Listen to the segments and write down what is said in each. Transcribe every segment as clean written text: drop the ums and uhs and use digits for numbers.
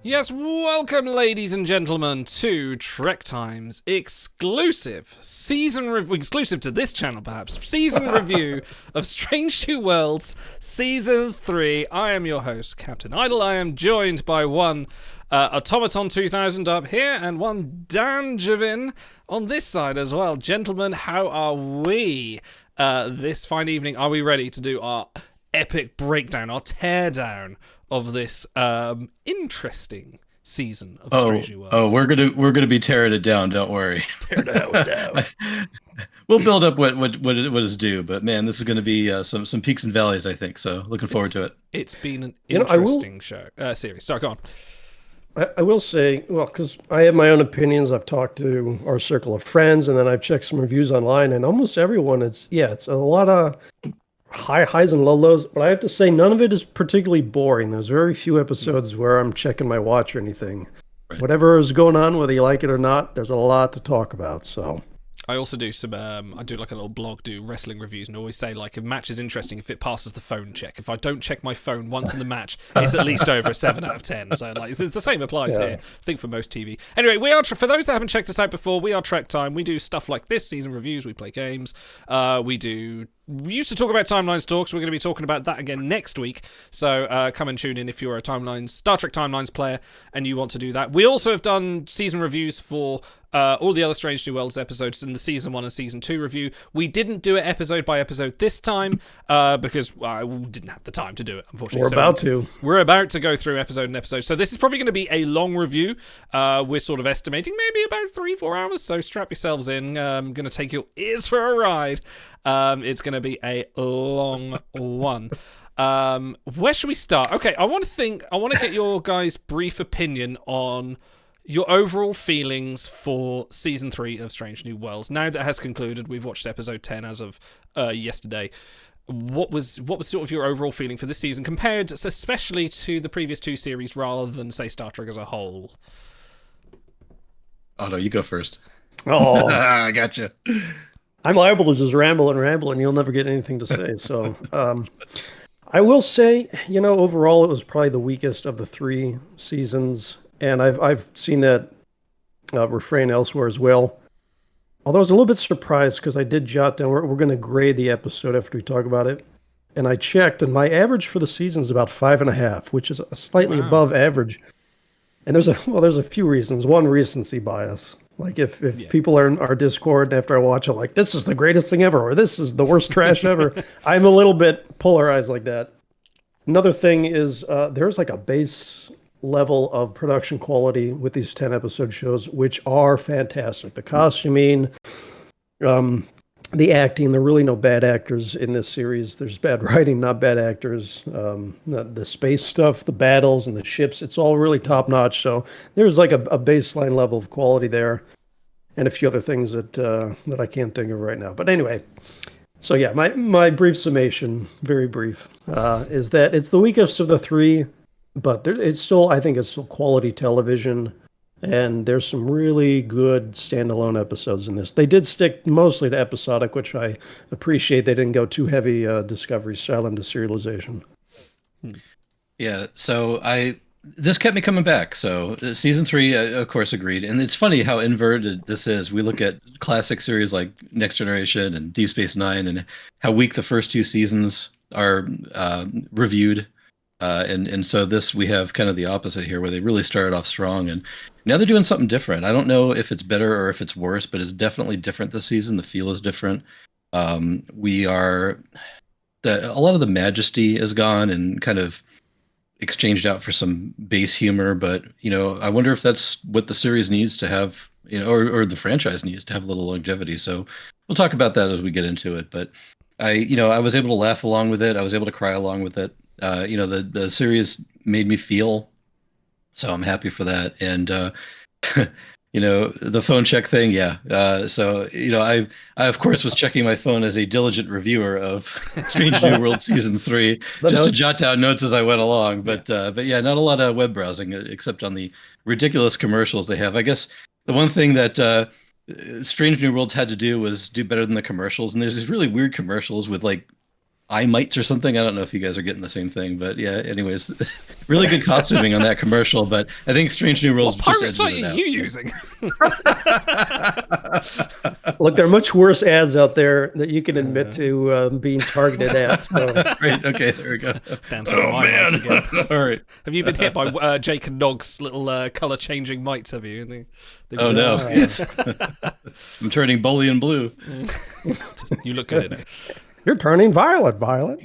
Yes, welcome, ladies and gentlemen, to Trek Time's exclusive season review, exclusive to this channel perhaps, season review of Strange New Worlds Season 3. I am your host, Captain Idle. I am joined by one Automaton 2000 up here and one Dan Javin on this side as well. Gentlemen, how are we this fine evening? Are we ready to do our epic breakdown, our teardown of this interesting season of Strange New Worlds? Oh, we're gonna be tearing it down. Don't worry. Tear the house down. We'll build up what is due, but man, this is going to be some peaks and valleys, I think. So looking forward to it. It's been an interesting series. Sorry, go on. I will say, well, because I have my own opinions. I've talked to our circle of friends, and then I've checked some reviews online, and almost everyone, it's a lot of highs and lows, but I have to say none of it is particularly boring. There's very few episodes where I'm checking my watch or anything. Right. Whatever is going on, whether you like it or not, there's a lot to talk about. So I also do some, I do like a little blog, do wrestling reviews, and always say, like, if match is interesting, if it passes the phone check. If I don't check my phone once in the match, it's at least over a 7 out of 10. So, like, the same applies here, I think, for most TV. Anyway, we are, for those that haven't checked us out before, we are Trek Time. We do stuff like this, season reviews, we play games, we used to talk about Timelines talks. We're going to be talking about that again next week. So come and tune in if you're a Star Trek Timelines player and you want to do that. We also have done season reviews for all the other Strange New Worlds episodes in the Season 1 and Season 2 review. We didn't do it episode by episode this time because I didn't have the time to do it, unfortunately. We're about to go through episode and episode. So this is probably going to be a long review. We're sort of estimating maybe about 3-4 hours. So strap yourselves in. I'm going to take your ears for a ride. It's going to be a long one. Where should we start? Okay, I want to get your guys' brief opinion on your overall feelings for Season 3 of Strange New Worlds. Now that has concluded, we've watched episode 10 as of yesterday. What was sort of your overall feeling for this season, compared especially to the previous two series, rather than, say, Star Trek as a whole? Oh, no, you go first. Oh, I gotcha. I'm liable to just ramble, and you'll never get anything to say. So I will say, overall, it was probably the weakest of the 3 seasons. And I've seen that refrain elsewhere as well. Although I was a little bit surprised because I did jot down, we're going to grade the episode after we talk about it. And I checked, and my average for the season is about 5.5, which is slightly above average. And there's a few reasons. One, recency bias. Like if people are in our Discord after I watch it, like, this is the greatest thing ever, or this is the worst trash ever. I'm a little bit polarized like that. Another thing is there's like a base level of production quality with these 10 episode shows, which are fantastic. The costuming, the acting, there are really no bad actors in this series. There's bad writing, not bad actors. The space stuff, the battles and the ships, it's all really top notch. So there's like a baseline level of quality there, and a few other things that I can't think of right now. But anyway, so yeah, my brief summation, very brief, is that it's the weakest of the 3. But I think it's still quality television, and there's some really good standalone episodes in this. They did stick mostly to episodic, which I appreciate. They didn't go too heavy Discovery style into serialization. Yeah, so this kept me coming back. So Season 3, of course, agreed. And it's funny how inverted this is. We look at classic series like Next Generation and Deep Space Nine and how weak the first 2 seasons are reviewed. And so we have kind of the opposite here, where they really started off strong, and now they're doing something different. I don't know if it's better or if it's worse, but it's definitely different this season. The feel is different. A lot of the majesty is gone and kind of exchanged out for some base humor. But I wonder if that's what the series needs to have, or the franchise needs to have a little longevity. So we'll talk about that as we get into it. But I was able to laugh along with it. I was able to cry along with it. The series made me feel, so I'm happy for that. And the phone check thing, so I of course was checking my phone as a diligent reviewer of Strange New World Season 3, just to jot down notes as I went along. But yeah, not a lot of web browsing except on the ridiculous commercials they have. I guess the one thing that Strange New Worlds had to do was do better than the commercials, and there's these really weird commercials with like eye mites or something. I don't know if you guys are getting the same thing, but yeah. Anyways, really good costuming on that commercial. But I think Strange New Worlds What just pirate edges site it are out. you using? Look, there are much worse ads out there that you can admit to being targeted at. So. Great. Okay, there we go. Down to my mites again. All right. Have you been hit by Jake and Nog's little color changing mites? Have you? Oh no! Yes, I'm turning Bolian blue. You look good in it. You're turning violet. What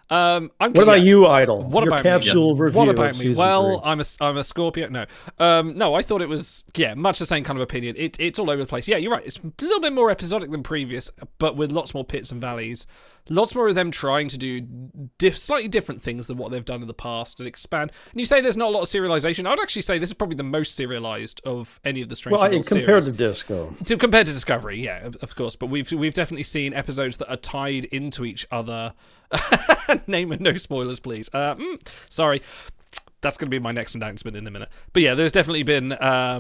about you, Idol? What Your about capsule me? review What about of me? season Well, 3. I'm a Scorpio. No, no. I thought it was much the same kind of opinion. It's all over the place. Yeah, you're right. It's a little bit more episodic than previous, but with lots more pits and valleys. Lots more of them trying to do slightly different things than what they've done in the past and expand. And you say there's not a lot of serialization. I would actually say this is probably the most serialized of any of the Strange New Worlds compared series. to Disco. Compared to Discovery, yeah, of course. But we've definitely seen episodes that are tied into each other. Name and no spoilers, please. Sorry, that's going to be my next announcement in a minute. But yeah, there's definitely been a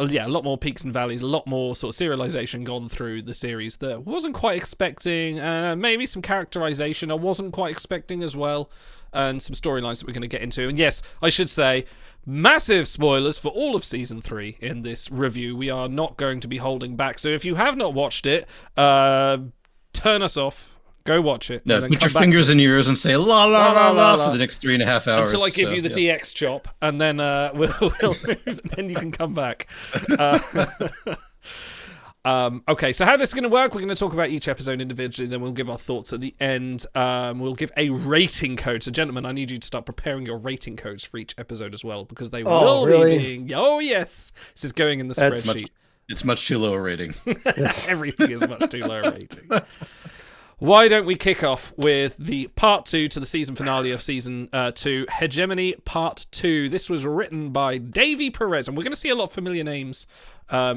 lot more peaks and valleys, a lot more sort of serialization gone through the series that wasn't quite expecting. Maybe some characterization I wasn't quite expecting as well, and some storylines that we're going to get into. And yes, I should say, massive spoilers for all of season 3 in this review. We are not going to be holding back. So if you have not watched it, turn us off. Go watch it. No, put your fingers in your ears and say la la la la for the next 3.5 hours. Until I give you the DX chop, and then we'll move, and then you can come back. Okay, so how this is going to work, we're going to talk about each episode individually, then we'll give our thoughts at the end. We'll give a rating code. So, gentlemen, I need you to start preparing your rating codes for each episode as well, because they will be being... Oh, yes! This is going in the spreadsheet. It's much too low a rating. Everything is much too low a rating. Why don't we kick off with the part 2 to the season finale of season 2, Hegemony Part 2. This was written by Davy Perez, and we're going to see a lot of familiar names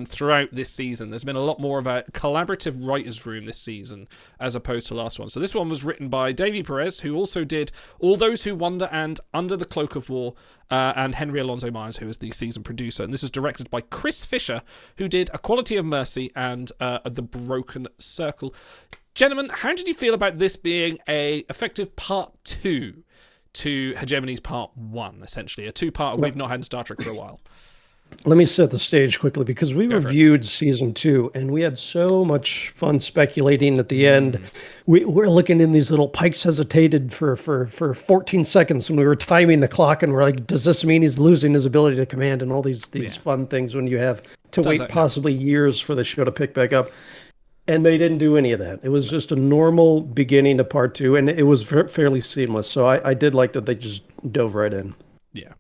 throughout this season. There's been a lot more of a collaborative writer's room this season as opposed to last one. So this one was written by Davy Perez, who also did All Those Who Wonder and Under the Cloak of War, and Henry Alonso Myers, who is the season producer. And this was directed by Chris Fisher, who did A Quality of Mercy and The Broken Circle. Gentlemen, how did you feel about this being a effective part 2 to Hegemony's part 1, essentially? A two-part we've not had in Star Trek for a while. Let me set the stage quickly, because we reviewed season 2, and we had so much fun speculating at the end. We're looking in these little Pikes hesitated for 14 seconds, and we were timing the clock, and we're like, does this mean he's losing his ability to command, and all these fun things when you have to wait possibly years for the show to pick back up. And they didn't do any of that. It was just a normal beginning to part 2, and it was fairly seamless. So I did like that they just dove right in. Yeah.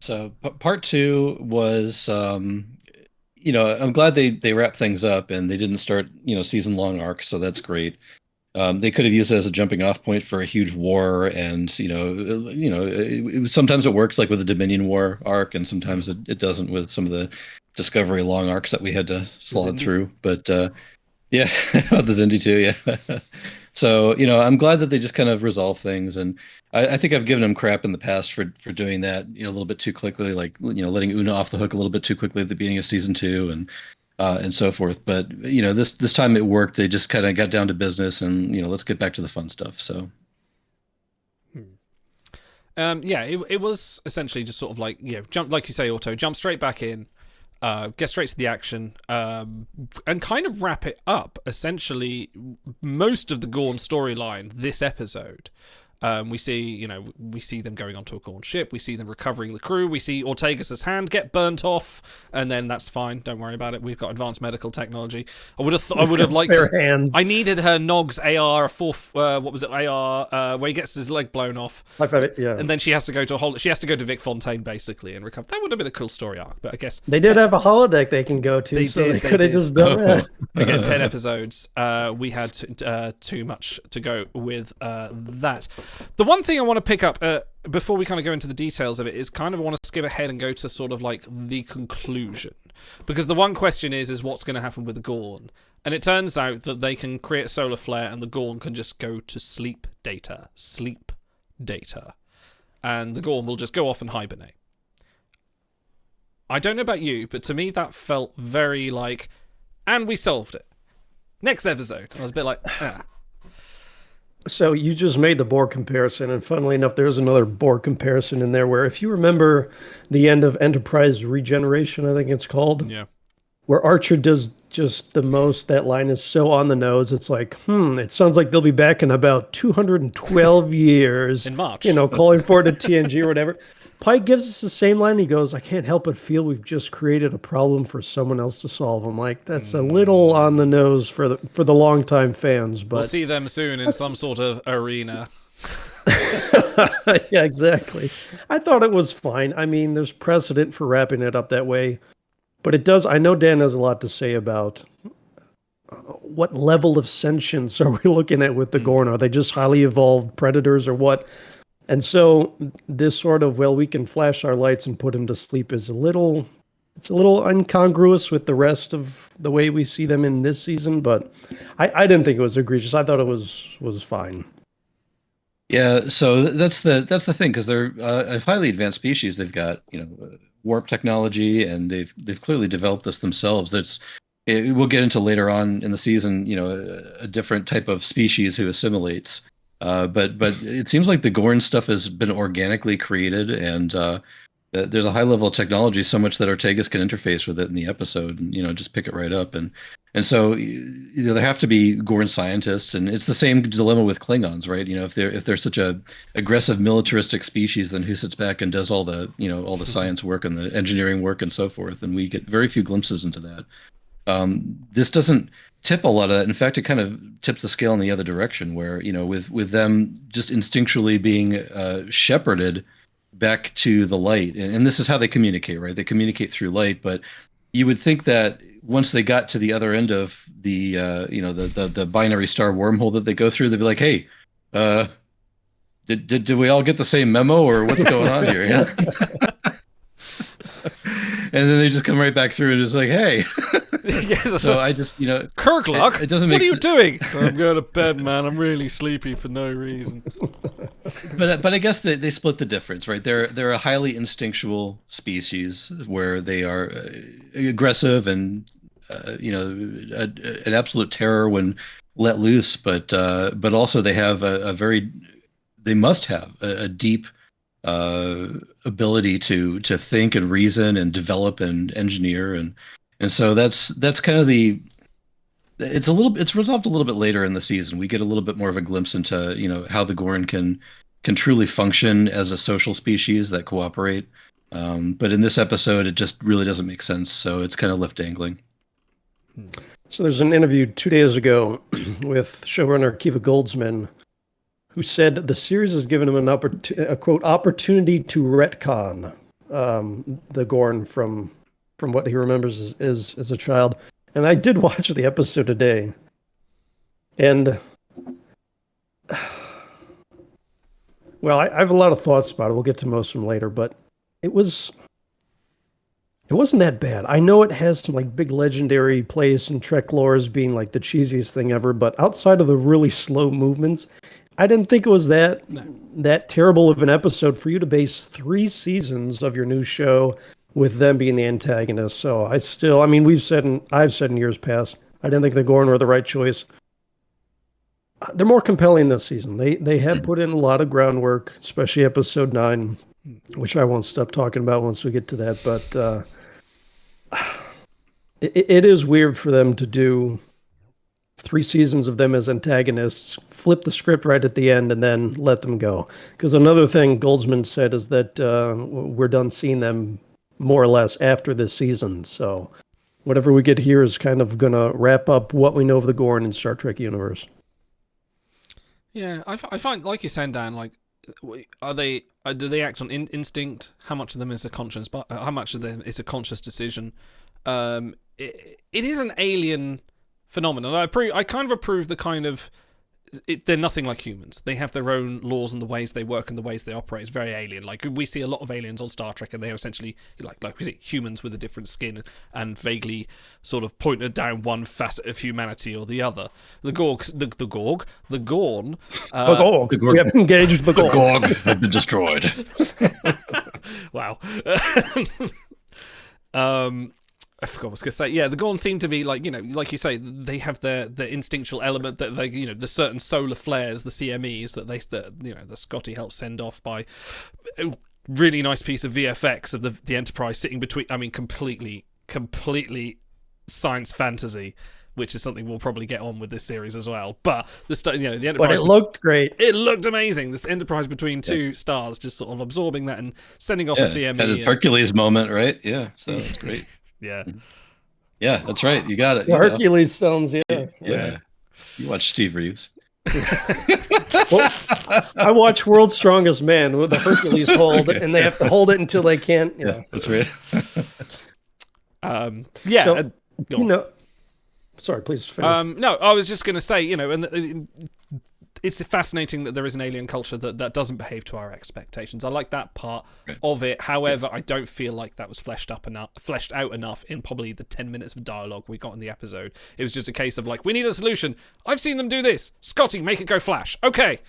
So part 2 was, I'm glad they wrapped things up and they didn't start, season-long arcs, so that's great. They could have used it as a jumping-off point for a huge war, and sometimes it works, like with the Dominion War arc, and sometimes it doesn't with some of the Discovery long arcs that we had to slog through. But the Xindi too, yeah. So I'm glad that they just kind of resolve things, and I think I've given them crap in the past for doing that, a little bit too quickly, like letting Una off the hook a little bit too quickly at the beginning of season 2, and so forth. But this time it worked. They just kind of got down to business, and let's get back to the fun stuff. So. It was essentially just sort of like jump, like you say, Otto, jump straight back in. Get straight to the action, and kind of wrap it up. Essentially, most of the Gorn storyline this episode. We see them going onto a Gorn ship. We see them recovering the crew. We see Ortegas's hand get burnt off, and then that's fine. Don't worry about it. We've got advanced medical technology. I would have liked. Hands. I needed her Nog's AR AR where he gets his leg blown off. And then she has to go to Vic Fontaine basically and recover. That would have been a cool story arc, but I guess they did have a holodeck they can go to. They could have just done that. Again, 10 episodes. We had too much to go with that. The one thing I want to pick up before we kind of go into the details of it is kind of I want to skip ahead and go to sort of like the conclusion. Because the one question is what's going to happen with the Gorn? And it turns out that they can create a solar flare and the Gorn can just go to sleep data. And the Gorn will just go off and hibernate. I don't know about you, but to me that felt very like, and we solved it. Next episode. I was a bit like, So you just made the Borg comparison, and funnily enough, there's another Borg comparison in there where, if you remember the end of Enterprise Regeneration, I think it's called, yeah. where Archer does just the most. That line is so on the nose. It's like, it sounds like they'll be back in about 212 years. In March. Calling forward to TNG or whatever. Pike gives us the same line. He goes, I can't help but feel we've just created a problem for someone else to solve. I'm like, that's a little on the nose for the longtime fans. But We'll see them soon in some sort of arena. yeah, exactly. I thought it was fine. I mean, there's precedent for wrapping it up that way. But it does. I know Dan has a lot to say about what level of sentience are we looking at with the Gorn? Are they just highly evolved predators or what? And so this sort of, well, we can flash our lights and put him to sleep is a little incongruous with the rest of the way we see them in this season. But I didn't think it was egregious. I thought it was fine. Yeah, so that's the thing, because they're a highly advanced species. They've got warp technology, and they've clearly developed this themselves. We'll get into later on in the season, a different type of species who assimilates. But it seems like the Gorn stuff has been organically created, and there's a high level of technology, so much that Ortegas can interface with it in the episode, and just pick it right up. And so there have to be Gorn scientists, and it's the same dilemma with Klingons, right? If they're such a aggressive militaristic species, then who sits back and does all the all the science work and the engineering work and so forth? And we get very few glimpses into that. This doesn't tip a lot of that. In fact, it kind of tips the scale in the other direction, where with them just instinctually being shepherded back to the light, and this is how they communicate, right? They communicate through light, but you would think that once they got to the other end of the the binary star wormhole that they go through, they'd be like, hey, did we all get the same memo, or what's going on here? Yeah. And then they just come right back through and just like, hey. Yeah, so I just, Kirklock, it doesn't make what are you doing? I'm going to bed, man. I'm really sleepy for no reason. But I guess they split the difference, right? They're a highly instinctual species where they are aggressive and an absolute terror when let loose, but also they have they must have a deep ability to think and reason and develop and engineer, and so that's kind of it's resolved a little bit later in the season. We get a little bit more of a glimpse into how the Gorn can truly function as a social species that cooperate, but in this episode it just really doesn't make sense, so it's kind of left dangling. So there's an interview 2 days ago with showrunner Kiva Goldsman, who said the series has given him a quote opportunity to retcon the Gorn from what he remembers as a child. And I did watch the episode today, and well, I have a lot of thoughts about it. We'll get to most of them later, but it wasn't that bad. I know it has some big legendary place in Trek lore as being the cheesiest thing ever, but outside of the really slow movements, I didn't think it was that terrible of an episode for you to base 3 seasons of your new show with them being the antagonists. So I've said in years past, I didn't think the Gorn were the right choice. They're more compelling this season. They have put in a lot of groundwork, especially episode 9, which I won't stop talking about once we get to that. But it is weird for them to do 3 seasons of them as antagonists, flip the script right at the end, and then let them go. Because another thing Goldsman said is that we're done seeing them more or less after this season. So whatever we get here is kind of going to wrap up what we know of the Gorn in Star Trek universe. Yeah, I find, like you said, Dan, do they act on instinct? How much of them is a conscious? How much of them is a conscious decision? It is an alien phenomenon. I kind of approve the kind of they're nothing like humans. They have their own laws and the ways they work and the ways they operate. It's very alien. We see a lot of aliens on Star Trek, and they are essentially like we see humans with a different skin and vaguely sort of pointed down one facet of humanity or the other. The Gorn. The Gorn. We have engaged the Gorn. The Gorn have been destroyed. Wow. I forgot what I was going to say. Yeah, the Gorn seem to be like, like you say, they have the instinctual element that they, the certain solar flares, the CMEs that Scotty helps send off by a really nice piece of VFX of the Enterprise sitting between. I mean, completely science fantasy, which is something we'll probably get on with this series as well. But the Enterprise. But it looked great. It looked amazing. This Enterprise between two stars, just sort of absorbing that and sending off a CME. Had a Hercules moment, right? Yeah, so it's great. Yeah. Yeah, that's right. You got it. The Hercules stones, yeah. Yeah. You watch Steve Reeves. Well, I watch World's Strongest Man with the Hercules hold, and they have to hold it until they can't. Yeah, that's right. So, sorry, please finish. No, I was just going to say, and it's fascinating that there is an alien culture that doesn't behave to our expectations. I like that part of it. However, I don't feel like that was fleshed out enough in probably the 10 minutes of dialogue we got in the episode. It was just a case of like, we need a solution. I've seen them do this. Scotty, make it go flash. Okay,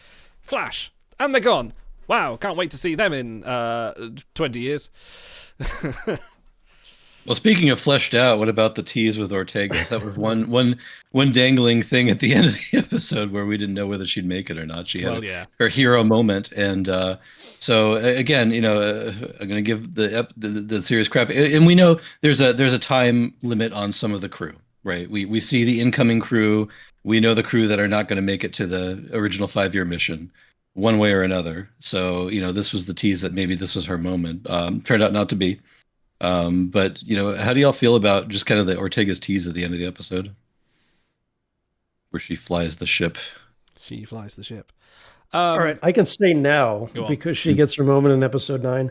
flash. And they're gone. Wow, can't wait to see them in 20 years. Well, speaking of fleshed out, what about the tease with Ortegas? That was one dangling thing at the end of the episode where we didn't know whether she'd make it or not. She had her hero moment, and so again, I'm going to give the series crap, and we know there's a time limit on some of the crew, right? We see the incoming crew, we know the crew that are not going to make it to the original 5-year mission, one way or another. So this was the tease that maybe this was her moment. Turned out not to be. But how do y'all feel about just kind of the Ortega's tease at the end of the episode where she flies the ship? All right, I can say now because she gets her moment in episode 9.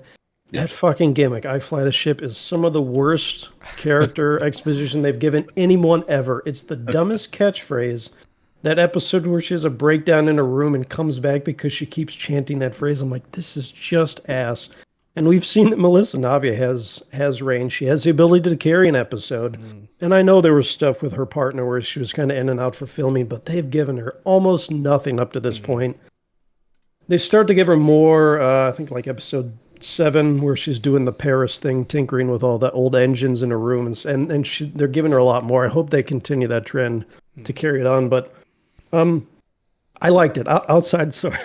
Yeah. That fucking gimmick, I fly the ship, is some of the worst character exposition they've given anyone ever. It's the dumbest catchphrase. That episode where she has a breakdown in a room and comes back because she keeps chanting that phrase. I'm like, this is just ass. And we've seen that Melissa Navia has range. She has the ability to carry an episode. And I know there was stuff with her partner where she was kind of in and out for filming, but they've given her almost nothing up to this point. They start to give her more, I think like episode 7, where she's doing the Paris thing, tinkering with all the old engines in her room. And they're giving her a lot more. I hope they continue that trend to carry it on. But I liked it. Outside, sorry,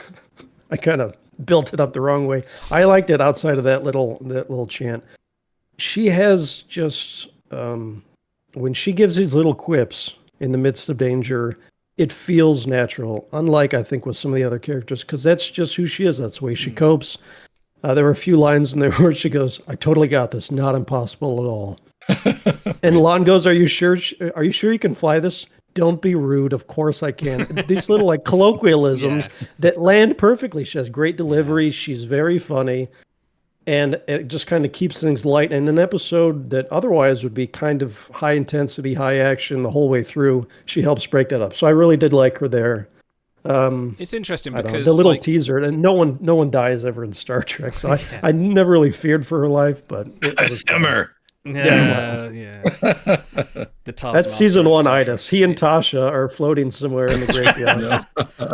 I kind of built it up the wrong way. I liked it outside of that little chant. She has just when she gives these little quips in the midst of danger, it feels natural. Unlike I think with some of the other characters, because that's just who she is. That's the way she copes. There were a few lines in there where she goes, "I totally got this. Not impossible at all." And Lon goes, "Are you sure? Are you sure you can fly this? Don't be rude. Of course I can." These little like colloquialisms that land perfectly. She has great delivery. She's very funny. And it just kind of keeps things light. And an episode that otherwise would be kind of high intensity, high action the whole way through, she helps break that up. So I really did like her there. It's interesting because the little teaser, and no one dies ever in Star Trek. So I never really feared for her life, but it was Hammer. Yeah. That's season 1 itis. He and Tasha are floating somewhere in the great beyond.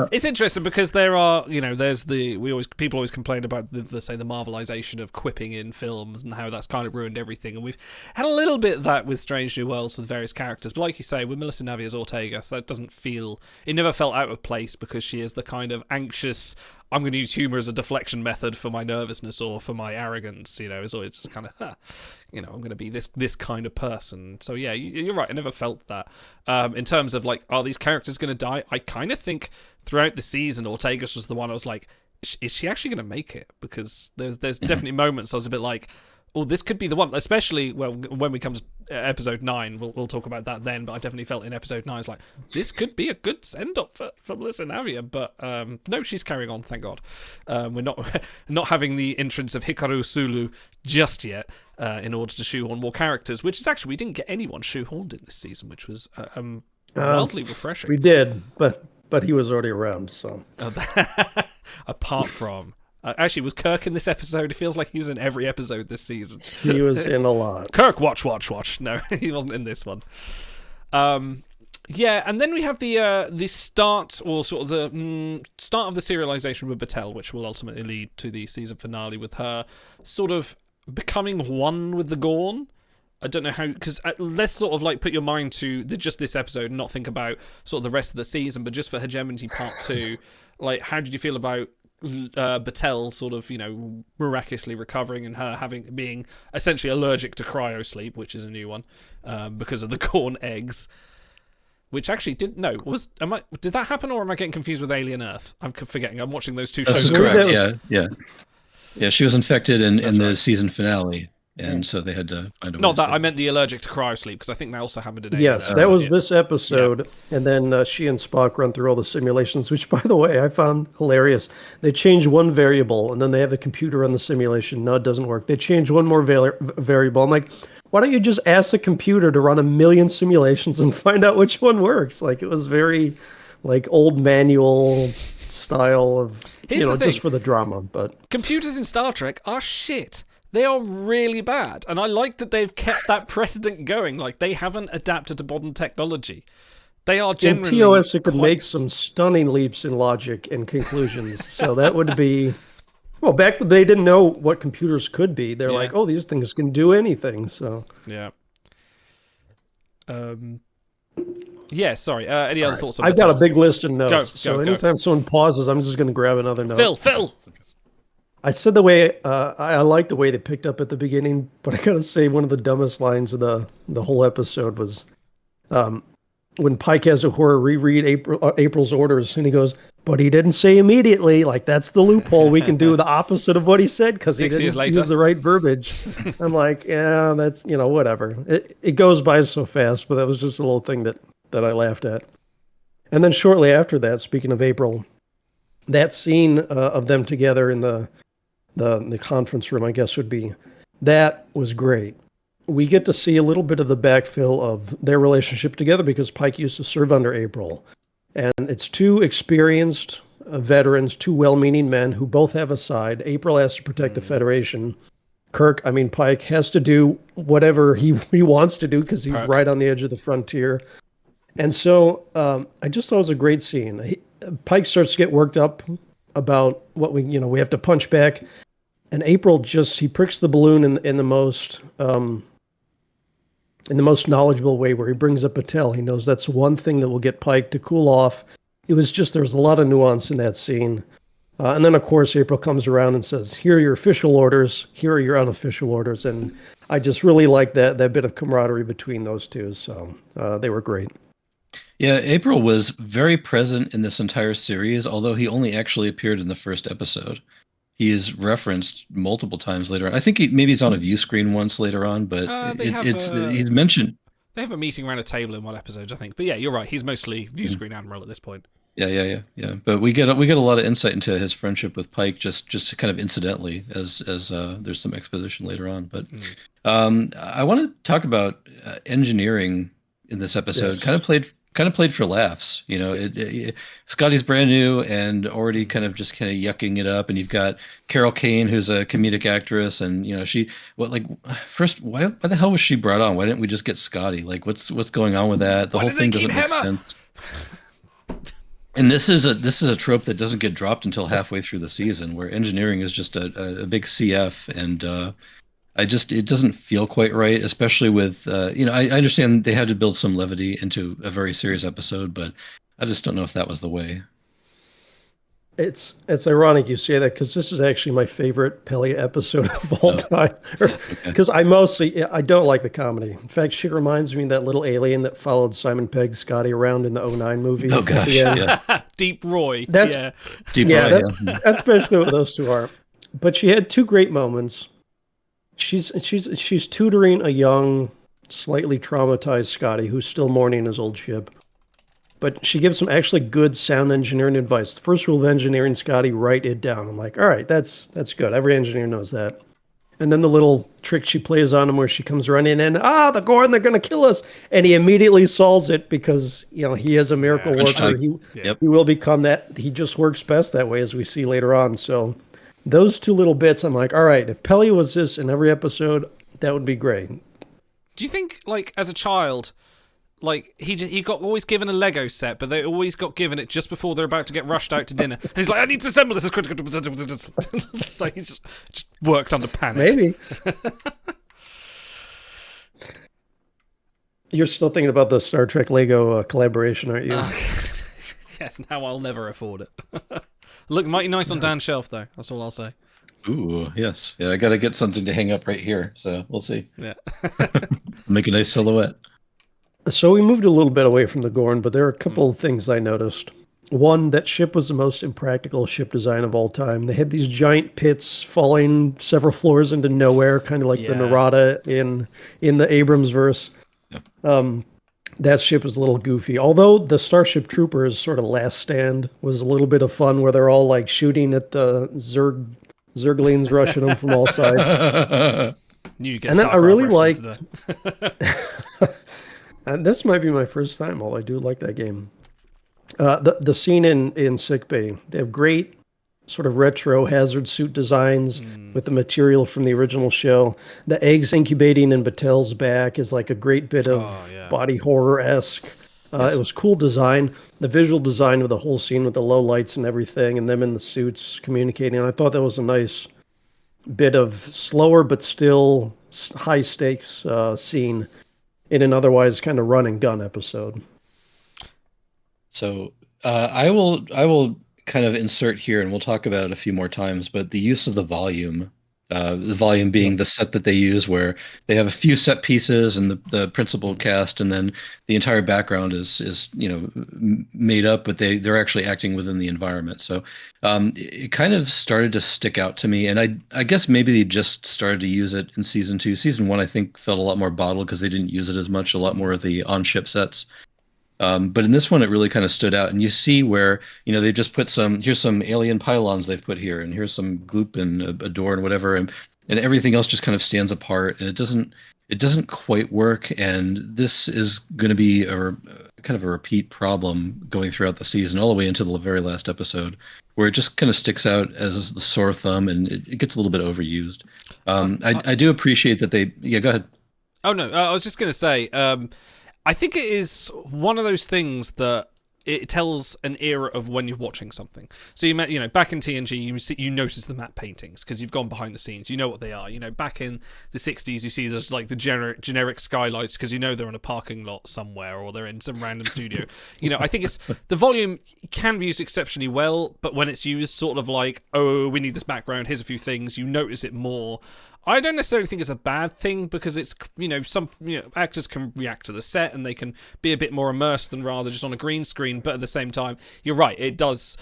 It's interesting because there are, there's people always complain about the Marvelization of quipping in films and how that's kind of ruined everything. And we've had a little bit of that with Strange New Worlds with various characters. But like you say, with Melissa Navia's Ortega, so it never felt out of place because she is the kind of anxious, I'm going to use humor as a deflection method for my nervousness or for my arrogance. It's always just kind of, I'm going to be this kind of person. So yeah, you're right. I never felt that. In terms of like, are these characters going to die? I kind of think throughout the season, Ortegas was the one I was like, is she actually going to make it? Because there's definitely moments I was a bit like, oh, this could be the one. Especially when we come to episode 9, we'll talk about that then. But I definitely felt in episode 9, it's like, this could be a good send up for Melissa Navia. But no, she's carrying on. Thank God. We're not having the entrance of Hikaru Sulu just yet in order to shoehorn more characters. Which is actually, we didn't get anyone shoehorned in this season, which was wildly refreshing. We did, but he was already around. So apart from. Actually, was Kirk in this episode? It feels like he was in every episode this season. He was in a lot. Kirk, watch. No, he wasn't in this one. Yeah, and then we have the start, or sort of the start of the serialization with Batel, which will ultimately lead to the season finale with her sort of becoming one with the Gorn. I don't know how, because let's sort of like put your mind to just this episode and not think about sort of the rest of the season, but just for Hegemony Part 2, like, how did you feel about Battelle sort of, miraculously recovering and her being essentially allergic to cryosleep, which is a new one, because of the corn eggs, which actually did that happen, or am I getting confused with Alien Earth? I'm forgetting. I'm watching those two shows. This is correct. Yeah. She was infected in the season finale. And so they had to find a way. Not that, I meant the allergic to cryosleep, because I think that also happened in Yes, that was this episode. Yeah. And then she and Spock run through all the simulations, which, by the way, I found hilarious. They change one variable, and then they have the computer run the simulation. No, it doesn't work. They change one more variable. I'm like, why don't you just ask the computer to run 1,000,000 simulations and find out which one works? Like, it was very, like, old manual style of, just for the drama. But computers in Star Trek are shit. They are really bad, and I like that they've kept that precedent going. Like, they haven't adapted to modern technology. They are generally... In TOS, it could make some stunning leaps in logic and conclusions. So that would be... Well, back when they didn't know what computers could be. They're like, oh, these things can do anything, so... Yeah. Yeah, sorry. Any other thoughts on I've got a big list of notes. Go. Anytime someone pauses, I'm just going to grab another note. Phil! I said the way I like the way they picked up at the beginning, but I gotta say one of the dumbest lines of the whole episode was when Pike has Uhura reread April's orders, and he goes, "But he didn't say immediately." Like, that's the loophole. We can do the opposite of what he said because he didn't use the right verbiage. I'm like, yeah, that's whatever. It goes by so fast, but that was just a little thing that I laughed at. And then shortly after that, speaking of April, that scene of them together in the conference room, I guess that was great. We get to see a little bit of the backfill of their relationship together because Pike used to serve under April. And it's two experienced veterans, two well-meaning men who both have a side. April has to protect the Federation. Pike has to do whatever he wants to do because he's right on the edge of the frontier. And so I just thought it was a great scene. Pike starts to get worked up about what we have to punch back. And April he pricks the balloon in the most knowledgeable way, where he brings up Battelle. He knows that's one thing that will get Pike to cool off. There was a lot of nuance in that scene. And then, of course, April comes around and says, here are your official orders, here are your unofficial orders. And I just really liked that bit of camaraderie between those two. So they were great. Yeah, April was very present in this entire series, although he only actually appeared in the first episode. He is referenced multiple times later on. I think he's on a view screen once later on, but he's mentioned. They have a meeting around a table in one episode, I think. But yeah, you're right. He's mostly view screen admiral at this point. Yeah. But we get a lot of insight into his friendship with Pike just kind of incidentally as there's some exposition later on. But I want to talk about engineering in this episode. Yes. Kind of played for laughs, Scotty's brand new and already kind of yucking it up, and you've got Carol Kane, who's a comedic actress, and first, why the hell was she brought on? Why didn't we just get Scotty? Like, what's going on with that? The whole thing doesn't make sense. And this is a trope that doesn't get dropped until halfway through the season, where engineering is just a big CF, and it doesn't feel quite right, especially with, I understand they had to build some levity into a very serious episode, but I just don't know if that was the way. It's ironic you say that, because this is actually my favorite Peli episode of all time. Because I don't like the comedy. In fact, she reminds me of that little alien that followed Simon Pegg Scotty around in the 2009 movie. Oh gosh, yeah. Deep Roy. Deep Roy. That's basically what those two are. But she had two great moments. She's tutoring a young, slightly traumatized Scotty who's still mourning his old ship. But she gives some actually good sound engineering advice. The first rule of engineering, Scotty, write it down. I'm like, all right, that's good. Every engineer knows that. And then the little trick she plays on him where she comes running in, the Gorn, they're going to kill us. And he immediately solves it because, he is a miracle worker. He will become that. He just works best that way, as we see later on. So those two little bits, I'm like, all right, if Peli was this in every episode, that would be great. Do you think, as a child, he got always given a Lego set, but they always got given it just before they're about to get rushed out to dinner? And he's like, I need to assemble this as critical. So he's just worked under panic. Maybe. You're still thinking about the Star Trek Lego collaboration, aren't you? Yes, now I'll never afford it. Look mighty nice on Dan's shelf, though. That's all I'll say. Ooh, yes. Yeah, I got to get something to hang up right here. So we'll see. Yeah. Make a nice silhouette. So we moved a little bit away from the Gorn, but there are a couple of things I noticed. One, that ship was the most impractical ship design of all time. They had these giant pits falling several floors into nowhere, kind of like the Narada in the Abrams verse. Yep. That ship was a little goofy. Although the Starship Troopers sort of last stand was a little bit of fun where they're all like shooting at the Zerglings rushing them from all sides. You get And then I really liked liked. and this might be my first time, although I do like that game. The scene in sickbay, they have great sort of retro hazard suit designs with the material from the original show. The eggs incubating in Batel's back is like a great bit of body horror-esque. It was cool design. The visual design of the whole scene with the low lights and everything, and them in the suits communicating. I thought that was a nice bit of slower but still high stakes scene in an otherwise kind of run and gun episode. So I will kind of insert here, and we'll talk about it a few more times. But the use of the volume being the set that they use, where they have a few set pieces and the principal cast, and then the entire background is made up, but they're actually acting within the environment. So it kind of started to stick out to me, and I guess maybe they just started to use it in season 2. Season 1, I think, felt a lot more bottled because they didn't use it as much. A lot more of the on-ship sets. But in this one, it really kind of stood out, and you see where they just put here's some alien pylons they've put here, and here's some gloop and a door and whatever, and everything else just kind of stands apart, and it doesn't quite work. And this is going to be kind of a repeat problem going throughout the season, all the way into the very last episode, where it just kind of sticks out as the sore thumb, and it gets a little bit overused. I do appreciate that they. Yeah, go ahead. Oh no, I was just going to say. I think it is one of those things that it tells an era of when you're watching something. So back in TNG, you notice the matte paintings because you've gone behind the scenes. You know what they are. Back in the 60s, you see there's like the generic skylights because they're in a parking lot somewhere or they're in some random studio. I think it's the volume can be used exceptionally well, but when it's used sort of like, oh, we need this background, here's a few things, you notice it more. I don't necessarily think it's a bad thing because it's, some actors can react to the set and they can be a bit more immersed than rather just on a green screen. But at the same time, you're right, it does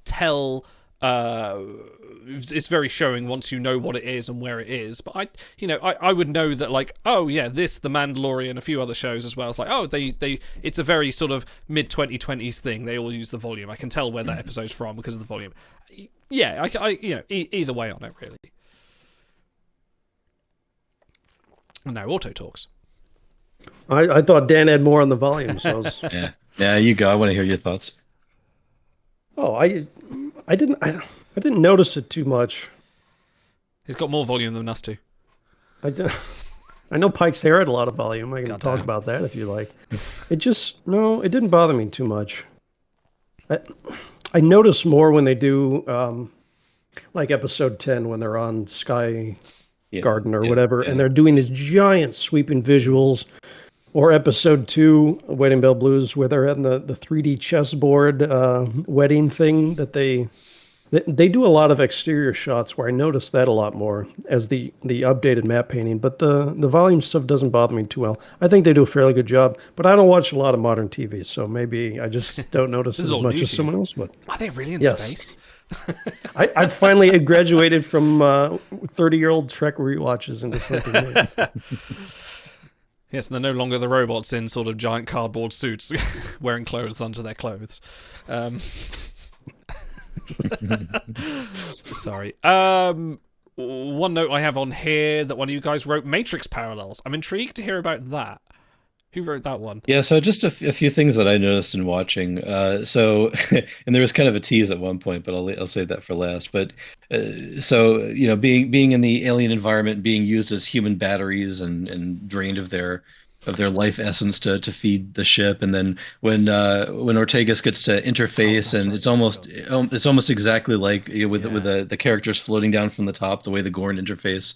tell, it's very showing once you know what it is and where it is. But I would know that like, oh yeah, The Mandalorian, a few other shows as well. It's like, oh, it's a very sort of mid 2020s thing. They all use the volume. I can tell where that episode's from because of the volume. Yeah, either way on it really. Now Auto talks. I thought Dan had more on the volume. So yeah, you go. I want to hear your thoughts. Oh, I didn't notice it too much. He's got more volume than us two. I know Pike's hair had a lot of volume. I can talk about that if you like. It didn't bother me too much. I notice more when they do like episode 10 when they're on Sky Garden or whatever, and they're doing these giant sweeping visuals, or episode 2, Wedding Bell Blues, where they're in the 3D chessboard wedding thing that they do a lot of exterior shots where I notice that a lot more as the updated map painting, but the volume stuff doesn't bother me too well. I think they do a fairly good job, but I don't watch a lot of modern TV, so maybe I just don't notice as much as someone else. But are they really in space? I finally graduated from 30-year-old Trek rewatches into something new. Yes, and they're no longer the robots in sort of giant cardboard suits wearing clothes under their clothes. Sorry. One note I have on here that one of you guys wrote Matrix parallels. I'm intrigued to hear about that. Who wrote that one? Yeah, so just a few things that I noticed in watching. And there was kind of a tease at one point, but I'll save that for last. But being in the alien environment, being used as human batteries and drained of their life essence to feed the ship, and then when Ortegas gets to interface, and it's almost exactly like with the characters floating down from the top, the way the Gorn interface.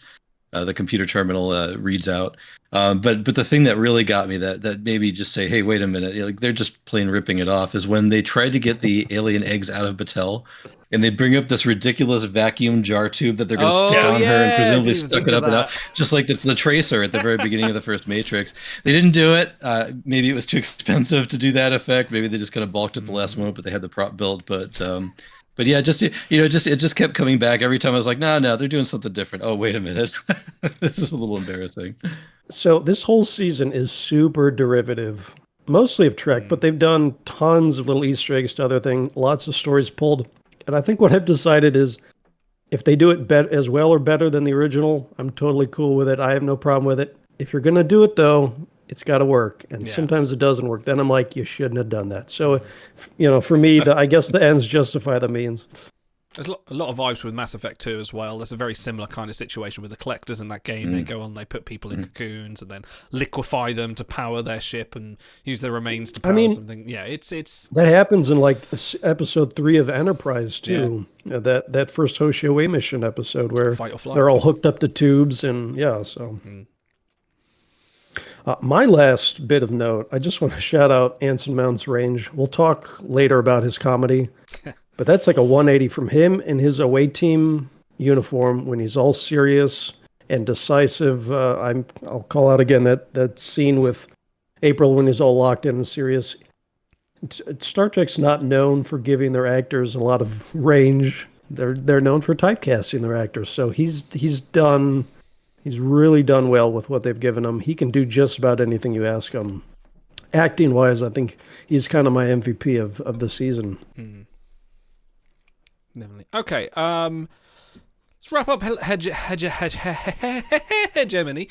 the computer terminal reads out. But the thing that really got me that made me just say, hey, wait a minute, like they're just plain ripping it off, is when they tried to get the alien eggs out of Battelle, and they bring up this ridiculous vacuum jar tube that they're going to stick on her and presumably suck it up and out, just like the tracer at the very beginning of the first Matrix. They didn't do it. Maybe it was too expensive to do that effect. Maybe they just kind of balked at the last moment, but they had the prop built. But yeah, just it just kept coming back every time. I was like, no, they're doing something different. Oh, wait a minute, this is a little embarrassing. So this whole season is super derivative, mostly of Trek, but they've done tons of little Easter eggs to other things, lots of stories pulled. And I think what I've decided is if they do it as well or better than the original, I'm totally cool with it. I have no problem with it. If you're going to do it, though, it's got to work. And sometimes it doesn't work. Then I'm like, you shouldn't have done that. So, for me, I guess the ends justify the means. There's a lot of vibes with Mass Effect 2 as well. There's a very similar kind of situation with the collectors in that game. They go on, they put people in cocoons and then liquefy them to power their ship and use their remains to power something. Yeah, it's that happens in like episode 3 of Enterprise too. Yeah. That first Hoshi Away mission episode where they're all hooked up to tubes and so. My last bit of note, I just want to shout out Anson Mount's range. We'll talk later about his comedy. But that's like a 180 from him in his away team uniform when he's all serious and decisive. I'll call out again that scene with April when he's all locked in and serious. Star Trek's not known for giving their actors a lot of range. They're known for typecasting their actors. So he's really done well with what they've given him. He can do just about anything you ask him. Acting wise, I think he's kind of my MVP of the season. Definitely. Okay, let's wrap up hegemony.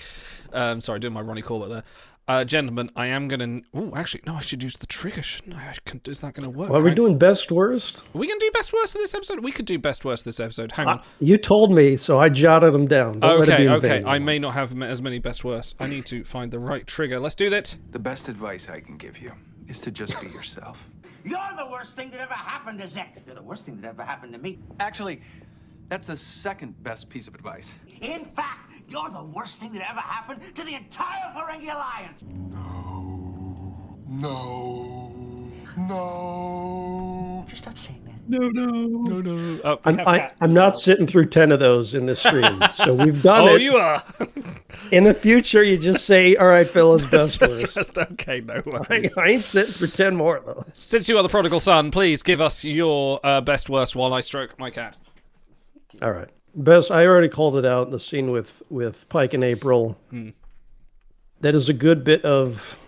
Sorry, doing my Ronnie Corbett there. Gentlemen, I am going to... Oh, actually, no, I should use the trigger, shouldn't I? Is that going to work? Are we doing best worst? Are we going to do best worst of this episode? We could do best worst of this episode. Hang on. You told me, so I jotted them down. Okay. I may not have as many best worst. I need to find the right trigger. Let's do that. The best advice I can give you is to just be yourself. You're the worst thing that ever happened to Zek. You're the worst thing that ever happened to me. Actually, that's the second best piece of advice. In fact, you're the worst thing that ever happened to the entire Ferengi Alliance. No. Just stop saying that. No. Oh, I'm not sitting through 10 of those in this stream, so we've done it. Oh, you are. In the future, you just say, all right, fellas, best worst. Okay, no worries. I ain't sitting for 10 more of those. Since you are the prodigal son, please give us your best worst while I stroke my cat. All right. Best, I already called it out, the scene with Pike and April. That is a good bit of...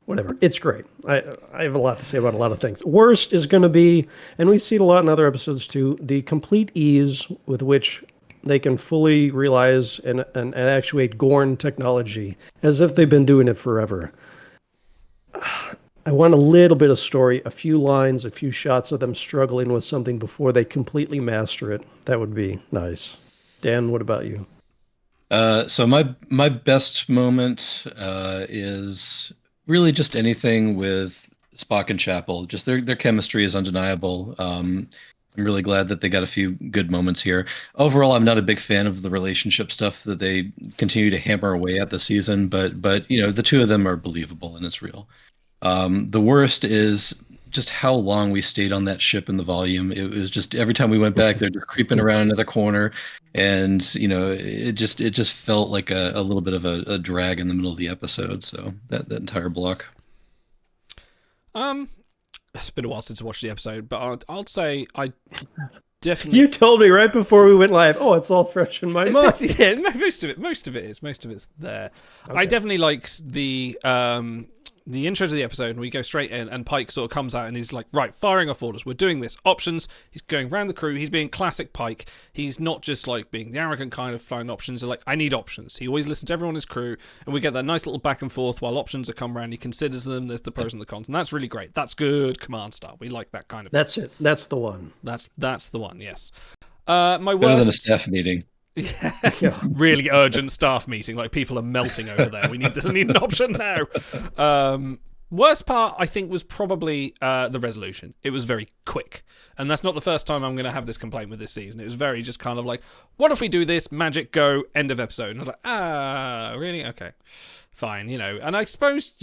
Whatever. It's great. I have a lot to say about a lot of things. Worst is going to be, and we see it a lot in other episodes too, the complete ease with which they can fully realize and actuate Gorn technology as if they've been doing it forever. I want a little bit of story, a few lines, a few shots of them struggling with something before they completely master it. That would be nice. Dan, what about you? So my best moment is really just anything with Spock and Chapel. Just their chemistry is undeniable. I'm really glad that they got a few good moments here. Overall, I'm not a big fan of the relationship stuff that they continue to hammer away at this season, but the two of them are believable and it's real. The worst is just how long we stayed on that ship in the volume. It was just every time we went back, they're just creeping around another corner, and it just felt like a little bit of a drag in the middle of the episode. So that entire block. It's been a while since I watched the episode, but I'll say I definitely. You told me right before we went live. Oh, it's all fresh in my mind. Yeah, most of it is there. Okay. I definitely liked the intro to the episode, and we go straight in, and Pike sort of comes out and he's like, right, firing off orders, we're doing this, options. He's going around the crew, he's being classic Pike. He's not just like being the arrogant kind of flying options. He's like, I need options. He always listens to everyone in his crew, and we get that nice little back and forth while options are come around. He considers them, there's the pros and the cons, and that's really great. That's good command style. We like that kind of That's it. That's the one. That's the one, yes. My worst... Better than a staff meeting. Yeah. Really urgent staff meeting, like people are melting over there. We need an option now. Worst part, I think, was probably the resolution. It was very quick. And that's not the first time I'm going to have this complaint with this season. It was very just kind of like, what if we do this? Magic, go, end of episode. And I was like, really? Okay. Fine, And I suppose,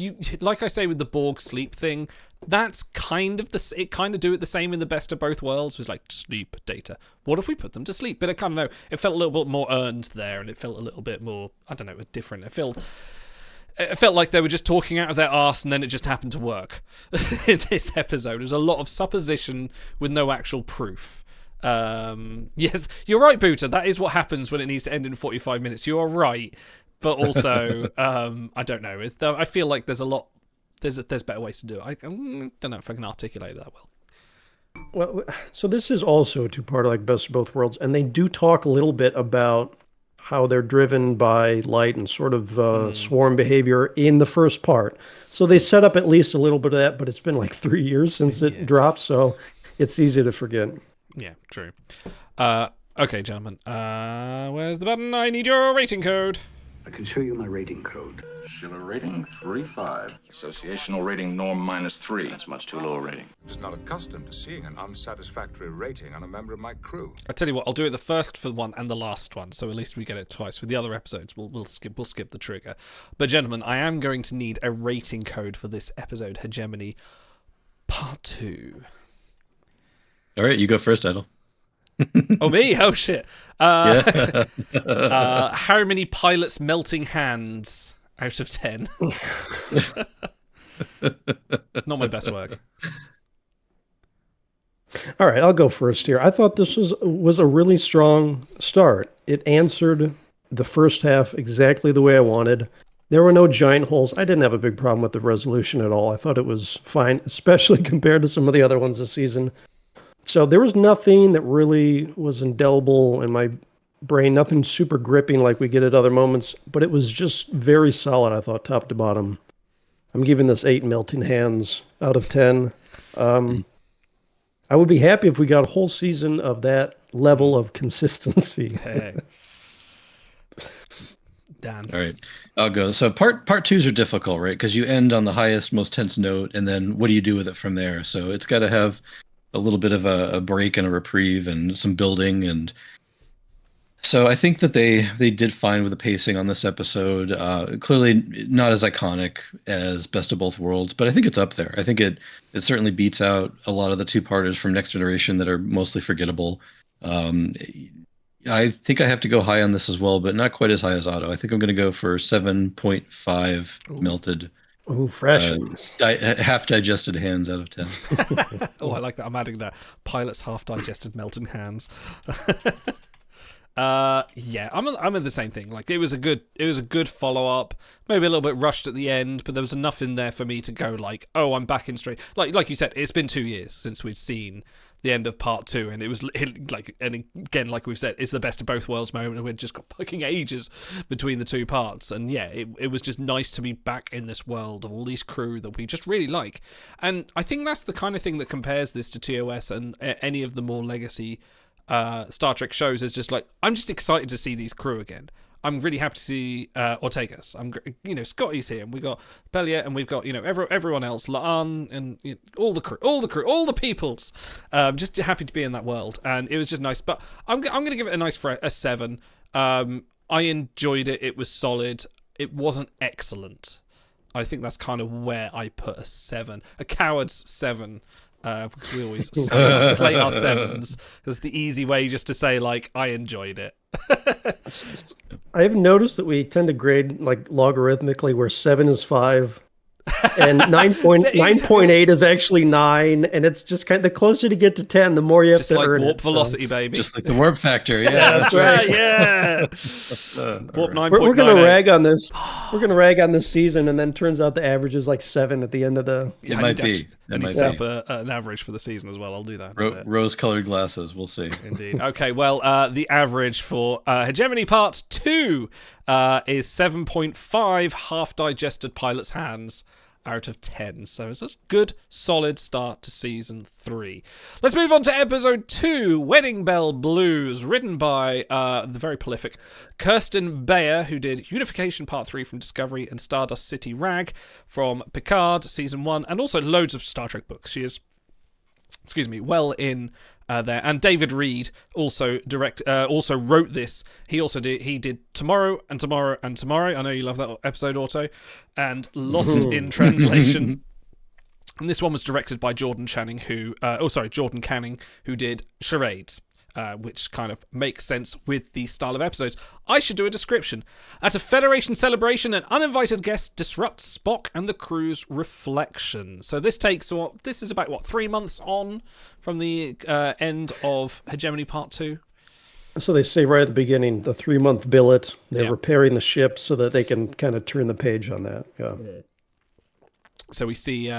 like I say with the Borg sleep thing, that's kind of it kind of do it the same in the best of both worlds. It was like, sleep, Data. What if we put them to sleep? But I kind of know, it felt a little bit more earned there, and it felt a little bit more, I don't know, different. It felt like they were just talking out of their arse and then it just happened to work in this episode. There's a lot of supposition with no actual proof. Yes, you're right, Boota. That is what happens when it needs to end in 45 minutes. You are right. But also, I don't know. I feel like there's a lot. There's better ways to do it. I don't know if I can articulate it that well. Well, so this is also a two-part like Best of Both Worlds, and they do talk a little bit about how they're driven by light and sort of swarm behavior in the first part. So they set up at least a little bit of that, but it's been like 3 years since it dropped, so it's easy to forget. Yeah, true. Okay, gentlemen. Where's the button? I need your rating code. I can show you my rating code. Schiller rating 3.5. Associational rating norm -3. That's much too low a rating. I'm just not accustomed to seeing an unsatisfactory rating on a member of my crew. I tell you what, I'll do it the first for one and the last one, so at least we get it twice. For the other episodes, we'll skip the trigger. But gentlemen, I am going to need a rating code for this episode, Hegemony Part 2. All right, you go first, Idle. Oh, me? Oh, shit. How many pilots' melting hands out of 10? Not my best work. All right, I'll go first here. I thought this was a really strong start. It answered the first half exactly the way I wanted. There were no giant holes. I didn't have a big problem with the resolution at all. I thought it was fine, especially compared to some of the other ones this season. So there was nothing that really was indelible in my brain, nothing super gripping like we get at other moments, but it was just very solid, I thought, top to bottom. I'm giving this 8 melting hands out of 10. I would be happy if we got a whole season of that level of consistency. Hey. Dan. All right, I'll go. So part twos are difficult, right? Because you end on the highest, most tense note, and then what do you do with it from there? So it's got to have a little bit of a break and a reprieve and some building. And so I think that they did fine with the pacing on this episode. Clearly not as iconic as Best of Both Worlds, but I think it's up there. I think it certainly beats out a lot of the two-parters from Next Generation that are mostly forgettable. I think I have to go high on this as well, but not quite as high as Otto. I think I'm going to go for 7.5 melted. Oh, fresh. Half-digested hands out of 10. Oh, I like that. I'm adding that. Pilot's half-digested melting hands. Yeah, I'm in the same thing. Like it was a good follow-up. Maybe a little bit rushed at the end, but there was enough in there for me to go like, oh, I'm back in straight. Like you said, it's been 2 years since we've seen the end of part 2, and it was like, and again, like we've said, it's the best of both worlds moment, and we've just got fucking ages between the two parts. And yeah, it was just nice to be back in this world of all these crew that we just really like. And I think that's the kind of thing that compares this to TOS and any of the more legacy Star Trek shows. Is just like, I'm just excited to see these crew again. I'm really happy to see Ortegas. Scotty's here, and we've got Belliet, and we've got everyone else, Laan, and all the crew, all the peoples. Just happy to be in that world, and it was just nice. But I'm going to give it a nice 7. I enjoyed it. It was solid. It wasn't excellent. I think that's kind of where I put a 7, a coward's 7. Because we always slate our 7s. It's the easy way just to say, like, I enjoyed it. I've noticed that we tend to grade like logarithmically, where 7 is 5 and 9.8 is actually 9, and it's just kind of, the closer to get to 10, the more you have just to like earn warp it, velocity, baby. Just like the warp factor. Yeah, that's right. Yeah. Warp 9.98. We're gonna rag on this. We're gonna rag on this season, and then turns out the average is like 7 at the end of the. It might be. And you set up an average for the season as well. I'll do that. Rose-colored glasses. We'll see. Indeed. Okay. Well, the average for Hegemony Part 2 is 7.5 half-digested pilot's hands out of 10. So it's a good, solid start to season 3. Let's move on to episode 2, Wedding Bell Blues, written by the very prolific Kirsten Beyer, who did Unification Part 3 from Discovery and Stardust City Rag from Picard season 1, and also loads of Star Trek books. She is, well in there. And David Reed also wrote this. He did Tomorrow and Tomorrow and Tomorrow. I know you love that episode, Auto, and Lost in Translation. And this one was directed by Jordan Canning, who did Charades. Which kind of makes sense with the style of episodes. I should do a description. At a Federation celebration, an uninvited guest disrupts Spock and the crew's reflection. So this is about 3 months on from the end of Hegemony Part 2? So they say right at the beginning, the 3-month billet, they're repairing the ship so that they can kind of turn the page on that. Yeah. So we see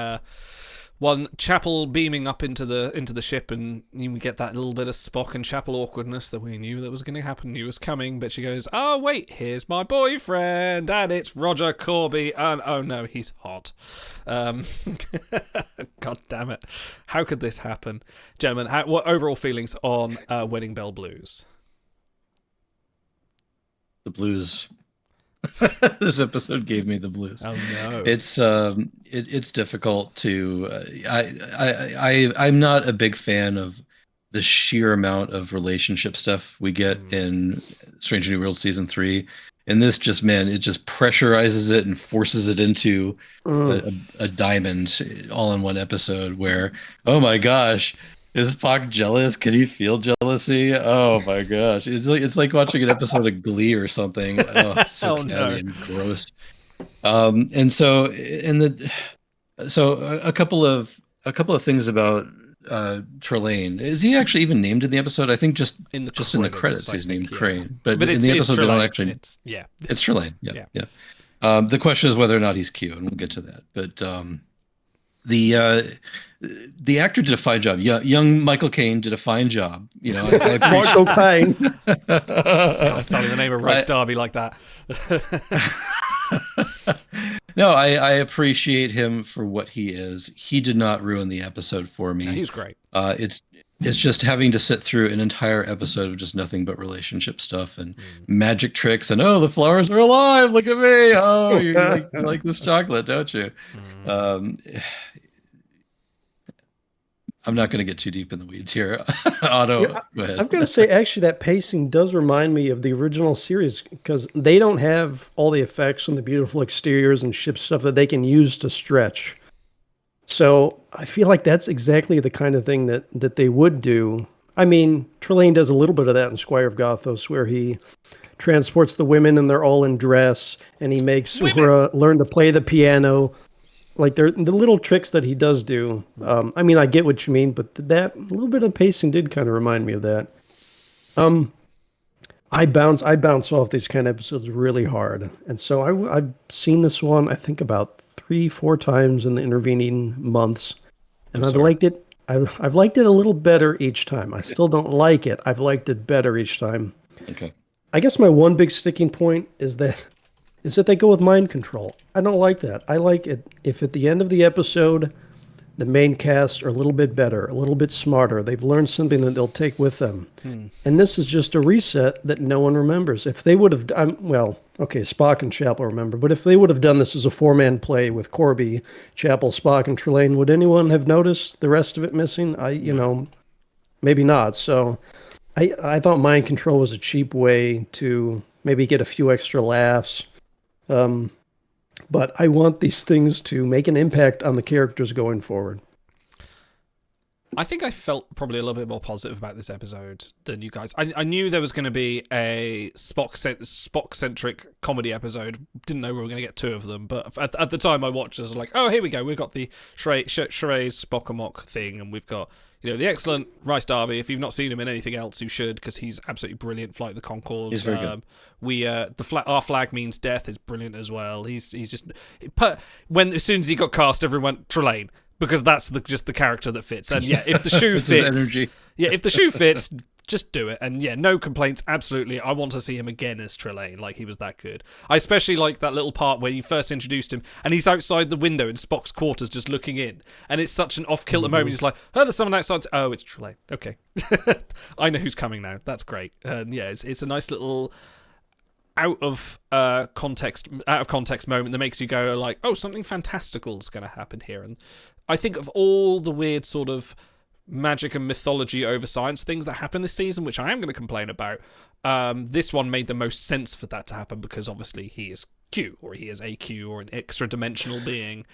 one Chapel beaming up into the ship, and we get that little bit of Spock and Chapel awkwardness that we knew that was going to happen, knew was coming. But she goes, "Oh wait, here's my boyfriend, and it's Roger Corby, and oh no, he's hot." God damn it! How could this happen, gentlemen? What overall feelings on Wedding Bell Blues? The blues. This episode gave me the blues. Oh no! It's difficult to. I'm not a big fan of the sheer amount of relationship stuff we get in Strange New World season 3, and this just pressurizes it and forces it into a diamond all in one episode. Where, oh my gosh, is Spock jealous? Can he feel jealousy? Oh my gosh. It's like watching an episode of Glee or something. Oh, it's so catty and gross. So a couple of things about Trelane. Is he actually even named in the episode? I think just in the credits he's named Crane. But in the episode they don't actually. It's Trelane. Yeah. The question is whether or not he's Q, and we'll get to that. But the actor did a fine job. Young Michael Caine did a fine job. You know, Michael Caine. Sorry, the name of Rice Darby like that. No, I appreciate him for what he is. He did not ruin the episode for me. Yeah, he's great. It's just having to sit through an entire episode of just nothing but relationship stuff and magic tricks and the flowers are alive. Look at me. Oh, you like this chocolate, don't you? I'm not going to get too deep in the weeds here. Otto, go ahead. I'm going to say, actually, that pacing does remind me of the original series because they don't have all the effects and the beautiful exteriors and ship stuff that they can use to stretch. So I feel like that's exactly the kind of thing that they would do. I mean, Trelane does a little bit of that in Squire of Gothos, where he transports the women and they're all in dress, and he makes Uhura learn to play the piano. Like, they're the little tricks that he does do. I mean, I get what you mean, but that little bit of pacing did kind of remind me of that. I bounce off these kind of episodes really hard. And so I've seen this one, I think, about 3-4 times in the intervening months. And I've liked it. I've liked it a little better each time. I still don't like it. I've liked it better each time. Okay. I guess my one big sticking point is that they go with mind control. I don't like that. I like it if at the end of the episode, the main cast are a little bit better, a little bit smarter. They've learned something that they'll take with them. And this is just a reset that no one remembers. If they would have done, Spock and Chapel remember, but if they would have done this as a 4-man play with Corby, Chapel, Spock, and Trelane, would anyone have noticed the rest of it missing? Maybe not. So I thought mind control was a cheap way to maybe get a few extra laughs. But I want these things to make an impact on the characters going forward. I think I felt probably a little bit more positive about this episode than you guys. I knew there was going to be a Spock-centric comedy episode. Didn't know we were going to get 2 of them, but at the time I watched, I was like, oh, here we go. We've got the Charades Spock-a-mock thing, and we've got the excellent Rice Darby. If you've not seen him in anything else, you should, because he's absolutely brilliant. Flight of the Conchords. He's very good. Our flag means death is brilliant as well. He's just as soon as he got cast, everyone went Trelane, because that's just the character that fits. And yeah, if the shoe fits, if the shoe fits, just do it. And yeah, no complaints. Absolutely, I want to see him again as Trelane. Like, he was that good. I especially like that little part where you first introduced him, and he's outside the window in Spock's quarters, just looking in, and it's such an off-kilter moment. He's like, "Oh, there's someone outside." Oh, it's Trelane. Okay, I know who's coming now. That's great. And yeah, it's a nice little out of context moment that makes you go like, oh, something fantastical is going to happen here. And I think of all the weird sort of magic and mythology over science things that happen this season, which I am going to complain about, this one made the most sense for that to happen, because obviously he is Q, or he is a Q, or an extra dimensional being.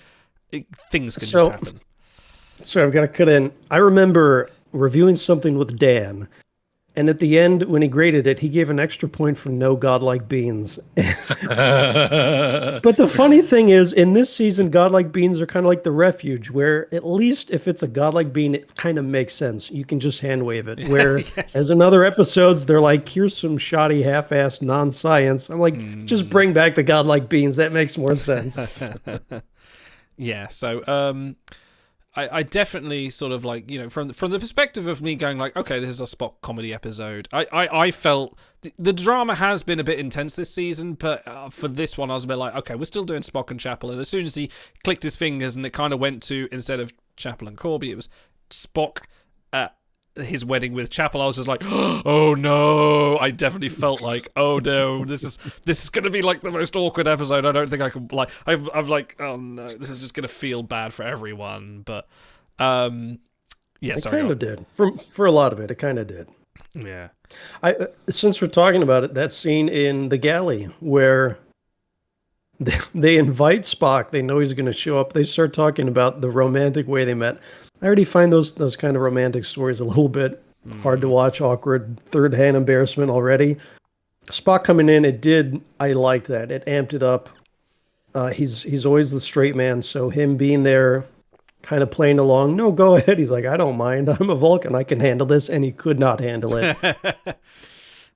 Things can just happen. So I've got to cut in. I remember reviewing something with Dan, and at the end, when he graded it, he gave an extra point for no godlike beings. But the funny thing is, in this season, godlike beings are kind of like the refuge, where at least if it's a godlike being, it kind of makes sense. You can just hand wave it. Where, as in other episodes, they're like, here's some shoddy, half-assed non-science. I'm like, just bring back the godlike beings. That makes more sense. Yeah, so I definitely sort of like, you know, from the perspective of me going like, okay, this is a Spock comedy episode. I felt the drama has been a bit intense this season, but for this one I was a bit like, okay, we're still doing Spock and Chapel. And as soon as he clicked his fingers and it kind of went to, instead of Chapel and Corby, it was Spock at his wedding with Chapel, I was just like, oh no. I definitely felt like, oh no, this is gonna be like the most awkward episode. I don't think I can, like, I'm like, oh no, this is just gonna feel bad for everyone. But yeah, it sorry, kind of did for a lot of it. It kind of did. Yeah, since we're talking about it, that scene in the galley where they invite Spock, they know he's going to show up. They start talking about the romantic way they met. I already find those kind of romantic stories a little bit hard to watch, awkward, third-hand embarrassment already. Spock coming in, I liked that. It amped it up. He's always the straight man, so him being there, kind of playing along, no, go ahead. He's like, I don't mind. I'm a Vulcan. I can handle this. And he could not handle it.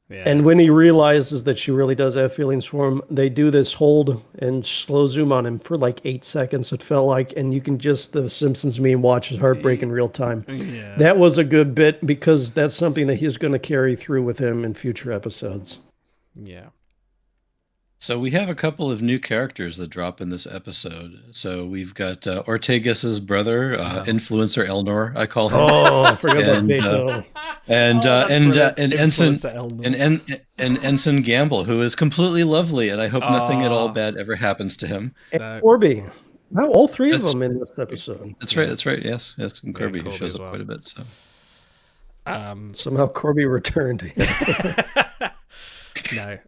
Yeah. And when he realizes that she really does have feelings for him, they do this hold and slow zoom on him for like 8 seconds, it felt like, and you can just, the Simpsons meme, watch his heartbreak in real time. Yeah. That was a good bit, because that's something that he's going to carry through with him in future episodes. Yeah. So we have a couple of new characters that drop in this episode. So we've got Ortegas's brother, influencer Elnor, I call him. Oh, I forgot about Beto. And Ensign Gamble, who is completely lovely, and I hope nothing at all bad ever happens to him. And Corby. Wow, all three of them in this episode. That's right. That's right. Yes, and Corby, who shows up quite a bit. So somehow Corby returned. No.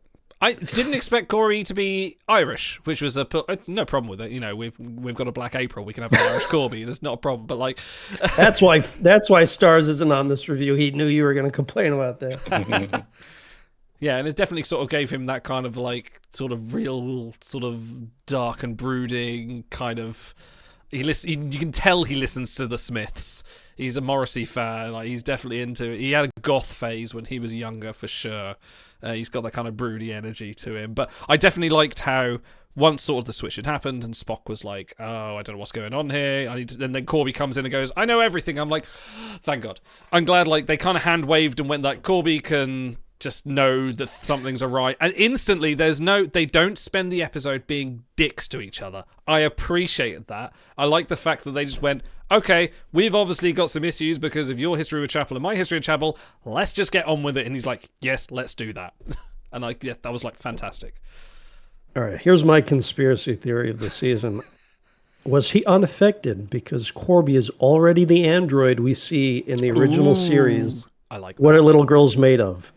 I didn't expect Corey to be Irish, which was no problem with it. You know, we've got a Black April. We can have an Irish Corby. It's not a problem. But like, that's why Stars isn't on this review. He knew you were going to complain about that. Yeah, and it definitely sort of gave him that kind of like sort of real, sort of dark and brooding kind of. You can tell he listens to the Smiths. He's a Morrissey fan. Like, he's definitely into it. He had a goth phase when he was younger, for sure. He's got that kind of broody energy to him. But I definitely liked how once sort of the switch had happened and Spock was like, oh, I don't know what's going on here. And then Corby comes in and goes, I know everything. I'm like, thank God. I'm glad like they kind of hand waved and went like, Corby can just know that something's awry. And instantly they don't spend the episode being dicks to each other. I appreciate that. I like the fact that they just went, okay, we've obviously got some issues because of your history with Chapel and my history with Chapel. Let's just get on with it. And he's like, yes, let's do that. And that was like fantastic. All right, here's my conspiracy theory of the season. Was he unaffected because Corby is already the android we see in the original series? I like that. What are little girls made of?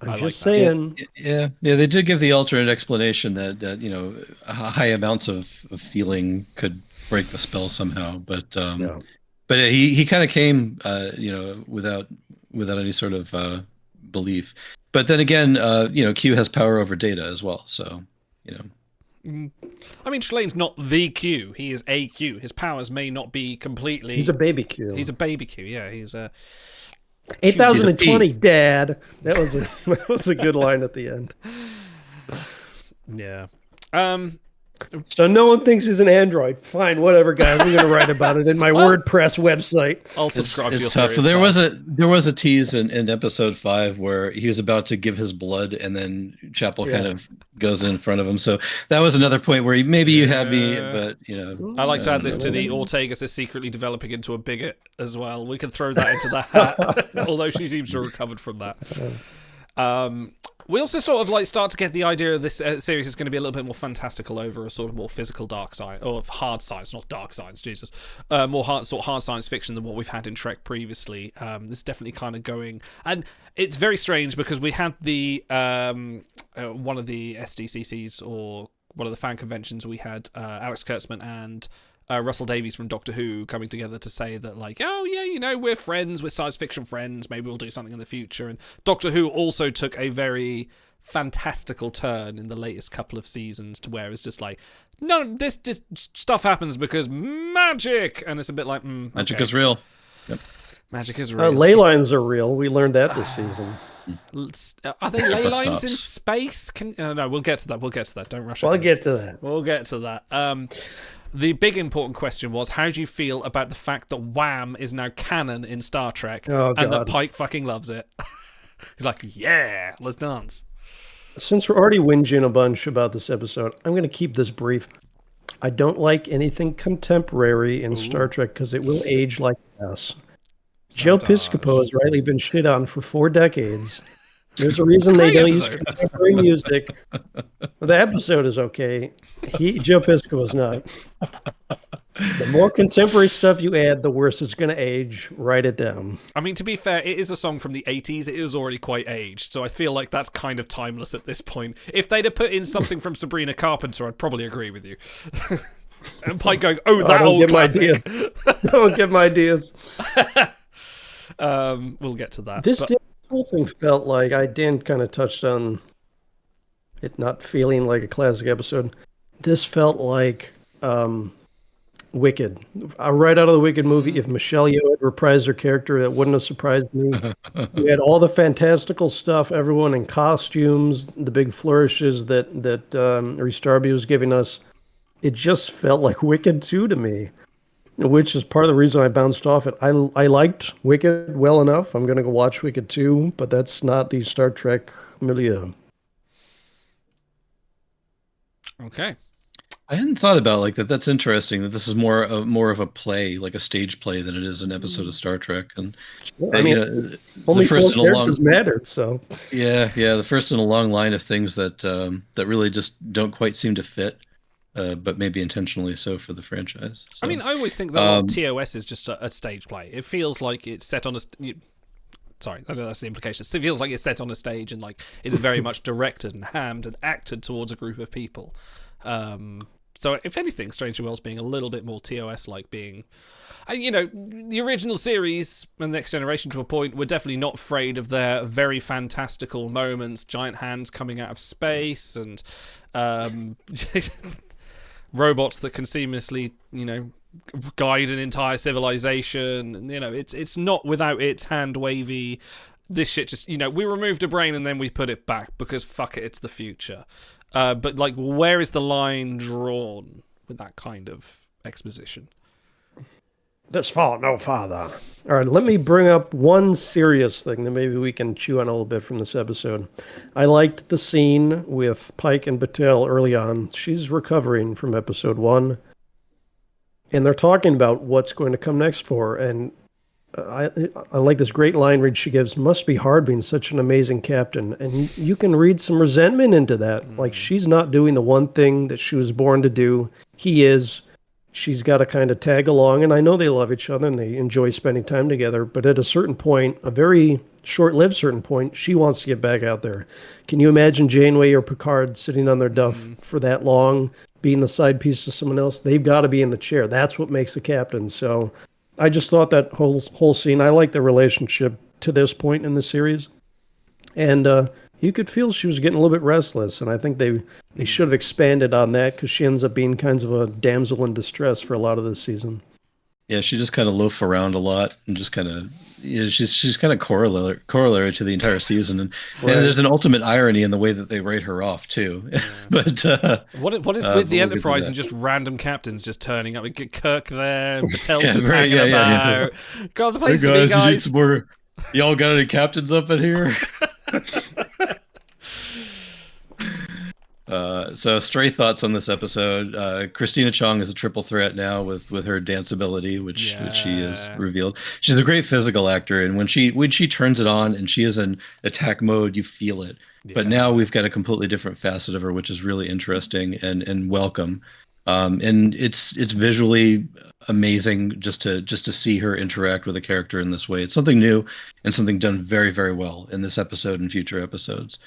I'm just saying. Yeah, they did give the alternate explanation that you know, high amounts of feeling could break the spell somehow, but he kind of came you know, without any sort of belief. But then again, you know, Q has power over Data as well, so you know. I mean, Trelane's not the Q. He is a Q. His powers may not be completely. He's a baby Q. He's a baby Q. Yeah, he's a. 8020, Dad. That was a good line at the end. Yeah. So no one thinks he's an android. Fine, whatever, guys. I'm going to write about it in my WordPress website. I'll subscribe to your It's tough. theory, There it's was a tease in episode 5 where he was about to give his blood, and then Chapel kind of goes in front of him. So that was another point where maybe you had me, but I like to add this to the Ortegas is secretly developing into a bigot as well. We can throw that into the hat, although she seems to have recovered from that. We also sort of like start to get the idea of this series is going to be a little bit more fantastical over a sort of more physical dark science, or hard science, not dark science, Jesus. More hard science fiction than what we've had in Trek previously. This is definitely kind of going, and it's very strange because we had the one of the SDCCs or one of the fan conventions. We had Alex Kurtzman and Russell Davies from Doctor Who coming together to say that, like, oh yeah, we're friends, we're science fiction friends, maybe we'll do something in the future. And Doctor Who also took a very fantastical turn in the latest couple of seasons to where it's just like, no, this just stuff happens because magic, and it's a bit like magic is real. Yep. Magic is real. Ley lines are real. We learned that this season. Are they ley lines in space? No, we'll get to that. Don't rush. We'll get to that. We'll get to that. The big important question was, how do you feel about the fact that Wham is now canon in Star Trek and that Pike fucking loves it? He's like, yeah, let's dance. Since we're already whinging a bunch about this episode, I'm going to keep this brief. I don't like anything contemporary in Star Trek because it will age like us. Joe Piscopo has rightly been shit on for 4 decades. There's a reason they don't use contemporary music. The episode is okay. Joe Piscopo is not. The more contemporary stuff you add, the worse it's going to age. Write it down. I mean, to be fair, it is a song from the 80s. It is already quite aged, so I feel like that's kind of timeless at this point. If they'd have put in something from Sabrina Carpenter, I'd probably agree with you. And Pike going, that old classic. Don't give my ideas. We'll get to that. This whole thing felt like, Dan kind of touched on it not feeling like a classic episode. This felt like Wicked. Right out of the Wicked movie, if Michelle Yeoh had reprised her character, that wouldn't have surprised me. We had all the fantastical stuff, everyone in costumes, the big flourishes that Rhys Darby was giving us. It just felt like Wicked 2 to me, which is part of the reason I bounced off it. I liked Wicked well enough. I'm going to go watch Wicked 2, but that's not the Star Trek milieu. Okay. I hadn't thought about it like that. That's interesting that this is more of a play, like a stage play, than it is an episode of Star Trek. And I mean, only 4 characters mattered, so yeah, the first in a long line of things that that really just don't quite seem to fit, but maybe intentionally so for the franchise. So, I mean, I always think that TOS is just a stage play. It feels like it's set on a. Sorry, I know that's the implication. It feels like it's set on a stage and like it's very much directed and hammed and acted towards a group of people. So if anything, Stranger Worlds being a little bit more TOS-like, being, the original series and Next Generation to a point were definitely not afraid of their very fantastical moments, giant hands coming out of space and robots that can seamlessly, guide an entire civilization. It's not without its hand wavy. This shit just, we removed a brain and then we put it back because fuck it, it's the future. But like, where is the line drawn with that kind of exposition? This fault no father. All right, let me bring up one serious thing that maybe we can chew on a little bit from this episode. I liked the scene with Pike and Batel early on. She's recovering from episode 1. And they're talking about what's going to come next for her. And I like this great line read she gives, must be hard being such an amazing captain. And you can read some resentment into that. Like, she's not doing the one thing that she was born to do. He is. She's got to kind of tag along. And I know they love each other and they enjoy spending time together. But at a certain point, a very short-lived certain point, she wants to get back out there. Can you imagine Janeway or Picard sitting on their duff for that long, being the side piece of someone else? They've got to be in the chair. That's what makes a captain. So I just thought that whole scene, I like the relationship to this point in the series. And you could feel she was getting a little bit restless. And I think they should have expanded on that because she ends up being kind of a damsel in distress for a lot of this season. Yeah, she just kind of loaf around a lot and just kind of, she's kind of corollary to the entire season, and there's an ultimate irony in the way that they write her off too. But what is with the Enterprise and just random captains just turning up? We get Kirk there, Patel's just hanging about. God, the place to be, guys. Y'all got any captains up in here? So stray thoughts on this episode. Christina Chong is a triple threat now with her dance ability, which she is revealed. She's a great physical actor, and when she turns it on and she is in attack mode, you feel it. Yeah. But now we've got a completely different facet of her, which is really interesting and welcome. And it's visually amazing just to see her interact with a character in this way. It's something new and something done very, very well in this episode and future episodes.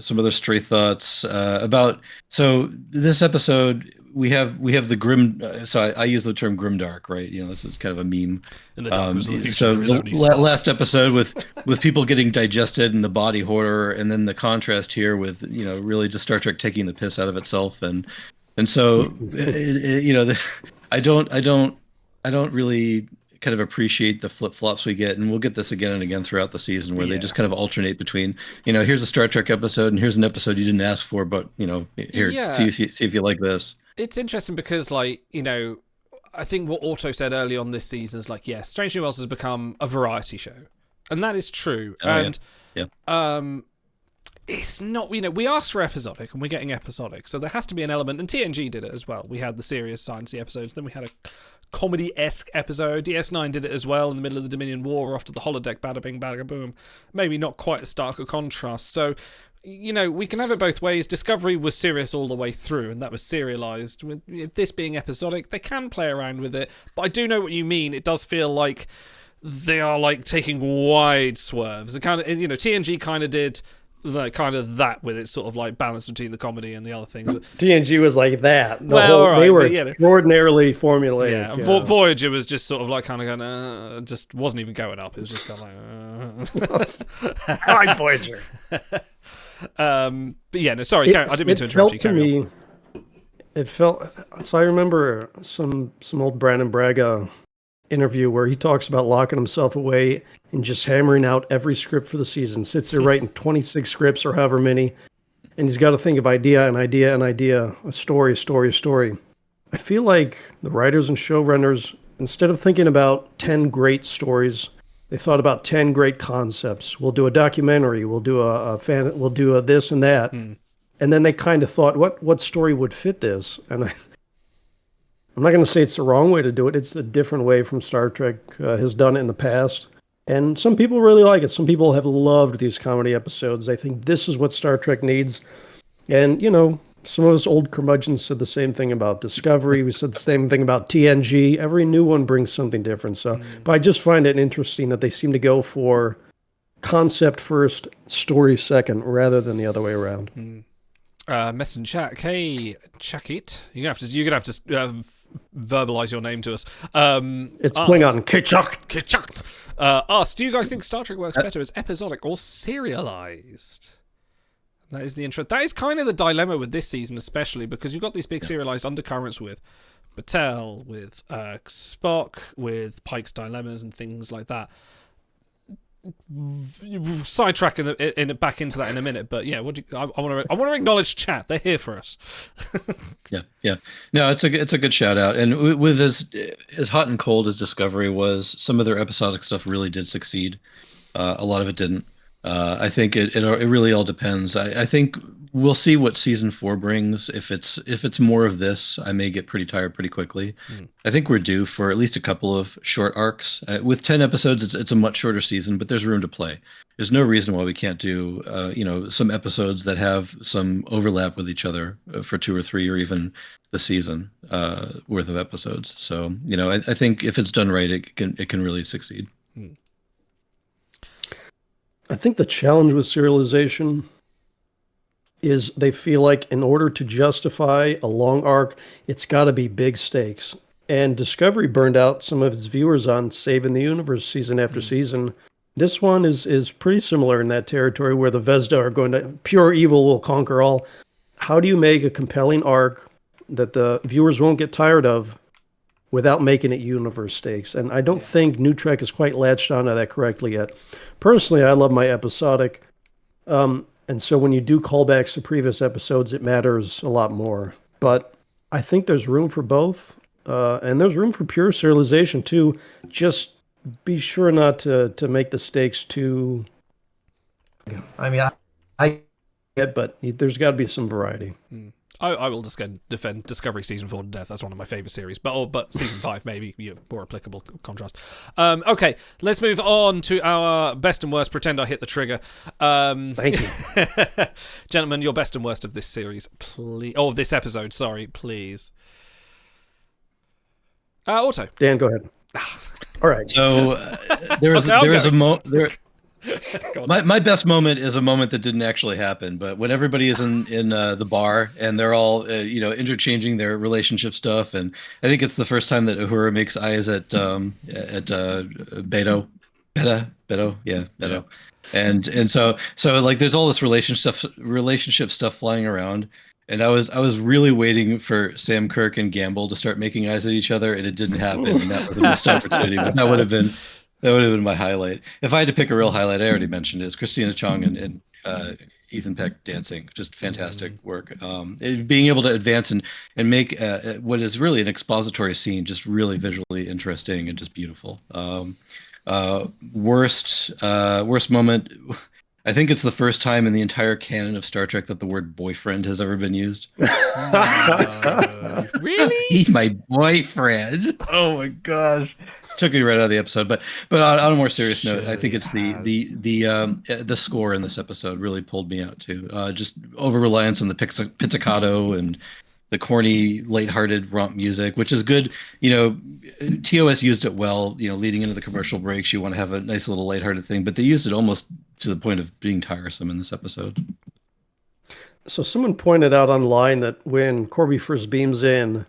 Some other stray thoughts about this episode. We have the grim. I use the term grimdark, right? This is kind of a meme. In the darkness of the future, last episode with people getting digested and the body horror, and then the contrast here with really just Star Trek taking the piss out of itself, and so I don't really kind of appreciate the flip-flops we get, and we'll get this again and again throughout the season where they just kind of alternate between here's a Star Trek episode and here's an episode you didn't ask for, but see if you like this. It's interesting because I think what Otto said early on this season is Strange New Worlds has become a variety show, and that is true. It's not, we asked for episodic and we're getting episodic, so there has to be an element, and TNG did it as well. We had the serious sciencey episodes, then we had a comedy-esque episode. DS9 did it as well in the middle of the Dominion War after the holodeck, bada bing, bada boom. Maybe not quite as stark a contrast. So, we can have it both ways. Discovery was serious all the way through, and that was serialized. With this being episodic, they can play around with it, but I do know what you mean. It does feel like they are taking wide swerves. It kind of, TNG kind of did that with its sort of balance between the comedy and the other things. TNG was like that. They were extraordinarily formulaic. Yeah. Voyager was just sort of kind of going, just wasn't even going up. It was just kind of Hi, Voyager. But yeah, no, sorry, I didn't mean to interrupt you. It felt, so I remember some old Brandon Braga interview where he talks about locking himself away and just hammering out every script for the season. Sits there writing 26 scripts or however many, and he's got to think of idea, a story. I feel like the writers and showrunners, instead of thinking about 10 great stories, they thought about 10 great concepts. We'll do a documentary. We'll do we'll do a this and that, and then they kind of thought, what story would fit this? And I'm not going to say it's the wrong way to do it. It's a different way from Star Trek has done it in the past. And some people really like it. Some people have loved these comedy episodes. They think this is what Star Trek needs. And, some of us old curmudgeons said the same thing about Discovery. We said the same thing about TNG. Every new one brings something different. So, but I just find it interesting that they seem to go for concept first, story second, rather than the other way around. Mess and chat. Hey, check it. You're gonna have to verbalize your name to us. It's Klingon. Kichak. Ask, do you guys think Star Trek works better as episodic or serialized? That is the intro. That is kind of the dilemma with this season, especially because you've got these big serialized undercurrents with Batel, with Spock, with Pike's dilemmas and things like that. Sidetrack back into that in a minute, but yeah, I want to acknowledge chat. They're here for us. yeah. No, it's a good shout out. And with as hot and cold as Discovery was, some of their episodic stuff really did succeed. A lot of it didn't. I think it really all depends. I think we'll see what season 4 brings. If it's more of this, I may get pretty tired pretty quickly. I think we're due for at least a couple of short arcs. With 10 episodes, it's a much shorter season, but there's room to play. There's no reason why we can't do some episodes that have some overlap with each other for 2 or 3 or even the season worth of episodes. So I think if it's done right, it can really succeed. I think the challenge with serialization is they feel like in order to justify a long arc, it's got to be big stakes. And Discovery burned out some of its viewers on Saving the Universe season after season. This one is pretty similar in that territory where the Vesda are going to, pure evil will conquer all. How do you make a compelling arc that the viewers won't get tired of without making it universe stakes. And I don't think New Trek is quite latched onto that correctly yet. Personally, I love my episodic. And so when you do callbacks to previous episodes, it matters a lot more. But I think there's room for both. And there's room for pure serialization too. Just be sure not to make the stakes too. I mean, I get, but there's got to be some variety. I will just defend Discovery Season 4 to death. That's one of my favourite series. But Season 5 maybe more applicable contrast. Okay, let's move on to our best and worst. Pretend I hit the trigger. Thank you. Gentlemen, your best and worst of this series, please. Oh, this episode, sorry, please. Otto. Dan, go ahead. All right. So there is a moment. My best moment is a moment that didn't actually happen, but when everybody is in the bar and they're all interchanging their relationship stuff, and I think it's the first time that Uhura makes eyes at Beto, and so like there's all this relationship stuff flying around, and I was really waiting for Sam Kirk and Gamble to start making eyes at each other, and it didn't happen, and that was a missed opportunity. But that would have been my highlight. If I had to pick a real highlight, I already mentioned it, is Christina Chong and Ethan Peck dancing. Just fantastic work. Being able to advance and make what is really an expository scene just really visually interesting and just beautiful. Worst moment. I think it's the first time in the entire canon of Star Trek that the word boyfriend has ever been used. Really? He's my boyfriend. Oh my gosh. Took me right out of the episode, but on a more serious note, I think it's the score in this episode really pulled me out too. Just over reliance on the pizzicato and the corny, lighthearted romp music, which is good. TOS used it well. Leading into the commercial breaks, you want to have a nice little lighthearted thing, but they used it almost to the point of being tiresome in this episode. So someone pointed out online that when Corby first beams in,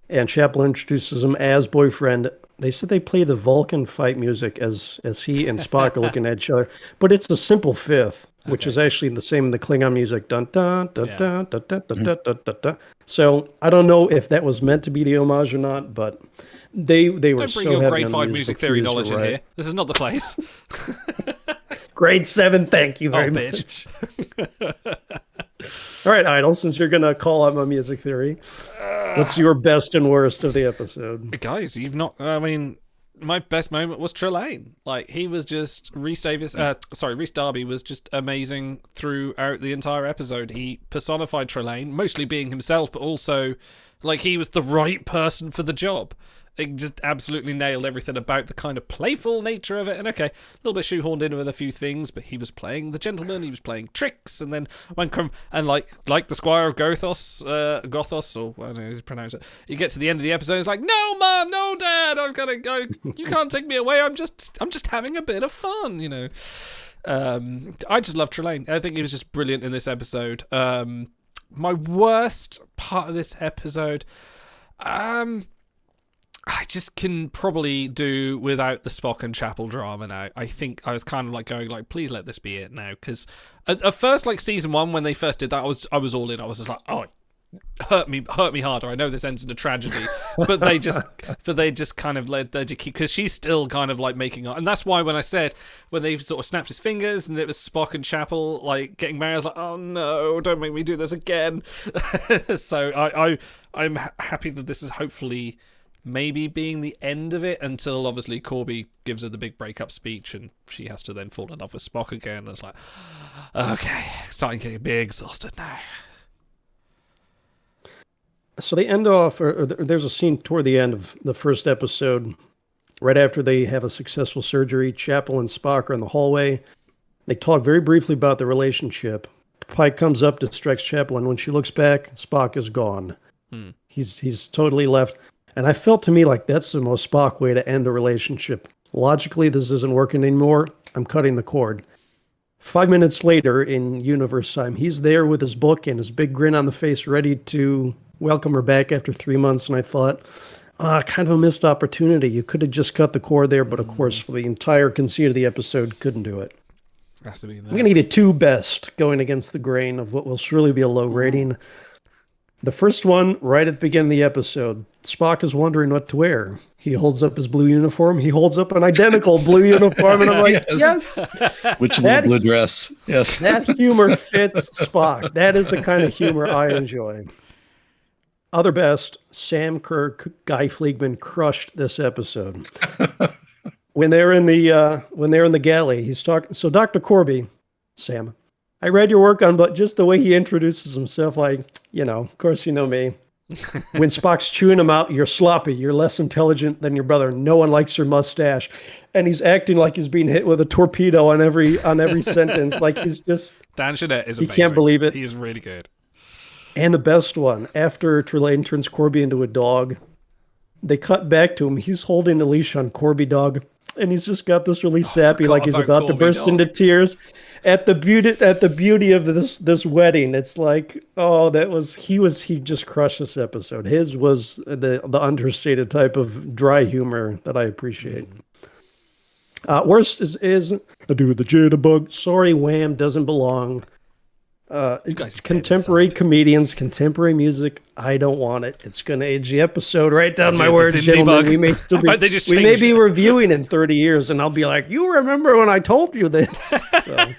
and Chapel introduces him as boyfriend, they said they play the Vulcan fight music as he and Spock are looking at each other, but it's a simple fifth, which is actually the same in the Klingon music. Dun dun dun dun dun dun dun dun dun dun. So I don't know if that was meant to be the homage or not, but they were Don't so bring your heavy grade on 5 the music musical theory cues, knowledge in right. here. This is not the place. Grade 7, thank you very bitch. much. All right, Idol, since you're going to call out my music theory, what's your best and worst of the episode? Guys, my best moment was Trelane. Like, he was just Rhys Darby was just amazing throughout the entire episode. He personified Trelane, mostly being himself, but also like he was the right person for the job. It just absolutely nailed everything about the kind of playful nature of it. And okay, a little bit shoehorned in with a few things, but he was playing the gentleman, he was playing tricks, and then like the Squire of Gothos, or I don't know how to pronounce it. You get to the end of the episode, it's like, no, Mom, no, Dad, I've got to go. You can't take me away. I'm just having a bit of fun, I just love Trelane. I think he was just brilliant in this episode. My worst part of this episode, I just can probably do without the Spock and Chapel drama now. I think I was kind of like going like, please let this be it now, because at first, like season 1 when they first did that, I was all in. I was just like, oh, hurt me harder. I know this ends in a tragedy, but they just kind of let her keep, because she's still kind of like making up, and that's why when they sort of snapped his fingers and it was Spock and Chapel like getting married, I was like, oh no, don't make me do this again. So I'm happy that this is hopefully maybe being the end of it, until obviously Corby gives her the big breakup speech and she has to then fall in love with Spock again. And it's like, okay, starting to get exhausted now. So they end off, or there's a scene toward the end of the first episode, right after they have a successful surgery. Chapel and Spock are in the hallway. They talk very briefly about the relationship. Pike comes up, distracts Chapel, and when she looks back, Spock is gone. He's totally left. And I felt to me like that's the most Spock way to end the relationship. Logically, this isn't working anymore. I'm cutting the cord. 5 minutes later, in universe time, he's there with his book and his big grin on the face, ready to welcome her back after 3 months. And I thought, kind of a missed opportunity. You could have just cut the cord there, but of course, for the entire conceit of the episode, couldn't do it. Has to be there. I'm going to give you 2 best, going against the grain of what will surely be a low rating. The first one, right at the beginning of the episode, Spock is wondering what to wear. He holds up his blue uniform. He holds up an identical blue uniform, and I'm like, yes. Which little blue dress? Yes. That humor fits Spock. That is the kind of humor I enjoy. Other best, Sam Kirk, Guy Fleegman crushed this episode. When they're in the galley, he's talking. So Dr. Corby, Sam, I read your work on, but just the way he introduces himself, like, of course you know me. When Spock's chewing him out, you're sloppy. You're less intelligent than your brother. No one likes your mustache, and he's acting like he's being hit with a torpedo on every sentence. Like he's just Dan Jeanette is amazing. You can't believe it. He's really good. And the best one, after Trelane turns Corby into a dog, they cut back to him. He's holding the leash on Corby dog, and he's just got this really sappy, like he's about to burst into tears at the beauty of this wedding. It's like, oh, he just crushed this episode. His was the understated type of dry humor that I appreciate. Worst is I do the jitterbug. Sorry, Wham doesn't belong. You guys contemporary comedians, contemporary music. I don't want it. It's going to age the episode right down my words, gentlemen. We may still be reviewing in 30 years, and I'll be like, you remember when I told you this? So.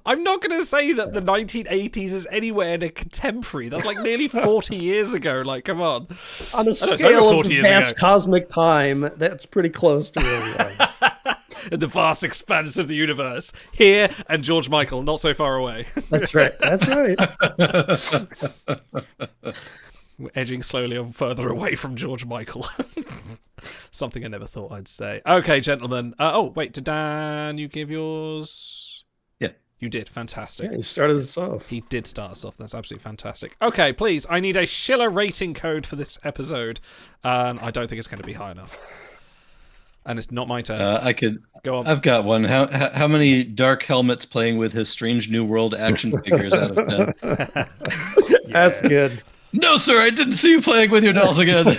I'm not going to say that the 1980s is anywhere near contemporary. That's like nearly 40 years ago. Like, come on. On a scale of vast cosmic time, that's pretty close to where we are. In the vast expanse of the universe. Here and George Michael, not so far away. That's right. That's right. We're edging slowly on further away from George Michael. Something I never thought I'd say. Okay, gentlemen. Wait, did Dan, you give yours? Yeah. You did. Fantastic. Yeah, he started us off. He did start us off. That's absolutely fantastic. Okay, please. I need a Schiller rating code for this episode. And I don't think it's going to be high enough. And it's not my turn. I could go on. I've got one. How many Dark Helmets playing with his Strange New World action figures out of 10? Yes. That's good. No, sir, I didn't see you playing with your dolls again. We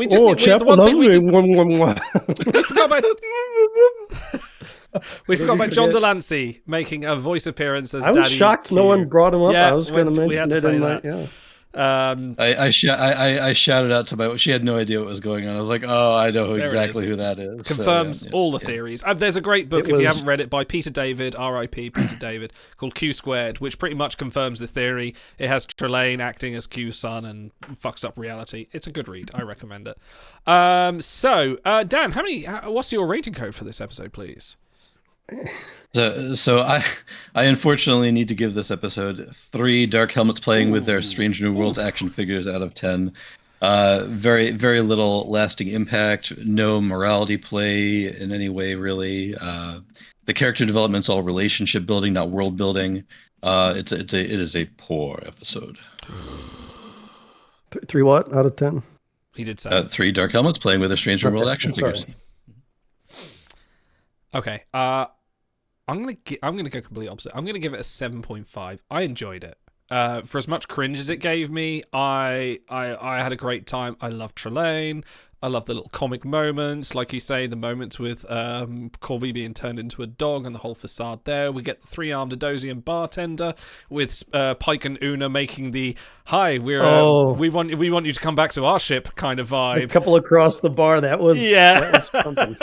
just need the one thing we forgot about John Delancey making a voice appearance as Daddy. I was shocked Q. no one brought him up. Yeah, I was going to mention it in my... Yeah. I shouted out to my. She had no idea what was going on. I was like, "Oh, I know exactly who that is." Confirms all the theories. There's a great book if you haven't read it by Peter David, R.I.P. Peter David, called Q Squared, which pretty much confirms the theory. It has Trelane acting as Q's son and fucks up reality. It's a good read. I recommend it. Dan, what's your rating code for this episode, please? So I unfortunately need to give this episode 3 Dark Helmets playing with their Strange New Worlds action figures out of 10. Very, very little lasting impact. No morality play in any way, really. The character development's all relationship building, not world building. It is a poor episode. 3 what out of 10? He did say 3 Dark Helmets playing with their Strange New World action figures. Okay. I'm gonna go complete opposite. I'm gonna give it a 7.5. I enjoyed it. For as much cringe as it gave me, I had a great time. I love Trelane. I love the little comic moments, like you say, the moments with Corby being turned into a dog and the whole facade there. We get the 3-armed Adosian bartender with Pike and Una making the "Hi, we want you to come back to our ship" kind of vibe. A couple across the bar. That was something.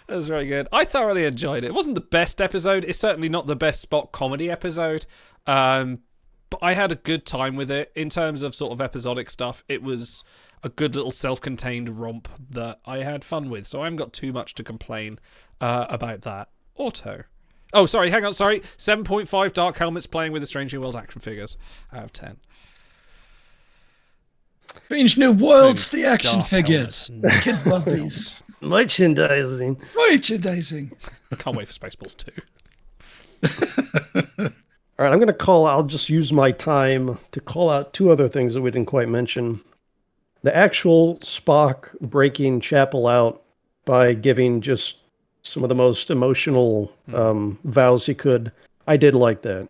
That was very good. I thoroughly enjoyed it. It wasn't the best episode. It's certainly not the best Spock comedy episode. But I had a good time with it. In terms of sort of episodic stuff, it was a good little self-contained romp that I had fun with. So I haven't got too much to complain about that. Auto. Oh, sorry, hang on, sorry. 7.5 Dark Helmets playing with the Strange New World action figures out of 10. Strange New Worlds, the action figures. Kids love these. Merchandising. Can't wait for Spaceballs 2. All right, I'll just use my time to call out 2 other things that we didn't quite mention. The actual Spock breaking Chapel out by giving just some of the most emotional vows he could. I did like that.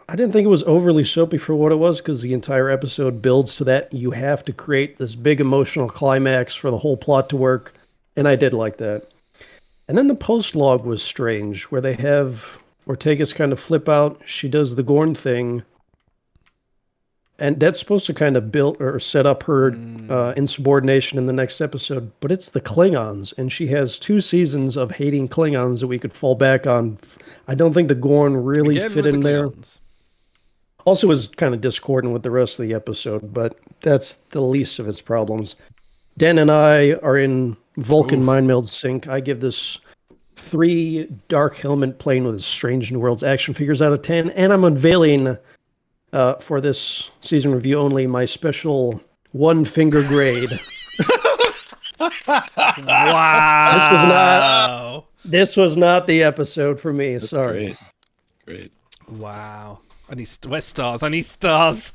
I didn't think it was overly soapy for what it was, because the entire episode builds to that. You have to create this big emotional climax for the whole plot to work, and I did like that. And then the post-log was strange, where they have Ortega's kind of flip out. She does the Gorn thing. And that's supposed to kind of build or set up her insubordination in the next episode. But it's the Klingons. And she has 2 seasons of hating Klingons that we could fall back on. I don't think the Gorn really fit in there. Also was kind of discordant with the rest of the episode, but that's the least of its problems. Dan and I are in Vulcan mind meld sync. I give this 3 Dark Helmet playing with Strange New Worlds action figures out of 10, and I'm unveiling for this season review only my special 1 finger grade. Wow! This was not the episode for me. Sorry. Great. Wow. Where's stars? I need stars.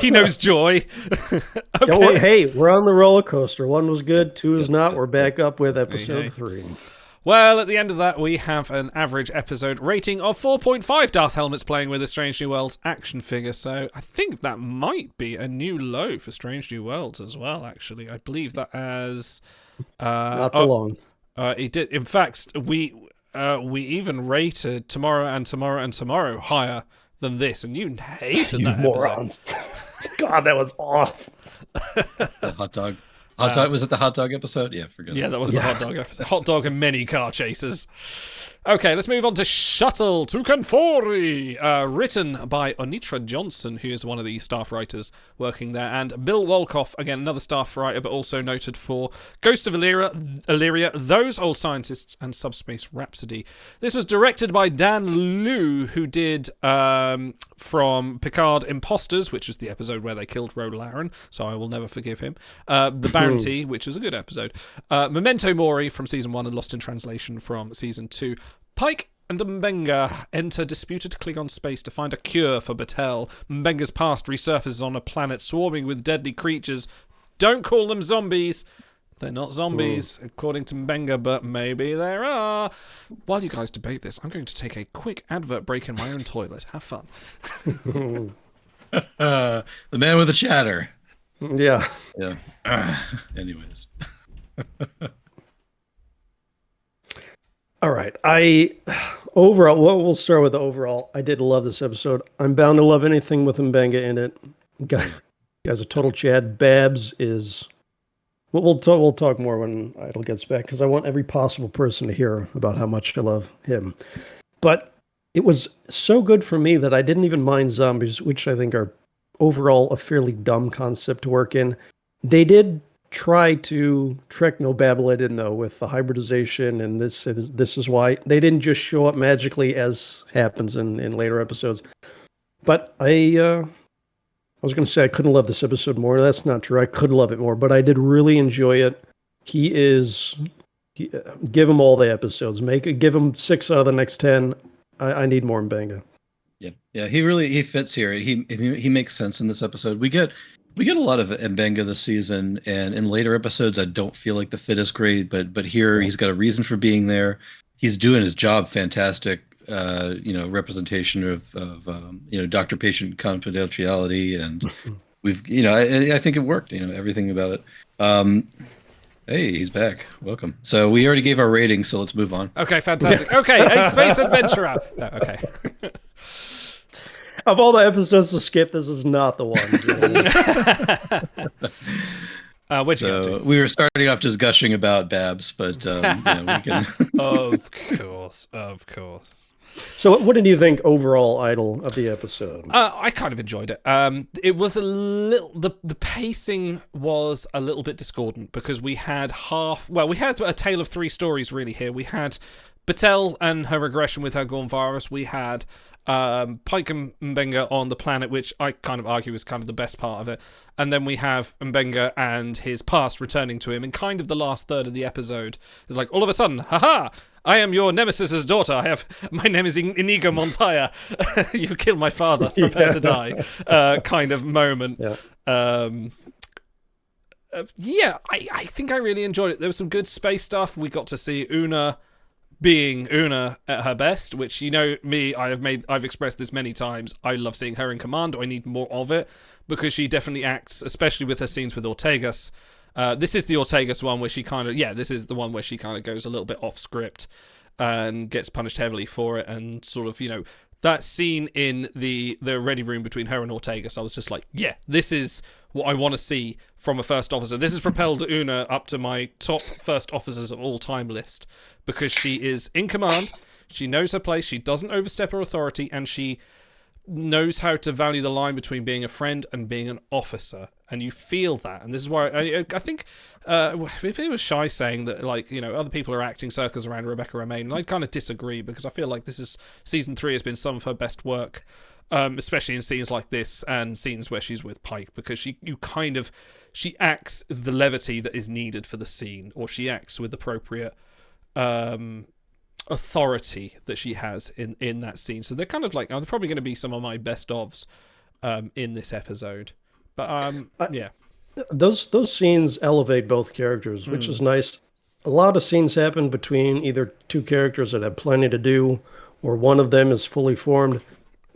He knows joy. Okay. Don't worry. Hey, we're on the roller coaster. 1 was good, 2 is not. We're back up with episode 3. Well, at the end of that, we have an average episode rating of 4.5 Darth Helmets playing with a Strange New Worlds action figure. So I think that might be a new low for Strange New Worlds as well, actually. I believe that as... not for long. He did. In fact, we even rated Tomorrow and Tomorrow and Tomorrow higher than this, and you hated that morons. God, that was off. The hot dog. Hot dog, was it the hot dog episode? Yeah, forget it. Yeah, that was the hot dog episode. Hot dog and many car chases. Okay, let's move on to Shuttle to Kanfori, written by Onitra Johnson, who is one of the staff writers working there, and Bill Wolkoff, again, another staff writer, but also noted for Ghost of Illyria, Those Old Scientists, and Subspace Rhapsody. This was directed by Dan Liu, who did from Picard Imposters, which was the episode where they killed Ro Laren, so I will never forgive him. The Bounty, which was a good episode. Memento Mori from Season 1 and Lost in Translation from Season 2. Pike and Mbenga enter disputed Klingon space to find a cure for Batel. Mbenga's past resurfaces on a planet swarming with deadly creatures. Don't call them zombies. They're not zombies, according to Mbenga, but maybe there are. While you guys debate this, I'm going to take a quick advert break in my own toilet. Have fun. The man with the chatter. Yeah. Anyways. All right. Overall, well, we'll start with the overall. I did love this episode. I'm bound to love anything with Mbenga in it. Guy's a total Chad. Babs is... We'll talk more when Idol gets back, because I want every possible person to hear about how much I love him. But it was so good for me that I didn't even mind zombies, which I think are overall a fairly dumb concept to work in. They did try to technobabble it in, though, with the hybridization, and this is why. They didn't just show up magically, as happens in later episodes. But I was going to say I couldn't love this episode more. That's not true. I could love it more, but I did really enjoy it. Give him all the episodes. Give him 6 out of the next 10. I need more Mbenga. Yeah. He fits here. He makes sense in this episode. We get a lot of Mbenga this season, and in later episodes, I don't feel like the fit is great, but here he's got a reason for being there. He's doing his job fantastic. Representation of doctor-patient confidentiality, and I think it worked. Everything about it. Hey, he's back. Welcome. So we already gave our rating, so let's move on. Okay, fantastic. Okay, a space adventurer. No, okay. Of all the episodes to skip, this is not the one. We were starting off just gushing about Babs, but we can. Of course. So, what did you think overall, Idol, of the episode? I kind of enjoyed it. It was a little... The pacing was a little bit discordant, because we had we had a tale of 3 stories, really, here. We had Batel and her regression with her Gorn virus. We had Pike and Mbenga on the planet, which I kind of argue is kind of the best part of it. And then we have Mbenga and his past returning to him, and kind of the last third of the episode is like, all of a sudden, haha, I am your nemesis's daughter. My name is Inigo Montoya. You killed my father. Prepare to die. Kind of moment. Yeah. I think I really enjoyed it. There was some good space stuff. We got to see Una being Una at her best, which, me, I've expressed this many times. I love seeing her in command. I need more of it, because she definitely acts, especially with her scenes with Ortegas. This is the Ortegas one where she kind of, this is the one where she kind of goes a little bit off script. and gets punished heavily for it, and sort of, that scene in the ready room between her and Ortegas, I was just like, yeah, this is what I want to see from a first officer. This has propelled Una up to my top first officers of all time list, because she is in command, she knows her place, she doesn't overstep her authority, and she knows how to value the line between being a friend and being an officer, and you feel that. And this is why I think it was Shy saying that, like, other people are acting circles around Rebecca Romijn, and I kind of disagree, because I feel like season 3 has been some of her best work, especially in scenes like this and scenes where she's with Pike, because she acts the levity that is needed for the scene, or she acts with appropriate authority that she has in that scene. So they're kind of like, they're probably going to be some of my best ofs in this episode. But yeah, those scenes elevate both characters, which is nice. A lot of scenes happen between either two characters that have plenty to do, or one of them is fully formed.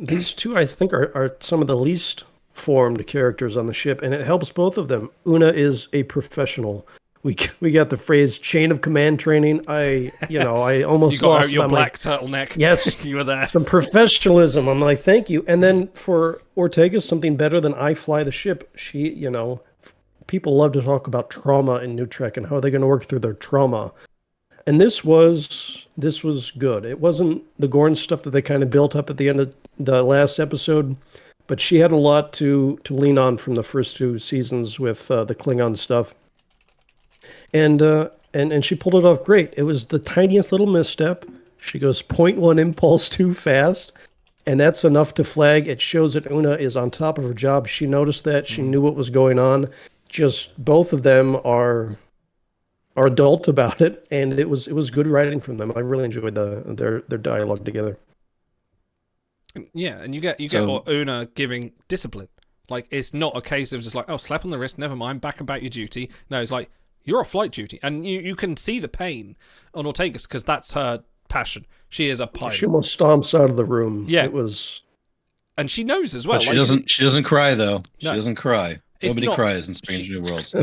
These two, I think, are some of the least formed characters on the ship, and it helps both of them. Una is a professional. We got the phrase "chain of command" training. I almost you got lost out your it. black turtleneck. Yes, you were there. Some professionalism. I'm like, thank you. And then for Ortega, something better than I fly the ship. She, people love to talk about trauma in New Trek and how are they going to work through their trauma. And this was good. It wasn't the Gorn stuff that they kind of built up at the end of the last episode, but she had a lot to lean on from the first 2 seasons with the Klingon stuff. And she pulled it off great. It was the tiniest little misstep. She goes 0.1 impulse too fast, and that's enough to flag. It shows that Una is on top of her job. She noticed that. She knew what was going on. Just both of them are adult about it, and it was good writing from them. I really enjoyed their dialogue together. Yeah, and you get Una giving discipline. Like, it's not a case of just like, oh, slap on the wrist, never mind, back about your duty. No, it's like, you're on flight duty, and you can see the pain on Ortegas because that's her passion. She is a pilot. She almost stomps out of the room. Yeah, it was, and she knows as well. But she doesn't. She doesn't cry though. She doesn't cry. Nobody cries in Strange New Worlds.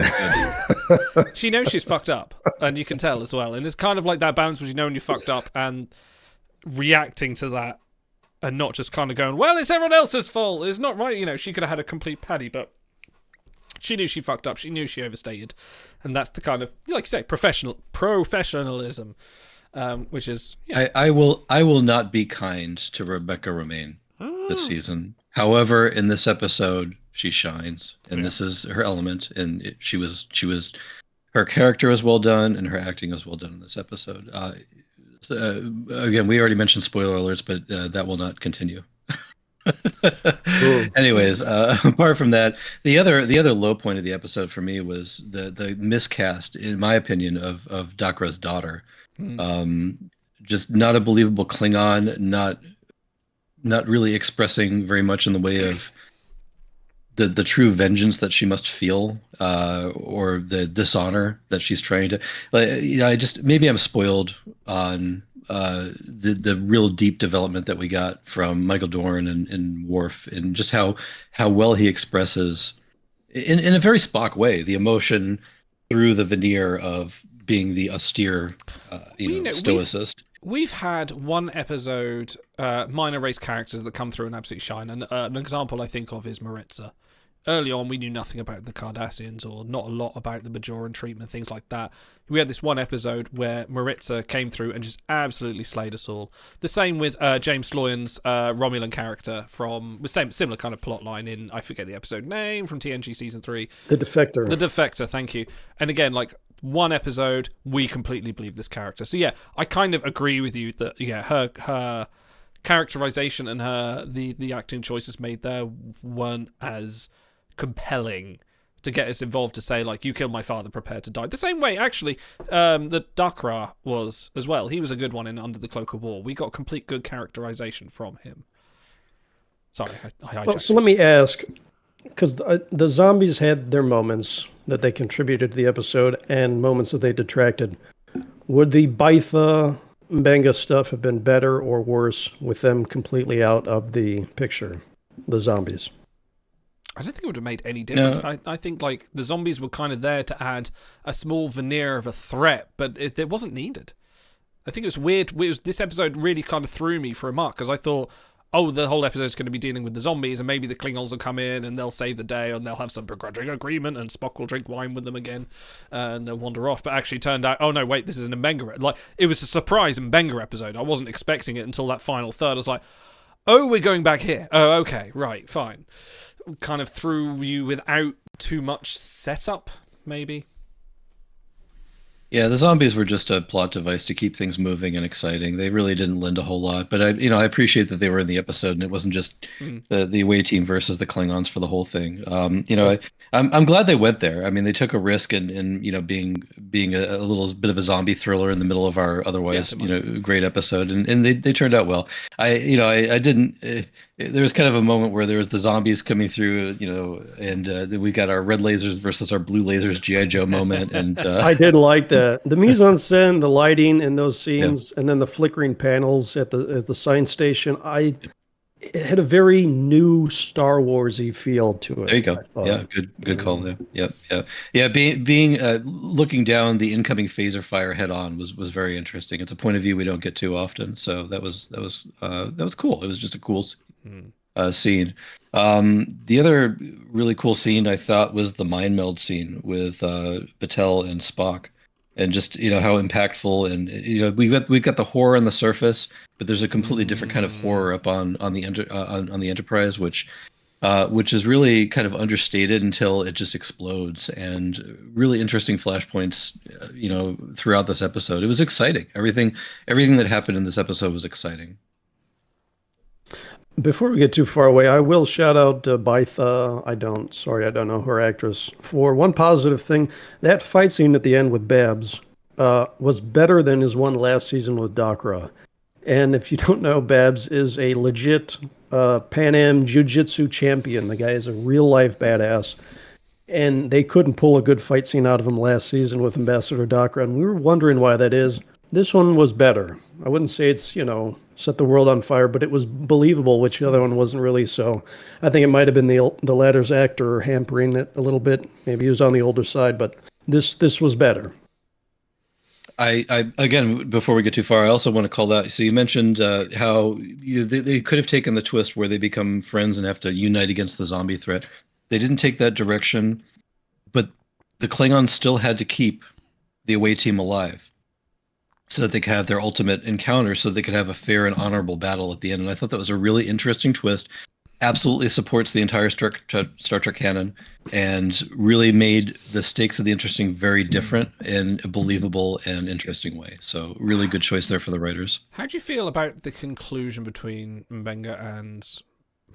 She knows she's fucked up, and you can tell as well. And it's kind of like that balance between knowing you fucked up and reacting to that, and not just kind of going, "Well, it's everyone else's fault. It's not right." She could have had a complete paddy, but she knew she fucked up. She knew she overstated, and that's the kind of, like you say, professionalism, which is. Yeah. I will not be kind to Rebecca Romijn this season. However, in this episode, she shines, and this is her element. And she was her character was well done, and her acting was well done in this episode. Again, we already mentioned spoiler alerts, but that will not continue. Anyways, apart from that, the other low point of the episode for me was the miscast, in my opinion, of Dakra's daughter. Just not a believable Klingon, not really expressing very much in the way of the true vengeance that she must feel, or the dishonor that she's trying to. Maybe I'm spoiled on the real deep development that we got from Michael Dorn and Worf, and just how well he expresses in a very Spock way the emotion through the veneer of being the austere stoicist. We've had one episode, minor race characters that come through and absolutely shine, and an example I think of is Maritza. Early on, we knew nothing about the Cardassians, or not a lot about the Bajoran treatment, things like that. We had this one episode where Maritza came through and just absolutely slayed us all. The same with James Sloyan's Romulan character from the similar kind of plot line in, I forget the episode name, from TNG Season 3. The Defector. The Defector, thank you. And again, like, one episode, we completely believe this character. So yeah, I kind of agree with you that, yeah, her characterization and the acting choices made there weren't as compelling to get us involved to say, like, you killed my father, prepare to die. The same way, actually, that Dakra was as well. He was a good one in Under the Cloak of War. We got complete good characterization from him. Sorry, I hijacked. Well, so let me ask, because the zombies had their moments that they contributed to the episode and moments that they detracted. Would the Baitha Mbenga stuff have been better or worse with them completely out of the picture, the zombies? I don't think it would have made any difference. No. I think, like, the zombies were kind of there to add a small veneer of a threat, but it wasn't needed. I think it was weird. This episode really kind of threw me for a mark because I thought, oh, the whole episode is going to be dealing with the zombies, and maybe the Klingons will come in and they'll save the day, and they'll have some begrudging agreement, and Spock will drink wine with them again, and they'll wander off. But actually turned out, oh no, wait, this is an Mbenga. Like, it was a surprise Mbenga episode. I wasn't expecting it until that final third. I was like, oh, we're going back here. Oh, okay, right, fine. Kind of threw you without too much setup, maybe. Yeah, the zombies were just a plot device to keep things moving and exciting. They really didn't lend a whole lot, but I appreciate that they were in the episode and it wasn't just the away team versus the Klingons for the whole thing. I'm glad they went there. I mean, they took a risk in being a little bit of a zombie thriller in the middle of our otherwise great episode, and they turned out well. I didn't. There was kind of a moment where there was the zombies coming through, and then we got our red lasers versus our blue lasers GI Joe moment, and I did like that. The mise en scène, the lighting in those scenes, and then the flickering panels at the science station. It had a very new Star Warsy feel to it. There you go. Yeah, good call there. Yeah. Being looking down the incoming phaser fire head on was very interesting. It's a point of view we don't get too often, so that was cool. It was just a cool scene. The other really cool scene I thought was the mind meld scene with Batel and Spock. And just how impactful, and we've got the horror on the surface, but there's a completely different kind of horror up on the Enterprise, which is really kind of understated until it just explodes, and really interesting flashpoints, throughout this episode. It was exciting. Everything that happened in this episode was exciting. Before we get too far away, I will shout out Baitha. I don't know her actress, for one positive thing. That fight scene at the end with Babs was better than his one last season with Dakra. And if you don't know, Babs is a legit Pan Am Jiu-Jitsu champion. The guy is a real-life badass. And they couldn't pull a good fight scene out of him last season with Ambassador Dakra, and we were wondering why that is. This one was better. I wouldn't say it's, set the world on fire, but it was believable, which the other one wasn't really. So I think it might have been the latter's actor hampering it a little bit. Maybe he was on the older side, but this was better. I again, before we get too far, I also want to call out. So you mentioned how they could have taken the twist where they become friends and have to unite against the zombie threat. They didn't take that direction, but the Klingons still had to keep the away team alive, so that they could have their ultimate encounter, so they could have a fair and honorable battle at the end. And I thought that was a really interesting twist. Absolutely supports the entire Star Trek canon, and really made the stakes of the interesting very different in a believable and interesting way. So really good choice there for the writers. How do you feel about the conclusion between Mbenga and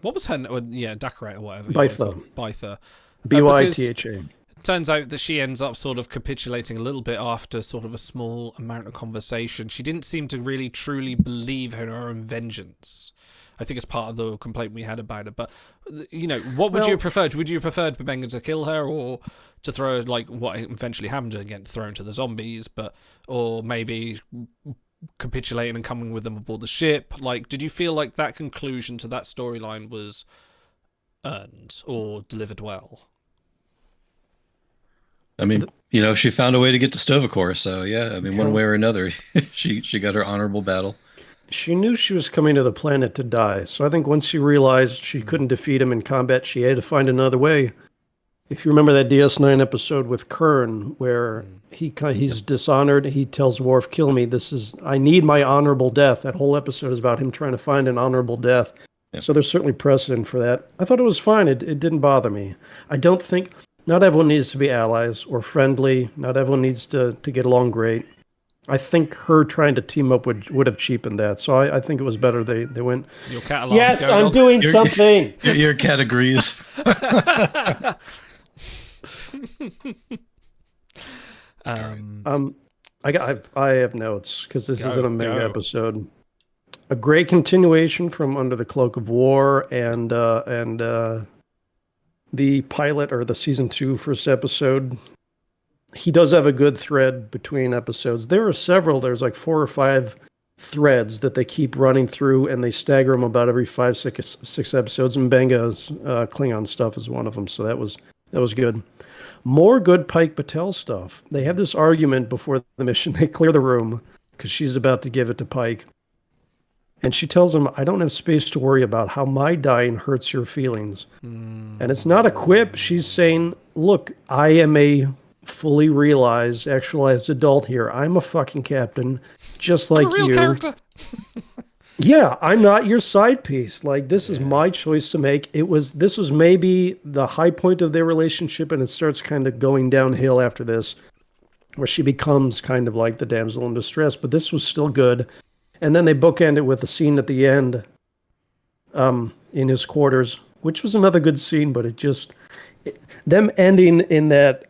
what was her name? Yeah, Dakra or whatever. Baitha. Bytha. Turns out that she ends up sort of capitulating a little bit after sort of a small amount of conversation. She didn't seem to really truly believe in her own vengeance. I think it's part of the complaint we had about it. But, what would you have preferred? Would you have preferred Mbenga to kill her, or to throw, like what eventually happened, to get thrown to the zombies, or maybe capitulating and coming with them aboard the ship? Like, did you feel like that conclusion to that storyline was earned or delivered well? I mean, she found a way to get to Sto-Vo-Kor, so yeah, I mean, one way or another, she got her honorable battle. She knew she was coming to the planet to die, so I think once she realized she couldn't defeat him in combat, she had to find another way. If you remember that DS9 episode with Kern, where he's dishonored, he tells Worf, "Kill me. I need my honorable death." That whole episode is about him trying to find an honorable death. Yeah. So there's certainly precedent for that. I thought it was fine. It didn't bother me. I don't think. Not everyone needs to be allies or friendly. Not everyone needs to get along great. I think her trying to team up would have cheapened that. So I think it was better they went, your cat alarm's yes, I'm doing something. Your cat agrees. I have notes because this is an amazing episode. A great continuation from Under the Cloak of War and the pilot, or the season 2 first episode. He does have a good thread between episodes. There are several. There's like 4 or 5 threads that they keep running through, and they stagger them about every 5, 6 episodes. And Benga's Klingon stuff is one of them, so that was good. More good Pike Patel stuff. They have this argument before the mission. They clear the room because she's about to give it to Pike. And she tells him, I don't have space to worry about how my dying hurts your feelings. And it's not a quip. She's saying, look, I am a fully realized, actualized adult here. I'm a fucking captain, just like I'm a real you. character. Yeah, I'm not your side piece. Like, this is my choice to make. This was maybe the high point of their relationship, and it starts kind of going downhill after this, where she becomes kind of like the damsel in distress. But this was still good. And then they bookend it with a scene at the end in his quarters, which was another good scene, but them ending in that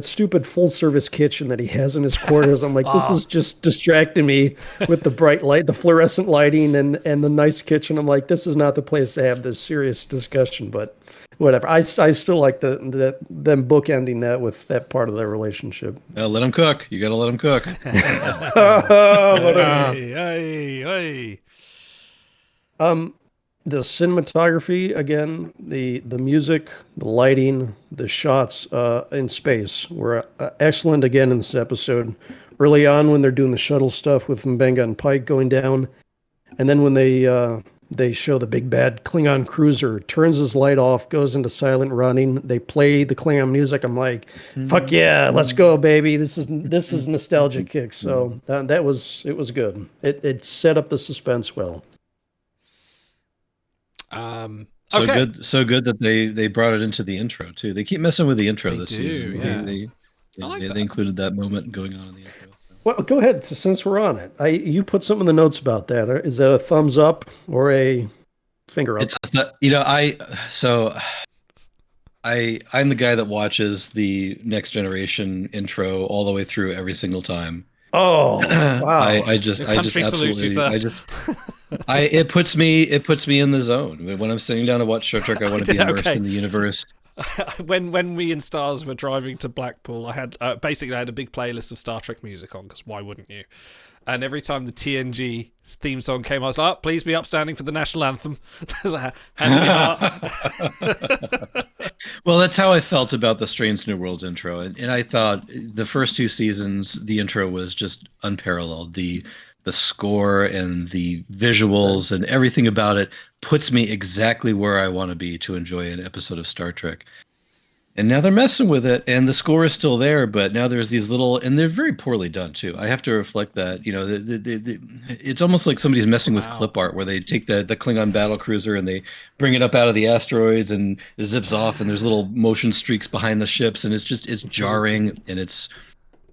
stupid full service kitchen that he has in his quarters. I'm like, this is just distracting me with the bright light, the fluorescent lighting and the nice kitchen. I'm like, this is not the place to have this serious discussion, but whatever. I still like them bookending that with that part of their relationship. Let him cook. You got to let him cook. Hey. The cinematography, again, the music, the lighting, the shots in space were excellent again in this episode. Early on when they're doing the shuttle stuff with Mbenga and Pike going down, and then when they show the big bad Klingon cruiser, turns his light off, goes into silent running. They play the Klingon music. I'm like, fuck yeah, let's go, baby. This is nostalgic kick. So it was good. It set up the suspense well. So good that they brought it into the intro too. They keep messing with the intro this season. Yeah. They included that moment going on in the intro. Well, go ahead. Since we're on it, you put something in the notes about that. Is that a thumbs up or a finger up? I'm the guy that watches the Next Generation intro all the way through every single time. Oh, wow! It puts me in the zone. When I'm sitting down to watch Star Trek, I want to be immersed in the universe. When we and Stars were driving to Blackpool, I had a big playlist of Star Trek music on, because why wouldn't you? And every time the TNG theme song came, I was like, please be upstanding for the national anthem. Well, that's how I felt about the Strange New Worlds intro. And I thought the first two seasons, the intro was just unparalleled. The score and the visuals and everything about it puts me exactly where I want to be to enjoy an episode of Star Trek. And now they're messing with it, and the score is still there, but now there's these little, and they're very poorly done too. I have to reflect that. It's almost like somebody's messing with clip art, where they take the Klingon battle cruiser and they bring it up out of the asteroids, and it zips off, and there's little motion streaks behind the ships, and it's jarring, and it's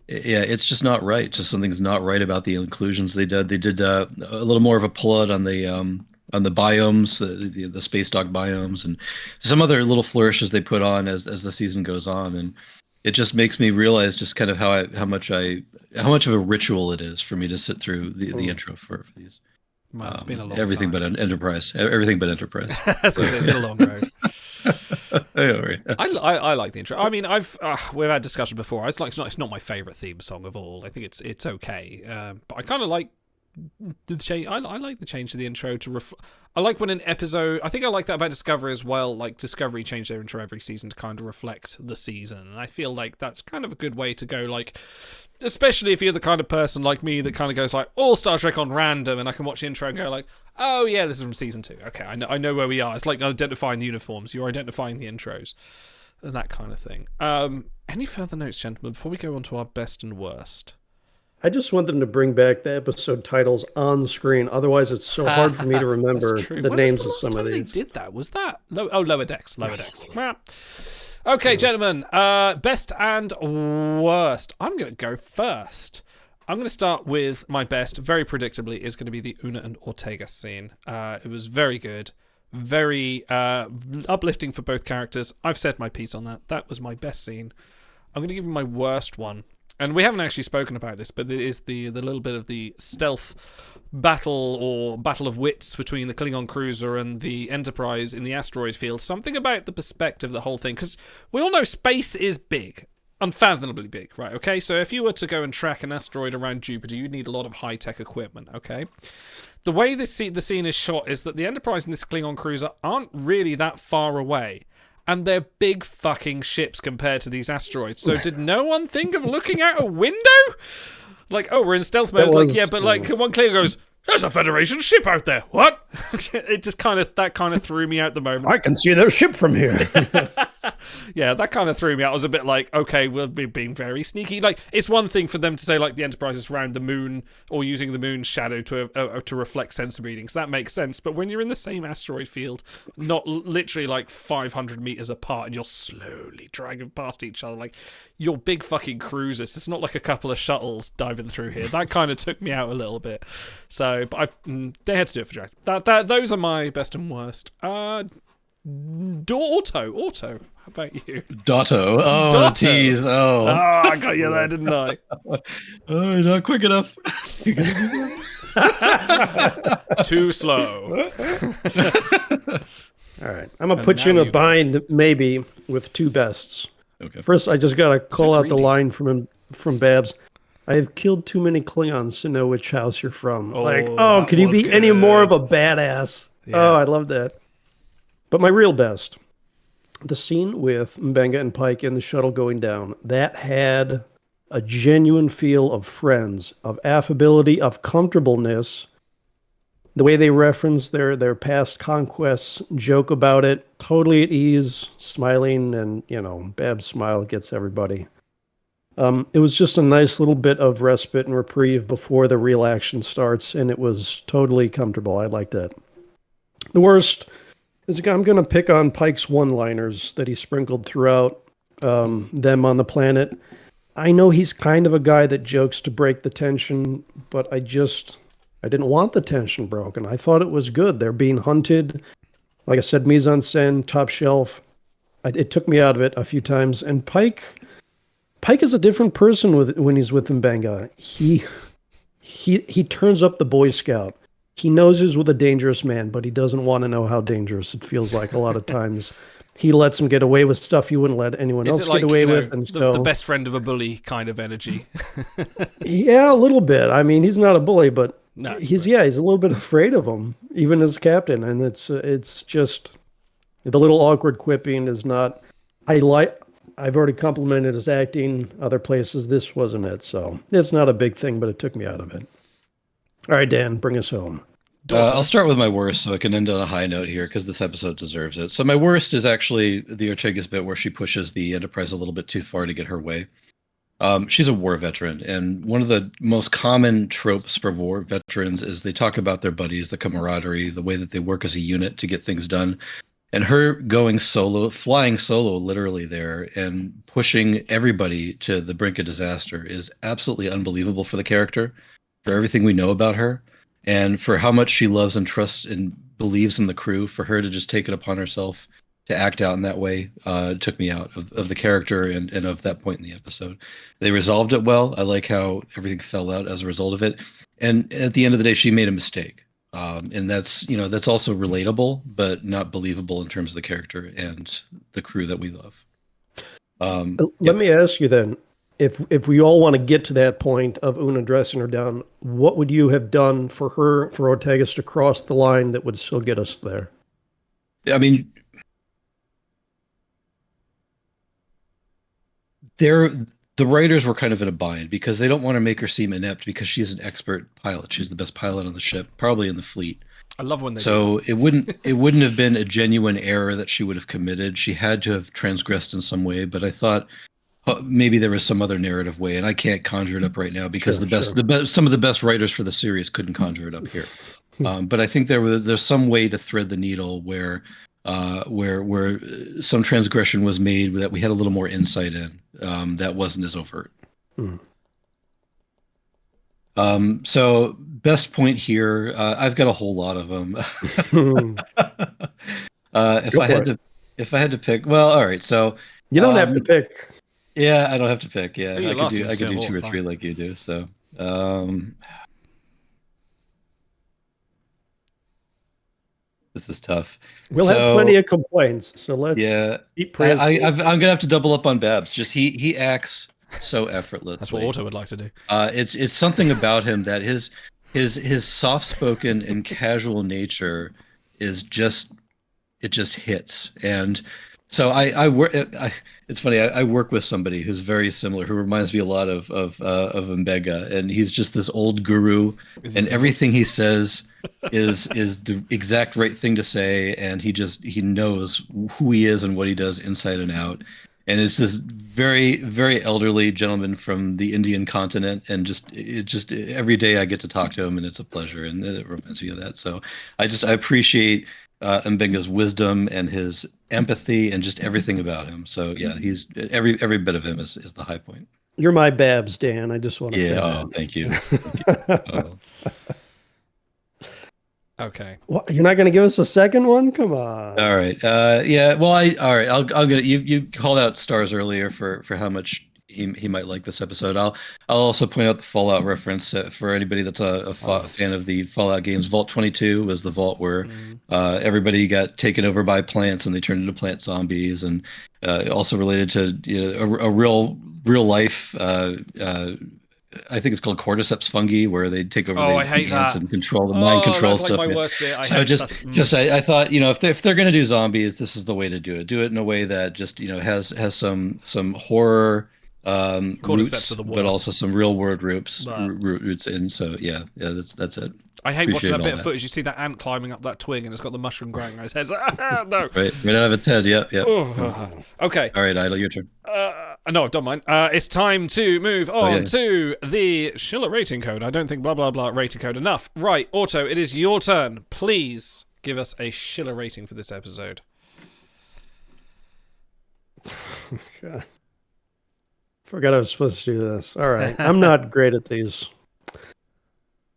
just not right. Just something's not right about the inclusions they did. They did a little more of a pull out on the biomes, the space dock biomes, and some other little flourishes they put on as the season goes on, and it just makes me realize just kind of how much of a ritual it is for me to sit through the intro for these. Well, it's been a long everything time. But Enterprise. Everything but Enterprise. That's because it's been a long road. Right. I like the intro. I mean, we've had discussion before. It's not my favorite theme song of all. I think it's okay, but I kind of like the change. I like the change to the intro to I like when an episode. I think I like that about Discovery as well. Like Discovery changed their intro every season to kind of reflect the season, and I feel like that's kind of a good way to go. Like, especially if you're the kind of person like me that kind of goes like all Star Trek on random, and I can watch the intro and go like, oh yeah, this is from season 2. Okay, I know where we are. It's like identifying the uniforms. You're identifying the intros, and that kind of thing. Any further notes, gentlemen, before we go on to our best and worst? I just want them to bring back the episode titles on screen. Otherwise, it's so hard for me to remember the names of some of these. They did that? Was that? Lower Decks. Okay, gentlemen. Best and worst. I'm going to go first. I'm going to start with my best. Very predictably, is going to be the Una and Ortega scene. It was very good. Very uplifting for both characters. I've said my piece on that. That was my best scene. I'm going to give you my worst one. And we haven't actually spoken about this, but it is the little bit of the stealth battle or battle of wits between the Klingon cruiser and the Enterprise in the asteroid field. Something about the perspective of the whole thing, because we all know space is big, unfathomably big, right? Okay, so if you were to go and track an asteroid around Jupiter, you'd need a lot of high-tech equipment, okay? The way the scene is shot is that the Enterprise and this Klingon cruiser aren't really that far away. And they're big fucking ships compared to these asteroids. So did no one think of looking out a window? Like, oh, we're in stealth mode. Like, yeah, but like one Cleo goes, "There's a Federation ship out there." What? It just kind of threw me out the moment. I can see their ship from here. Yeah, that kind of threw me out. I was a bit like, okay, we're being very sneaky. Like, it's one thing for them to say like the Enterprise is around the moon or using the moon's shadow to reflect sensor readings. That makes sense. But when you're in the same asteroid field, not literally like 500 meters apart, and you're slowly dragging past each other, like you're big fucking cruisers. It's not like a couple of shuttles diving through here. That kind of took me out a little bit. So, but they had to do it for Jack. Those are my best and worst. Auto. How about you? Dotto. Oh, Dotto. the tease. Oh. I got you there, didn't I? Oh, not quick enough. Too slow. All right. I'm going to put you in a bind, maybe, with two bests. Okay. First, I just got to call out the greedy. line from Babs. I have killed too many Klingons to know which house you're from. that could you was be any more of good. a badass? Yeah. Oh, I love that. But my real best, the scene with Mbenga and Pike in the shuttle going down, that had a genuine feel of friends, of affability, of comfortableness. The way they reference their past conquests, joke about it, totally at ease, smiling, and, Bab's smile gets everybody. It was just a nice little bit of respite and reprieve before the real action starts, and it was totally comfortable. I liked that. The worst is I'm going to pick on Pike's one-liners that he sprinkled throughout them on the planet. I know he's kind of a guy that jokes to break the tension, but I didn't want the tension broken. I thought it was good. They're being hunted. Like I said, mise en scène, top shelf. It took me out of it a few times. And Pike is a different person when he's with Mbenga. He turns up the Boy Scout. He knows he's with a dangerous man, but he doesn't want to know how dangerous it feels like a lot of times. He lets him get away with stuff he wouldn't let anyone else get away with. And the best friend of a bully kind of energy. Yeah, a little bit. I mean, he's not a bully, but No, he's a little bit afraid of him, even as captain. And it's just the little awkward quipping is not. I've already complimented his acting other places. This wasn't it, so it's not a big thing, but it took me out of it. All right, Dan, bring us home. I'll start with my worst so I can end on a high note here because this episode deserves it. So my worst is actually the Ortega's bit where she pushes the Enterprise a little bit too far to get her way. She's a war veteran, and one of the most common tropes for war veterans is they talk about their buddies, the camaraderie, the way that they work as a unit to get things done. And her going solo, flying solo literally there and pushing everybody to the brink of disaster is absolutely unbelievable for the character, for everything we know about her, and for how much she loves and trusts and believes in the crew. For her to just take it upon herself to act out in that way took me out of the character and of that point in the episode. They resolved it well. I like how everything fell out as a result of it. And at the end of the day, she made a mistake. And that's also relatable, but not believable in terms of the character and the crew that we love. Let me ask you then, if we all want to get to that point of Una dressing her down, what would you have done for Ortegas to cross the line that would still get us there? I mean, the writers were kind of in a bind because they don't want to make her seem inept because she's an expert pilot. She's the best pilot on the ship, probably in the fleet. I love when they So it wouldn't have been a genuine error that she would have committed. She had to have transgressed in some way, but I thought maybe there was some other narrative way, and I can't conjure it up right now because some of the best writers for the series couldn't conjure it up here. But I think there's some way to thread the needle where some transgression was made that we had a little more insight in that wasn't as overt. So best point here, I've got a whole lot of them. If I had to pick, well, all right. So you don't have to pick. Yeah, I don't have to pick. Yeah, I could do 2 or 3 like you do. So, this is tough. We'll have plenty of complaints, so let's keep praising. I'm gonna have to double up on Babs. Just he acts so effortlessly. That's what Otto would like to do. It's something about him that his soft-spoken and casual nature is just hits. And So I work. It's funny. I work with somebody who's very similar, who reminds me a lot of Mbega, and he's just this old guru, and everything he says is the exact right thing to say, and he knows who he is and what he does inside and out, and it's this very very elderly gentleman from the Indian continent, and just every day I get to talk to him, and it's a pleasure, and it reminds me of that. So I appreciate Mbenga's wisdom and his empathy and just everything about him. So yeah, he's every bit of him is the high point. You're my Babs, Dan. I just want to say Yeah. Oh, that. thank you. Thank you. Oh. Okay. What, you're not going to give us a second one? Come on. All right. Yeah. Well, all right. I'll get you called out stars earlier for how much he might like this episode. I'll also point out the Fallout reference for anybody that's a fan of the Fallout games. Vault 22 was the vault where everybody got taken over by plants and they turned into plant zombies, and also related to a real life. I think it's called cordyceps fungi, where they take over the ants and control the mind control that's stuff. Like my worst bit. I thought, if they're gonna do zombies, this is the way to do it. Do it in a way that just has some horror roots, but also some real world roots. And so yeah, that's it. I hate watching that bit of footage. You see that ant climbing up that twig, and it's got the mushroom growing on his head. No, right out of its head. Yeah. Okay. All right, Idle, your turn. No, I've done mine. It's time to move on to the Schiller rating code. I don't think blah blah blah rating code enough. Right, Otto, it is your turn. Please give us a Schiller rating for this episode. God. Forgot I was supposed to do this. All right. I'm not great at these.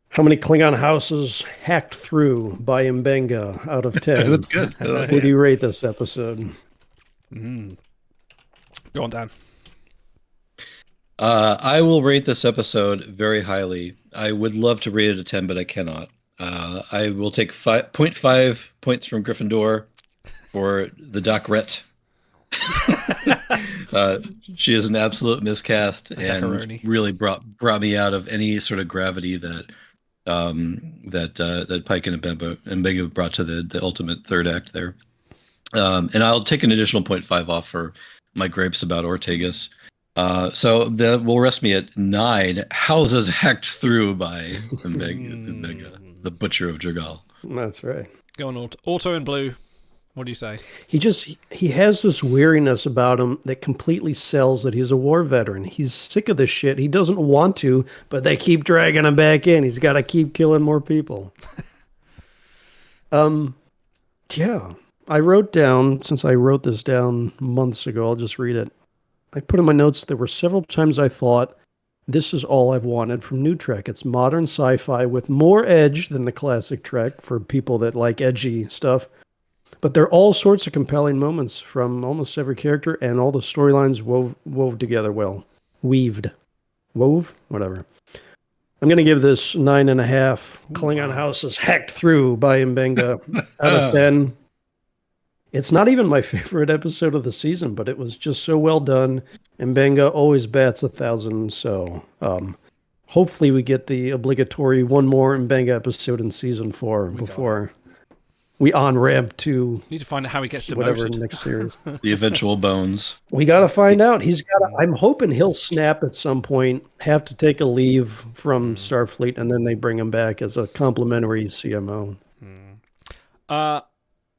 How many Klingon houses hacked through by Mbenga out of 10? That's good. Would you rate this episode? Go on, Dan. I will rate this episode very highly. I would love to rate it a 10, but I cannot. I will take 0.5 points from Gryffindor for the Docret. She is an absolute miscast and really brought me out of any sort of gravity that Pike and Mbenga brought to the ultimate third act there. And I'll take an additional 0.5 off for my grapes about Ortegas. So that will rest me at 9 houses hacked through by Mbenga, the Butcher of Jergal. That's right. Go on, Auto in blue. What do you say? He has this weariness about him that completely sells that he's a war veteran. He's sick of this shit. He doesn't want to, but they keep dragging him back in. He's got to keep killing more people. Yeah. I wrote down, since I wrote this down months ago, I'll just read it. I put in my notes, there were several times I thought, this is all I've wanted from new Trek. It's modern sci-fi with more edge than the classic Trek for people that like edgy stuff. But there are all sorts of compelling moments from almost every character, and all the storylines wove together well. Wove? Whatever. I'm going to give this 9.5 Klingon houses hacked through by Mbenga out of 10. It's not even my favorite episode of the season, but it was just so well done. Mbenga always bats 1,000, so hopefully we get the obligatory one more Mbenga episode in season 4 before we on-ramp to need to find out how he gets whatever demoted. Next series. The eventual Bones. We got to find out. I'm hoping he'll snap at some point, have to take a leave from Starfleet, and then they bring him back as a complimentary CMO.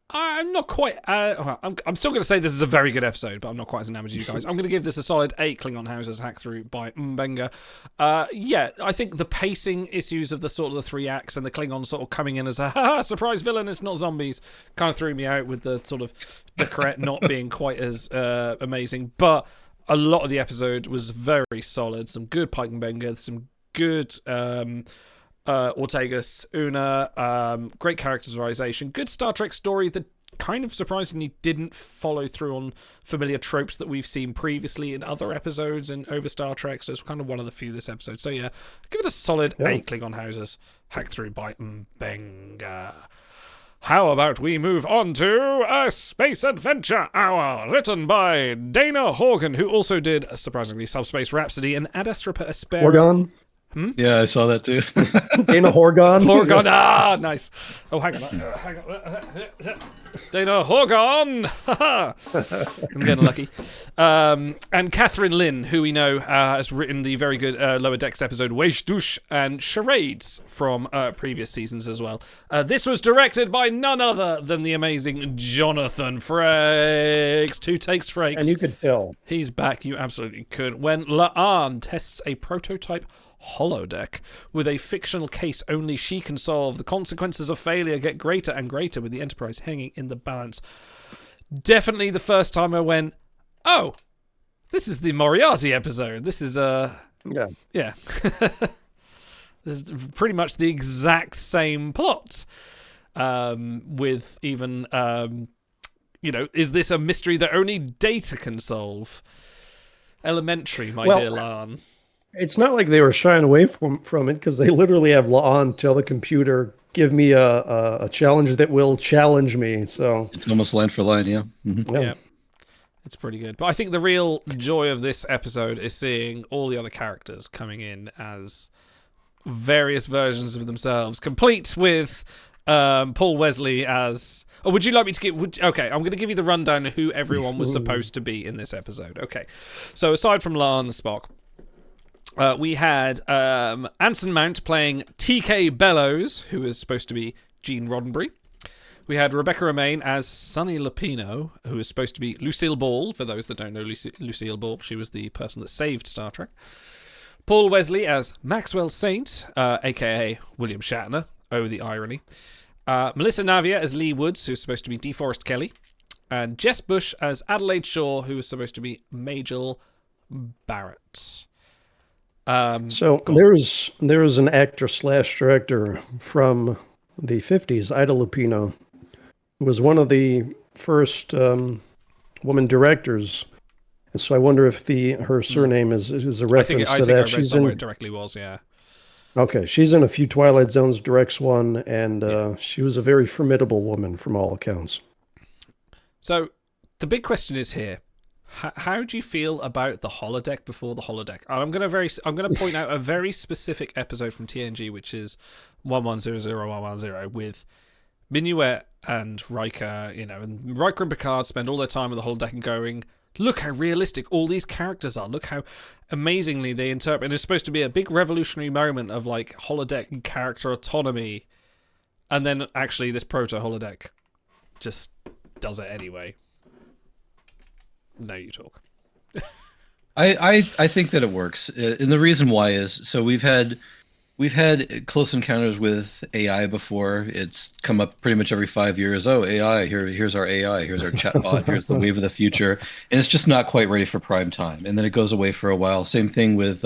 I'm not quite. I'm still going to say this is a very good episode, but I'm not quite as enamored as you guys. I'm going to give this a solid 8 Klingon houses hacked through by Mbenga. Yeah, I think the pacing issues of the sort of the 3 acts and the Klingons sort of coming in as a surprise villain, it's not zombies, kind of threw me out with the sort of Decret not being quite as amazing. But a lot of the episode was very solid. Some good Pike and Mbenga, some good Ortegas, Una, great characterization, good Star Trek story that kind of surprisingly didn't follow through on familiar tropes that we've seen previously in other episodes and over Star Trek, so it's kind of one of the few this episode. So yeah, give it a solid 8 Klingon houses hacked through by Mbenga. How about we move on to a Space Adventure Hour, written by Dana Horgan, who also did, surprisingly, Subspace Rhapsody and Ad Astra Per Aspera. Yeah, I saw that too. Dana Horgan. Horgon. Nice. Oh, hang on. Hang on. Dana Horgon. I'm getting lucky. And Catherine Lynn, who we know has written the very good Lower Decks episode Wesh Douche and Charades from previous seasons as well. This was directed by none other than the amazing Jonathan Frakes. 2 takes Frakes. And you could tell. He's back. You absolutely could. When La'an tests a prototype holodeck with a fictional case only she can solve, the consequences of failure get greater and greater with the Enterprise hanging in the balance. Definitely the first time I went, oh, this is the Moriarty episode. This is yeah. This is pretty much the exact same plot. With even is this a mystery that only Data can solve? Elementary, my dear La'an. It's not like they were shying away from it, because they literally have La'an tell the computer, give me a challenge that will challenge me. So it's almost line for line, yeah. Mm-hmm. Yeah. It's pretty good. But I think the real joy of this episode is seeing all the other characters coming in as various versions of themselves, complete with Paul Wesley as... Oh, would you like me to give... Okay, I'm going to give you the rundown of who everyone was supposed to be in this episode. Okay, so aside from La'an and Spock, we had Anson Mount playing TK Bellows, who was supposed to be Gene Roddenberry. We had Rebecca Romaine as Sunny Lupino, who was supposed to be Lucille Ball. For those that don't know Lucille Ball, she was the person that saved Star Trek. Paul Wesley as Maxwell Saint, a.k.a. William Shatner. Oh, the irony. Melissa Navia as Lee Woods, who's supposed to be DeForest Kelly. And Jess Bush as Adelaide Shaw, who was supposed to be Majel Barrett. So there was an actor / director from the 50s, Ida Lupino, who was one of the first woman directors. And so I wonder if her surname is a reference to that. I read somewhere it directly was, yeah. Okay, she's in a few Twilight Zones, directs one, and she was a very formidable woman from all accounts. So the big question is here. How do you feel about the holodeck before the holodeck? And I'm going to point out a very specific episode from TNG, which is 1100110 with Minuet and Riker. And Riker and Picard spend all their time with the holodeck and going, look how realistic all these characters are. Look how amazingly they interpret. And it's supposed to be a big revolutionary moment of like holodeck and character autonomy, and then actually this proto holodeck just does it anyway. Now you talk. I think that it works, and the reason why is so we've had close encounters with AI before. It's come up pretty much every 5 years. Oh, AI! Here's our AI. Here's our chatbot. Here's the wave of the future, and it's just not quite ready for prime time. And then it goes away for a while. Same thing with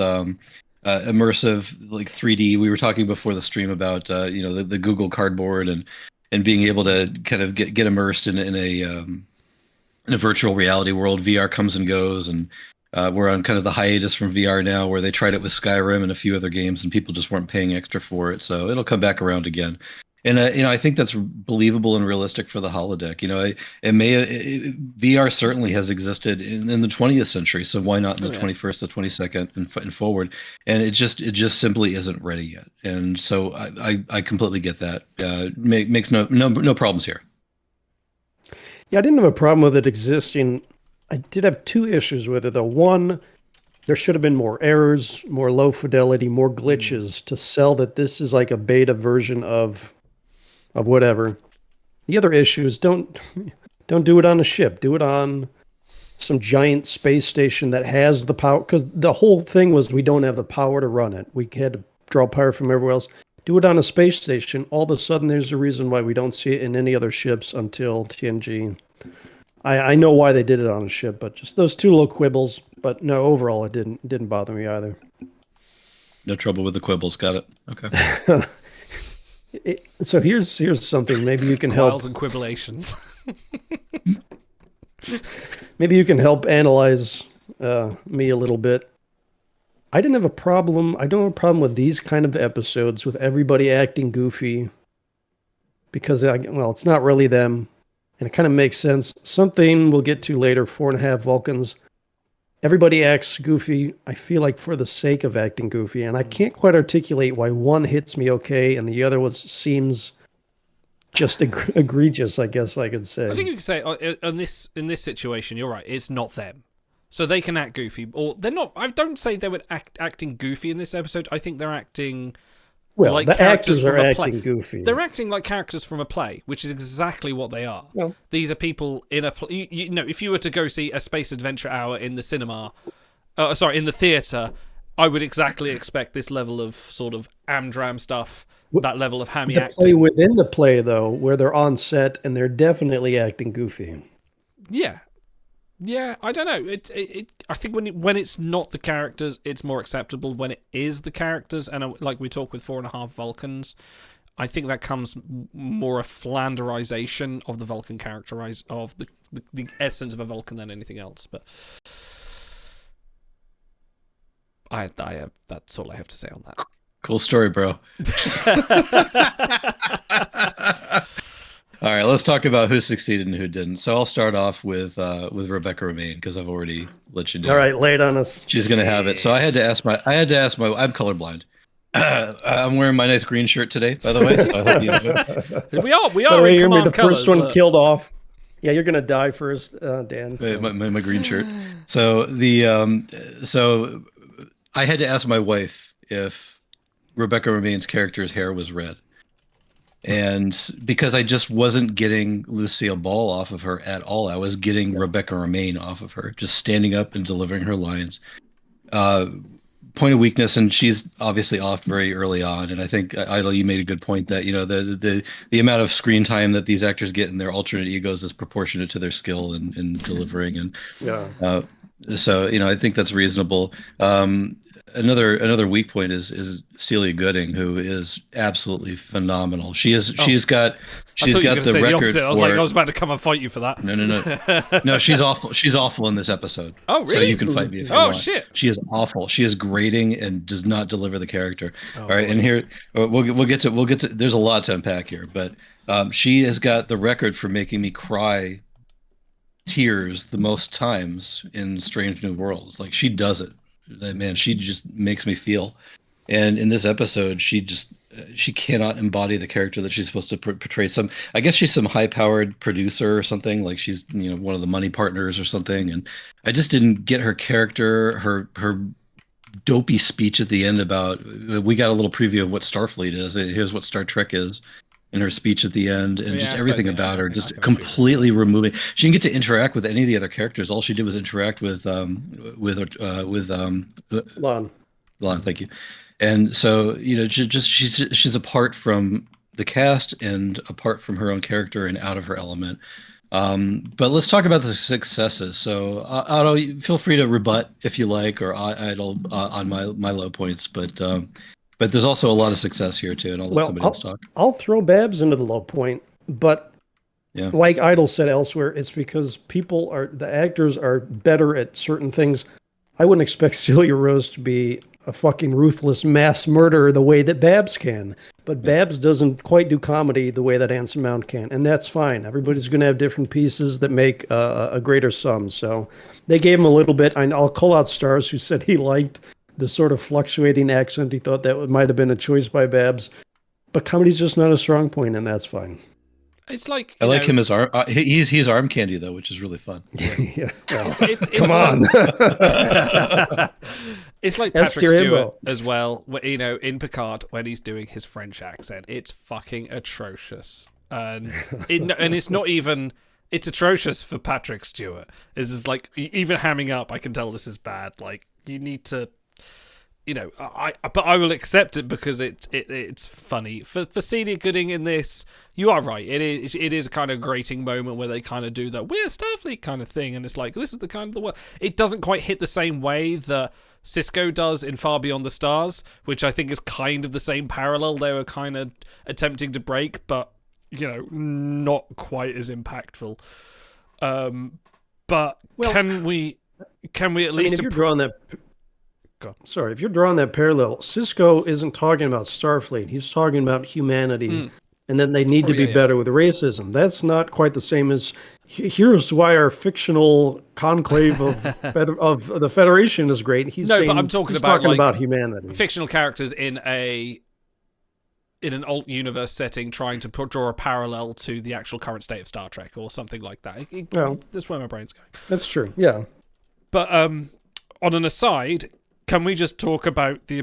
immersive, like 3D. We were talking before the stream about the Google Cardboard and being able to kind of get immersed in a virtual reality world. VR comes and goes, and we're on kind of the hiatus from VR now, where they tried it with Skyrim and a few other games, and people just weren't paying extra for it. So it'll come back around again. And I think that's believable and realistic for the holodeck. VR certainly has existed in the 20th century, so why not in the 21st, the 22nd, and forward? And it just simply isn't ready yet. And so I completely get that. Makes no problems here. Yeah, I didn't have a problem with it existing. I did have 2 issues with it, though. One, there should have been more errors, more low fidelity, more glitches to sell that this is like a beta version of whatever. The other issue is don't do it on a ship. Do it on some giant space station that has the power. Because the whole thing was we don't have the power to run it. We had to draw power from everywhere else. Do it on a space station. All of a sudden, there's a reason why we don't see it in any other ships until TNG. I know why they did it on a ship, but just those 2 little quibbles. But no, overall, it didn't bother me either. No trouble with the quibbles. Got it. Okay. So here's something. Maybe you can help. Quibbles and quibulations. Maybe you can help analyze me a little bit. I didn't have a problem. I don't have a problem with these kind of episodes with everybody acting goofy, because it's not really them, and it kind of makes sense. Something we'll get to later. 4.5 Vulcans. everybody acts goofy, I feel like for the sake of acting goofy, and I can't quite articulate why one hits me okay and the other one seems just egregious, I guess I could say. I think you could say in this situation, you're right. It's not them, so they can act goofy, or they're not. I don't say they were acting goofy in this episode. I think they're acting. Well, like the actors are acting play. goofy. They're acting like characters from a play, which is exactly what they are. Well, these are people in a play. You know, if you were to go see a Space Adventure Hour in the cinema, in the theatre, I would exactly expect this level of sort of amdram stuff. That level of hammy the acting. Play within the play, though, where they're on set and they're definitely acting goofy. Yeah, I don't know. I think when it's not the characters, it's more acceptable. When it is the characters, and like we talk with 4.5 Vulcans, I think that comes more a Flanderization of the Vulcan of the essence of a Vulcan than anything else. But I have that's all I have to say on that. Cool story, bro. All right, let's talk about who succeeded and who didn't. So I'll start off with Rebecca Romaine because I've already let you know. All right, lay it on us. She's gonna have it. So I had to ask my. I'm colorblind. I'm wearing my nice green shirt today, by the way. So I hope you know. We are By the way, in you're gonna command be the colours, first one look. killed off. Yeah, you're gonna die first, Dan. So. My green shirt. So so I had to ask my wife if Rebecca Romaine's character's hair was red. And because I just wasn't getting Lucille Ball off of her at all, I was getting Rebecca Romaine off of her, just standing up and delivering her lines. Point of weakness, and she's obviously off very early on. And I think Idle, you made a good point that the amount of screen time that these actors get in their alternate egos is proportionate to their skill in delivering. And so I think that's reasonable. Another weak point is Celia Gooding, who is absolutely phenomenal. She's got the record for. I was about to come and fight you for that. No, she's awful. She's awful in this episode. Oh, really? So you can fight me if you want. Oh, shit. She is awful. She is grating and does not deliver the character. All right, and here we'll get to. There's a lot to unpack here, but she has got the record for making me cry tears the most times in Strange New Worlds. Like, she does it. Man, she just makes me feel. And in this episode, she cannot embody the character that she's supposed to portray. I guess she's some high-powered producer or something, like she's one of the money partners or something. And I just didn't get her character, her dopey speech at the end about, we got a little preview of what Starfleet is. Here's what Star Trek is. In her speech at the end, and just everything about her, just completely removing. She didn't get to interact with any of the other characters. All she did was interact with Lon. Lon, thank you. And so she's apart from the cast and apart from her own character and out of her element. But let's talk about the successes. So Otto, feel free to rebut if you like, or Idle on my low points, but there's also a lot of success here too, and I'll let somebody else talk. I'll throw Babs into the low point, but like Idle said elsewhere, it's because the actors are better at certain things. I wouldn't expect Celia Rose to be a fucking ruthless mass murderer the way that Babs can, but Babs doesn't quite do comedy the way that Anson Mount can, and that's fine. Everybody's going to have different pieces that make a greater sum, so they gave him a little bit. I'll call out Stars, who said he liked the sort of fluctuating accent. He thought that might have been a choice by Babs, but comedy's just not a strong point, and that's fine. It's like I like him as arm. He's arm candy though, which is really fun. Yeah. Well, come on. It's like Patrick Stewart as well. In Picard when he's doing his French accent, it's fucking atrocious, and it's not even. It's atrocious for Patrick Stewart. It's just like, even hamming up, I can tell this is bad. Like, you need to. But I will accept it because it's funny. For Celia Gooding in this, you are right. It is a kind of grating moment where they kind of do that we're Starfleet kind of thing, and it's like, this is the kind of the world. It doesn't quite hit the same way that Sisko does in Far Beyond the Stars, which I think is kind of the same parallel they were kind of attempting to break, but not quite as impactful. But can we at least? If you're drawing that. Sorry, if you're drawing that parallel, Sisko isn't talking about Starfleet. He's talking about humanity, and then they need to be better with racism. That's not quite the same as Here's why our fictional conclave of the Federation is great. He's No, saying, but I'm talking he's about, talking like, about humanity. fictional characters in an alt universe setting, trying to draw a parallel to the actual current state of Star Trek or something like that. Well, That's where my brain's going. That's true. Yeah. But on an aside, can we just talk about the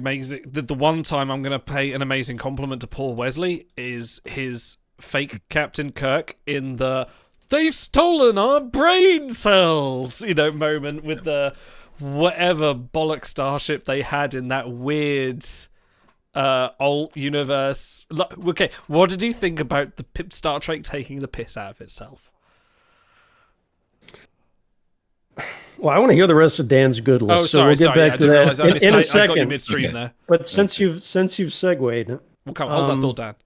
one time I'm going to pay an amazing compliment to Paul Wesley is his fake Captain Kirk in the "they've stolen our brain cells" moment with the whatever bollock starship they had in that weird alt universe. Okay, what did you think about the Star Trek taking the piss out of itself? Well, I want to hear the rest of Dan's good list. Oh, sorry, so we'll get back to that in a second. I got you midstream there. But since you've segued, Well, come on, hold that thought, Dan.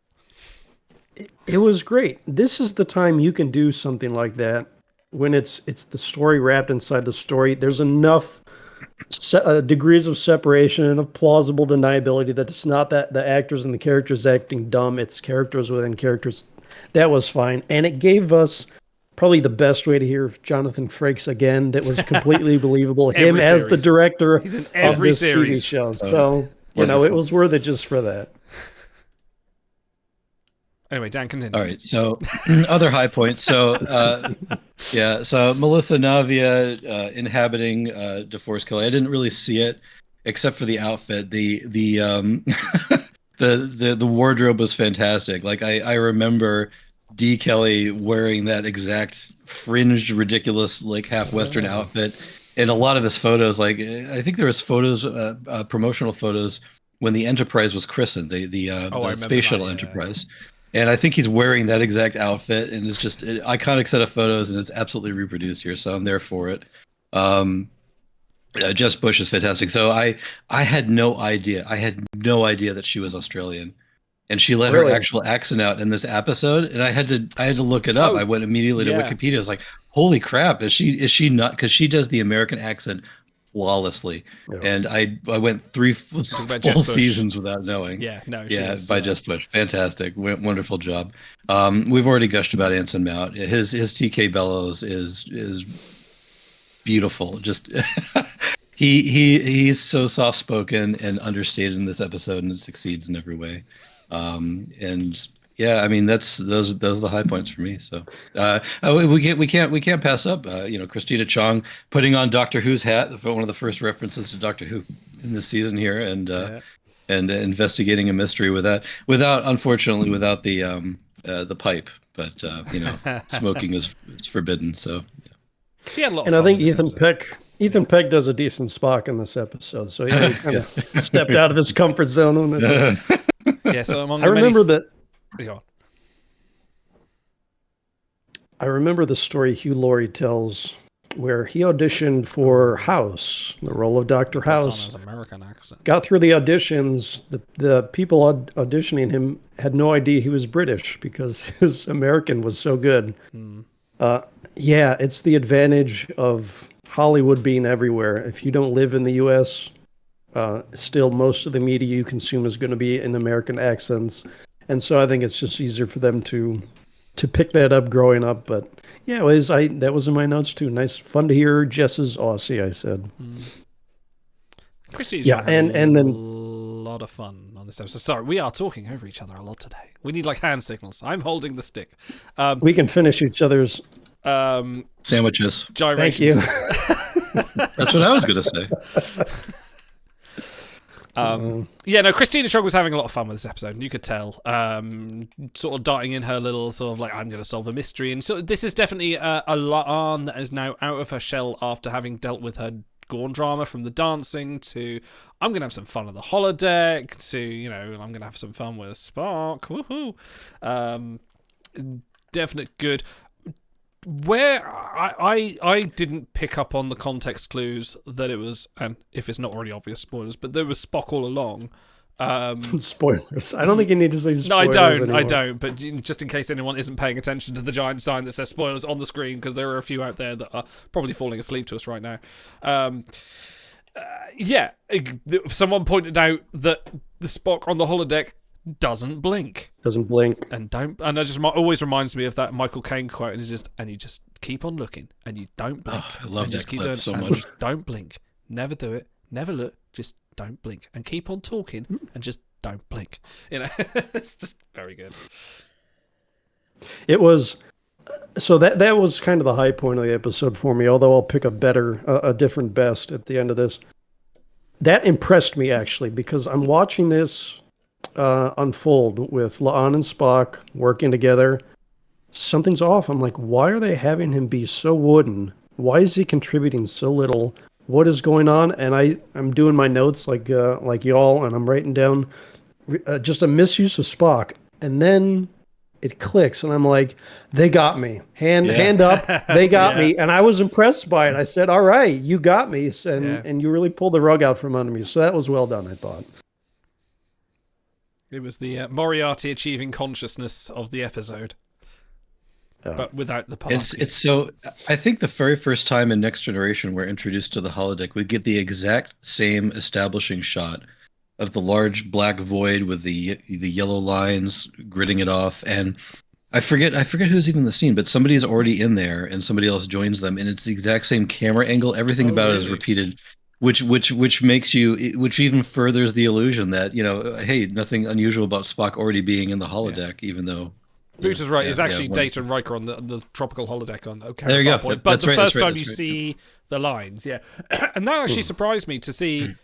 it was great. This is the time you can do something like that when it's the story wrapped inside the story. There's enough degrees of separation and of plausible deniability that it's not that the actors and the characters acting dumb. It's characters within characters. That was fine, and it gave us probably the best way to hear Jonathan Frakes again. That was completely believable. Him as the director He's in every of this series. TV show. So it was worth it just for that. Anyway, Dan, continue. All right. So other high points. So so Melissa Navia inhabiting DeForest Kelly. I didn't really see it except for the outfit. The the wardrobe was fantastic. Like I remember D. Kelly wearing that exact fringed, ridiculous, like half Western outfit in a lot of his photos. Like I think there was photos, promotional photos when the Enterprise was christened, the space shuttle Enterprise. And I think he's wearing that exact outfit, and it's just an iconic set of photos, and it's absolutely reproduced here. So I'm there for it. Jess Bush is fantastic. So I had no idea. I had no idea that she was Australian. And she let her actual accent out in this episode, and I had to look it up. I went immediately to Wikipedia. I was like, "Holy crap! Is she not?" Because she does the American accent flawlessly, and I went 3 full seasons without knowing. By Jess Bush, fantastic, wonderful job. We've already gushed about Anson Mount. His TK Bellows is beautiful. Just he's so soft spoken and understated in this episode, and it succeeds in every way. And yeah, I mean those are the high points for me. So we can't pass up Christina Chong putting on Doctor Who's hat, one of the first references to Doctor Who in this season here, and investigating a mystery unfortunately without the pipe, but smoking is forbidden. So she had a lot. And I think Ethan Peck does a decent Spock in this episode, so he kind of stepped out of his comfort zone on this. Yeah, so I remember the story Hugh Laurie tells where he auditioned for House, the role of Dr. House. His American accent. Got through the auditions. The people auditioning him had no idea he was British because his American was so good. It's the advantage of Hollywood being everywhere. If you don't live in the U.S., still most of the media you consume is going to be in American accents, and so I think it's just easier for them to pick that up growing up. But yeah, that was in my notes too. Nice, fun to hear Jess's Aussie. I said, Christine, and then a lot of fun on this episode. Sorry, we are talking over each other a lot today. We need like hand signals. I'm holding the stick. We can finish each other's sandwiches. Gyrations. Thank you. That's what I was gonna say. Christina Chong was having a lot of fun with this episode, and you could tell, sort of darting in her little sort of like, I'm going to solve a mystery. And so this is definitely a La'an that is now out of her shell after having dealt with her Gorn drama, from the dancing to I'm going to have some fun on the holodeck to, I'm going to have some fun with Spock. Woohoo. Definite good. Where I didn't pick up on the context clues that it was, and if it's not already obvious, spoilers, but there was Spock all along. Spoilers. I don't think you need to say spoilers. No, I don't. Anymore. I don't. But just in case anyone isn't paying attention to the giant sign that says spoilers on the screen, because there are a few out there that are probably falling asleep to us right now. Someone pointed out that the Spock on the holodeck doesn't blink. Doesn't blink. And I just always reminds me of that Michael Caine quote, and it's just, and you just keep on looking, and you don't blink. I love and that just keep clip doing, so and much. Just don't blink. Never do it. Never look. Just don't blink, and keep on talking, and just don't blink. You know, it's just very good. It was so that was kind of the high point of the episode for me. Although I'll pick a different best at the end of this. That impressed me actually because I'm watching this unfold with La'an and Spock working together. Something's off. I'm like, why are they having him be so wooden? Why is he contributing so little? What is going on? And I'm doing my notes like y'all, and I'm writing down just a misuse of Spock. And then it clicks, and I'm like, they got me. Hand up, they got me. And I was impressed by it. I said, all right, you got me. And you really pulled the rug out from under me. So that was well done, I thought. It was the Moriarty achieving consciousness of the episode. But without the party. It's so. I think the very first time in Next Generation we're introduced to the holodeck, we get the exact same establishing shot of the large black void with the yellow lines gridding it off, and I forget who's even in the scene, but somebody's already in there, and somebody else joins them, and it's the exact same camera angle. Everything about it is repeated, which makes which even furthers the illusion that hey, nothing unusual about Spock already being in the holodeck, even though. Boot is right. It's actually Data and Riker on the tropical holodeck on there you go. Point. But the first time you see the lines, and that actually surprised me to see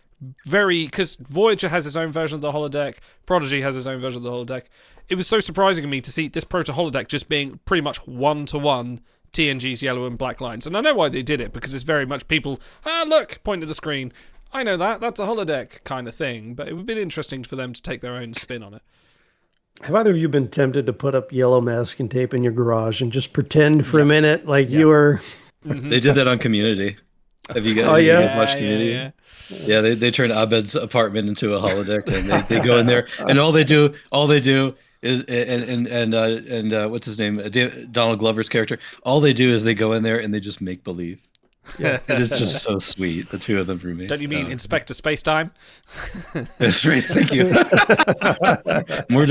because Voyager has its own version of the holodeck, Prodigy has its own version of the holodeck. It was so surprising to me to see this proto holodeck just being pretty much 1-to-1 TNG's yellow and black lines, and I know why they did it because it's very much people look, point to the screen. I know that's a holodeck kind of thing, but it would have been interesting for them to take their own spin on it. Have either of you been tempted to put up yellow masking tape in your garage and just pretend for a minute like you were? They did that on Community. Have you guys watched Community? Yeah, they turned Abed's apartment into a holodeck, and they go in there, and all they do is and what's his name, Donald Glover's character. All they do is they go in there and they just make believe. Yeah, it is just so sweet. The two of them roommates. Don't you mean Inspector Spacetime? That's right. Thank you.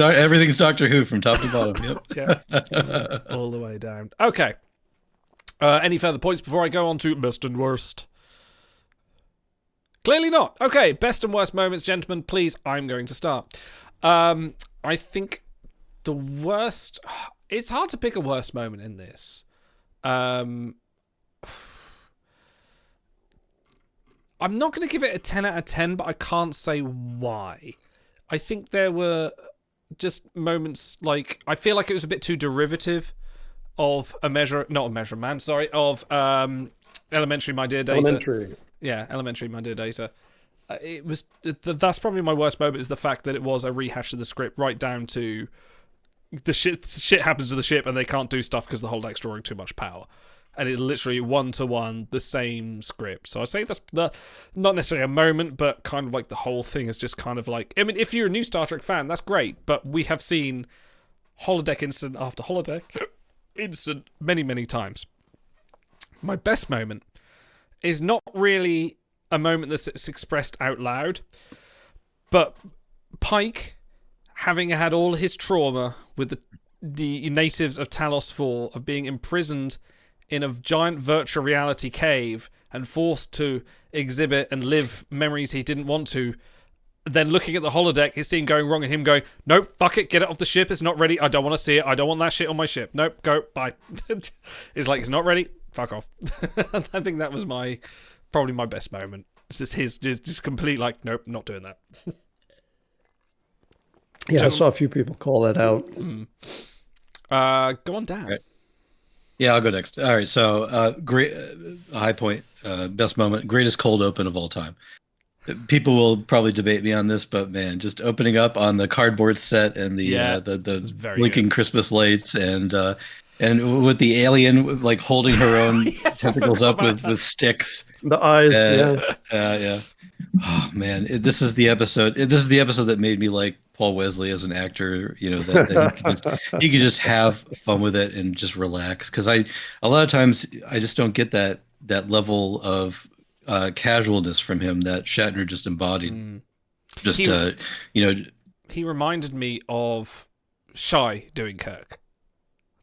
Everything's Doctor Who from top to bottom. Yep. Yeah. All the way down. Okay. Any further points before I go on to best and worst? Clearly not. Okay, best and worst moments, gentlemen. Please, I'm going to start. I think the worst. It's hard to pick a worst moment in this. I'm not going to give it a 10 out of 10, but I can't say why. I think there were just moments like, I feel like it was a bit too derivative of Elementary, My Dear Data. Elementary. Yeah, Elementary, My Dear Data. It was, that's probably my worst moment, is the fact that it was a rehash of the script right down to the shit happens to the ship and they can't do stuff because the holodeck's drawing too much power. And it's literally 1-to-1 the same script. So I say that's not necessarily a moment, but kind of like the whole thing is just kind of like, I mean, if you're a new Star Trek fan, that's great. But we have seen holodeck incident after holodeck incident many, many times. My best moment is not really a moment that's expressed out loud, but Pike, having had all his trauma with the natives of Talos 4 of being imprisoned in a giant virtual reality cave and forced to exhibit and live memories he didn't want to, then looking at the holodeck, his scene going wrong and him going, nope, fuck it, get it off the ship, it's not ready, I don't want to see it, I don't want that shit on my ship, nope, go, bye. It's like, it's not ready, fuck off. I think that was probably my best moment. It's just just complete like, nope, not doing that. Yeah, I saw a few people call that out. Go on, Dan. Right. Yeah, I'll go next. All right, so great high point, best moment, greatest cold open of all time. People will probably debate me on this, but man, just opening up on the cardboard set and the blinking good Christmas lights and with the alien like holding her own tentacles up with sticks. The eyes, yeah. Oh man, this is the episode. This is the episode that made me like Paul Wesley as an actor. You know that he could just have fun with it and just relax. Because a lot of times I just don't get that level of casualness from him that Shatner just embodied. He reminded me of Shy doing Kirk.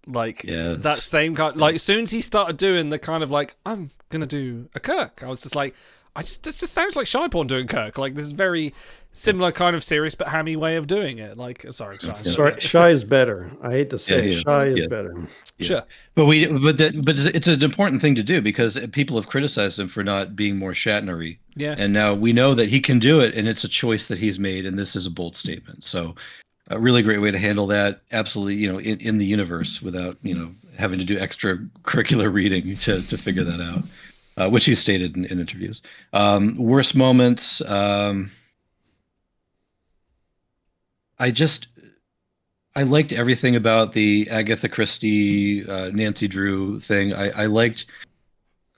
Like Yes. that same kind. Like as soon as he started doing the kind of like I'm gonna do a Kirk, I was just like, this just sounds like Shy Porn doing Kirk. Like this is very similar kind of serious but hammy way of doing it. Like sorry, Shy. Sorry, Shy is better. I hate to say, Yeah, Shy is better. Yeah. Sure. But it's an important thing to do because people have criticized him for not being more Shatnery. Yeah. And now we know that he can do it, and it's a choice that he's made, and this is a bold statement. So a really great way to handle that, absolutely, in the universe without, having to do extracurricular reading to figure that out, which he's stated in interviews. Worst moments. I liked everything about the Agatha Christie, Nancy Drew thing. I liked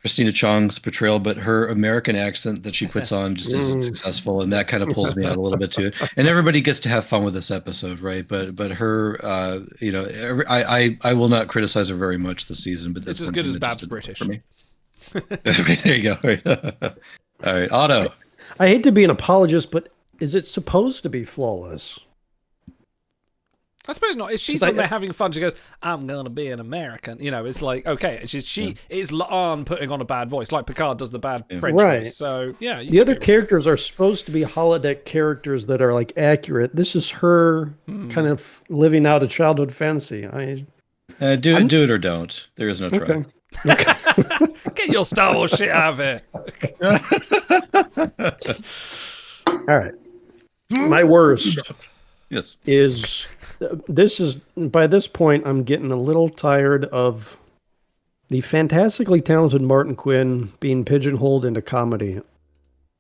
Christina Chong's portrayal, but her American accent that she puts on just isn't successful, and that kind of pulls me out a little bit too. And everybody gets to have fun with this episode, right? But her, I will not criticize her very much this season. But that's it's as good as Babs British for me. Right, there you go. Right. All right, Otto. I hate to be an apologist, but is it supposed to be flawless? I suppose not. If she's on there having fun, she goes, I'm going to be an American. It's like, okay. She is La'an putting on a bad voice, like Picard does the bad French voice. So, yeah. The other characters are supposed to be holodeck characters that are, like, accurate. This is her kind of living out a childhood fantasy. Do it or don't. There is no try. Okay. Get your Star Wars shit out of here. All right. My worst. Yes. By this point, I'm getting a little tired of the fantastically talented Martin Quinn being pigeonholed into comedy.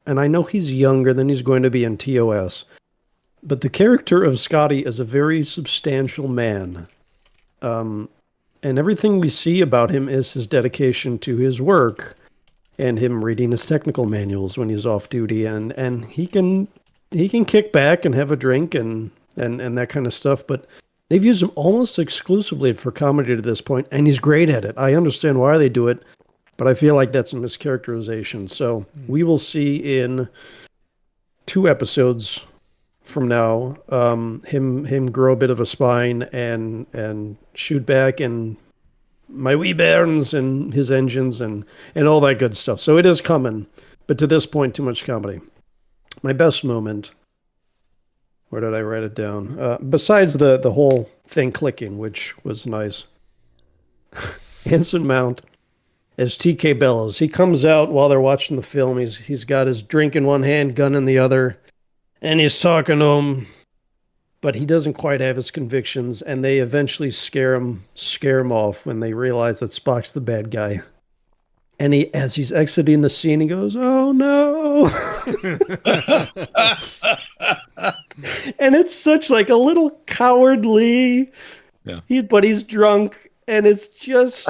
And I know he's younger than he's going to be in TOS. But the character of Scotty is a very substantial man. And everything we see about him is his dedication to his work and him reading his technical manuals when he's off duty. And he can kick back and have a drink and that kind of stuff, but they've used him almost exclusively for comedy to this point, and he's great at it. I understand why they do it, but I feel like that's a mischaracterization. So we will see in 2 episodes from now him grow a bit of a spine and shoot back and my wee bairns and his engines and all that good stuff. So it is coming, but to this point, too much comedy. My best moment. Where did I write it down? Besides the whole thing clicking, which was nice. Anson Mount as TK Bellows. He comes out while they're watching the film. He's got his drink in one hand, gun in the other, and he's talking to him, but he doesn't quite have his convictions, and they eventually scare him off when they realize that Spock's the bad guy. And as he's exiting the scene, he goes, "Oh no!" And it's such like a little cowardly. Yeah. But he's drunk, and it's just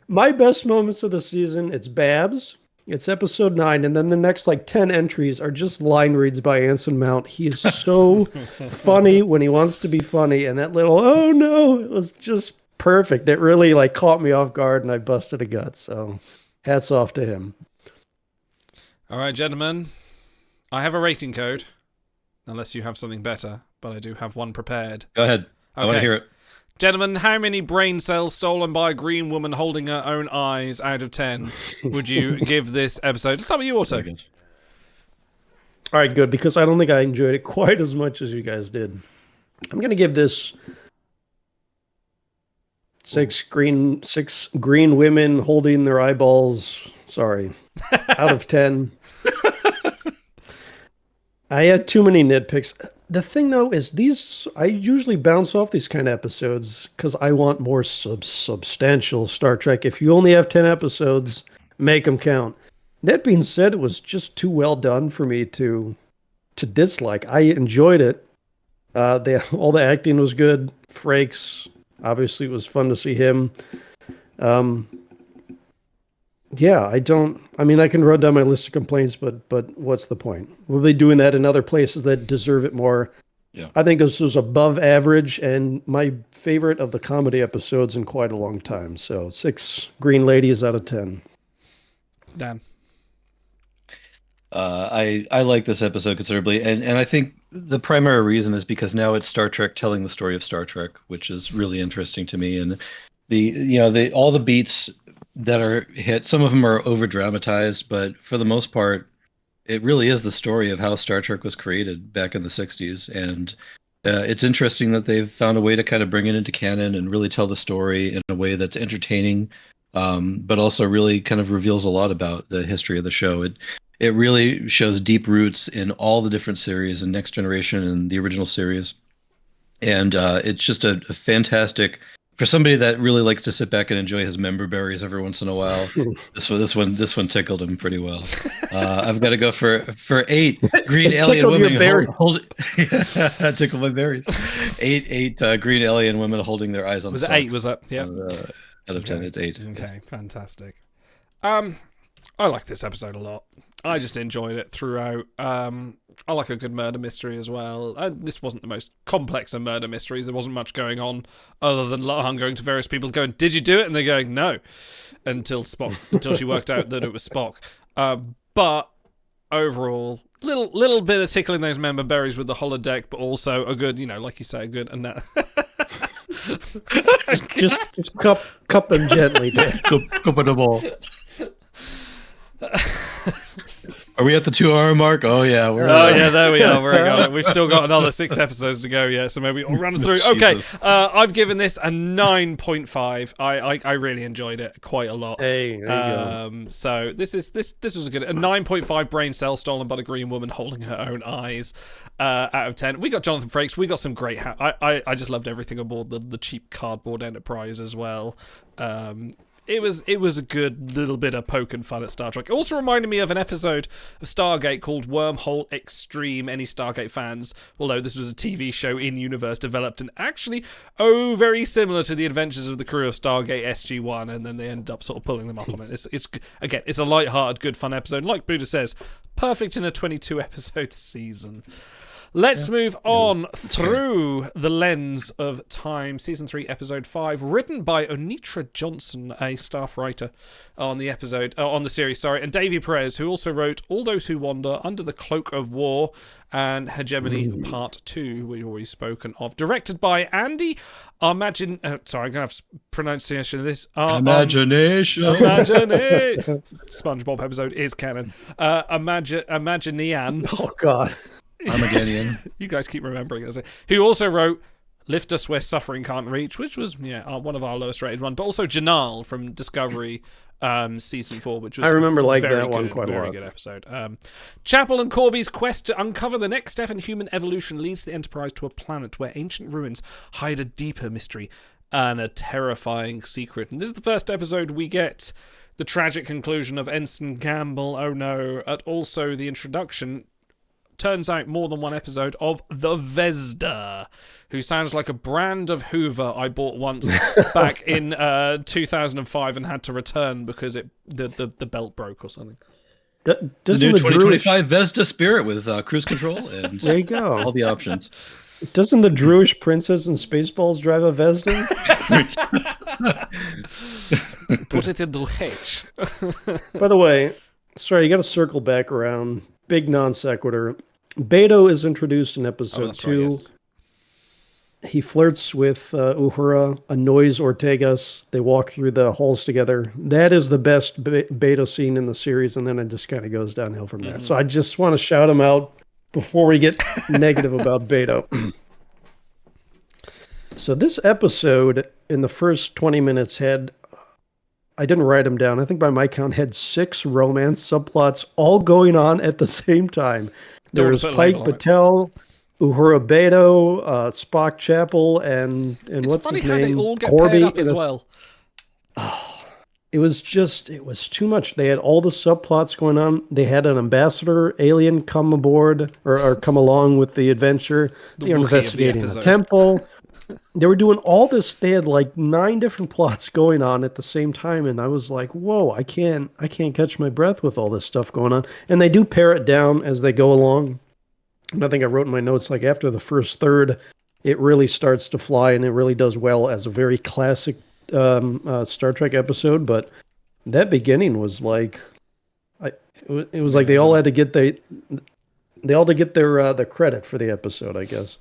my best moments of the season. It's Babs. It's episode 9, and then the next 10 entries are just line reads by Anson Mount. He is so funny when he wants to be funny, and that little "oh no" it was just perfect. It really caught me off guard, and I busted a gut. So, hats off to him. All right, gentlemen, I have a rating code, unless you have something better, but I do have one prepared. Go ahead. I want to hear it. Gentlemen, how many brain cells stolen by a green woman holding her own eyes out of 10 would you give this episode? Start with you, Otto. All right, good, because I don't think I enjoyed it quite as much as you guys did. I'm going to give this 6 green women holding their eyeballs. Sorry, out of 10. I had too many nitpicks. The thing, though, is I usually bounce off these kind of episodes because I want more substantial Star Trek. If you only have 10 episodes, make them count. That being said, it was just too well done for me to dislike. I enjoyed it. All the acting was good. Frakes, obviously, it was fun to see him. Yeah, I can run down my list of complaints, but what's the point? We'll be doing that in other places that deserve it more. Yeah. I think this was above average and my favorite of the comedy episodes in quite a long time. So 6 green ladies out of 10. Dan. I like this episode considerably, and I think the primary reason is because now it's Star Trek telling the story of Star Trek, which is really interesting to me. And the all the beats that are hit, some of them are over dramatized, but for the most part, it really is the story of how Star Trek was created back in the '60s. And it's interesting that they've found a way to kind of bring it into canon and really tell the story in a way that's entertaining, but also really kind of reveals a lot about the history of the show. It really shows deep roots in all the different series and Next Generation and the original series. And it's just a fantastic, for somebody that really likes to sit back and enjoy his member berries every once in a while. This one tickled him pretty well. I've got to go for 8 green alien women tickle my berries. 8 green alien women holding their eyes on. Was it 8? Was that? Yeah. Out of 10, it's 8. Okay, fantastic. I like this episode a lot. I just enjoyed it throughout. I like a good murder mystery as well. This wasn't the most complex of murder mysteries. There wasn't much going on other than Lahan going to various people going, "Did you do it?" And they're going, "No," until she worked out that it was Spock. But overall, little bit of tickling those member berries with the holodeck, but also a good, like you say, a good. And just cup them gently, cup of the ball. Are we at the 2-hour mark? Oh yeah, there we are. We've still got another 6 episodes to go. Yeah, so maybe we'll run through. Okay, I've given this a 9.5. I really enjoyed it quite a lot. Hey, there you go. So this was a 9.5 brain cell stolen by a green woman holding her own eyes out of 10. We got Jonathan Frakes. We got some great. I just loved everything aboard the cheap cardboard Enterprise as well. It was a good little bit of poke and fun at Star Trek. It also reminded me of an episode of Stargate called Wormhole Extreme. Any Stargate fans, although this was a TV show in universe developed and actually very similar to the adventures of the crew of Stargate SG-1, and then they ended up sort of pulling them up on it. It's a light-hearted, good fun episode. And like Buddha says, perfect in a 22 episode season. Let's move on through the lens of time. Season 3, episode 5, written by Onitra Johnson, a staff writer on the series, and Davy Perez, who also wrote All Those Who Wander, Under the Cloak of War, and Hegemony Part 2, we've already spoken of. Directed by Andy sorry, I'm going to have pronunciation of this. Imagination. SpongeBob episode is canon. Imaginian. Oh, God. Armageddon. You guys keep remembering this. Who also wrote Lift Us Where Suffering Can't Reach, which was one of our lowest rated ones, but also Janal from Discovery season 4, which was I remember that one quite a lot. Very good episode. Chapel and Corby's quest to uncover the next step in human evolution leads the Enterprise to a planet where ancient ruins hide a deeper mystery and a terrifying secret. And this is the first episode we get the tragic conclusion of Ensign Gamble, oh no, and also the introduction, turns out more than one episode, of the Vesda, who sounds like a brand of Hoover I bought once back in 2005 and had to return because the belt broke or something. The new 2025 Vesda Spirit with cruise control and there you go, all the options. Doesn't the Druish princess in Spaceballs drive a Vesda? Put it in the H. By the way, sorry, you got to circle back around. Big non sequitur. Beto is introduced in episode 2. Right, yes. He flirts with Uhura, annoys Ortegas. They walk through the halls together. That is the best Beto scene in the series, and then it just kind of goes downhill from there. So I just want to shout him out before we get negative about Beto. So this episode, in the first 20 minutes, I didn't write them down. I think by my count had 6 romance subplots all going on at the same time. There's Pike Patel, Uhura Beto, Spock Chapel, and what's his name? It's funny how they all get Corby paired up as well. It was too much. They had all the subplots going on. They had an ambassador alien come aboard or come along with the adventure. They were investigating the temple. They were doing all this. They had like 9 different plots going on at the same time, and I was like, "Whoa! I can't catch my breath with all this stuff going on." And they do pare it down as they go along. And I think I wrote in my notes, like after the first third, it really starts to fly, and it really does well as a very classic Star Trek episode. But that beginning was like, It was like they all had to get their credit for the episode, I guess.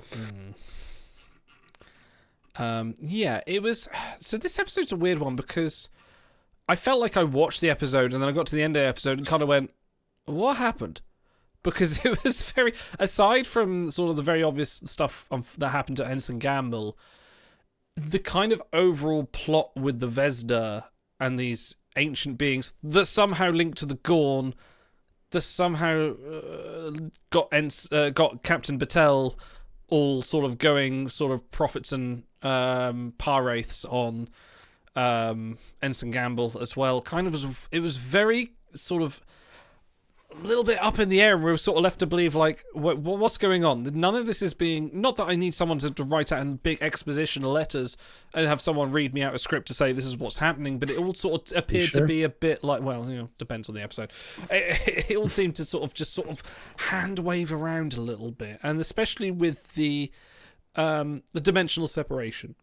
Yeah, it was. So this episode's a weird one because I felt like I watched the episode and then I got to the end of the episode and kind of went, what happened? Because it was very, aside from sort of the very obvious stuff that happened to Ensign Gamble, the kind of overall plot with the Vesda and these ancient beings that somehow linked to the Gorn, that somehow got Captain Battelle all sort of going sort of prophets and Paraiths on Ensign Gamble as well. Kind of it was very sort of a little bit up in the air, and we were sort of left to believe, like, what's going on? None of this is being... Not that I need someone to write out in big expositional letters and have someone read me out a script to say this is what's happening, but it all sort of appeared to be a bit like, well, depends on the episode. It all seemed to sort of hand wave around a little bit, and especially with the dimensional separation.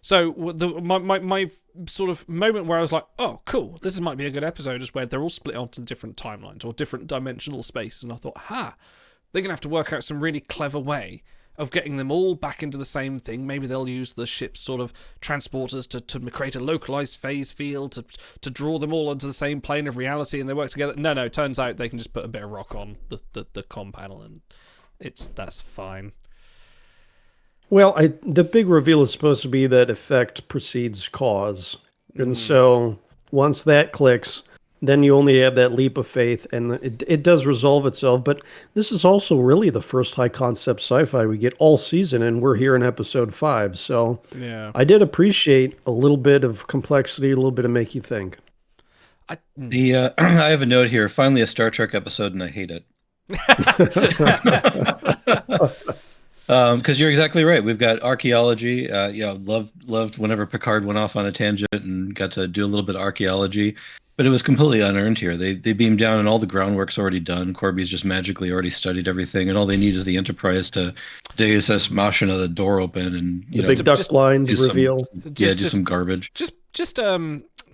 So my sort of moment where I was like, oh, cool, this might be a good episode, is where they're all split onto different timelines or different dimensional space. And I thought, they're going to have to work out some really clever way of getting them all back into the same thing. Maybe they'll use the ship's sort of transporters to create a localized phase field to draw them all onto the same plane of reality, and they work together. No, turns out they can just put a bit of rock on the comm panel, and that's fine. Well, the big reveal is supposed to be that effect precedes cause. And so once that clicks, then you only have that leap of faith, and it does resolve itself. But this is also really the first high-concept sci-fi we get all season, and we're here in episode 5. So yeah. I did appreciate a little bit of complexity, a little bit of make you think. I have a note here. Finally, a Star Trek episode, and I hate it. Because you're exactly right. We've got archaeology. Loved whenever Picard went off on a tangent and got to do a little bit of archaeology, but it was completely unearned here. They beamed down and all the groundwork's already done. Corby's just magically already studied everything, and all they need is the Enterprise to Deus Ex Machina the door open and the big duck lines reveal. Do some garbage. Just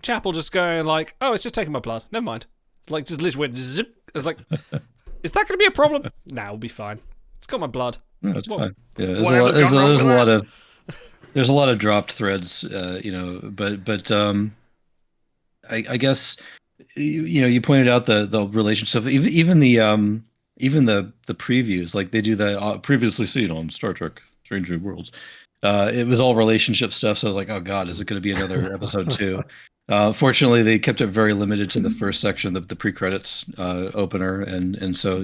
Chapel just going like, oh, it's just taking my blood. Never mind. Like just literally went zip. It's like, is that going to be a problem? Nah, we'll be fine. It's got my blood. No, it's fine. Yeah, there's a lot of dropped threads, but I guess you pointed out the relationship, even the previews, like they do that previously seen on Star Trek Strange New Worlds. It was all relationship stuff, so I was like, oh god, is it going to be another episode 2? Fortunately, they kept it very limited to the first section, the pre-credits opener, and so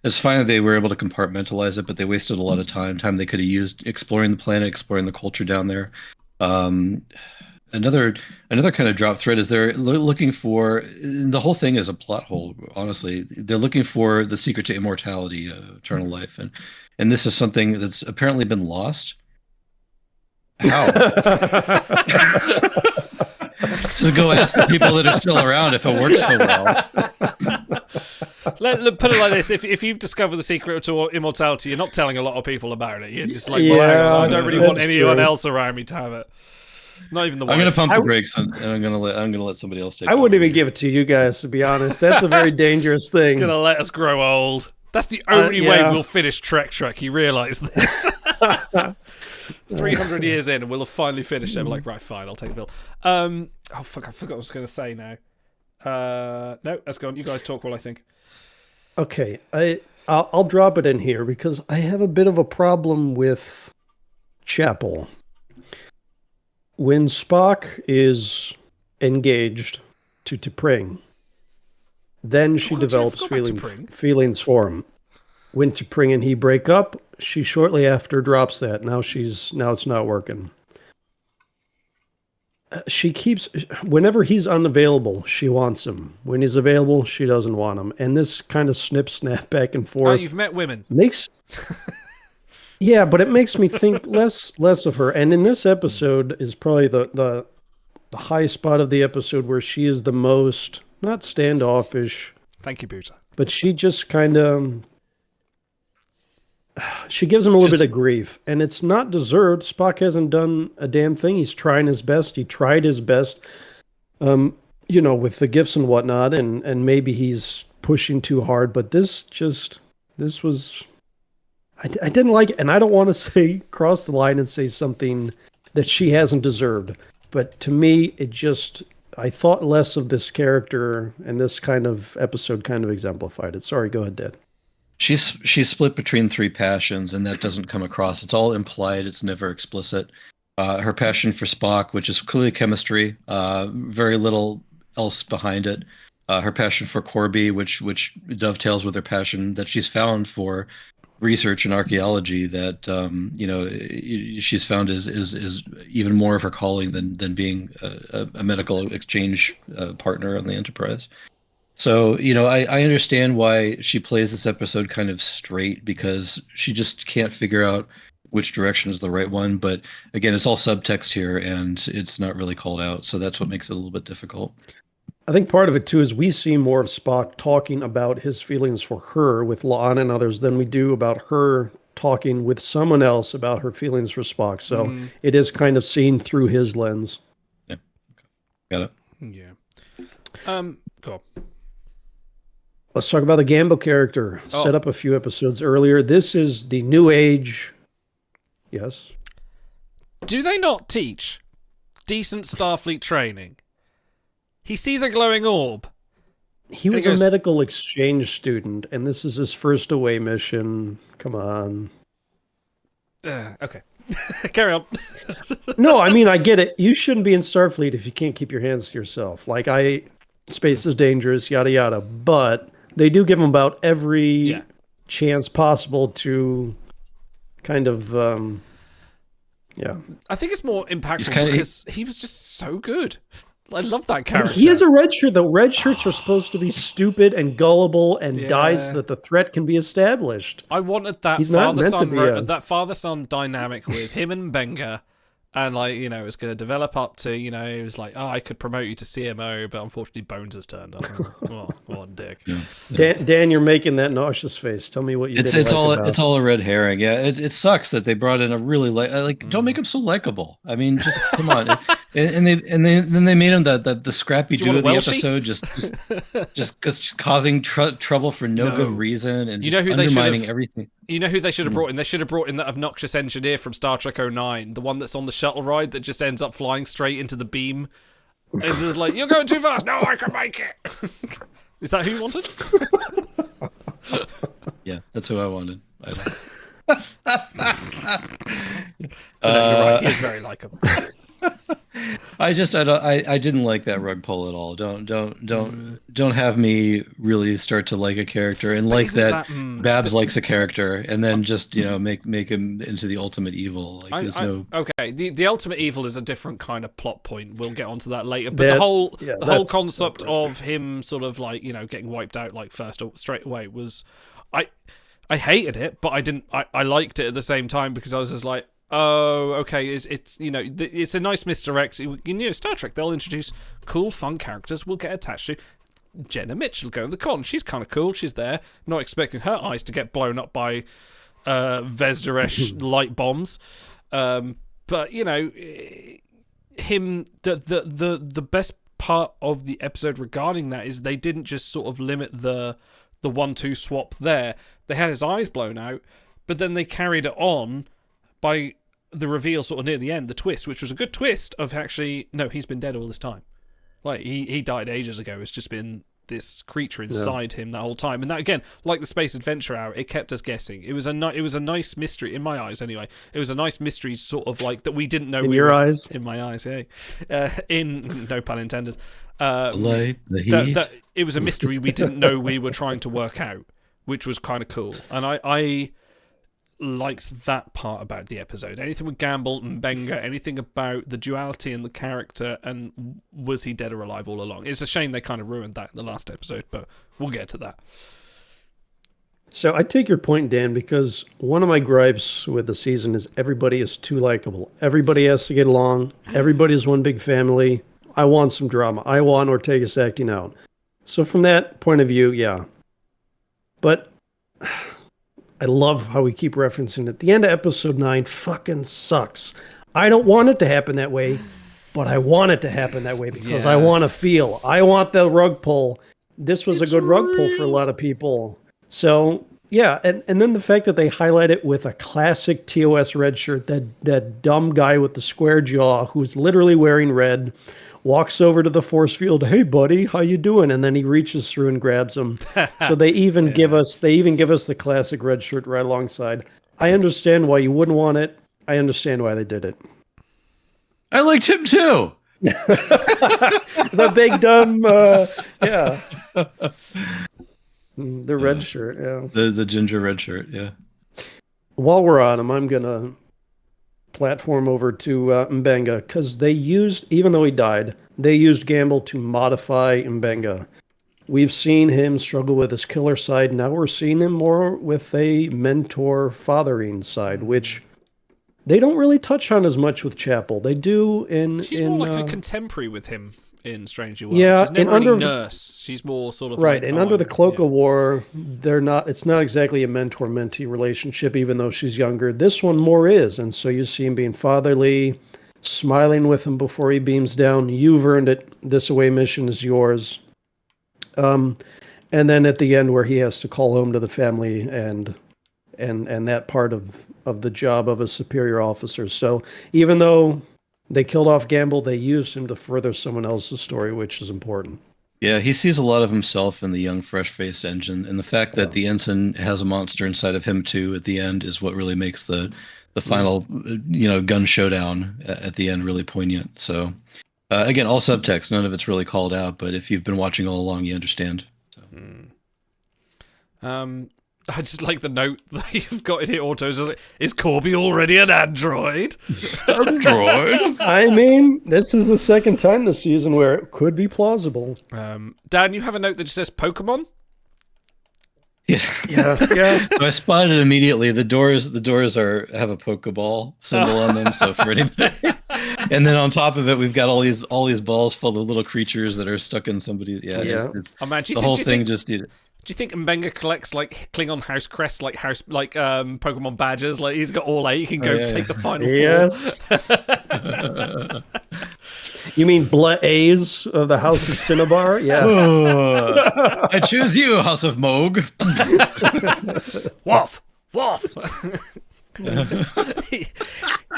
it's fine that they were able to compartmentalize it, but they wasted a lot of time they could have used exploring the planet, exploring the culture down there. Another kind of drop thread is they're looking for, the whole thing is a plot hole, honestly. They're looking for the secret to immortality, eternal life, and this is something that's apparently been lost. How? Just go ask the people that are still around if it works so well. Let put it like this: if you've discovered the secret to immortality, you're not telling a lot of people about it. You're just like, well, hang on, I don't really want anyone else around me to have it. Not even the wife. I'm going to pump the brakes, and I'm going to let somebody else take it. I wouldn't even give it to you guys, to be honest. That's a very dangerous thing. Going to let us grow old. That's the only way we'll finish Trek. You realise this? 300 years in, and we'll have finally finished it. We're like, right, fine, I'll take the bill. Oh fuck, I forgot what I was going to say now. No, that's gone. You guys talk while I think. Okay, I'll drop it in here because I have a bit of a problem with Chapel. When Spock is engaged to T'Pring, then she develops feelings for him. When T'Pring and he break up, she shortly after drops that. Now it's not working. She keeps, whenever he's unavailable, she wants him. When he's available, she doesn't want him. And this kind of snap back and forth. Oh, you've met women. Yeah, but it makes me think less of her. And in this episode is probably the high spot of the episode where she is the most, not standoffish. Thank you, Buta. But she just kind of, she gives him a little bit of grief. And it's not deserved. Spock hasn't done a damn thing. He's trying his best. He tried his best, with the gifts and whatnot. And maybe he's pushing too hard, but this was, I didn't like it. And I don't want to say cross the line and say something that she hasn't deserved. But to me, I thought less of this character, and this kind of episode kind of exemplified it. Sorry, go ahead, Dad. She's split between three passions, and that doesn't come across. It's all implied. It's never explicit. Her passion for Spock, which is clearly chemistry, very little else behind it. Her passion for Corby, which dovetails with her passion that she's found for research and archaeology. That she's found is even more of her calling than being a medical exchange partner on the Enterprise. So, I understand why she plays this episode kind of straight, because she just can't figure out which direction is the right one. But again, it's all subtext here, and it's not really called out. So that's what makes it a little bit difficult. I think part of it, too, is we see more of Spock talking about his feelings for her with La'an and others than we do about her talking with someone else about her feelings for Spock. So it is kind of seen through his lens. Yeah. Got it. Yeah. Cool. Let's talk about the Gambo character. Set up a few episodes earlier. This is the new age. Yes. Do they not teach decent Starfleet training? He sees a glowing orb. He was a medical exchange student, and this is his first away mission. Come on. Okay. Carry on. No, I mean, I get it. You shouldn't be in Starfleet if you can't keep your hands to yourself. Space is dangerous, yada, yada. But they do give him about every chance possible to kind of, I think it's more impactful because he was just so good. I love that character. He is a red shirt, though. Red shirts are supposed to be stupid and gullible and die so that the threat can be established. I wanted that father-son dynamic with him and Benga. And, it's going to develop up to, it was like, I could promote you to CMO, but unfortunately Bones has turned up. What a dick. Yeah. Dan, you're making that nauseous face. Tell me what you did. It's all a red herring. Yeah, it sucks that they brought in a really don't make him so likable. I mean, just come on. and then they made him the scrappy dude of the episode, just causing trouble for no good reason, and undermining everything. You know who they should have brought in? They should have brought in that obnoxious engineer from Star Trek 09, the one that's on the shuttle ride that just ends up flying straight into the beam. And it's just like, you're going too fast. No, I can make it. Is that who you wanted? Yeah, that's who I wanted. You're right. He is very likable. I didn't like that rug pull at all. Don't have me really start to like a character and like that Babs likes a character and then just make him into the ultimate evil. Okay. The ultimate evil is a different kind of plot point. We'll get onto that later. But the whole concept of him sort of getting wiped out first or straight away was, I hated it, but I liked it at the same time because I was just like, oh, okay. It's a nice misdirect. Star Trek, they'll introduce cool, fun characters we'll get attached to. Jenna Mitchell going to the con. She's kind of cool. She's there, not expecting her eyes to get blown up by Vesderesh light bombs. But him. The best part of the episode regarding that is they didn't just sort of limit the 1-2 swap there. They had his eyes blown out, but then they carried it on by the reveal sort of near the end, the twist, which was a good twist of actually, no, he's been dead all this time. He died ages ago. It's just been this creature inside him that whole time. And that, again, like the Space Adventure Hour, it kept us guessing. It was a nice mystery, in my eyes anyway. It was a nice mystery sort of that we didn't know. Eyes? In my eyes, yeah. In, no pun intended. The heat. It was a mystery we didn't know we were trying to work out, which was kind of cool. And I liked that part about the episode. Anything with Gamble and Benga, anything about the duality in the character, and was he dead or alive all along? It's a shame they kind of ruined that in the last episode, but we'll get to that. So I take your point, Dan, because one of my gripes with the season is everybody is too likable. Everybody has to get along. Everybody is one big family. I want some drama. I want Ortegas acting out. So from that point of view, yeah. But I love how we keep referencing it. The end of episode 9 fucking sucks. I don't want it to happen that way, but I want it to happen that way because I want to feel. I want the rug pull. this was a good rug pull for a lot of people. So yeah, and then the fact that they highlight it with a classic TOS red shirt, that dumb guy with the square jaw who's literally wearing red, walks over to the force field. Hey, buddy, how you doing? And then he reaches through and grabs him. So they even give us the classic red shirt right alongside. I understand why you wouldn't want it. I understand why they did it. I liked him too. The big dumb, yeah. The red shirt, yeah. The ginger red shirt, yeah. While we're on him, I'm gonna platform over to Mbenga, because they used, even though he died, they used Gamble to modify Mbenga. We've seen him struggle with his killer side. Now we're seeing him more with a mentor fathering side, which they don't really touch on as much with Chapel. They do in... She's more like a contemporary with him in Stranger World. Yeah, she's never really nurse. She's more sort of right. like, And under the Cloak of War, they're not. It's not exactly a mentor-mentee relationship, even though she's younger. This one more is, and so you see him being fatherly, smiling with him before he beams down. You've earned it. This away mission is yours. And then at the end, where he has to call home to the family, and that part of the job of a superior officer. So even though they killed off Gamble, they used him to further someone else's story, which is important. Yeah, he sees a lot of himself in the young, fresh-faced Engine, and the fact that the ensign has a monster inside of him too at the end is what really makes the final gun showdown at the end really poignant. So again, all subtext, none of it's really called out, but if you've been watching all along, you understand. So. I just like the note that you've got in here, Autos. Is Corby already an android? Android? I mean, this is the second time this season where it could be plausible. Dan, you have a note that just says Pokemon? Yeah. So I spotted it immediately. The doors have a Pokeball symbol on them. So for anybody, and then on top of it, we've got all these balls full of little creatures that are stuck in somebody. Yeah. Oh man, the whole thing just did it. Do you think Mbenga collects like Klingon house crests, like Pokemon badges? Like he's got all 8. He can go take the final 4. You mean Blaze of the House of Cinnabar? Yeah. I choose you, House of Moog. Waff.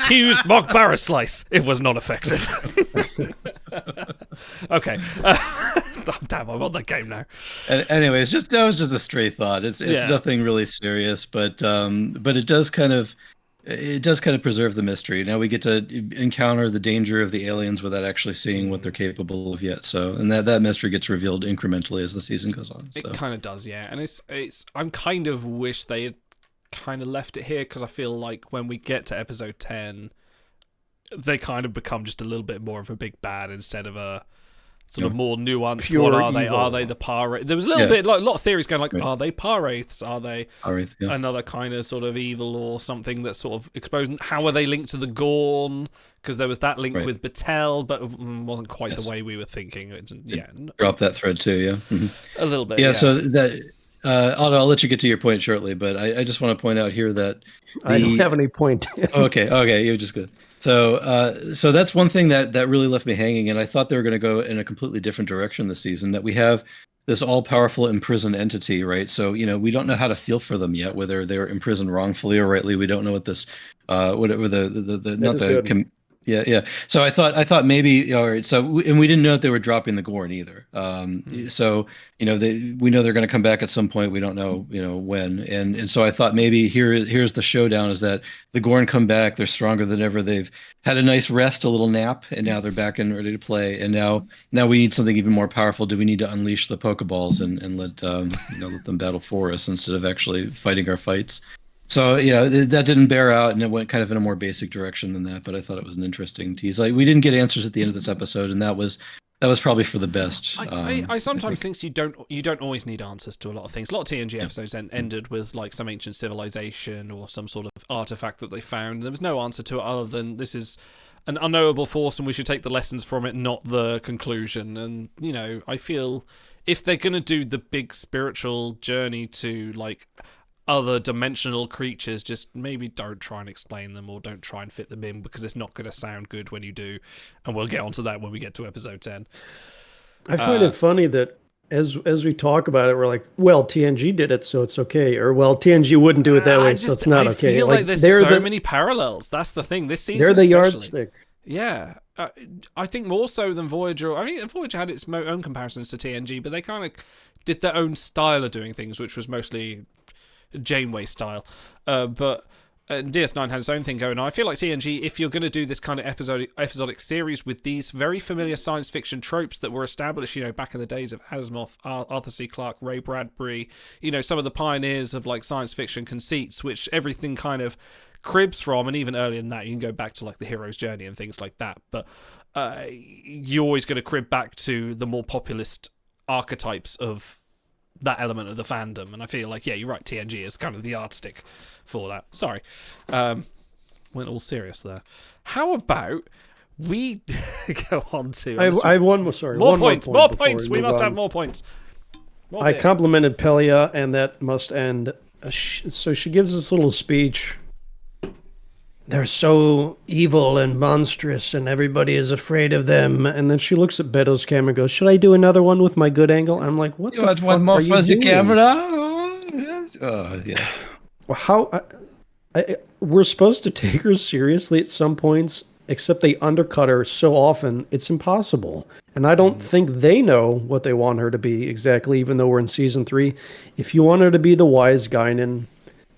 He used mock barra slice. It was not effective. Okay. Damn, I'm on that game now. Anyways, that was just a stray thought. It's nothing really serious, but it does kind of preserve the mystery. Now we get to encounter the danger of the aliens without actually seeing what they're capable of yet. So, and that mystery gets revealed incrementally as the season goes on. So. It kind of does, yeah. And it's I'm kind of wish they had kind of left it here, because I feel like when we get to episode 10, they kind of become just a little bit more of a big bad instead of a sort of more nuanced. Pure what are evil. they? Are they the Par-Wraith? There was a little bit, like a lot of theories going like, are they Par-Wraiths? Are they another kind of sort of evil or something that's sort of exposing? How are they linked to the Gorn? Because there was that link with Batel, but it wasn't quite the way we were thinking. Drop that thread too, yeah. A little bit. Yeah, so that... I'll let you get to your point shortly, but I just want to point out here that I don't have any point. Okay, you're just good. So that's one thing that really left me hanging, and I thought they were going to go in a completely different direction this season. That we have this all-powerful imprisoned entity, right? So we don't know how to feel for them yet, whether they're imprisoned wrongfully or rightly. We don't know what this, whatever Yeah. So I thought maybe, all right. So, and we didn't know that they were dropping the Gorn either. So, we know they're going to come back at some point. We don't know, when. And so I thought maybe here's the showdown, is that the Gorn come back. They're stronger than ever. They've had a nice rest, a little nap, and now they're back and ready to play. And now we need something even more powerful. Do we need to unleash the Pokeballs and let let them battle for us instead of actually fighting our fights? So that didn't bear out, and it went kind of in a more basic direction than that. But I thought it was an interesting tease. Like, we didn't get answers at the end of this episode, and that was probably for the best. I sometimes think you don't always need answers to a lot of things. A lot of TNG episodes ended with like some ancient civilization or some sort of artifact that they found. There was no answer to it other than this is an unknowable force, and we should take the lessons from it, not the conclusion. And I feel if they're gonna do the big spiritual journey to like other dimensional creatures, just maybe don't try and explain them or don't try and fit them in, because it's not going to sound good when you do, and we'll get onto that when we get to episode 10. I find it funny that as we talk about it, we're like, well, TNG did it, so it's okay, or well, TNG wouldn't do it that way, so it's not okay. I feel like there's so many parallels. That's the thing. This season, they're the especially. yardstick. Yeah, I think more so than Voyager. I mean, Voyager had its own comparisons to TNG, but they kind of did their own style of doing things, which was mostly Janeway style. But DS9 had its own thing going on. I feel like TNG, if you're going to do this kind of episodic series with these very familiar science fiction tropes that were established, back in the days of Asimov, Arthur C. Clarke, Ray Bradbury, some of the pioneers of like science fiction conceits, which everything kind of cribs from, and even earlier than that, you can go back to like the hero's journey and things like that. But you're always going to crib back to the more populist archetypes of that element of the fandom, and I feel like, yeah, you're right, TNG is kind of the yardstick for that. Sorry, went all serious there. How about we go on to I have one more. Sorry, more one points. More More points. We must have more points. I complimented Pelia, and that must end. So she gives this little speech. They're so evil and monstrous, and everybody is afraid of them. And then she looks at Beto's camera and goes, "Should I do another one with my good angle?" I'm like, "What the fuck one more are you fuzzy doing?" camera? Oh, yes. Oh, yeah. Well, how we're supposed to take her seriously at some points, except they undercut her so often it's impossible. And I don't think they know what they want her to be exactly, even though we're in season 3. If you want her to be the wise Guinan,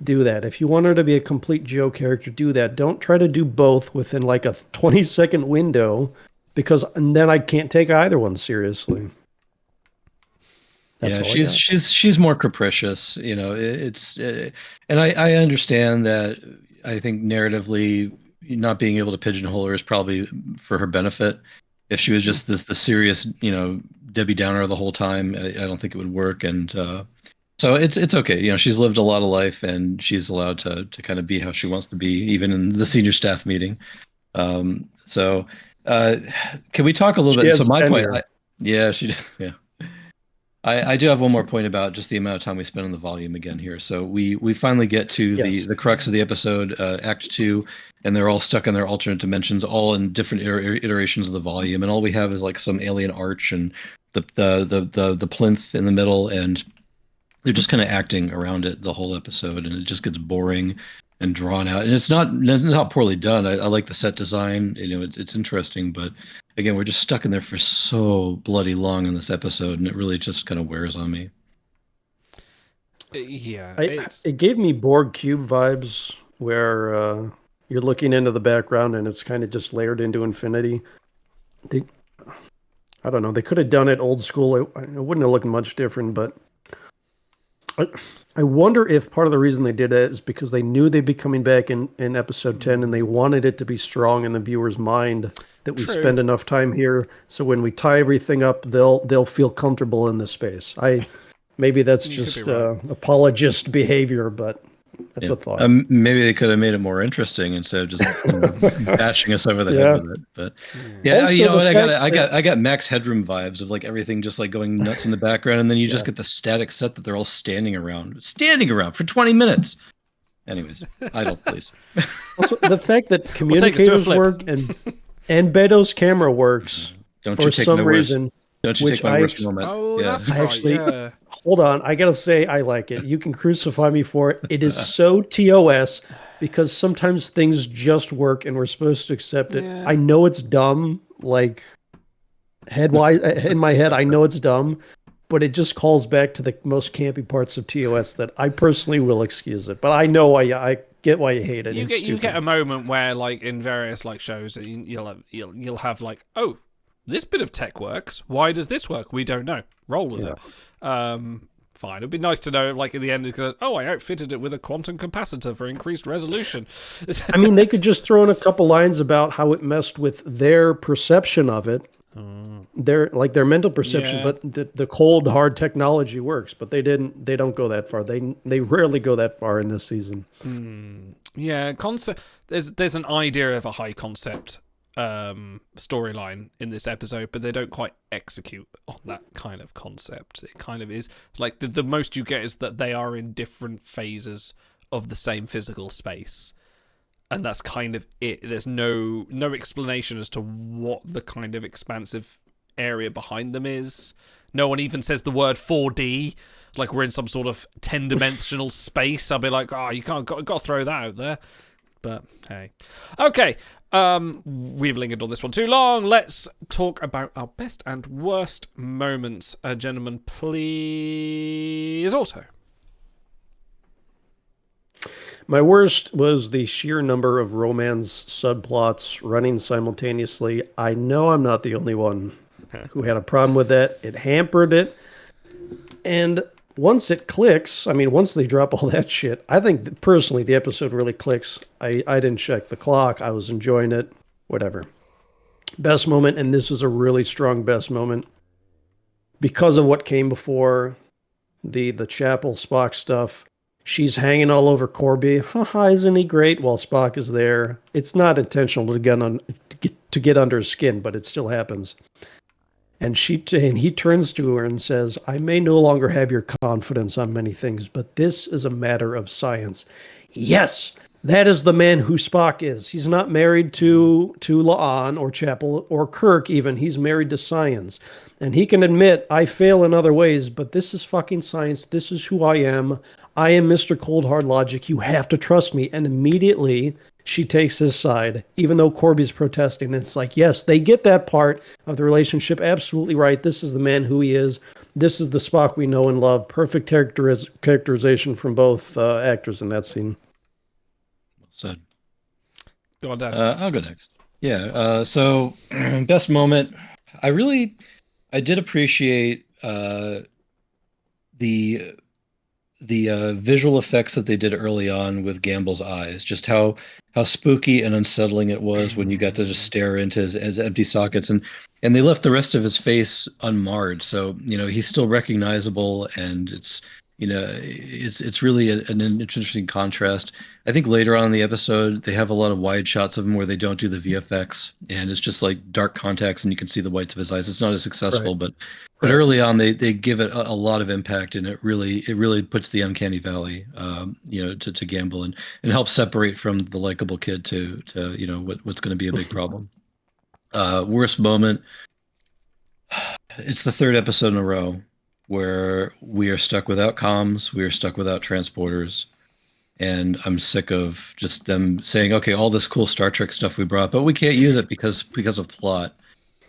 do that. If you want her to be a complete Joe character, do that. Don't try to do both within like a 20-second window, because and then I can't take either one seriously. Yeah, she's more capricious, it's and I understand that. I think narratively not being able to pigeonhole her is probably for her benefit. If she was just the serious, Debbie Downer the whole time, I don't think it would work. And so it's okay. She's lived a lot of life, and she's allowed to kind of be how she wants to be, even in the senior staff meeting. So can we talk a little bit? So my point, yeah. I do have one more point about just the amount of time we spend on the volume again here. So we finally get to the crux of the episode, Act 2, and they're all stuck in their alternate dimensions, all in different iterations of the volume, and all we have is like some alien arch and the plinth in the middle, and they're just kind of acting around it the whole episode, and it just gets boring and drawn out. And it's not poorly done. I like the set design. It's interesting, but again, we're just stuck in there for so bloody long in this episode, and it really just kind of wears on me. Yeah, it gave me Borg Cube vibes, where you're looking into the background and it's kind of just layered into infinity. I don't know. They could have done it old school. It wouldn't have looked much different, but I wonder if part of the reason they did it is because they knew they'd be coming back in episode 10, and they wanted it to be strong in the viewer's mind that we spend enough time here, so when we tie everything up, they'll feel comfortable in this space. Maybe that's just apologist behavior, but that's a thought. Maybe they could have made it more interesting instead of just bashing us over the head with it. But yeah, also, I got Max Headroom vibes of like everything just like going nuts in the background, and then you just get the static set that they're all standing around for 20 minutes. Anyways, idle, please. Also, the fact that communicators work and Beto's camera works for some reason. Don't you take my worst moment? Oh, that's right. Actually, hold on. I gotta say, I like it. You can crucify me for it. It is so TOS, because sometimes things just work, and we're supposed to accept it. Yeah. I know it's dumb. Like head-wise, in my head, I know it's dumb, but it just calls back to the most campy parts of TOS that I personally will excuse it. But I know why I get why you hate it. You get a moment where, like in various like shows, you'll have like, oh, this bit of tech works. Why does this work? We don't know. Roll with it. Fine. It'd be nice to know, like, in the end, I outfitted it with a quantum capacitor for increased resolution. I mean, they could just throw in a couple lines about how it messed with their perception of it. Their mental perception, but the cold, hard technology works. But they don't go that far. They rarely go that far in this season. Yeah, concept. There's an idea of a high concept storyline in this episode, but they don't quite execute on that kind of concept. It kind of is like the most you get is that they are in different phases of the same physical space, and that's kind of it. There's no explanation as to what the kind of expansive area behind them is. no one even says the word 4D, like we're in some sort of 10-dimensional space. I'll be like, oh, you got to throw that out there. But hey. Okay. We've lingered on this one too long. Let's talk about our best and worst moments. Gentlemen, please. Otto. My worst was the sheer number of romance subplots running simultaneously. I know I'm not the only one who had a problem with that. It hampered it. And once it clicks, I mean, once they drop all that shit, I think that personally the episode really clicks. I didn't check the clock. I was enjoying it. Whatever. Best moment, and this is a really strong best moment. Because of what came before, the Chapel Spock stuff, she's hanging all over Corby. Haha, isn't he great? While Spock is there. It's not intentional to get under his skin, but it still happens. And he turns to her and says, I may no longer have your confidence on many things, but this is a matter of science. Yes, that is the man who Spock is. He's not married to La'an or Chapel or Kirk even. He's married to science. And he can admit, I fail in other ways, but this is fucking science. This is who I am. I am Mr. Cold Hard Logic. You have to trust me. And immediately she takes his side, even though Corby's protesting. It's like, yes, they get that part of the relationship absolutely right. This is the man who he is. This is the Spock we know and love. Perfect characterization from both actors in that scene. Well said. Go on, Dan. I'll go next. Yeah. So best moment. I did appreciate the visual effects that they did early on with Gamble's eyes, just how spooky and unsettling it was when you got to just stare into his empty sockets, and they left the rest of his face unmarred. So, he's still recognizable, and it's really an interesting contrast. I think later on in the episode, they have a lot of wide shots of him where they don't do the VFX, and it's just like dark contacts and you can see the whites of his eyes. It's not as successful, right. But early on, they give it a lot of impact, and it really puts the uncanny valley, to Gamble and helps separate from the likable kid to what's going to be a big problem. Worst moment. It's the third episode in a row where we are stuck without comms, we are stuck without transporters, and I'm sick of just them saying, okay, all this cool Star Trek stuff we brought, but we can't use it because of plot.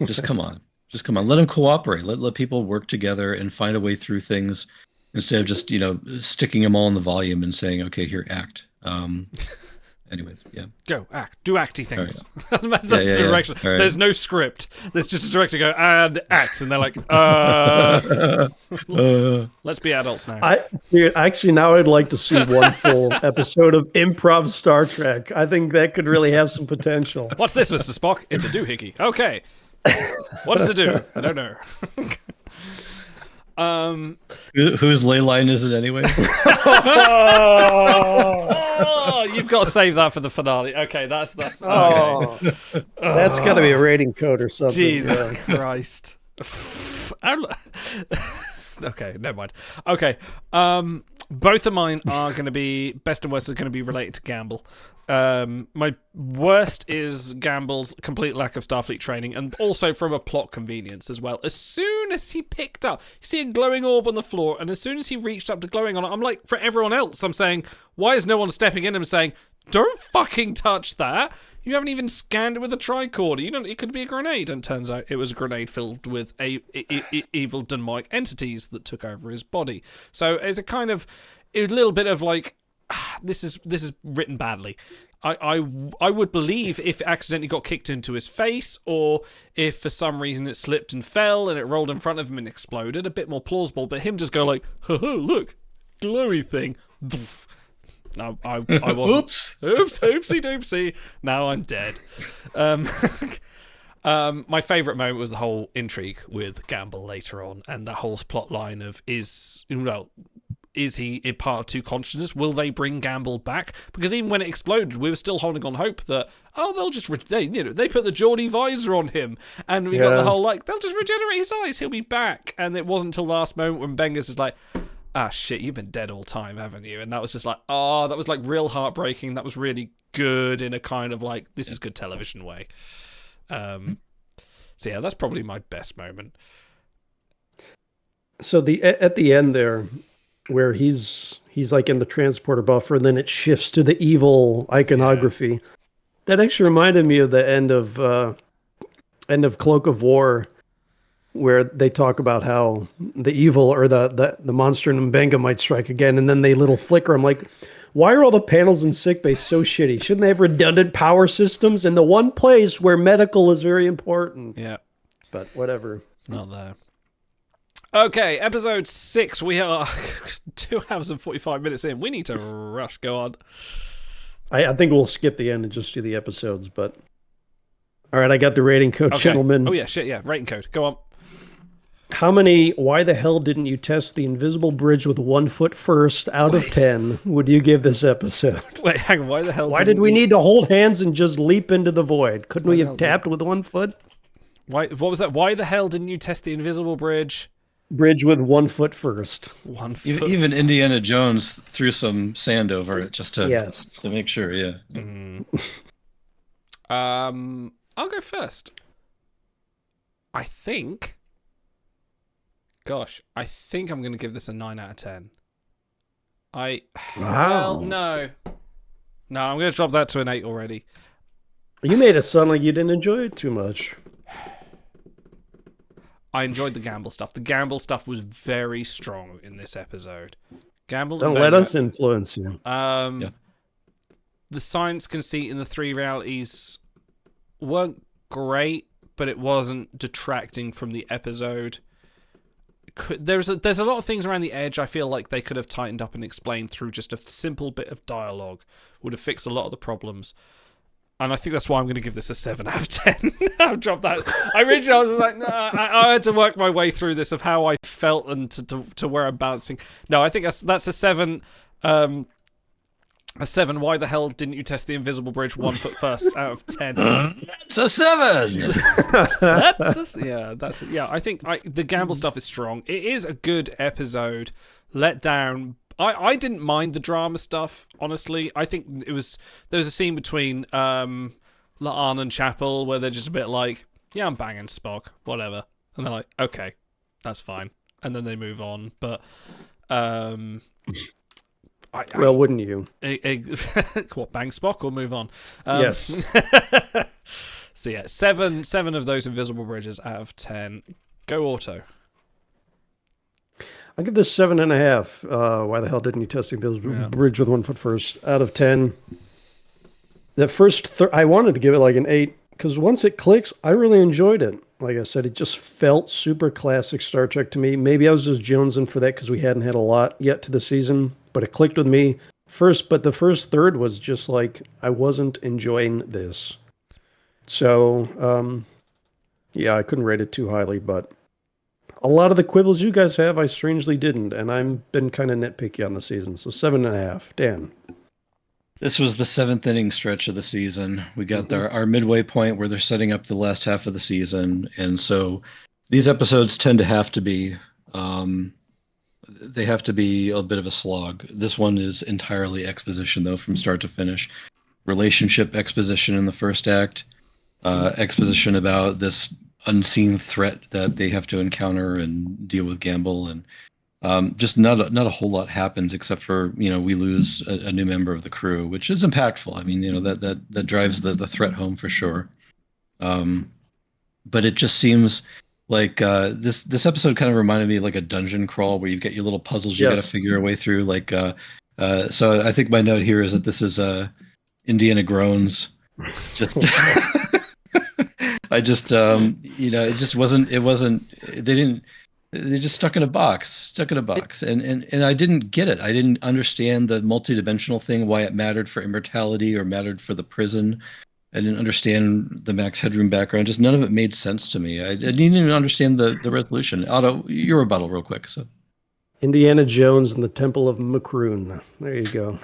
Just come on. Just come on. Let them cooperate. Let people work together and find a way through things instead of just, sticking them all in the volume and saying, okay, here, act. Anyways, yeah. Go, act. Do acty things. Right. That's the direction. Right. There's no script. There's just a director go, and act. And they're like, let's be adults now. Actually, now I'd like to see one full episode of improv Star Trek. I think that could really have some potential. What's this, Mr. Spock? It's a doohickey. Okay. What does it do? I don't know. Whose ley line is it anyway? Oh, you've got to save that for the finale. Okay, that's okay. That's got to be a rating code or something. Jesus Christ. Okay, never mind. Okay, both of mine are going to be best and worst are going to be related to Gamble. My worst is Gamble's complete lack of Starfleet training, and also from a plot convenience as well. As soon as he picked up, you see a glowing orb on the floor, and as soon as he reached up to glowing on it, I'm like, for everyone else, I'm saying, why is no one stepping in and saying, don't fucking touch that? You haven't even scanned it with a tricorder. It could be a grenade, and turns out it was a grenade filled with evil demonic entities that took over his body. So it's a little bit of like, this is written badly. I would believe if it accidentally got kicked into his face, or if for some reason it slipped and fell and it rolled in front of him and exploded, a bit more plausible. But him just go like, look, glowy thing. No, I wasn't. Oops, oopsie doopsie. Now I'm dead. My favourite moment was the whole intrigue with Gamble later on, and the whole plot line of is he a part of two consciousness? Will they bring Gamble back? Because even when it exploded, we were still holding on hope that they'll just they put the Geordie visor on him, and we got the whole they'll just regenerate his eyes, he'll be back. And it wasn't until last moment when Bengus is like, shit, you've been dead all time, haven't you? And that was just like, that was like real heartbreaking. That was really good in a kind of like, this is good television way. So yeah, that's probably my best moment. So at the end there, where he's like in the transporter buffer, and then it shifts to the evil iconography. That actually reminded me of the end of Cloak of War, where they talk about how the evil or the monster in Mbenga might strike again, and then they little flicker. I'm like, why are all the panels in sickbay so shitty? Shouldn't they have redundant power systems in the one place where medical is very important? Yeah. But whatever. Not there. Okay, episode 6. We are 2 hours and 45 minutes in. We need to rush. Go on. I think we'll skip the end and just do the episodes, but... All right, I got the rating code, Okay. gentlemen. Oh, yeah, shit, yeah. Rating code. Go on. How many why the hell didn't you test the invisible bridge with 1 foot first out of 10 would you give this episode? Wait, hang on. Why the hell Why did we need to hold hands and just leap into the void? Couldn't we have tapped with 1 foot? Why? What was that? Why the hell didn't you test the invisible bridge? Bridge with 1 foot first. 1 foot. Even Indiana Jones threw some sand over it just to make sure. Yeah. I'll go first. I think I'm going to give this a 9 out of 10. Well, no, I'm going to drop that to an 8 already. You made it sound like you didn't enjoy it too much. I enjoyed the gamble stuff. The gamble stuff was very strong in this episode. Gamble. Don't let us influence you. The science conceit in the 3 realities weren't great, but it wasn't detracting from the episode. There's a lot of things around the edge I feel like they could have tightened up and explained through just a simple bit of dialogue. Would have fixed a lot of the problems. And I think that's why I'm going to give this a 7 out of 10. I've dropped that. I was like, no, I had to work my way through this of how I felt and to where I'm balancing. No, I think that's a 7. A 7. Why the hell didn't you test the invisible bridge 1 foot first out of 10? It's a 7. I think the gamble stuff is strong. It is a good episode. Let down. I didn't mind the drama stuff, honestly. I think there was a scene between La'an and Chapel where they're just a bit like, yeah, I'm banging Spock, whatever. And they're like, okay, that's fine. And then they move on. But well, wouldn't you? What, bang Spock or move on? Yes. So yeah, 7 of those invisible bridges out of 10. Go Auto. I'll give this 7.5. Why the hell didn't you test the invisible bridge with 1 foot first out of 10? The first, I wanted to give it like an 8 because once it clicks, I really enjoyed it. Like I said, it just felt super classic Star Trek to me. Maybe I was just jonesing for that because we hadn't had a lot yet to the season, but it clicked with me first. But the first third was just like, I wasn't enjoying this. So, yeah, I couldn't rate it too highly, but a lot of the quibbles you guys have, I strangely didn't, and I've been kind of nitpicky on the season. So 7.5. Dan. This was the 7th inning stretch of the season. We got our midway point where they're setting up the last half of the season, and so these episodes tend to have to be they have to be a bit of a slog. This one is entirely exposition, though, from start to finish. Relationship exposition in the first act, exposition about this unseen threat that they have to encounter and deal with Gamble, and just not a whole lot happens except for we lose a new member of the crew, which is impactful. I mean, that drives the threat home for sure. But it just seems like this episode kind of reminded me of like a dungeon crawl where you get your little puzzles you got to figure your way through. Like so, I think my note here is that this is Indiana Groans. Just. I just, it just wasn't. They just stuck in a box, and I didn't get it. I didn't understand the multidimensional thing, why it mattered for immortality or mattered for the prison. I didn't understand the Max Headroom background. Just none of it made sense to me. I didn't even understand the resolution. Otto, your rebuttal real quick. So, Indiana Jones and the Temple of Macroon. There you go.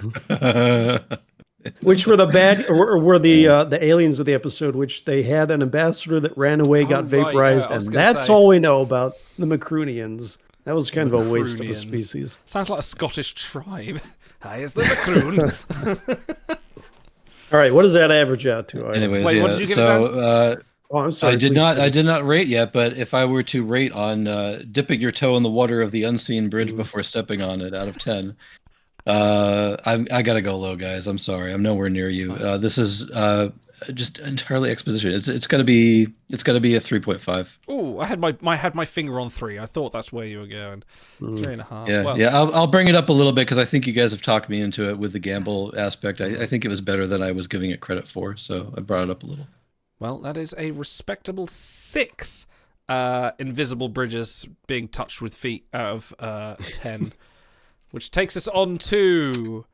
Which were the bad, or were the aliens of the episode, which they had an ambassador that ran away, got vaporized, and that's all we know about the Macroonians. That was kind of a waste of a species. Sounds like a Scottish tribe. Hi, it's the Macroon. All right, what does that average out to? Anyways, wait, what did you give it down? Oh, I'm sorry. I did please not. finish. I did not rate yet. But if I were to rate on dipping your toe in the water of the unseen bridge before stepping on it, out of 10, I gotta go low, guys. I'm sorry. I'm nowhere near you. This is just entirely exposition. It's gonna be a 3.5. Oh, I had my finger on 3. I thought that's where you were going. 3.5. Yeah, Well, yeah. I'll bring it up a little bit because I think you guys have talked me into it with the gamble aspect. I think it was better than I was giving it credit for, so I brought it up a little. Well, that is a respectable 6 invisible bridges being touched with feet out of 10. Which takes us on to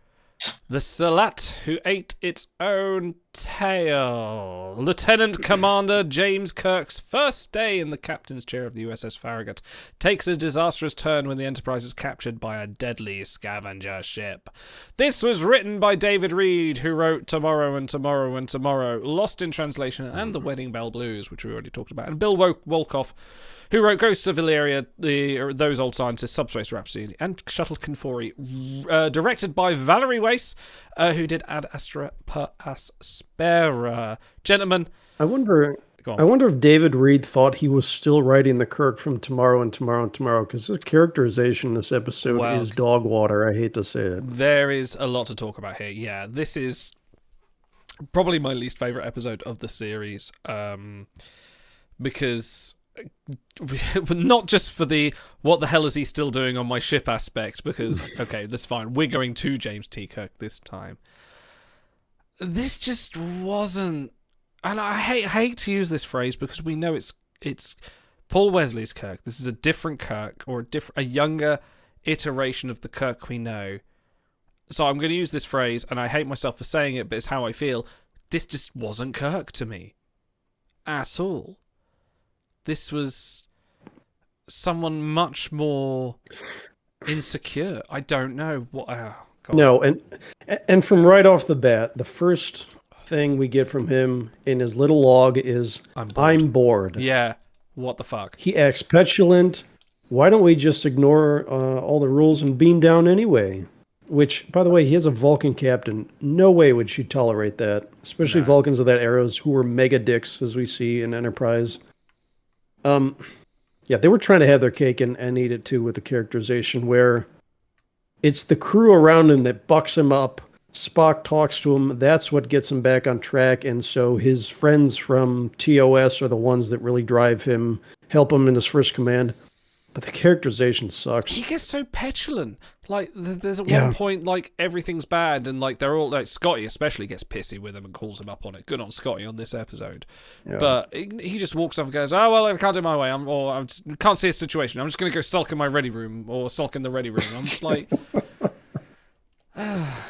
the Salat who ate its own tail. Lieutenant Commander James Kirk's first day in the captain's chair of the USS Farragut takes a disastrous turn when the Enterprise is captured by a deadly scavenger ship. This was written by David Reed, who wrote Tomorrow and Tomorrow and Tomorrow, Lost in Translation, and The Wedding Bell Blues, which we already talked about, and Bill Wolkoff, who wrote Ghosts of Illyria, Those Old Scientists, Subspace Rhapsody, and Shuttle Confori, directed by Valerie Weiss, who did Ad Astra per Aspera. Gentlemen, I wonder if David Reed thought he was still writing the Kirk from Tomorrow and Tomorrow and Tomorrow, because the characterization in this episode is dog water. I hate to say it. There is a lot to talk about here. Yeah, this is probably my least favourite episode of the series, because... not just for the what the hell is he still doing on my ship aspect, because okay, that's fine, we're going to James T. Kirk this time. This just wasn't, and I hate to use this phrase because we know it's Paul Wesley's Kirk. This is a different Kirk, or a younger iteration of the Kirk we know. So I'm going to use this phrase, and I hate myself for saying it, but it's how I feel. This just wasn't Kirk to me at all. This was someone much more insecure. I don't know what. No, and from right off the bat, the first thing we get from him in his little log is I'm bored. Yeah, what the fuck? He acts petulant. Why don't we just ignore all the rules and beam down anyway? Which, by the way, he has a Vulcan captain. No way would she tolerate that, especially Vulcans of that era who were mega dicks, as we see in Enterprise. Yeah, they were trying to have their cake and eat it too with the characterization where it's the crew around him that bucks him up. Spock talks to him. That's what gets him back on track. And so his friends from TOS are the ones that really drive him, help him in his first command. But the characterization sucks. He gets so petulant. Like, there's at one point, like, everything's bad, and, like, they're all, like, Scotty especially gets pissy with him and calls him up on it. Good on Scotty on this episode. Yeah. But he just walks off and goes, oh, well, I can't do my way. I can't see a situation. I'm just going to go sulk in my ready room, or sulk in the ready room. I'm just like...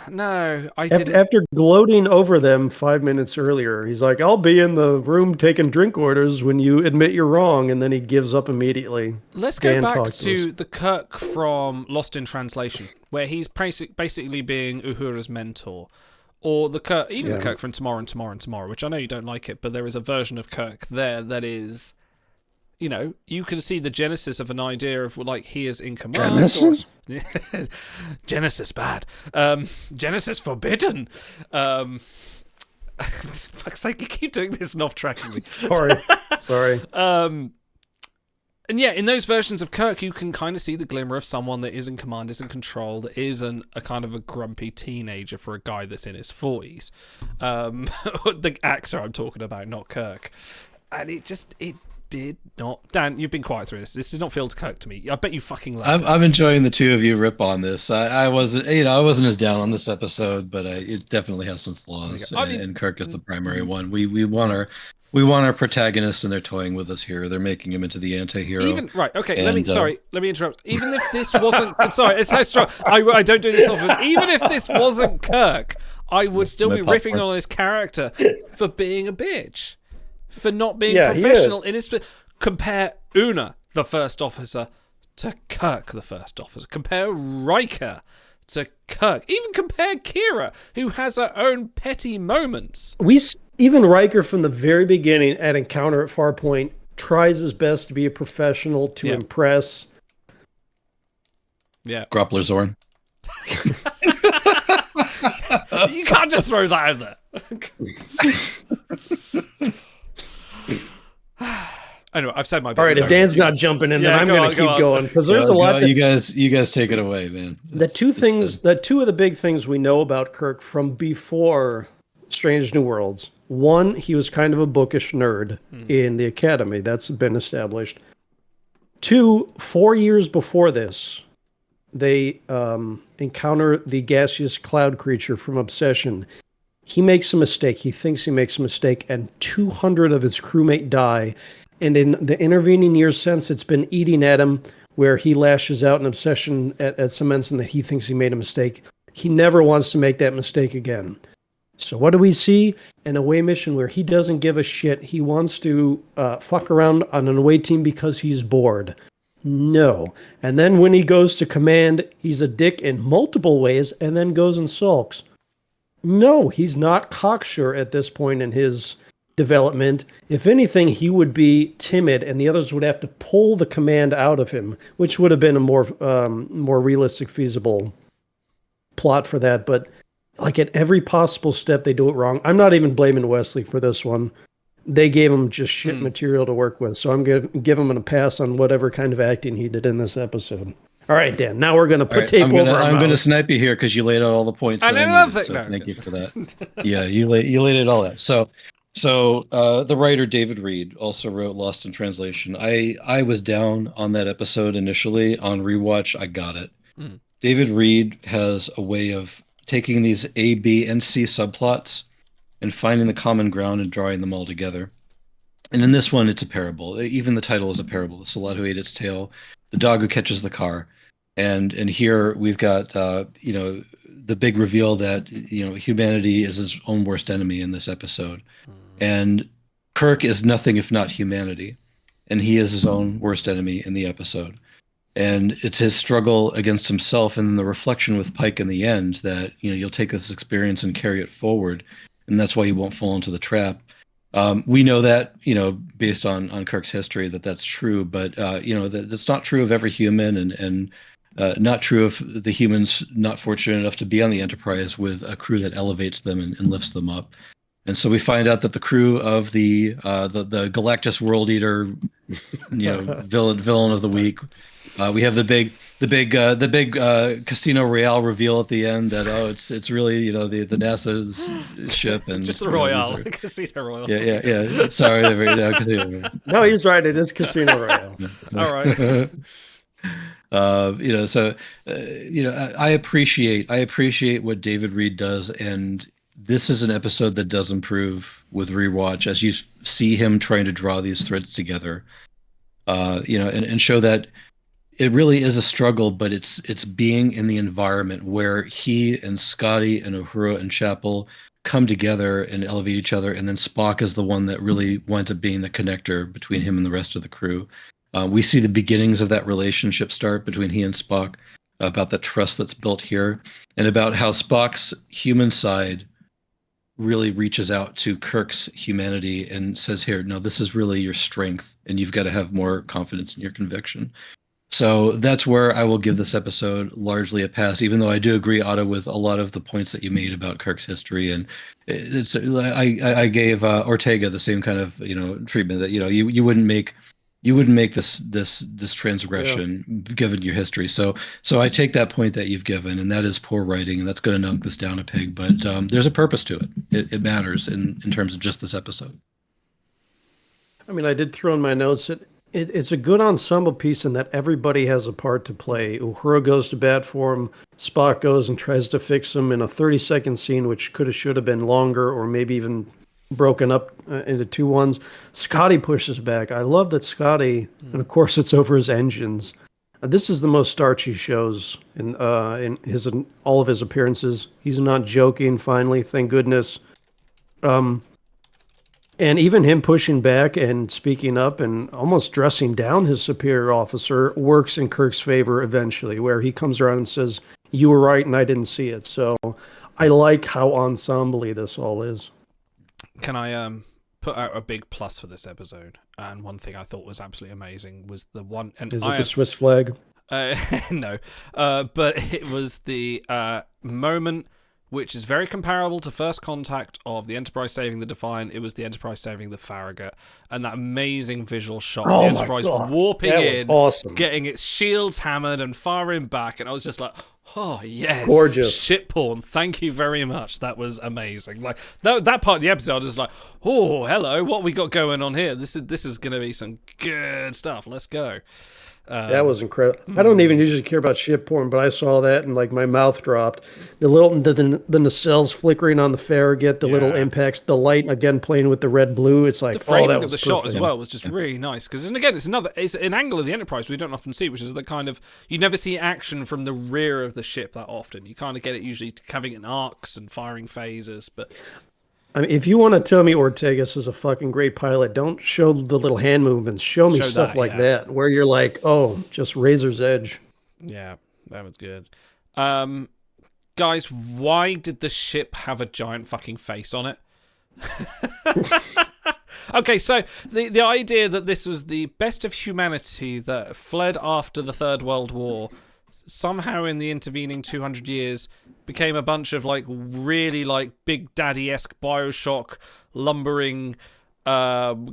no, I didn't. After gloating over them 5 minutes earlier, he's like, I'll be in the room taking drink orders when you admit you're wrong, and then he gives up immediately. Let's go back to the Kirk from Lost in Translation, where he's basically being Uhura's mentor. Or the Kirk, the Kirk from Tomorrow and Tomorrow and Tomorrow, which I know you don't like it, but there is a version of Kirk there that is... You know, you can see the genesis of an idea of, like, he is in command. Genesis bad. Genesis forbidden. Fuck's sake, you keep doing this and off-tracking me. Sorry. And yeah, in those versions of Kirk, you can kind of see the glimmer of someone that is in command, is in control, that is a kind of a grumpy teenager for a guy that's in his 40s. The actor I'm talking about, not Kirk. And it did not. Dan, you've been quiet through this. This did not feel to Kirk to me. I bet you fucking loved it. I'm enjoying the two of you rip on this. I wasn't, I wasn't as down on this episode, but it definitely has some flaws. And Kirk is the primary one. We want our protagonists, and they're toying with us here. They're making him into the anti-hero. Let me interrupt. Even if this wasn't, sorry, it's so strong. I don't do this often. Even if this wasn't Kirk, I would still be ripping on this character for being a bitch. For not being professional in his... Compare Una, the first officer, to Kirk, the first officer. Compare Riker to Kirk. Even compare Kira, who has her own petty moments. Even Riker from the very beginning at Encounter at Farpoint tries his best to be a professional, to impress. Yeah. Groppler Zorn. You can't just throw that out there. Anyway, I've said my bit. All right, if Dan's not jumping in, then I'm going to keep going because there's a lot. You guys take it away, man. The two of the big things we know about Kirk from before Strange New Worlds. One, he was kind of a bookish nerd in the Academy. That's been established. Two, 4 years before this, they encounter the gaseous cloud creature from Obsession. He makes a mistake. He thinks he makes a mistake, and 200 of his crewmate die. And in the intervening years since, it's been eating at him, where he lashes out in Obsession at some ensign that he thinks he made a mistake. He never wants to make that mistake again. So what do we see? An away mission where he doesn't give a shit. He wants to fuck around on an away team because he's bored. No. And then when he goes to command, he's a dick in multiple ways and then goes and sulks. No, he's not cocksure at this point in his development. If anything, he would be timid and the others would have to pull the command out of him, which would have been a more realistic, feasible plot for that. But like at every possible step, they do it wrong. I'm not even blaming Wesley for this one. They gave him just shit material to work with. So I'm going to give him a pass on whatever kind of acting he did in this episode. All right, Dan, now we're going to put tape over our I'm mouth. going to snipe you here because you laid out all the points. And that another needed, thing, so thank you for that. Yeah, you laid it all out. So the writer David Reed also wrote Lost in Translation. I was down on that episode initially. On rewatch, I got it. David Reed has a way of taking these A, B, and C subplots and finding the common ground and drawing them all together. And in this one, it's a parable. Even the title is a parable. The Salad Who Ate Its Tail, the dog who catches the car. And here we've got, the big reveal that, humanity is his own worst enemy in this episode. And Kirk is nothing if not humanity. And he is his own worst enemy in the episode. And it's his struggle against himself and then the reflection with Pike in the end that, you'll take this experience and carry it forward. And that's why you won't fall into the trap. We know that, based on Kirk's history, that's true. But, that's not true of every human and not true of the humans not fortunate enough to be on the Enterprise with a crew that elevates them and lifts them up. And so we find out that the crew of the Galactus World Eater, villain of the week. We have the big Casino Royale reveal at the end that it's really the NASA's ship and just the Royale, Casino Royale. Yeah. Sorry, Casino Royale. No, he's right. It is Casino Royale. All right. I appreciate what David Reed does, and this is an episode that does improve with rewatch as you see him trying to draw these threads together, and show that it really is a struggle, but it's being in the environment where he and Scotty and Uhura and Chapel come together and elevate each other, and then Spock is the one that really winds up being the connector between him and the rest of the crew. We see the beginnings of that relationship start between he and Spock, about the trust that's built here, and about how Spock's human side really reaches out to Kirk's humanity and says, here, no, this is really your strength, and you've got to have more confidence in your conviction. So that's where I will give this episode largely a pass, even though I do agree, Otto, with a lot of the points that you made about Kirk's history. And I gave Ortega the same kind of treatment that you wouldn't make this transgression given your history. So I take that point that you've given, and that is poor writing, and that's going to knock this down a peg. But there's a purpose to it. It matters in terms of just this episode. I mean, I did throw in my notes that it's a good ensemble piece in that everybody has a part to play. Uhura goes to bat for him. Spock goes and tries to fix him in a 30-second scene, which should have been longer, or maybe even broken up into 2 ones. Scotty pushes back. I love that Scotty, and of course it's over his engines. This is the most starchy shows in all of his appearances. He's not joking. Finally, thank goodness. And even him pushing back and speaking up and almost dressing down his superior officer works in Kirk's favor eventually, where he comes around and says, "You were right, and I didn't see it." So I like how ensemble-y this all is. Can I put out a big plus for this episode? And one thing I thought was absolutely amazing was the one. And is it the Swiss flag? No, but it was the moment which is very comparable to First Contact of the Enterprise saving the Define. It was the Enterprise saving the Farragut, and that amazing visual shot of the Enterprise warping in, awesome. getting its shields hammered and firing back, and I was just like, oh yes, gorgeous shit porn. Thank you very much. That was amazing. Like that part of the episode is like, oh hello, what we got going on here? This is going to be some good stuff. Let's go. That was incredible. I don't even usually care about ship porn, but I saw that and like my mouth dropped. The nacelles flickering on the Farragut, the little impacts, the light again playing with the red blue. It's like the framing that was of the shot perfect. as well was just really nice because, and again, it's an angle of the Enterprise we don't often see, which is the kind of, you never see action from the rear of the ship that often. You kind of get it usually having it in arcs and firing phases, but. I mean, if you want to tell me Ortegas is a fucking great pilot, don't show the little hand movements. Show me stuff like that, where you're like, oh, just razor's edge. Yeah, that was good. Guys, why did the ship have a giant fucking face on it? Okay, so the idea that this was the best of humanity that fled after the Third World War, somehow in the intervening 200 years became a bunch of like really like Big Daddy-esque Bioshock lumbering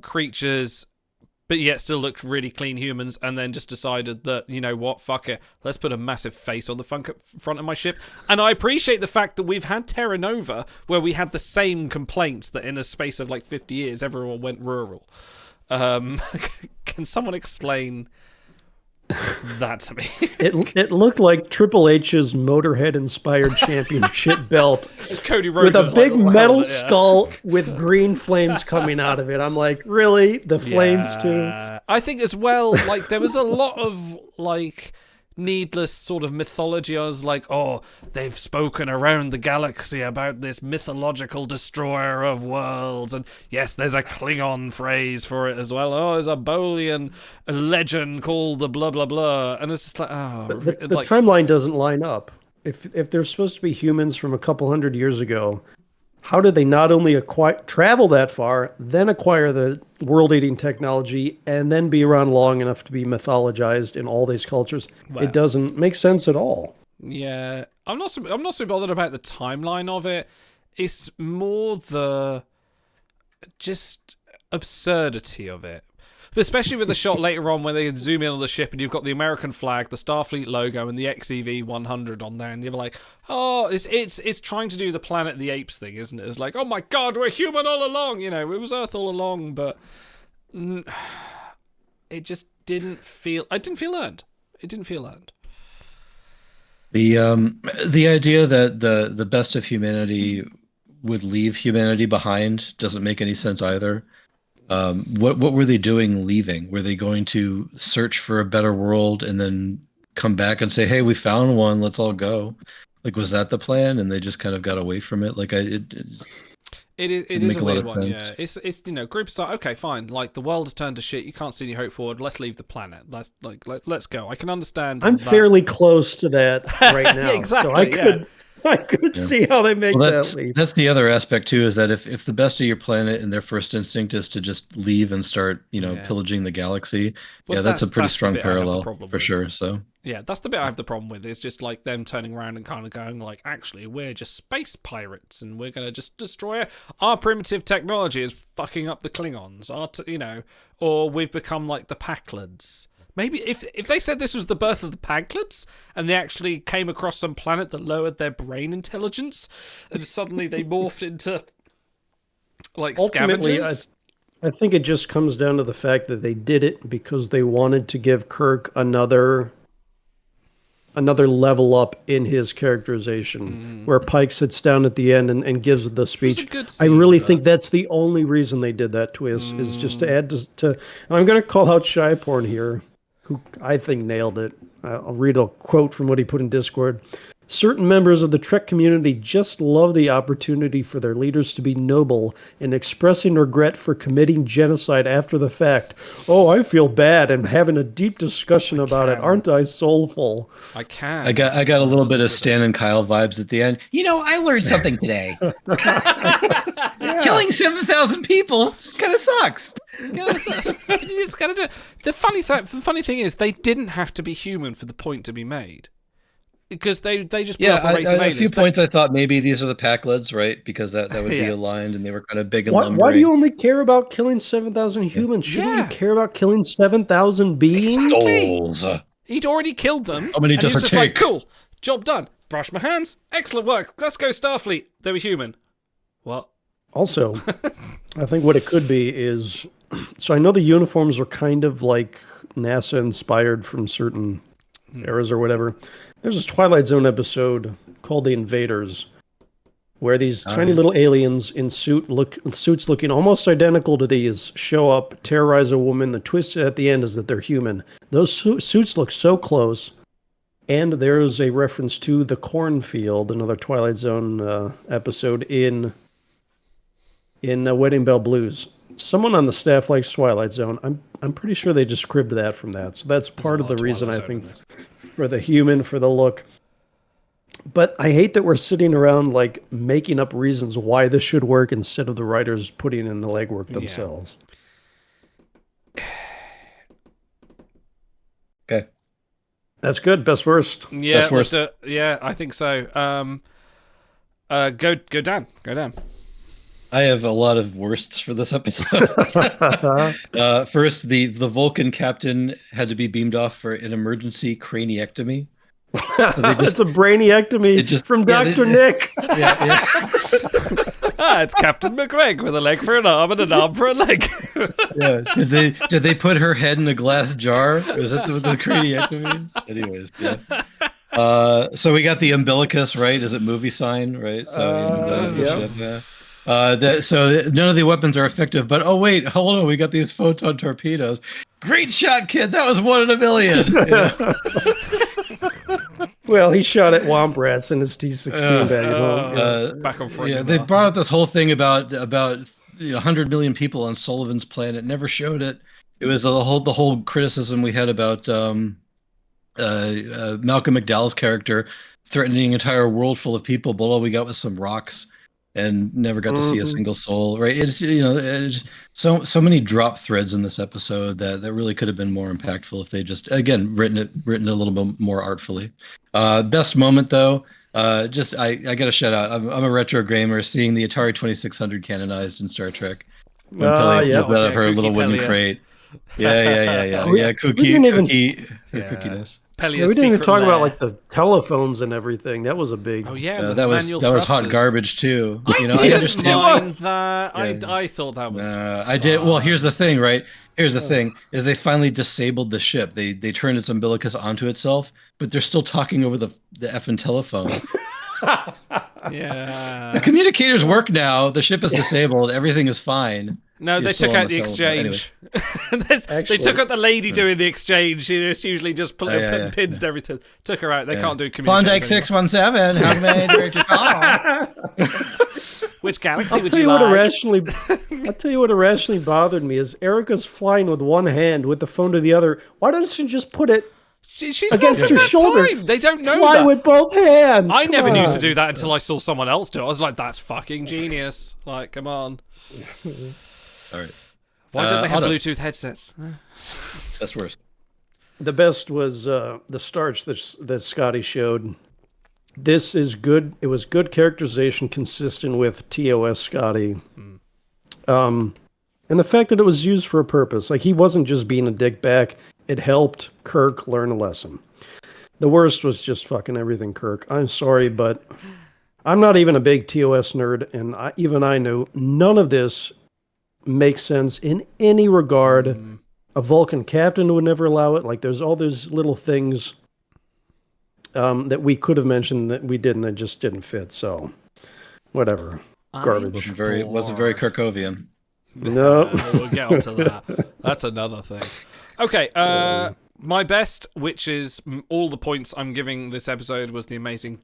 creatures, but yet still looked really clean humans, and then just decided that, you know what, fuck it, let's put a massive face on the front of my ship. And I appreciate the fact that we've had Terra Nova where we had the same complaints, that in a space of like 50 years everyone went rural. Can someone explain that to me? It looked like Triple H's Motorhead-inspired championship belt. It's Cody Rhodes with a big metal skull with green flames coming out of it. I'm like, really? The flames too? I think as well, like, there was a lot of, like, needless sort of mythology. I was like, oh, they've spoken around the galaxy about this mythological destroyer of worlds, and yes, there's a Klingon phrase for it as well. Oh, there's a Bolian legend called the blah blah blah, and it's just like, oh, the timeline doesn't line up. If they're supposed to be humans from a couple hundred years ago, how did they not only travel that far, then acquire the world-eating technology, and then be around long enough to be mythologized in all these cultures? Well, it doesn't make sense at all. Yeah, I'm not so bothered about the timeline of it. It's more the just absurdity of it. Especially with the shot later on when they zoom in on the ship and you've got the American flag, the Starfleet logo, and the XEV 100 on there, and you're like, oh, it's trying to do the Planet of the Apes thing, isn't it? It's like, oh my god, we're human all along, you know, it was Earth all along, but it just didn't feel. It didn't feel earned. It didn't feel earned. The idea that the best of humanity would leave humanity behind doesn't make any sense either. What were they doing leaving? Were they going to search for a better world and then come back and say, hey, we found one, let's all go? Like, was that the plan? And they just kind of got away from it? Like, it is a weird one, yeah. It's you know, groups are, okay, fine, like, the world has turned to shit, you can't see any hope forward, let's leave the planet. Let's go. I can understand. I'm fairly close to that right now. Yeah, exactly, so I could see how they make that leap. That's the other aspect too, is that if the best of your planet and their first instinct is to just leave and start, pillaging the galaxy, that's a pretty strong parallel for sure. So yeah, that's the bit I have the problem with. Is just like them turning around and kind of going like, actually, we're just space pirates and we're gonna just destroy our primitive technology is fucking up the Klingons, or we've become like the Packlands. Maybe if they said this was the birth of the Paglets and they actually came across some planet that lowered their brain intelligence and suddenly they morphed into like ultimately, scavengers. I think it just comes down to the fact that they did it because they wanted to give Kirk another level up in his characterization, where Pike sits down at the end and gives the speech. I really think that's the only reason they did that twist, is just to add to and I'm going to call out Shy Porn here, who I think nailed it. I'll read a quote from what he put in Discord. Certain members of the Trek community just love the opportunity for their leaders to be noble and expressing regret for committing genocide after the fact. Oh, I feel bad, and having a deep discussion about it. Aren't I soulful? I can. I got a little bit of Stan and Kyle vibes at the end. I learned something today. Killing 7,000 people kind of sucks. You just gotta do it. The funny thing is, they didn't have to be human for the point to be made. because they just put Yeah, up a race of a aliens. few points I thought maybe these are the Packlets, right? Because that would be Yeah. aligned, and they were kind of big and Why lumbering. do you only care about killing 7,000 humans? Shouldn't Yeah. you care about killing 7,000 beings? Souls? He'd already killed them. How many and does he's it just like, take? cool, job done. Brush my hands. Excellent work. Let's go Starfleet. They were human. What? Also, I think what it could be is, so I know the uniforms are kind of like NASA inspired from certain eras or whatever. There's this Twilight Zone episode called The Invaders, where these tiny little aliens in suits looking almost identical to these show up, terrorize a woman. The twist at the end is that they're human. Those suits look so close. And there's a reference to the cornfield, another Twilight Zone episode in Wedding Bell Blues. Someone on the staff likes Twilight Zone. I'm pretty sure they just cribbed that from that. So that's part of the reason I think for the human, for the look. But I hate that we're sitting around like making up reasons why this should work instead of the writers putting in the legwork themselves. Okay. That's good. Best worst. Yeah, Best worst. Yeah, I think so. Go Dan. Go Dan. I have a lot of worsts for this episode. First, the Vulcan captain had to be beamed off for an emergency craniectomy. So It's a brainiectomy from Dr. Nick. Yeah. It's Captain McGregor with a leg for an arm and an arm for a leg. Yeah. Did they put her head in a glass jar? Was that the craniectomy? Anyways, yeah. So we got the umbilicus, right? Is it movie sign, right? So so none of the weapons are effective, but oh wait, hold on, we got these photon torpedoes. Great shot, kid. That was 1 in a million. You know? Well, he shot at Womp-Rats in his T-16 back at home. Back on front. Yeah, they brought up this whole thing about 100 million people on Sullivan's planet. Never showed it. It was the whole criticism we had about Malcolm McDowell's character threatening an entire world full of people, but all we got was some rocks and never got to see a single soul. Right? It's so many drop threads in this episode that really could have been more impactful if they just written it a little bit more artfully. Best moment though. I got to shout out. I'm a retro gamer. Seeing the Atari 2600 canonized in Star Trek. When Peli pulls out of her little wooden crate. Yeah. Cookiness. We didn't even talk about like the telephones and everything. That was a big. Oh yeah, that was hot garbage too. I understand. Mind that. I thought that was. I did. Well, here's the thing, right? Here's the thing: is they finally disabled the ship. They turned its umbilicus onto itself, but they're still talking over the effing telephone. Yeah. The communicators work now. The ship is disabled. Everything is fine. No, they took out the exchange. They took out the lady doing the exchange. It's usually just pins and everything. Took her out. They can't do Klondike 617. How may I direct your call? Which galaxy would you like? I'll tell you what irrationally bothered me is Erica's flying with one hand with the phone to the other. Why don't you just put it she's against her shoulder? Time. They don't know Fly that. with both hands. I never used to do that until I saw someone else do it. I was like, that's fucking genius. Like, come on. All right. Why don't they have Bluetooth headsets? Best worst. The best was the starch that Scotty showed. This is good. It was good characterization consistent with TOS Scotty. And the fact that it was used for a purpose. Like, he wasn't just being a dick back. It helped Kirk learn a lesson. The worst was just fucking everything Kirk. I'm sorry, but I'm not even a big TOS nerd, and even I know none of this makes sense in any regard. A Vulcan captain would never allow it. Like, there's all those little things that we could have mentioned that we didn't, that just didn't fit. So, whatever. Garbage. Wasn't very Kirkovian. No. We'll get onto that. That's another thing. Okay, my best, which is all the points I'm giving this episode, was the amazing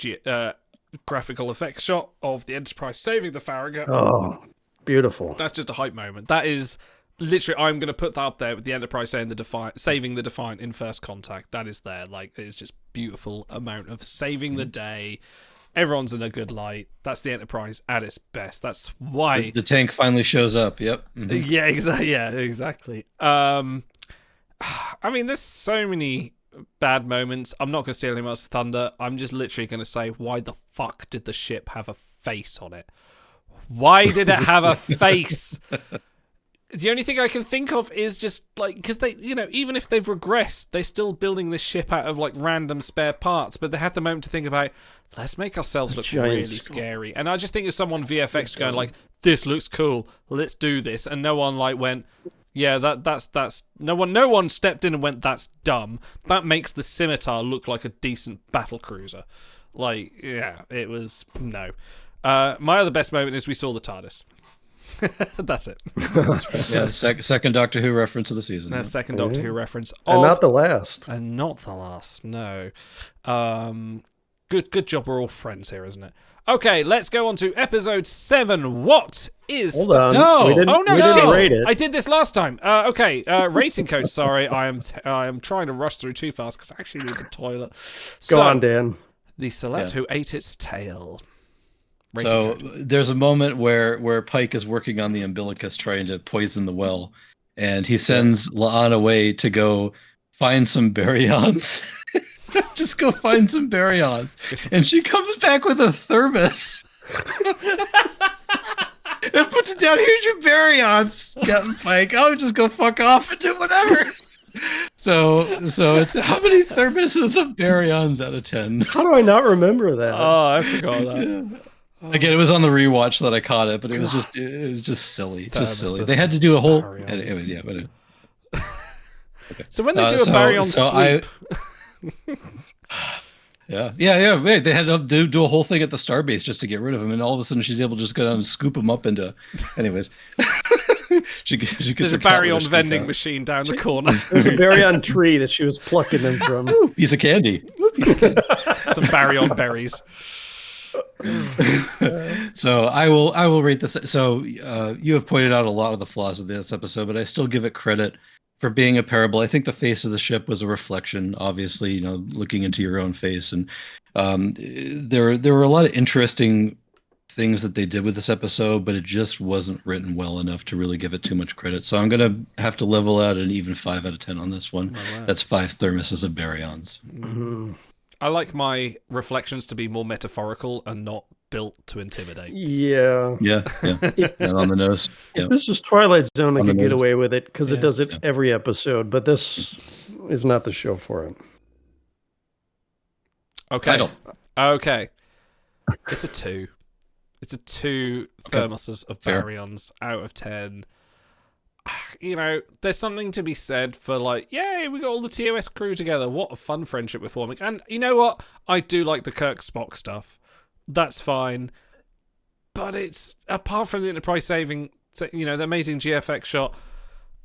graphical effects shot of the Enterprise saving the Farragut. Oh, beautiful. That's just a hype moment. That is literally, I'm going to put that up there with the Enterprise saving the Defiant in First Contact. That is there. Like, it's just beautiful amount of saving the day. Everyone's in a good light. That's the Enterprise at its best. That's why the tank finally shows up. Yep. Yeah, exactly. I mean, there's so many bad moments. I'm not going to steal any much thunder. I'm just literally going to say, why the fuck did the ship have a face on it? Why did it have a face? The only thing I can think of is just like, because they, even if they've regressed, they're still building this ship out of like random spare parts, but they had the moment to think about, let's make ourselves look really scary. And I just think of someone VFX going like, this looks cool, let's do this. And no one like went, yeah, that's no one stepped in and went, that's dumb. That makes the scimitar look like a decent battle cruiser. Like, yeah, it was, no. My other best moment is we saw the TARDIS. That's it. Yeah, second Doctor Who reference of the season. Second Doctor Who reference. And not the last. And not the last, no. Good job, we're all friends here, isn't it? Okay, let's go on to episode 7. What is... Hold on. No! We didn't rate it. I did this last time. Okay, rating code, sorry. I am trying to rush through too fast because I actually need the toilet. Go on, Dan. The Select Who Ate Its Tail. So there's a moment where Pike is working on the umbilicus trying to poison the well, and he sends La'an away to go find some baryons. Just go find some baryons. And she comes back with a thermos. And puts it down, here's your baryons, Captain Pike. Oh, just go fuck off and do whatever. So it's how many thermoses of baryons out of 10? How do I not remember that? Oh, I forgot that. Yeah. Again, it was on the rewatch that I caught it, but it was just silly, silly. They had to do a whole. Anyway, yeah, but. Okay. So when they do a baryon sweep. Yeah. Wait, they had to do a whole thing at the starbase just to get rid of him, and all of a sudden she's able to just go down and scoop him up into. Anyways, she there's a baryon vending machine down the corner. There's a baryon tree that she was plucking them from. Ooh, piece of candy. Some baryon berries. So I will rate this. So you have pointed out a lot of the flaws of this episode, but I still give it credit for being a parable. I think the face of the ship was a reflection, obviously, looking into your own face, and there were a lot of interesting things that they did with this episode, but it just wasn't written well enough to really give it too much credit. So I'm gonna have to level out an even 5 out of 10 on this one. Oh, wow. That's 5 thermoses of baryons. Mm-hmm. I like my reflections to be more metaphorical and not built to intimidate. Yeah. And on the nose. If this was Twilight Zone, I could get away with it because it does it every episode, but this is not the show for it. Okay. It's a 2. It's a 2 thermoses of baryons out of 10. There's something to be said for like, yay, we got all the TOS crew together. What a fun friendship we're forming. And you know what? I do like the Kirk Spock stuff. That's fine. But it's, apart from the Enterprise saving, the amazing GFX shot,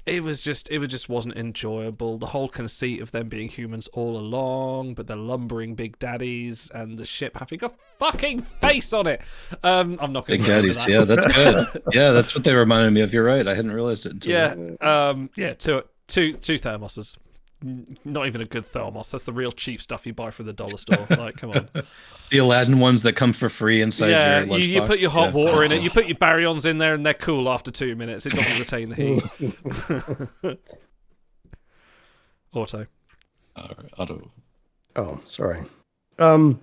it just wasn't enjoyable. The whole conceit of them being humans all along, but they're lumbering big daddies and the ship having a fucking face on it. I'm not going to big daddies. That. Yeah, that's good. Yeah, that's what they reminded me of. You're right. I hadn't realized it until two thermoses. Not even a good thermos. That's the real cheap stuff you buy from the dollar store. Like, come on. The Aladdin ones that come for free inside your lunchbox. You put your hot water in it. You put your baryons in there, and they're cool after 2 minutes. It doesn't retain the heat. Auto. Oh, sorry. The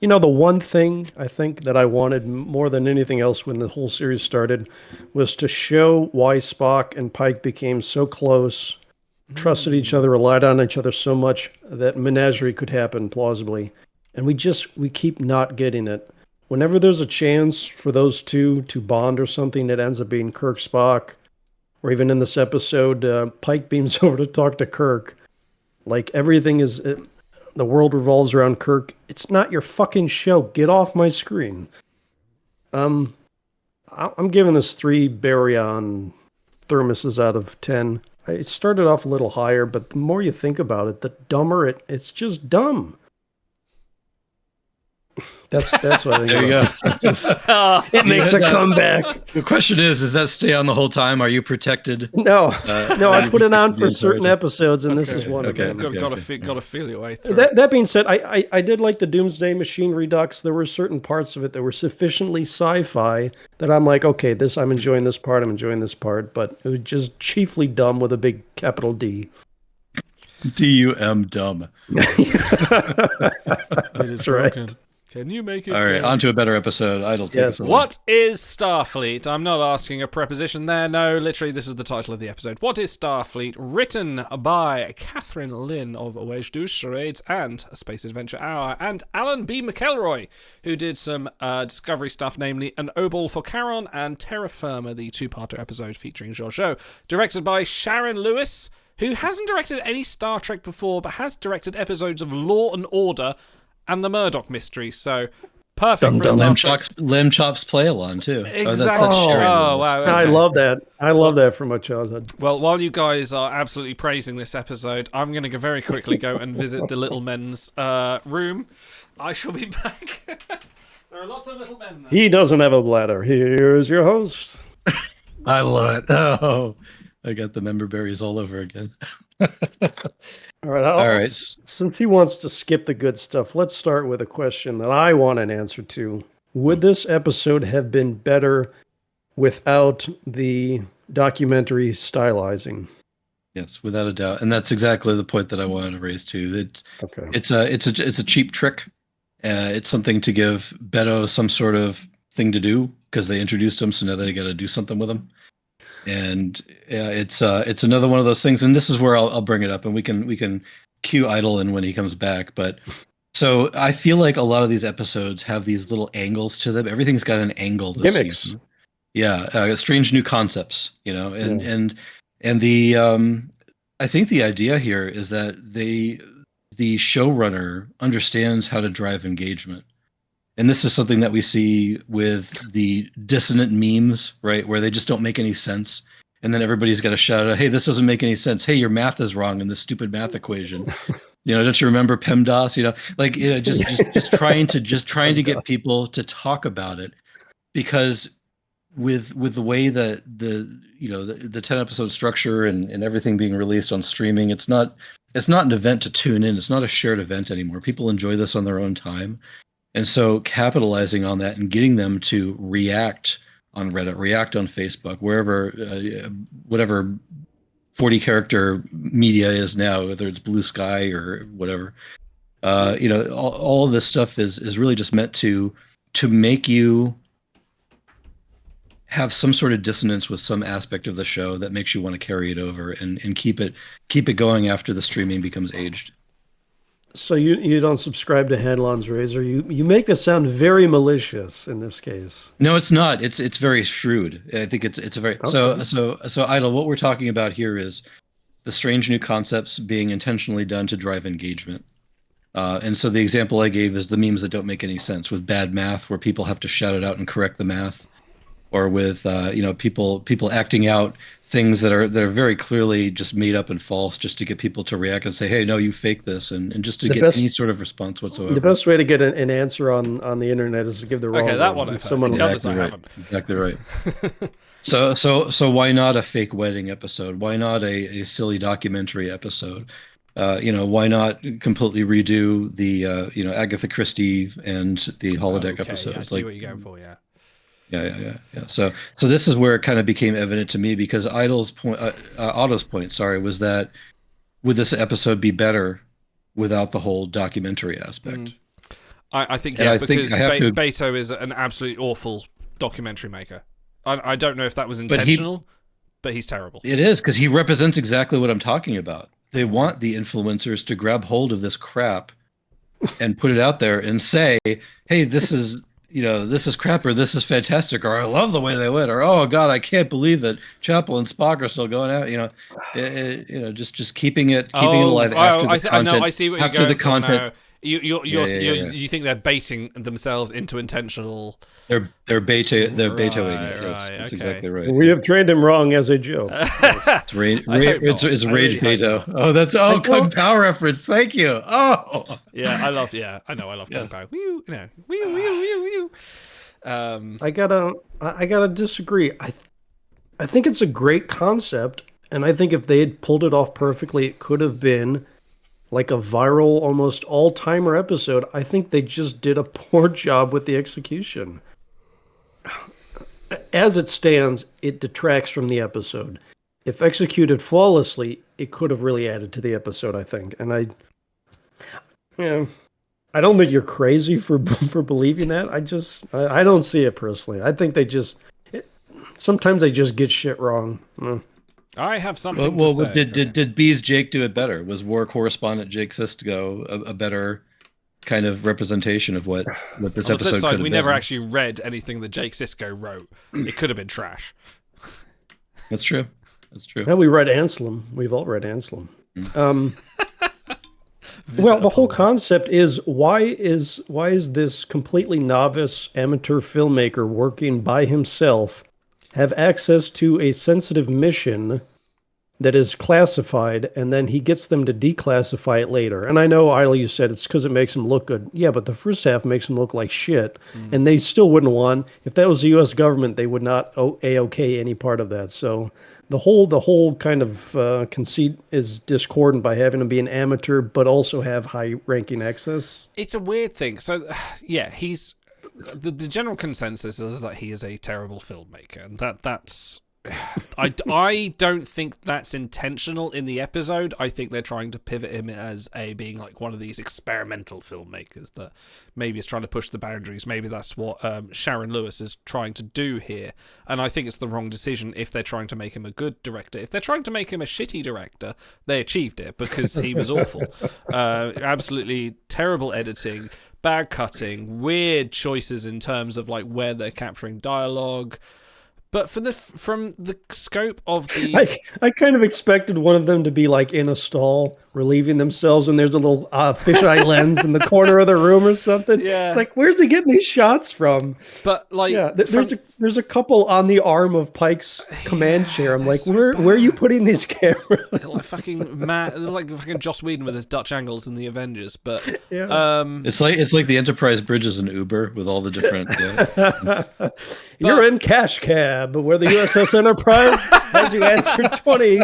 one thing I think that I wanted more than anything else when the whole series started was to show why Spock and Pike became so close, trusted each other, relied on each other so much that menagerie could happen plausibly. And we keep not getting it. Whenever there's a chance for those two to bond or something, that ends up being Kirk Spock, or even in this episode, Pike beams over to talk to Kirk. Like everything is, the world revolves around Kirk. It's not your fucking show. Get off my screen. I'm giving this 3 baryon thermoses out of 10. It started off a little higher, but the more you think about it, the dumber it's just dumb. That's what I think. There you go. It makes a comeback. The question is, does that stay on the whole time? Are you protected? No, I put it on for certain episodes, and this is one of them. Got to feel your way through. That being said, I did like the Doomsday Machine Redux. There were certain parts of it that were sufficiently sci-fi that I'm like, okay, I'm enjoying this part, but it was just chiefly dumb with a big capital D. D-U-M, dumb. It is broken. right. Can you make it? All right, on to a better episode. Idle, take Yes. us away. What is Starfleet? I'm not asking a preposition there. No, literally, this is the title of the episode. What is Starfleet? Written by Catherine Lynn of Wedge Douche Charades and A Space Adventure Hour, and Alan B. McElroy, who did some Discovery stuff, namely An Obol for Charon and Terra Firma, the two-parter episode featuring Georgiou. Directed by Sharon Lewis, who hasn't directed any Star Trek before, but has directed episodes of Law and Order and the Murdoch Mystery, so perfect for a Star Trek. Lamb Chops play along too. Exactly. Oh, Sharon Oh, Lewis. wow. I okay. love that. I love that from my childhood. Well, while you guys are absolutely praising this episode, I'm going to very quickly go and visit the little men's room. I shall be back. There are lots of little men there. He doesn't have a bladder. Here's your host. I love it. Oh, I got the member berries all over again. All right. All right. Since he wants to skip the good stuff, let's start with a question that I want an answer to. Would this episode have been better without the documentary stylizing? Yes, without a doubt, and that's exactly the point that I wanted to raise too. Okay. It's a cheap trick. It's something to give Beto some sort of thing to do because they introduced him, so now they got to do something with him. And it's another one of those things, and this is where I'll bring it up, and we can cue Idle in when he comes back. But so I feel like a lot of these episodes have these little angles to them. Everything's got an angle this Gimmicks. season. Yeah, strange new concepts, and the I think the idea here is that the showrunner understands how to drive engagement. And this is something that we see with the dissonant memes, right? Where they just don't make any sense. And then everybody's got to shout out, hey, this doesn't make any sense. Hey, your math is wrong in this stupid math equation. Don't you remember PEMDAS? Just trying to get people to talk about it. Because with the way that the 10 episode structure and everything being released on streaming, it's not an event to tune in. It's not a shared event anymore. People enjoy this on their own time. And so capitalizing on that and getting them to react on Reddit, react on Facebook, wherever, whatever 40 character media is now, whether it's Blue Sky or whatever, all of this stuff is really just meant to make you have some sort of dissonance with some aspect of the show that makes you want to carry it over and keep it going after the streaming becomes aged. So you don't subscribe to Hanlon's Razor. You make this sound very malicious in this case. No, it's not. It's very shrewd. I think it's a very Okay. so Idle. What we're talking about here is the strange new concepts being intentionally done to drive engagement. And so the example I gave is the memes that don't make any sense with bad math, where people have to shout it out and correct the math, or with people acting out things that are very clearly just made up and false, just to get people to react and say, hey, no, you fake this, and just to get any sort of response whatsoever. The best way to get an answer on the internet is to give the wrong Okay, that one. one I've Someone heard. The others I Exactly right. haven't. Exactly right. So why not a fake wedding episode? Why not a silly documentary episode? Why not completely redo the Agatha Christie and the holodeck episodes? Yeah, I see what you're going for. Yeah. Yeah. So this is where it kind of became evident to me, because Otto's point, was that would this episode be better without the whole documentary aspect? I think And I because think I have to- Beto is an absolutely awful documentary maker. I don't know if that was intentional, but he's terrible. It is, because he represents exactly what I'm talking about. They want the influencers to grab hold of this crap and put it out there and say, hey, this is crap, or this is fantastic, or I love the way they went, or oh god, I can't believe that Chapel and Spock are still going out. Just keeping it alive after the content. I see what you're after going the for content. now. You think they're baiting themselves into intentional? They're betoing it. Right, Yes, okay. that's exactly right. We have trained him wrong as a joke. It's rage I really Beto. hope Oh, that's Kung Pao reference. Thank you. Oh, Yeah, I love Kung Pao. Wee, wee. I gotta disagree. I think it's a great concept, and I think if they had pulled it off perfectly, it could have been like a viral, almost all-timer episode. I think they just did a poor job with the execution. As it stands, it detracts from the episode. if executed flawlessly, it could have really added to the episode, I think. And yeah, I don't think you're crazy for for believing that. I don't see it personally. I think sometimes they just get shit wrong. I have something to say. Did B's Jake do it better? Was war correspondent Jake Sisko a better kind of representation of what this On the flip episode could side, have we been? never actually read anything that Jake Sisko wrote. It could have been trash. That's true. That's true. Now we read Anselm. We've all read Anselm. Well, the whole concept is why is this completely novice amateur filmmaker working by himself have access to a sensitive mission that is classified, and then he gets them to declassify it later. And I know, Isla, you said it's because it makes him look good. Yeah, but the first half makes him look like shit, and they still wouldn't want. If that was the U.S. government, they would not A-OK any part of that. So the whole kind of conceit is discordant by having him be an amateur, but also have high-ranking access. It's a weird thing. So, yeah, he's the general consensus is that he is a terrible filmmaker, and that's. I don't think that's intentional in the episode. I think they're trying to pivot him as being like one of these experimental filmmakers that maybe is trying to push the boundaries. Maybe that's what Sharon Lewis is trying to do here. And I think it's the wrong decision if they're trying to make him a good director. If they're trying to make him a shitty director, they achieved it because he was awful. Absolutely terrible editing, bad cutting, weird choices in terms of like where they're capturing dialogue. But from the scope of the... I kind of expected one of them to be like in a stall, relieving themselves, and there's a little fisheye lens in the corner of the room or something. Yeah. It's like, where's he getting these shots from? But like... Yeah, there's a couple on the arm of Pike's command chair. I'm like, so where are you putting these cameras? Like fucking like fucking Joss Whedon with his Dutch angles in the Avengers. But yeah. It's like the Enterprise bridge is an Uber with all the different... Yeah. You're in Cash Cab, where the USS Enterprise has you answered 20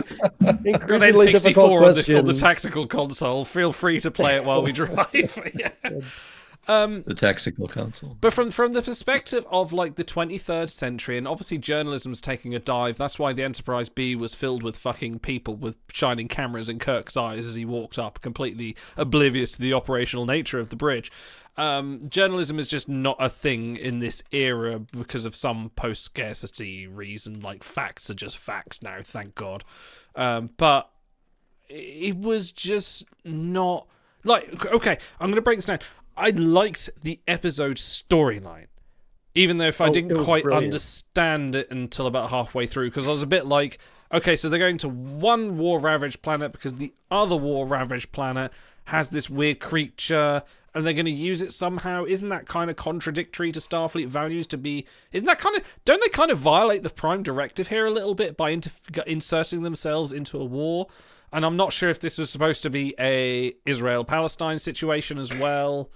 increasingly difficult questions. On the tactical console. Feel free to play it while we drive. Yeah. The tactical console. But from the perspective of like the 23rd century, and obviously journalism's taking a dive. That's why the Enterprise B was filled with fucking people with shining cameras in Kirk's eyes as he walked up, completely oblivious to the operational nature of the bridge. Journalism is just not a thing in this era because of some post-scarcity reason. Like, facts are just facts now, thank God. But it was just not... Like, okay, I'm going to break this down. I liked the episode storyline, even though if I didn't quite understand it until about halfway through, because I was a bit like, okay, so they're going to one war-ravaged planet because the other war-ravaged planet has this weird creature, and they're going to use it somehow. Isn't that kind of contradictory to Starfleet values to be... Isn't that kind of... Don't they kind of violate the Prime Directive here a little bit by inserting themselves into a war? And I'm not sure if this was supposed to be a Israel-Palestine situation as well.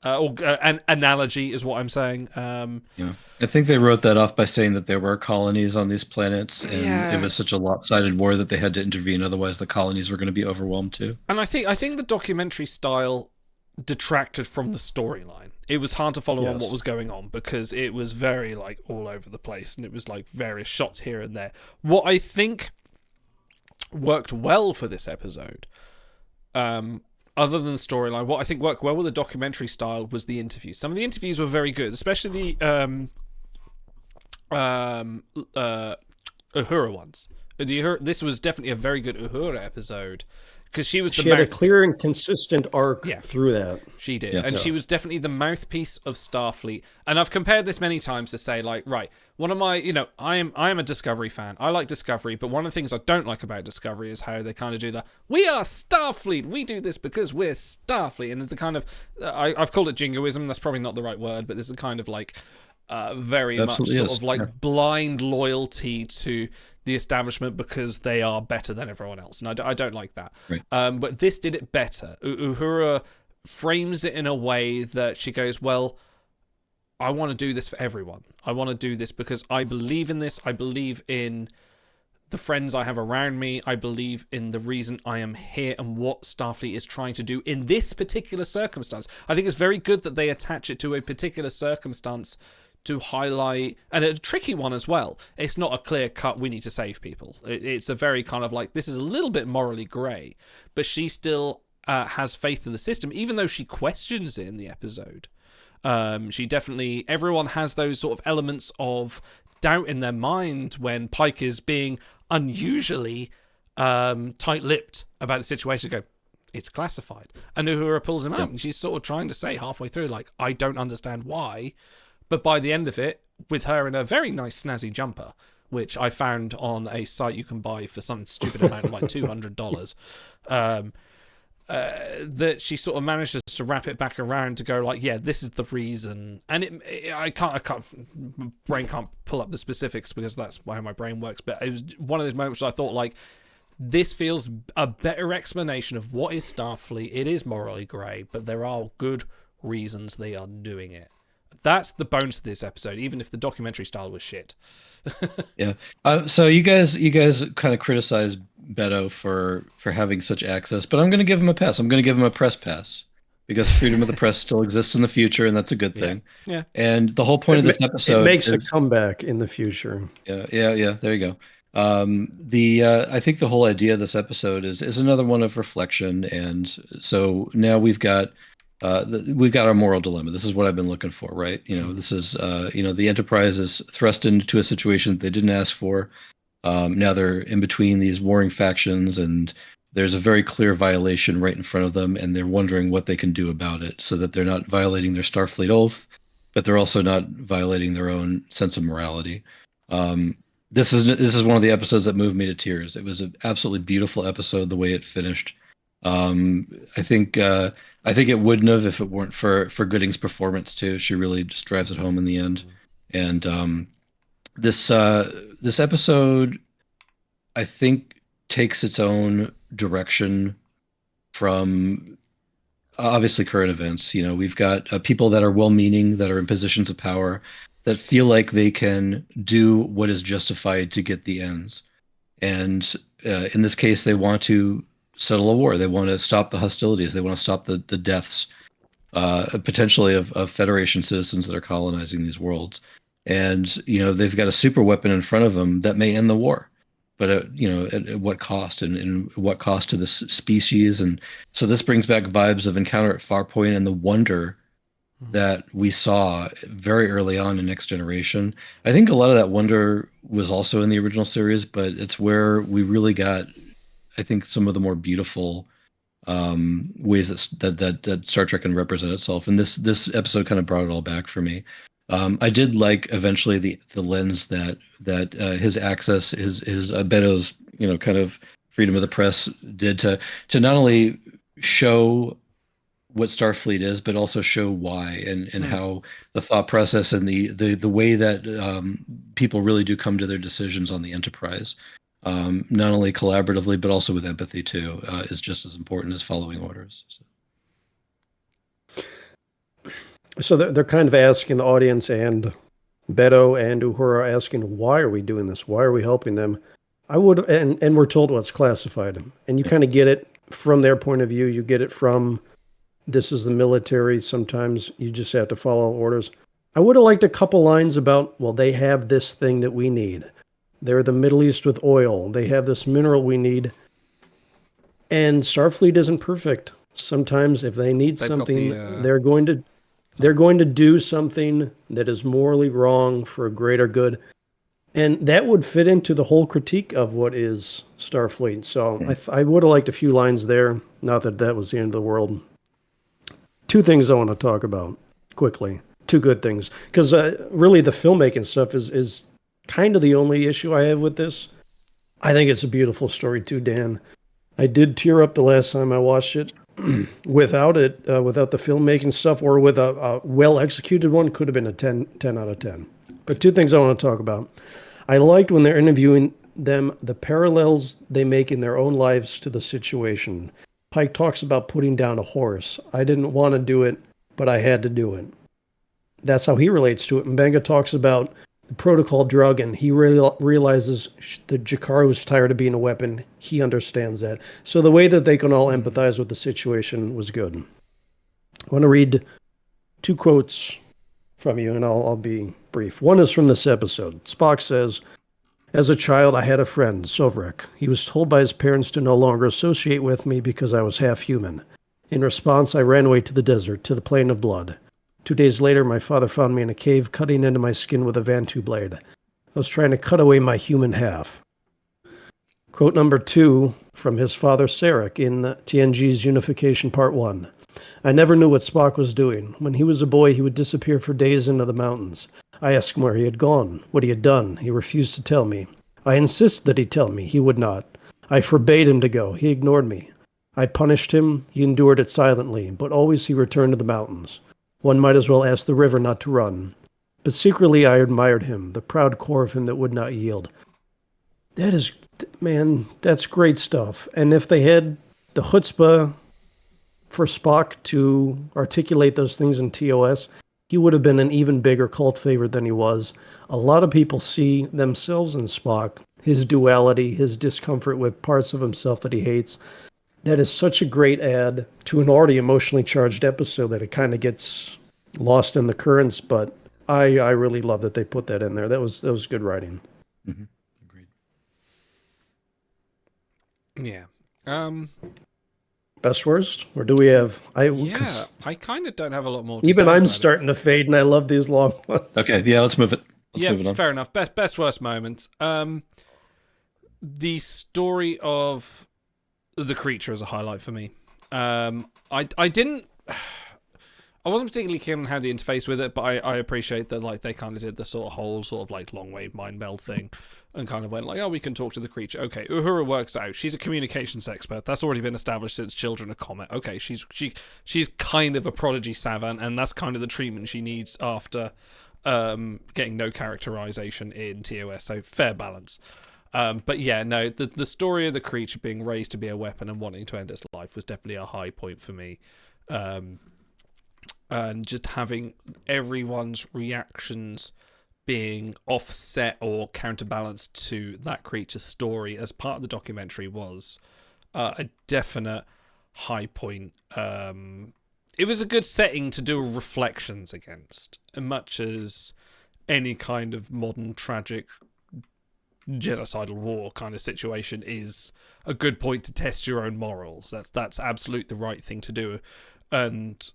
Or an analogy is what I'm saying. Yeah, I think they wrote that off by saying that there were colonies on these planets, and it was such a lopsided war that they had to intervene. Otherwise, the colonies were going to be overwhelmed too. And I think the documentary style detracted from the storyline. It was hard to follow on what was going on because it was very like all over the place, and it was like various shots here and there. What I think worked well for this episode, other than the storyline, what I think worked well with the documentary style was the interviews. Some of the interviews were very good, especially the Uhura ones. This was definitely a very good Uhura episode because she was the had a clear and consistent arc through that. She did, and she was definitely the mouthpiece of Starfleet. And I've compared this many times to say, like, right, one of my, I am a Discovery fan. I like Discovery, but one of the things I don't like about Discovery is how they kind of do that. We are Starfleet. We do this because we're Starfleet, and it's the kind of I've called it jingoism. That's probably not the right word, but this is kind of like very Absolutely much sort of like blind loyalty to the establishment because they are better than everyone else, and I don't like that. Right. But this did it better. Uhura frames it in a way that she goes, well, I want to do this for everyone. I want to do this because I believe in this. I believe in the friends I have around me. I believe in the reason I am here and what Starfleet is trying to do in this particular circumstance. I think it's very good that they attach it to a particular circumstance to highlight, and a tricky one as well. It's not a clear cut, we need to save people. It's a very kind of like, this is a little bit morally grey, but she still has faith in the system, even though she questions it in the episode. She definitely, everyone has those sort of elements of doubt in their mind when Pike is being unusually tight-lipped about the situation. Go, it's classified. And Uhura pulls him out, and she's sort of trying to say halfway through, like, I don't understand why. But by the end of it, with her in a very nice snazzy jumper, which I found on a site you can buy for some stupid amount of like $200, that she sort of manages to wrap it back around to go like, yeah, this is the reason. And my brain can't pull up the specifics because that's how my brain works. But it was one of those moments where I thought like, this feels a better explanation of what is Starfleet. It is morally grey, but there are good reasons they are doing it. That's the bones of this episode, even if the documentary style was shit. Yeah. So you guys kind of criticize Beto for having such access, but I'm going to give him a pass. I'm going to give him a press pass because freedom of the press still exists in the future, and that's a good thing. Yeah. And the whole point of this episode it makes a comeback in the future. Yeah. There you go. I think the whole idea of this episode is another one of reflection, and so now we've got our moral dilemma. This is what I've been looking for, right? This is the Enterprise is thrust into a situation that they didn't ask for. Now they're in between these warring factions, and there's a very clear violation right in front of them, and they're wondering what they can do about it so that they're not violating their Starfleet oath, but they're also not violating their own sense of morality. This is one of the episodes that moved me to tears. It was an absolutely beautiful episode, the way it finished. I think it wouldn't have if it weren't for Gooding's performance too. She really just drives it home in the end. And this episode, I think, takes its own direction from obviously current events. We've got people that are well-meaning, that are in positions of power, that feel like they can do what is justified to get the ends. And in this case, they want to settle a war. They want to stop the hostilities. They want to stop the deaths, potentially of Federation citizens that are colonizing these worlds. And they've got a super weapon in front of them that may end the war, but at what cost, and what cost to this species. And so this brings back vibes of Encounter at Farpoint and the wonder that we saw very early on in Next Generation. I think a lot of that wonder was also in the original series, but it's where we really got, I think, some of the more beautiful ways that Star Trek can represent itself. And this episode kind of brought it all back for me. I did like eventually the lens that his access, his Beto's kind of freedom of the press did to not only show what Starfleet is, but also show why and how the thought process and the way that people really do come to their decisions on the Enterprise, not only collaboratively but also with empathy too, is just as important as following orders. So they're kind of asking the audience, and Beto and Uhura are asking, why are we doing this? Why are we helping them? And we're told what's classified, and you kind of get it from their point of view. You get it from, this is the military. Sometimes you just have to follow orders. I would have liked a couple lines about, well, they have this thing that we need. They're the Middle East with oil. They have this mineral we need. And Starfleet isn't perfect. Sometimes if they need something, they're going to do something that is morally wrong for a greater good. And that would fit into the whole critique of what is Starfleet. So I would have liked a few lines there. Not that that was the end of the world. Two things I want to talk about quickly. Two good things. Because really the filmmaking stuff is kind of the only issue I have with this. I think it's a beautiful story too, Dan. I did tear up the last time I watched it. Without it, without the filmmaking stuff, or with a well-executed one, could have been a 10 out of 10. But two things I want to talk about. I liked when they're interviewing them, the parallels they make in their own lives to the situation. Pike talks about putting down a horse. I didn't want to do it, but I had to do it. That's how he relates to it. And Benga talks about the protocol drug, and he realizes that Jakar was tired of being a weapon. He understands that. So the way that they can all empathize with the situation was good. I want to read two quotes from you, and I'll be brief. One is from this episode. Spock says, "As a child, I had a friend, Sovrek. He was told by his parents to no longer associate with me because I was half human. In response, I ran away to the desert, to the plain of blood. 2 days later, my father found me in a cave, cutting into my skin with a Vantu blade. I was trying to cut away my human half." Quote number 2 from his father, Sarek, in TNG's Unification Part 1. "I never knew what Spock was doing. When he was a boy, he would disappear for days into the mountains. I asked him where he had gone, what he had done. He refused to tell me. I insisted that he tell me. He would not. I forbade him to go. He ignored me. I punished him. He endured it silently, but always he returned to the mountains. One might as well ask the river not to run. But secretly I admired him, the proud core of him that would not yield." That is, man, that's great stuff. And if they had the chutzpah for Spock to articulate those things in TOS, he would have been an even bigger cult favorite than he was. A lot of people see themselves in Spock, his duality, his discomfort with parts of himself that he hates. That is such a great add to an already emotionally charged episode that it kind of gets lost in the currents, but I really love that they put that in there. That was good writing. Mm-hmm. Agreed. Yeah. Best worst? Or do we have... I kind of don't have a lot more to even say I'm about starting to fade, and I love these long ones. Okay, yeah, let's move it. Let's yeah, move it on. fair enough. Best worst moments. The story of the creature is a highlight for me. I wasn't particularly keen on how the interface with it, but I appreciate that like they kind of did the whole long wave mind meld thing, and kind of went like, oh, we can talk to the creature. Okay, Uhura works out. She's a communications expert. That's already been established since Children of Comet. Okay, she's kind of a prodigy savant, and that's kind of the treatment she needs after getting no characterization in TOS. So fair balance. But yeah, no, the story of the creature being raised to be a weapon and wanting to end its life was definitely a high point for me. And just having everyone's reactions being offset or counterbalanced to that creature's story as part of the documentary was a definite high point. It was a good setting to do reflections against, as much as any kind of modern tragic genocidal war kind of situation is a good point to test your own morals. That's absolutely the right thing to do. And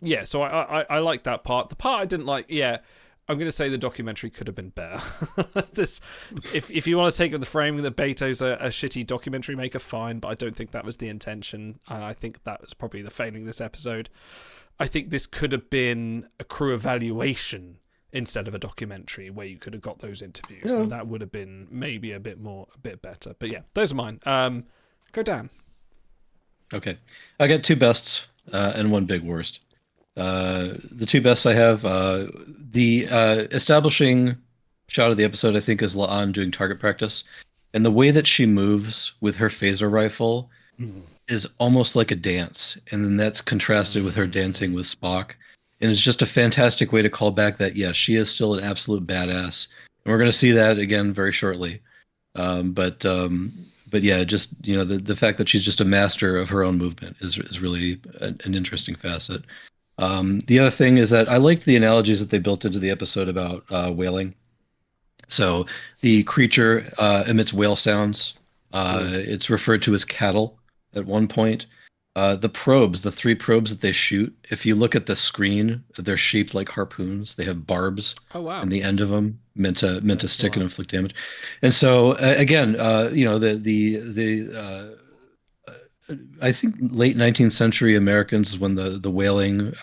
yeah, so I like that part. The part I didn't like, I'm going to say the documentary could have been better. If you want to take the framing that Beto's a shitty documentary maker, fine, but I don't think that was the intention, and I think that was probably the failing of this episode. I think this could have been a crew evaluation instead of a documentary where you could have got those interviews, and that would have been maybe a bit better. But yeah, those are mine. Go Dan. Okay, I got two bests and one big worst. The two bests I have, the establishing shot of the episode, I think, is La'an doing target practice. And the way that she moves with her phaser rifle is almost like a dance. And then that's contrasted with her dancing with Spock. And it's just a fantastic way to call back that, yes, she is still an absolute badass. And we're going to see that again very shortly. But yeah, just, the fact that she's just a master of her own movement is really an interesting facet. The other thing is that I liked the analogies that they built into the episode about whaling. So the creature emits whale sounds. It's referred to as cattle at one point. The three probes that they shoot, if you look at the screen, they're shaped like harpoons. They have barbs on the end of them, meant to stick and inflict damage. And so again, I think late 19th century Americans is when the whaling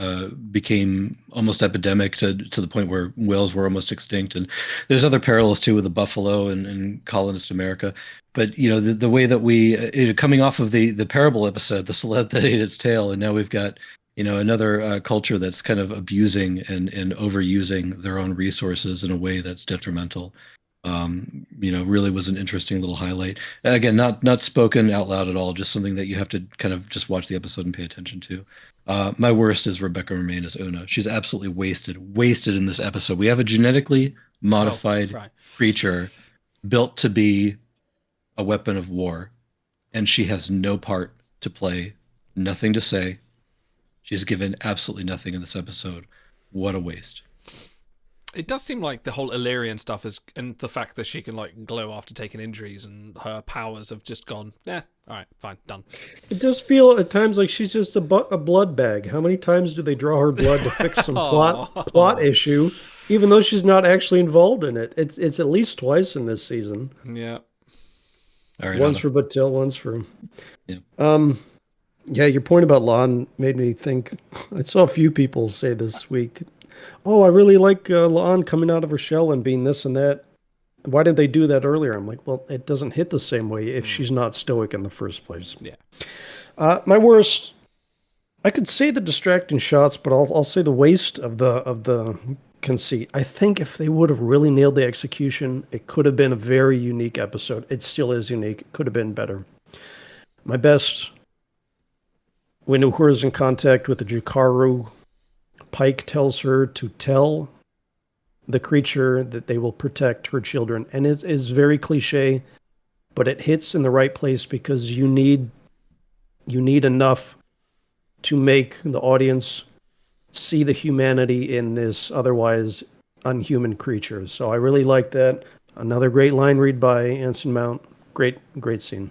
became almost epidemic to the point where whales were almost extinct. And there's other parallels too with the buffalo and colonist America. But the way that we coming off of the parable episode, the sled that ate its tail, and now we've got another culture that's kind of abusing and overusing their own resources in a way that's detrimental. Really was an interesting little highlight. Again, not spoken out loud at all, just something that you have to kind of just watch the episode and pay attention to. My worst is Rebecca Romaine as Una. She's absolutely wasted in this episode. We have a genetically modified creature built to be a weapon of war, and she has no part to play, nothing to say. She's given absolutely nothing in this episode. what a waste. It does seem like the whole Illyrian stuff is, and the fact that she can like glow after taking injuries and her powers have just gone, all right, fine, done. It does feel at times like she's just a blood bag. How many times do they draw her blood to fix some plot issue, even though she's not actually involved in it? It's at least twice in this season. Yeah. All right. Once for Batil, once for. Yeah. Yeah, your point about Lon made me think. I saw a few people say this week, "Oh, I really like Lon coming out of her shell and being this and that. Why didn't they do that earlier?" I'm like, well, it doesn't hit the same way if she's not stoic in the first place. Yeah. My worst, I could say the distracting shots, but I'll say the waste of the conceit. I think if they would have really nailed the execution, it could have been a very unique episode. It still is unique. It could have been better. My best, when Uhura's in contact with the Jukaru, Pike tells her to tell the creature that they will protect her children. And it is very cliche, but it hits in the right place because you need enough to make the audience see the humanity in this otherwise unhuman creature. So I really like that. Another great line read by Anson Mount. Great scene.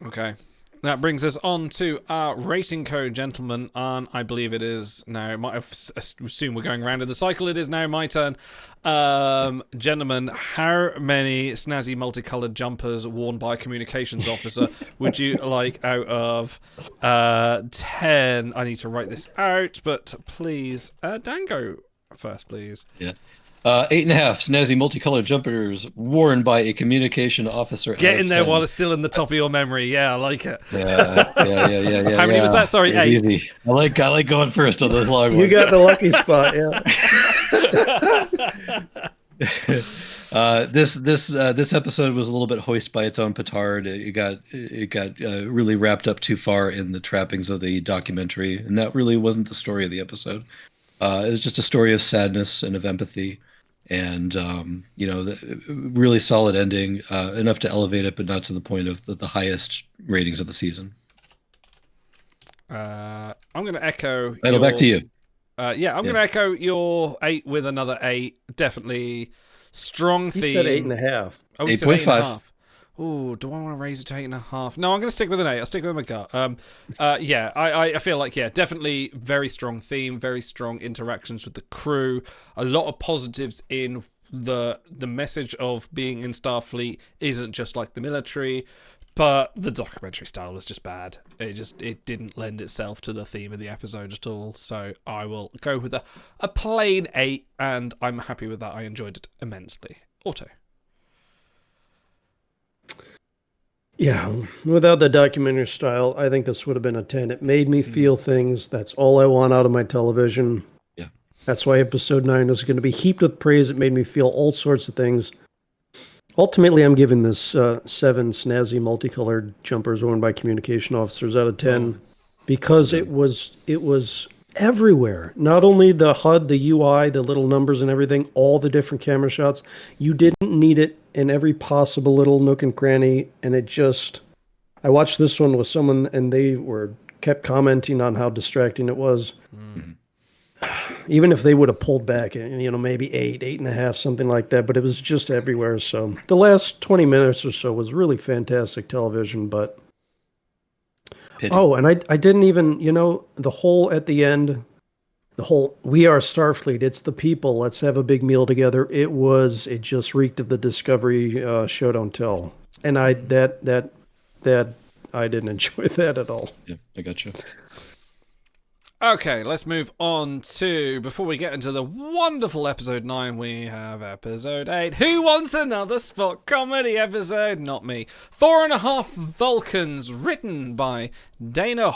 Okay. That brings us on to our rating code, gentlemen, and I believe it is now, I assume we're going around in the cycle, it is now my turn. Gentlemen, how many snazzy multicolored jumpers worn by a communications officer would you like out of 10? I need to write this out, but please, Dango first, please. Yeah. 8.5 snazzy multicolored jumpers worn by a communication officer. Get in there while it's still in the top of your memory. Yeah, I like it. Yeah. How many was that? Sorry, 8. Easy. I like going first on those long ones. You got the lucky spot, yeah. This episode was a little bit hoist by its own petard. It got really wrapped up too far in the trappings of the documentary, and that really wasn't the story of the episode. It was just a story of sadness and of empathy. And the really solid ending, enough to elevate it, but not to the point of the highest ratings of the season. I'm going to echo. Back to you. I'm going to echo your 8 with another 8. Definitely strong theme. He said 8.5. Oh, 8.5. Oh, do I want to raise it to 8.5? No, I'm going to stick with an 8. I'll stick with my gut. I feel like, definitely very strong theme, very strong interactions with the crew. A lot of positives in the message of being in Starfleet isn't just like the military, but the documentary style was just bad. It didn't lend itself to the theme of the episode at all. So I will go with a plain 8, and I'm happy with that. I enjoyed it immensely. Otto. Yeah, without the documentary style, I think this would have been a 10. It made me feel things. That's all I want out of my television. Yeah. That's why episode 9 is going to be heaped with praise. It made me feel all sorts of things. Ultimately, I'm giving this 7 snazzy multicolored jumpers worn by communication officers out of 10 because it was everywhere. Not only the HUD, the UI, the little numbers and everything, all the different camera shots. You didn't need it in every possible little nook and cranny, and I watched this one with someone, and they kept commenting on how distracting it was. Mm-hmm. Even if they would have pulled back, maybe 8.5, something like that, but it was just everywhere. So the last 20 minutes or so was really fantastic television, but pity. Oh, and I didn't even, the whole at the end, we are Starfleet, it's the people, let's have a big meal together. It just reeked of the Discovery show don't tell. And I didn't enjoy that at all. Yeah, I got you. Okay, let's move on to, before we get into the wonderful episode 9, we have episode 8. Who wants another spot comedy episode? Not me. 4.5 Vulcans, written by Dana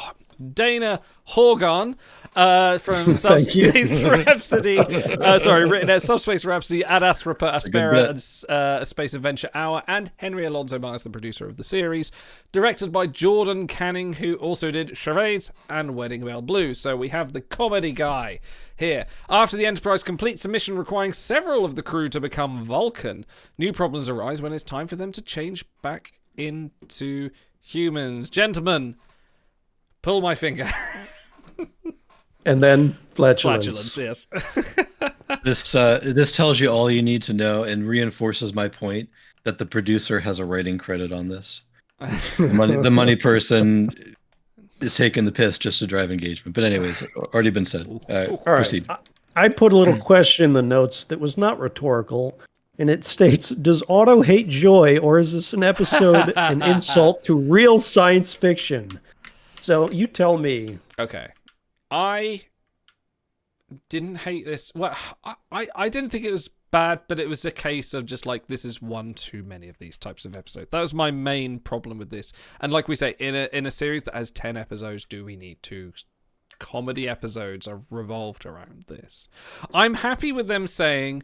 Horgan from Subspace Rhapsody. Written at Subspace Rhapsody, Ad Astra per Aspera, and Space Adventure Hour, and Henry Alonso Mars, the producer of the series. Directed by Jordan Canning, who also did Charades and Wedding Bell Blues. So we have the comedy guy here. After the Enterprise completes a mission requiring several of the crew to become Vulcan, new problems arise when it's time for them to change back into humans. Gentlemen, pull my finger. And then flatulence. Yes. This tells you all you need to know and reinforces my point that the producer has a writing credit on this. The money person is taking the piss just to drive engagement. But anyways, already been said. All Proceed. right. I put a little question in the notes that was not rhetorical, and it states, does Otto hate joy, or is this an episode an insult to real science fiction? So you tell me. Okay. I didn't hate this. Well, I didn't think it was bad, but it was a case of just like, this is one too many of these types of episodes. That was my main problem with this. And like we say, in a series that has 10 episodes, do we need to? Comedy episodes are revolved around this. I'm happy with them saying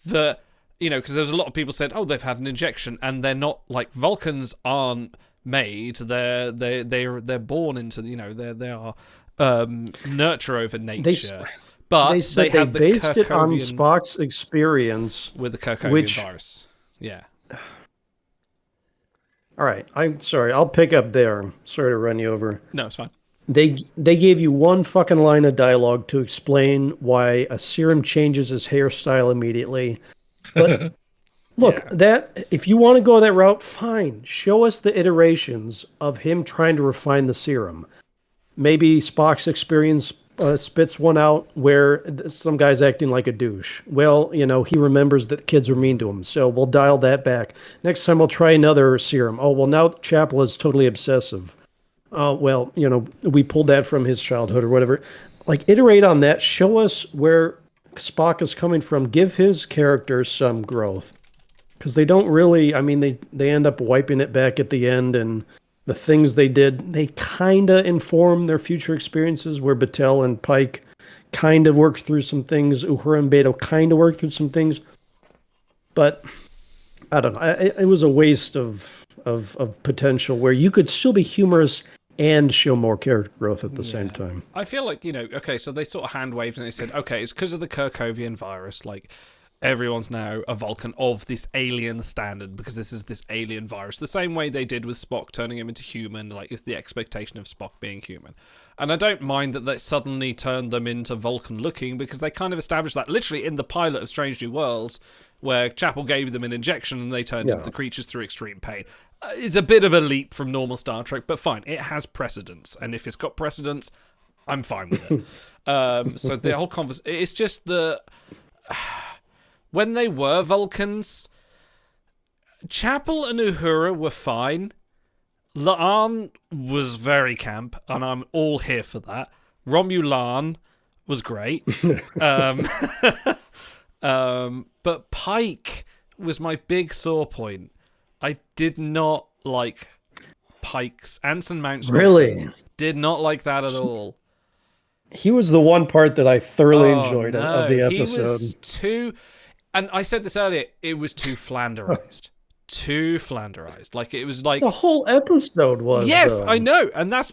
that, you know, because there's a lot of people said, oh, they've had an injection, and they're not like Vulcans aren't made. They're born into, you know, they are nurture over nature. But they have the based it on Kirkovian Spock's experience with the Kirkovian virus. Yeah. All right. I'm sorry. I'll pick up there. Sorry to run you over. No, it's fine. They gave you one fucking line of dialogue to explain why a serum changes his hairstyle immediately. But look, that if you want to go that route, fine. Show us the iterations of him trying to refine the serum. Maybe Spock's experience spits one out where some guy's acting like a douche. Well, you know, he remembers that kids were mean to him, so we'll dial that back. Next time we'll try another serum. Oh, well, now Chapel is totally obsessive. Well, you know, we pulled that from his childhood or whatever. Like, iterate on that. Show us where Spock is coming from. Give his character some growth. Because they don't really, I mean, they end up wiping it back at the end, and the things they did, they kind of inform their future experiences, where Battelle and Pike kind of worked through some things. Uhura and Beto kind of worked through some things. But, I don't know. It was a waste of potential where you could still be humorous and show more character growth at the same time. I feel like, you know, okay, so they sort of hand waved and they said, okay, it's because of the Kirkovian virus, like, everyone's now a Vulcan of this alien standard because this is this alien virus. The same way they did with Spock turning him into human, like, it's the expectation of Spock being human. And I don't mind that they suddenly turned them into Vulcan looking, because they kind of established that literally in the pilot of Strange New Worlds, where Chapel gave them an injection and they turned into the creatures through extreme pain. Is a bit of a leap from normal Star Trek, but fine, it has precedence, and if it's got precedence, I'm fine with it. So the whole conversation, it's just the when they were Vulcans, Chapel and Uhura were fine. La'an was very camp, and I'm all here for that. Romulan was great. But Pike was my big sore point. I did not like Pike's Anson Mount's Really? Did not like that at all. He was the one part that I thoroughly enjoyed of the episode. He was too, and I said this earlier, it was too flanderized. Too flanderized. Like, it was like the whole episode was. Yes, I know, and that's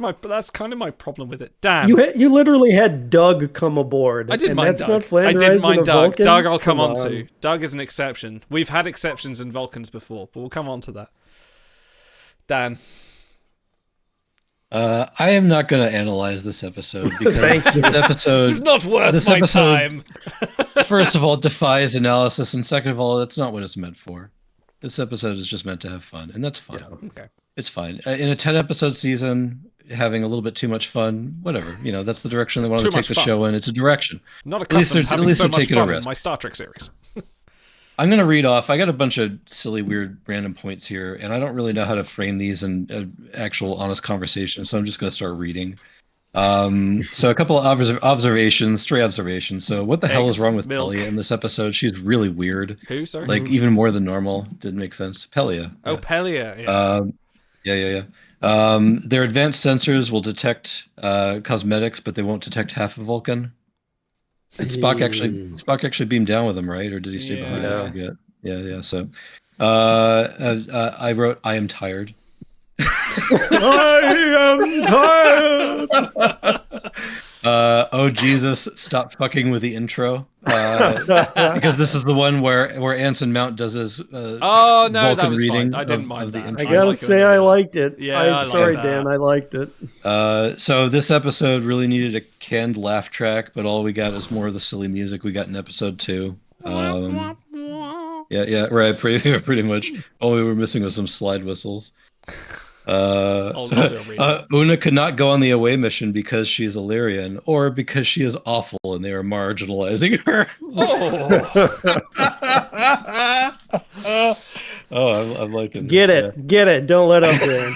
kind of my problem with it. Damn, you literally had Doug come aboard. I did and mind that's Doug. Not I did mind Doug. Vulcan? Doug, I'll come on to. Doug is an exception. We've had exceptions in Vulcans before, but we'll come on to that. Dan. I am not going to analyze this episode because this episode it's not worth my time. First of all, it defies analysis, and second of all, that's not what it's meant for. This episode is just meant to have fun, and that's fine. Yeah, okay. It's fine. In a 10-episode season, having a little bit too much fun, whatever. You know, that's the direction they want to take the show in. It's a direction. Not accustomed to having so much fun in my Star Trek series. I'm going to read off. I got a bunch of silly, weird, random points here, and I don't really know how to frame these in an actual, honest conversation, so I'm just going to start reading. So a couple of observations, stray observations. So what the hell is wrong with Pelia in this episode? She's really weird. Who, sorry? Like, even more than normal. Didn't make sense. Pelia. Oh, Pelia. Yeah. Their advanced sensors will detect cosmetics, but they won't detect half a Vulcan. Did Spock actually beamed down with them, right? Or did he stay behind? I forget. Yeah. So I wrote, I am tired. I am tired. Oh Jesus! Stop fucking with the intro. Because this is the one where Anson Mount does his Oh no, that Vulcan was reading fine. I didn't of mind the that. I intro. gotta like it when say, they I do that. liked it. Yeah, I like sorry, that. Dan, I liked it. So this episode really needed a canned laugh track, but all we got is more of the silly music we got in episode 2. Yeah, right. Pretty much. All we were missing was some slide whistles. I'll do a reading. Una could not go on the away mission because she's Illyrian, or because she is awful and they are marginalizing her. I'm liking Get this, it. Don't let up, Dan.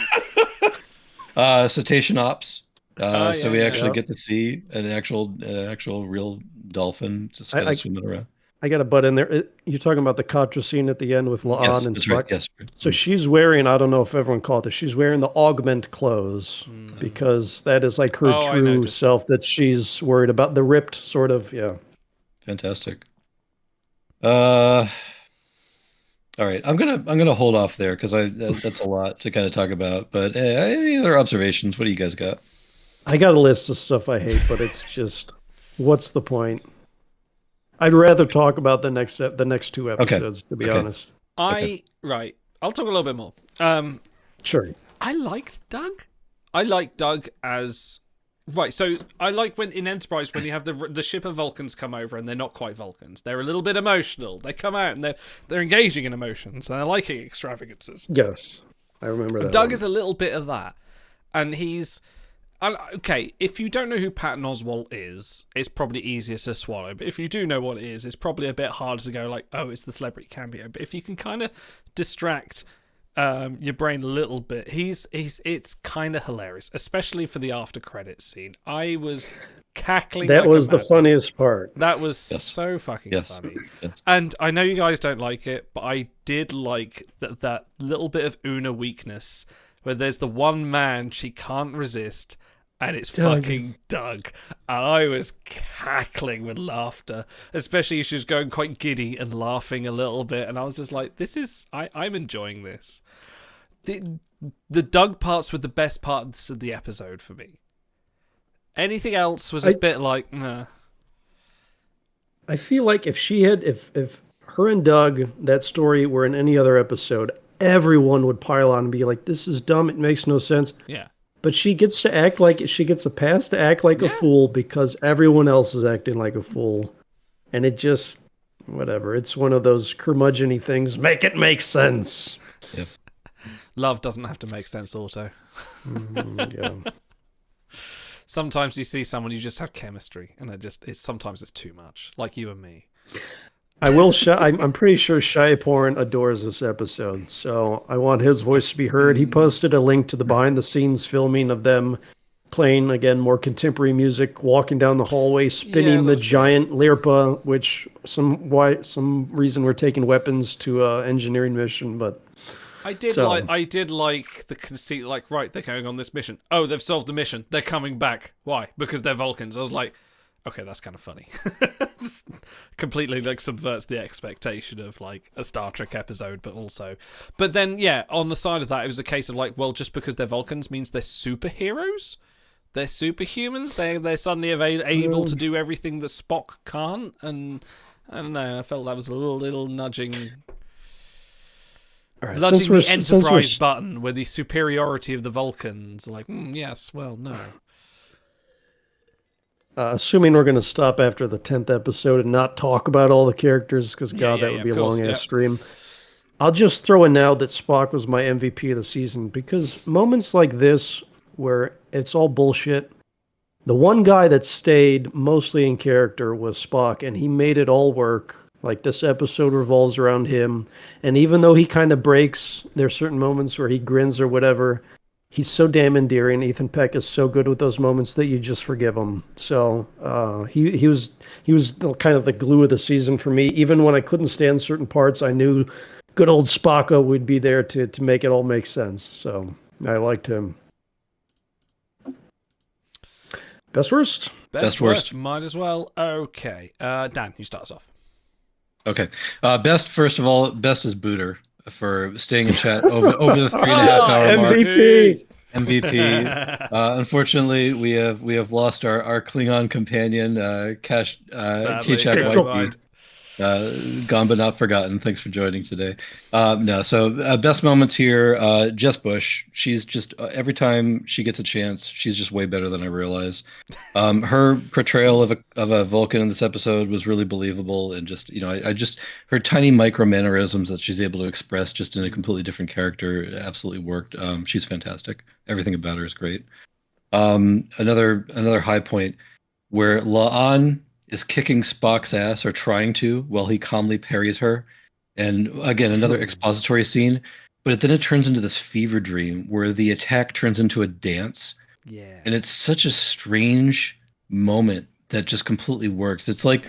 Cetacean Ops. So we actually Yep. get to see an actual real dolphin just kind of swimming around. I got to butt in there. You're talking about the Katra scene at the end with La'an Yes, and that's Spock. right. Yes. So she's wearing, I don't know if everyone caught this, she's wearing the augment clothes because that is like her true self that she's worried about. The ripped sort of, yeah. Fantastic. All right, I'm gonna hold off there because that's a lot to kind of talk about. But any other observations? What do you guys got? I got a list of stuff I hate, but it's just, what's the point? I'd rather talk about the next 2 episodes, to be honest. Right. I'll talk a little bit more. Sure. I liked Doug. I like Doug as right. So I like when in Enterprise when you have the ship of Vulcans come over and they're not quite Vulcans. They're a little bit emotional. They come out and they're engaging in emotions and they're liking extravagances. Yes, I remember that. Doug is a little bit of that, and he's. Okay, if you don't know who Patton Oswalt is, it's probably easier to swallow. But if you do know what it is, it's probably a bit harder to go like, oh, it's the celebrity cameo. But if you can kind of distract your brain a little bit, it's kind of hilarious, especially for the after credits scene. I was cackling. That like was the funniest part. That was so fucking funny. Yes. And I know you guys don't like it, but I did like that little bit of Una weakness where there's the one man she can't resist. And it's fucking Doug. And I was cackling with laughter, especially as she was going quite giddy and laughing a little bit. And I was just like, I'm enjoying this. The Doug parts were the best parts of the episode for me. Anything else was a bit like, nah. I feel like if her and Doug, that story were in any other episode, everyone would pile on and be like, this is dumb. It makes no sense. Yeah. But she gets a pass to act like a fool because everyone else is acting like a fool. And it just, whatever. It's one of those curmudgeon-y things. Make it make sense. Yep. Love doesn't have to make sense, Otto. Yeah. Sometimes you see someone, you just have chemistry. And sometimes it's too much. Like you and me. I'm pretty sure Shia Porn adores this episode, so I want his voice to be heard. He posted a link to the behind-the-scenes filming of them playing, again, more contemporary music, walking down the hallway, spinning the giant Lirpa, which some reason we're taking weapons to an engineering mission, but... I did like the conceit, like, right, they're going on this mission. Oh, they've solved the mission. They're coming back. Why? Because they're Vulcans. I was like... Okay, that's kind of funny. Completely like subverts the expectation of like a Star Trek episode, but then on the side of that, it was a case of like, well, just because they're Vulcans means they're superheroes, they're superhumans, they're suddenly able to do everything that Spock can't, and I don't know, I felt that was a little nudging. Right, nudging the Enterprise button with the superiority of the Vulcans, like yes, well, no. Assuming we're going to stop after the 10th episode and not talk about all the characters, because that would be a long-ass stream. I'll just throw in now that Spock was my MVP of the season, because moments like this, where it's all bullshit, the one guy that stayed mostly in character was Spock, and he made it all work. Like, this episode revolves around him, and even though he kind of breaks, there are certain moments where he grins or whatever. He's so damn endearing. Ethan Peck is so good with those moments that you just forgive him. So he was kind of the glue of the season for me. Even when I couldn't stand certain parts, I knew good old Spocko would be there to make it all make sense. So I liked him. Best worst? Best worst. Might as well. Okay. Dan, you start us off. Okay. Best, first of all, best is Booter for staying in chat over the 3.5 hour mark. MVP. MVP. Unfortunately, we have lost our Klingon companion, Sadly, K-Chak never Whitebeard. mind. Gone but not forgotten. Thanks for joining today. No, so best moments here. Jess Bush. She's just every time she gets a chance, she's just way better than I realize. Her portrayal of a Vulcan in this episode was really believable, and just I just her tiny micro mannerisms that she's able to express just in a completely different character absolutely worked. She's fantastic. Everything about her is great. Another high point where La'an is kicking Spock's ass or trying to while he calmly parries her. And again, another expository scene, but then it turns into this fever dream where the attack turns into a dance. Yeah. And it's such a strange moment that just completely works. It's like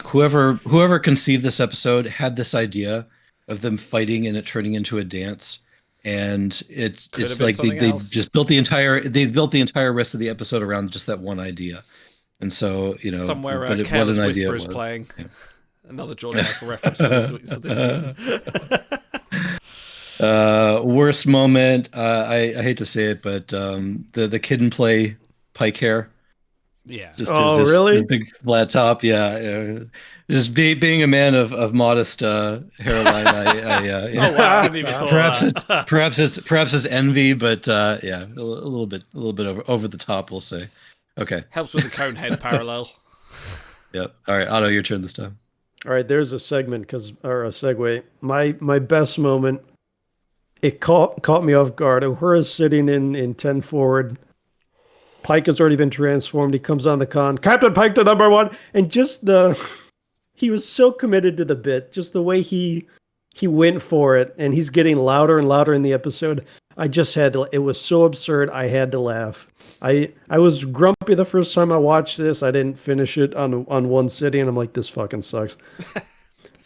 whoever conceived this episode had this idea of them fighting and it turning into a dance. And it's like they just built the entire rest of the episode around just that one idea. And so, somewhere but Careless what an Whisper idea is it was. playing. Yeah. Another George Michael reference for this season. Worst moment, I hate to say it, but the kid and play Pike hair. Yeah. Just really? his big flat top. Yeah. Just being a man of modest hairline. Oh wow! I didn't even thought perhaps it's envy, but yeah, a little bit over the top, we'll say. Okay. Helps with the cone head parallel. Yep. All right, Otto, your turn this time. All right, there's a segment or a segue. My best moment. It caught me off guard. Uhura's sitting in 10 forward. Pike has already been transformed. He comes on the con. Captain Pike to number 1, and just he was so committed to the bit. Just the way he went for it, and he's getting louder and louder in the episode. I just had to. It was so absurd. I had to laugh. I was grumpy the first time I watched this. I didn't finish it on one sitting, and I'm like, this fucking sucks.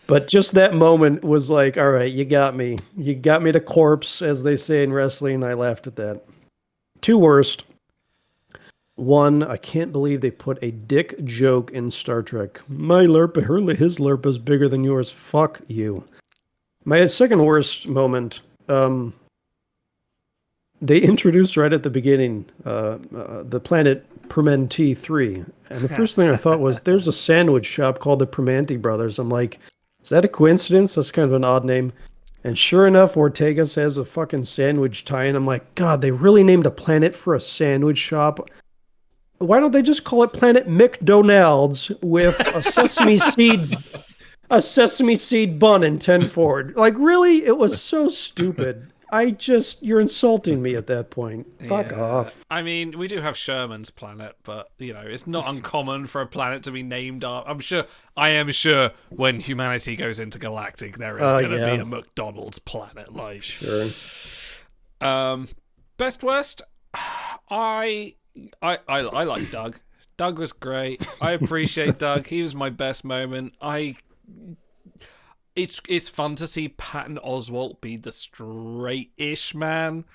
But just that moment was like, all right, you got me. You got me to corpse, as they say in wrestling. I laughed at that. 2 worst. 1, I can't believe they put a dick joke in Star Trek. My LERP, his LERP is bigger than yours. Fuck you. My second worst moment, they introduced right at the beginning the planet Permanti 3. And the first thing I thought was, there's a sandwich shop called the Permanti Brothers. I'm like, is that a coincidence? That's kind of an odd name. And sure enough, Ortegas has a fucking sandwich tie-in. I'm like, God, they really named a planet for a sandwich shop. Why don't they just call it Planet McDonald's with a sesame seed bun in 10 forward? Like, really? It was so stupid. You're insulting me at that point. Fuck off. I mean, we do have Sherman's planet, but, it's not uncommon for a planet to be named after. I am sure when humanity goes into galactic, there is going to be a McDonald's planet. Like, sure. Best worst? I like Doug. Doug was great. I appreciate Doug. He was my best moment. It's fun to see Patton Oswalt be the straight-ish man.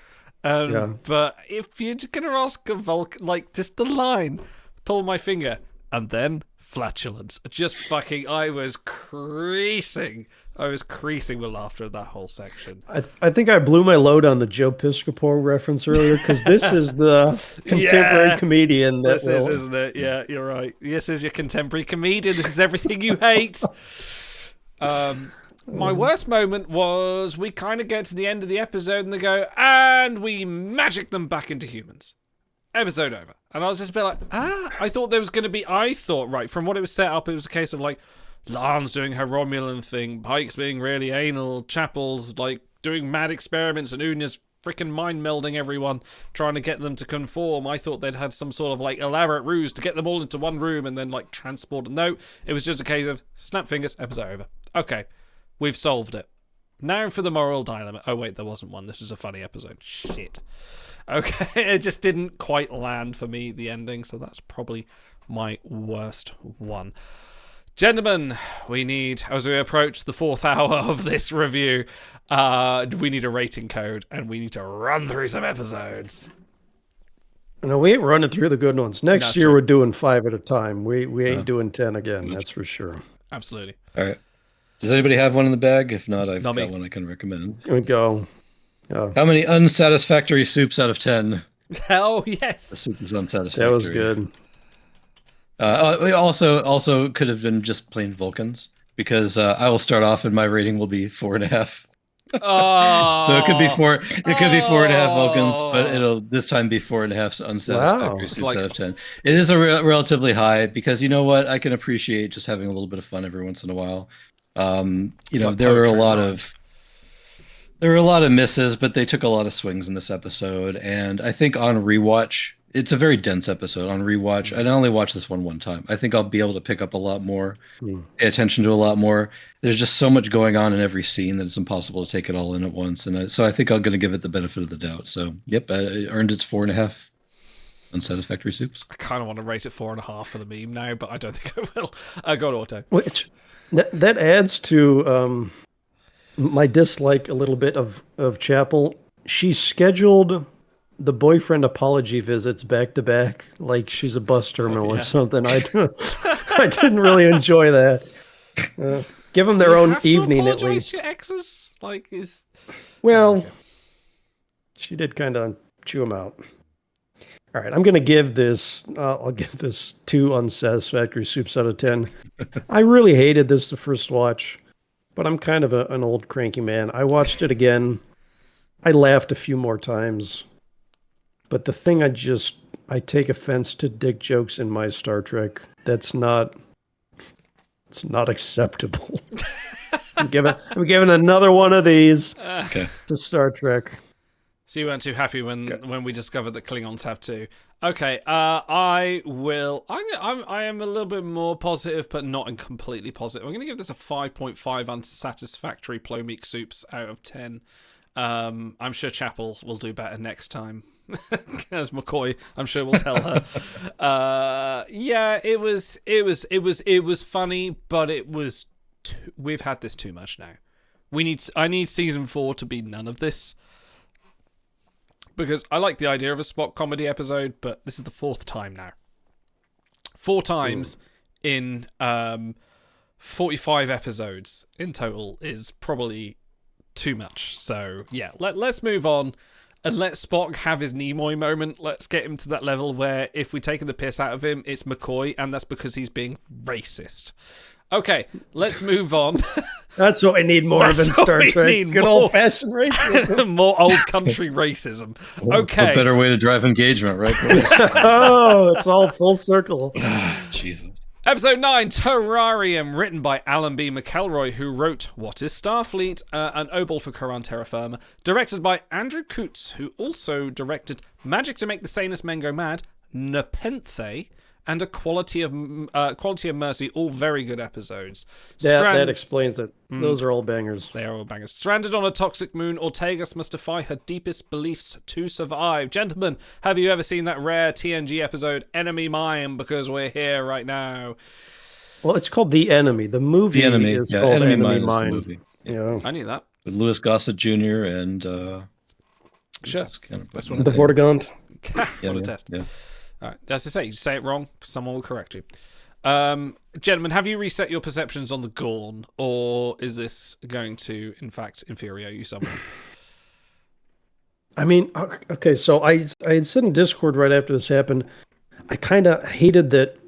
But if you're gonna ask a Vulcan, like, just the line, pull my finger, and then flatulence. Just fucking, I was creasing with laughter at that whole section. I think I blew my load on the Joe Piscopo reference earlier, because this is the contemporary comedian. Isn't it? Yeah, you're right. This is your contemporary comedian. This is everything you hate. My worst moment was we kind of get to the end of the episode and they go, and we magic them back into humans. Episode over. And I was just a bit like, I thought there was going to be, right, from what it was set up, it was a case of like, Lan's doing her Romulan thing, Pike's being really anal, Chapel's like doing mad experiments, and Unya's freaking mind melding everyone, trying to get them to conform. I thought they'd had some sort of like elaborate ruse to get them all into one room and then like transport them. No, it was just a case of snap fingers, episode over. Okay, we've solved it. Now for the moral dilemma. Oh wait, there wasn't one. This was a funny episode. Shit. Okay, it just didn't quite land for me, the ending, so that's probably my worst one. Gentlemen, we need, as we approach the 4th hour of this review, we need a rating code, and we need to run through some episodes. No, we ain't running through the good ones. Next year, we're doing 5 at a time. We ain't doing 10 again, that's for sure. Absolutely. All right. Does anybody have one in the bag? If not, I've got one I can recommend. Here we go. How many unsatisfactory soups out of 10? Hell The yes. soup is unsatisfactory. That was good. We also could have been just plain Vulcans, because I will start off and my rating will be 4.5. Oh. So it could be 4.5 Vulcans, but it'll this time be 4.5 unsatisfactory Wow. soups Like- out of 10. It is a relatively high, because you know what? I can appreciate just having a little bit of fun every once in a while. like there were a poetry, lot right? of there were a lot of misses, but they took a lot of swings in this episode. And I think on rewatch, it's a very dense episode. On rewatch, I only watched this one time. I think I'll be able to pick up a lot more, pay attention to a lot more. There's just so much going on in every scene that it's impossible to take it all in at once. And so I think I'm going to give it the benefit of the doubt. So, yep, it earned its 4.5 unsatisfactory soups. I kind of want to rate it 4.5 for the meme now, but I don't think I will. Go on, Auto. Which that adds to my dislike a little bit of Chapel. She scheduled the boyfriend apology visits back to back like she's a bus terminal or something. I didn't really enjoy that. Give them their own evening at least. To your exes? Like, is Well, she did kind of chew them out. All right, I'm going to give this, I'll give this 2 unsatisfactory soups out of 10. I really hated this the first watch, but I'm kind of an old cranky man. I watched it again. I laughed a few more times. But the thing I take offense to dick jokes in my Star Trek. It's not acceptable. I'm giving another one of these to Star Trek. So you weren't too happy when we discovered that Klingons have two. Okay, I am a little bit more positive, but not completely positive. I'm going to give this a 5.5 unsatisfactory Plomeek soups out of 10. I'm sure Chapel will do better next time. As McCoy, I'm sure will tell her. Yeah, it was funny, but we've had this too much now. I need season 4 to be none of this. Because I like the idea of a Spock comedy episode, but this is the 4th time now. 4 times in 45 episodes in total is probably too much. So, yeah, let's move on and let Spock have his Nimoy moment. Let's get him to that level where if we're taking the piss out of him, it's McCoy, and that's because he's being racist. Okay, let's move on. That's what I need more of in Star Trek. Good old-fashioned racism. More old country racism. Okay. A better way to drive engagement, right? Oh, it's all full circle. Jesus. Episode 9, Terrarium, written by Alan B. McElroy, who wrote What is Starfleet? An Obol for Koran Terra Firma. Directed by Andrew Coots, who also directed Magic to Make the Sanest Men Go Mad, Nepenthe, and A Quality of Mercy, all very good episodes. That explains it. Those are all bangers. They are all bangers. Stranded on a toxic moon, Ortegas must defy her deepest beliefs to survive. Gentlemen, have you ever seen that rare TNG episode, Enemy Mine? Because we're here right now. Well, it's called The Enemy. The movie The Enemy. is Yeah, called Enemy Enemy Mine is the movie. Yeah. I knew that. With Louis Gossett Jr. and Sure. That's The Vortigaunt. What a test. Yeah. All right. As I say, you say it wrong, someone will correct you. Gentlemen, have you reset your perceptions on the Gorn, or is this going to, in fact, infuriate you somewhat? I mean, okay, so I had said in Discord right after this happened, I kind of hated that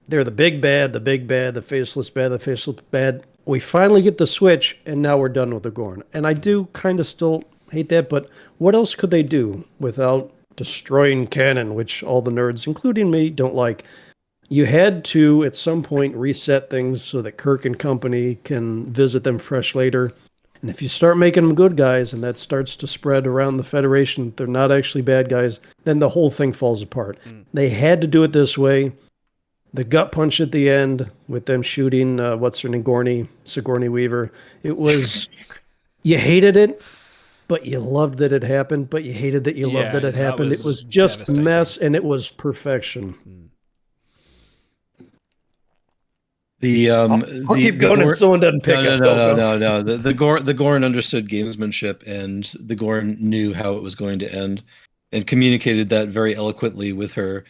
they're the big bad, the faceless bad. We finally get the switch, and now we're done with the Gorn. And I do kind of still hate that, but what else could they do without destroying canon, which all the nerds, including me, don't like? You had to, at some point, reset things so that Kirk and company can visit them fresh later. And if you start making them good guys, and that starts to spread around the Federation, they're not actually bad guys, then the whole thing falls apart. They had to do it this way. The gut punch at the end with them shooting, what's her name, Sigourney Weaver. It was, you hated it, but you loved that it happened, but you hated that you loved that it happened. It was just a mess, and it was perfection. I'll keep going if someone doesn't pick up. No. The Gorn understood gamesmanship, and the Gorn knew how it was going to end, and communicated that very eloquently with her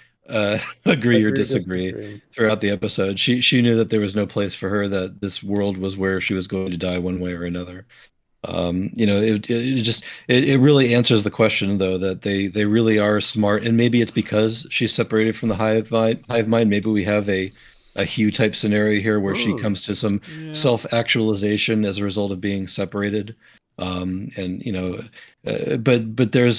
agree or disagree throughout the episode. She knew that there was no place for her, that this world was where she was going to die one way or another. It really answers the question though that they really are smart, and maybe it's because she's separated from the hive mind. Maybe we have a Hugh type scenario here where she comes to some self-actualization as a result of being separated. And but there's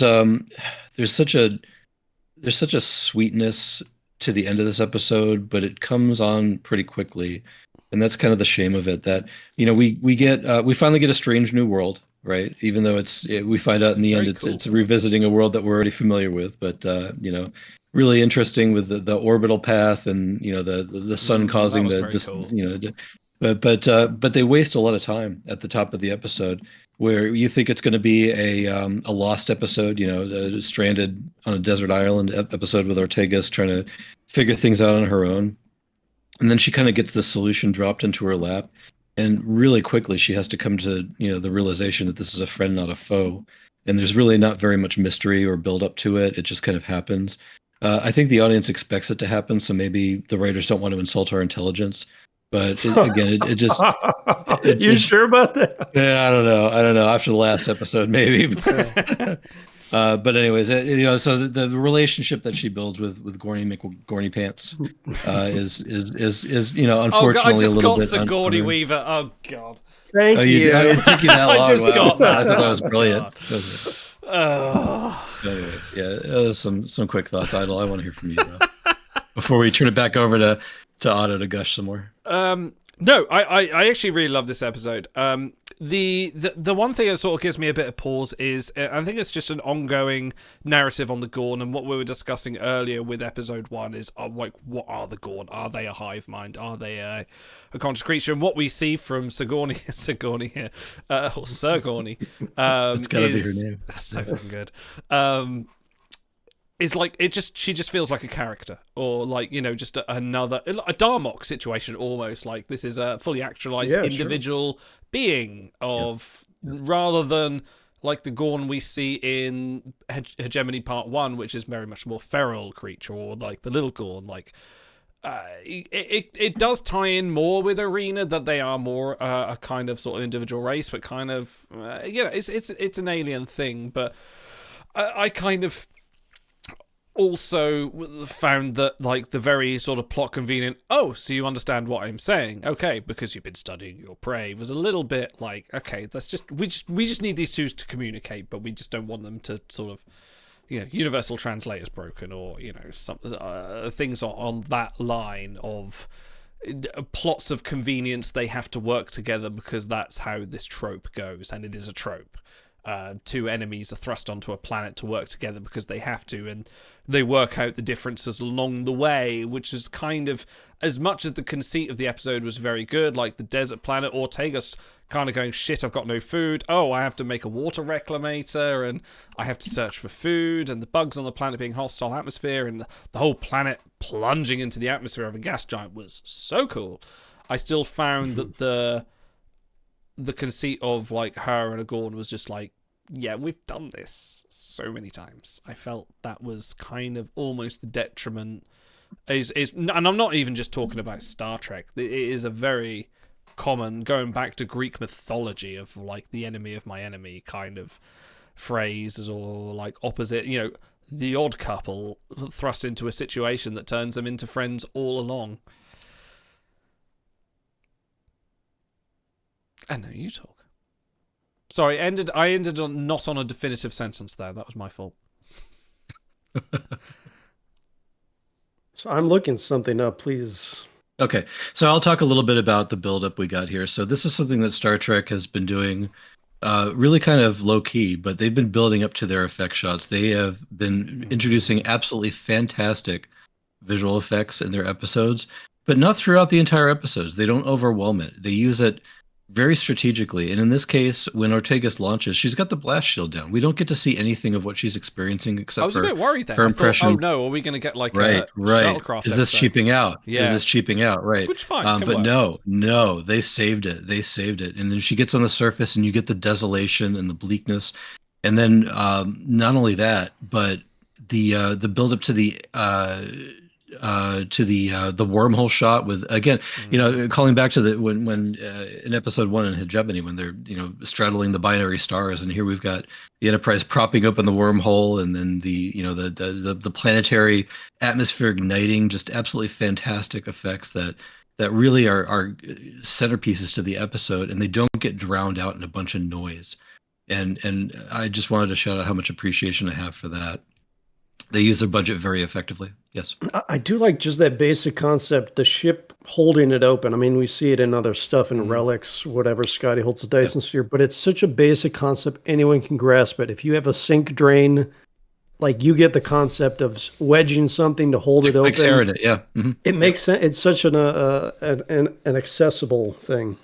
such a sweetness to the end of this episode, but it comes on pretty quickly, and that's kind of the shame of it. That we finally get a strange new world, right? Even though we find out in the end it's revisiting a world that we're already familiar with, but really interesting with the orbital path and the sun causing cool. But they waste a lot of time at the top of the episode where you think it's going to be a lost episode, stranded on a desert island episode with Ortegas trying to figure things out on her own. And then she kind of gets the solution dropped into her lap. And really quickly, she has to come to, the realization that this is a friend, not a foe. And there's really not very much mystery or build up to it. It just kind of happens. I think the audience expects it to happen. So maybe the writers don't want to insult our intelligence. But it just. You sure about that? Yeah, I don't know. After the last episode, maybe. But anyways, so the relationship that she builds with Gorny Pants is unfortunately oh God, I just a little got bit. Sigourney Weaver. Oh God. Thank you. It took you that long. I just got that. I thought that was brilliant. Oh. Anyways, yeah, some quick thoughts, Idol. I want to hear from you though, before we turn it back over to Otto to gush some more. No, I actually really love this episode. The one thing that sort of gives me a bit of pause is I think it's just an ongoing narrative on the Gorn, and what we were discussing earlier with episode 1 is like, what are the Gorn? Are they a hive mind? Are they a conscious creature? And what we see from Sigourney here, or Sir Gorny, it's gotta be her name. That's so fucking good. Is like she just feels like a character, or like just another a Darmok situation almost. Like this is a fully actualized individual being of rather than like the Gorn we see in Hegemony Part 1, which is very much more feral creature, or like the little Gorn. Like it does tie in more with Arena that they are more a kind of sort of individual race, but kind of it's an alien thing. But I kind of also found that like the very sort of plot convenient, oh, so you understand what I'm saying, okay, because you've been studying your prey, was a little bit like, okay, we just need these two to communicate, but we just don't want them to sort of, universal translator's broken, or some things on that line of plots of convenience. They have to work together because that's how this trope goes, and it is a trope. Two enemies are thrust onto a planet to work together because they have to, and they work out the differences along the way, which is kind of, as much as the conceit of the episode was very good, like the desert planet, Ortega's kind of going, shit, I've got no food, oh, I have to make a water reclamator, and I have to search for food, and the bugs on the planet being hostile atmosphere, and the whole planet plunging into the atmosphere of a gas giant was so cool. I still found that the conceit of like her and a Gorn was just like, yeah, we've done this so many times. I felt that was kind of almost the detriment. And I'm not even just talking about Star Trek. It is a very common, going back to Greek mythology, of like the enemy of my enemy kind of phrase, or like opposite, the odd couple thrust into a situation that turns them into friends all along. And now you talk. Sorry, I ended on not on a definitive sentence there. That was my fault. So I'm looking something up, please. Okay, so I'll talk a little bit about the buildup we got here. So this is something that Star Trek has been doing really kind of low key, but they've been building up to their effect shots. They have been introducing absolutely fantastic visual effects in their episodes, but not throughout the entire episodes. They don't overwhelm it. They use it very strategically. And in this case, when Ortegas launches, she's got the blast shield down. We don't get to see anything of what she's experiencing except for I was a bit worried then. her impression. Oh no, are we going to get like right. a shuttlecraft Is this episode? cheaping out? Yeah. Is this cheaping out? Right. Which fine. But no, they saved it. They saved it. And then she gets on the surface and you get the desolation and the bleakness. And then not only that, but the build up to the the wormhole shot with, again, calling back to the when in episode 1 in Hegemony, when they're straddling the binary stars, and here we've got the Enterprise propping open the wormhole, and then the planetary atmosphere igniting, just absolutely fantastic effects that really are centerpieces to the episode, and they don't get drowned out in a bunch of noise. And I just wanted to shout out how much appreciation I have for that. They use their budget very effectively. Yes. I do like just that basic concept, the ship holding it open. I mean, we see it in other stuff in Relics, whatever, Scotty holds the Dyson sphere, but it's such a basic concept, anyone can grasp it. If you have a sink drain, like, you get the concept of wedging something to hold it open. It, yeah. Mm-hmm. It makes sense. It's such an accessible thing.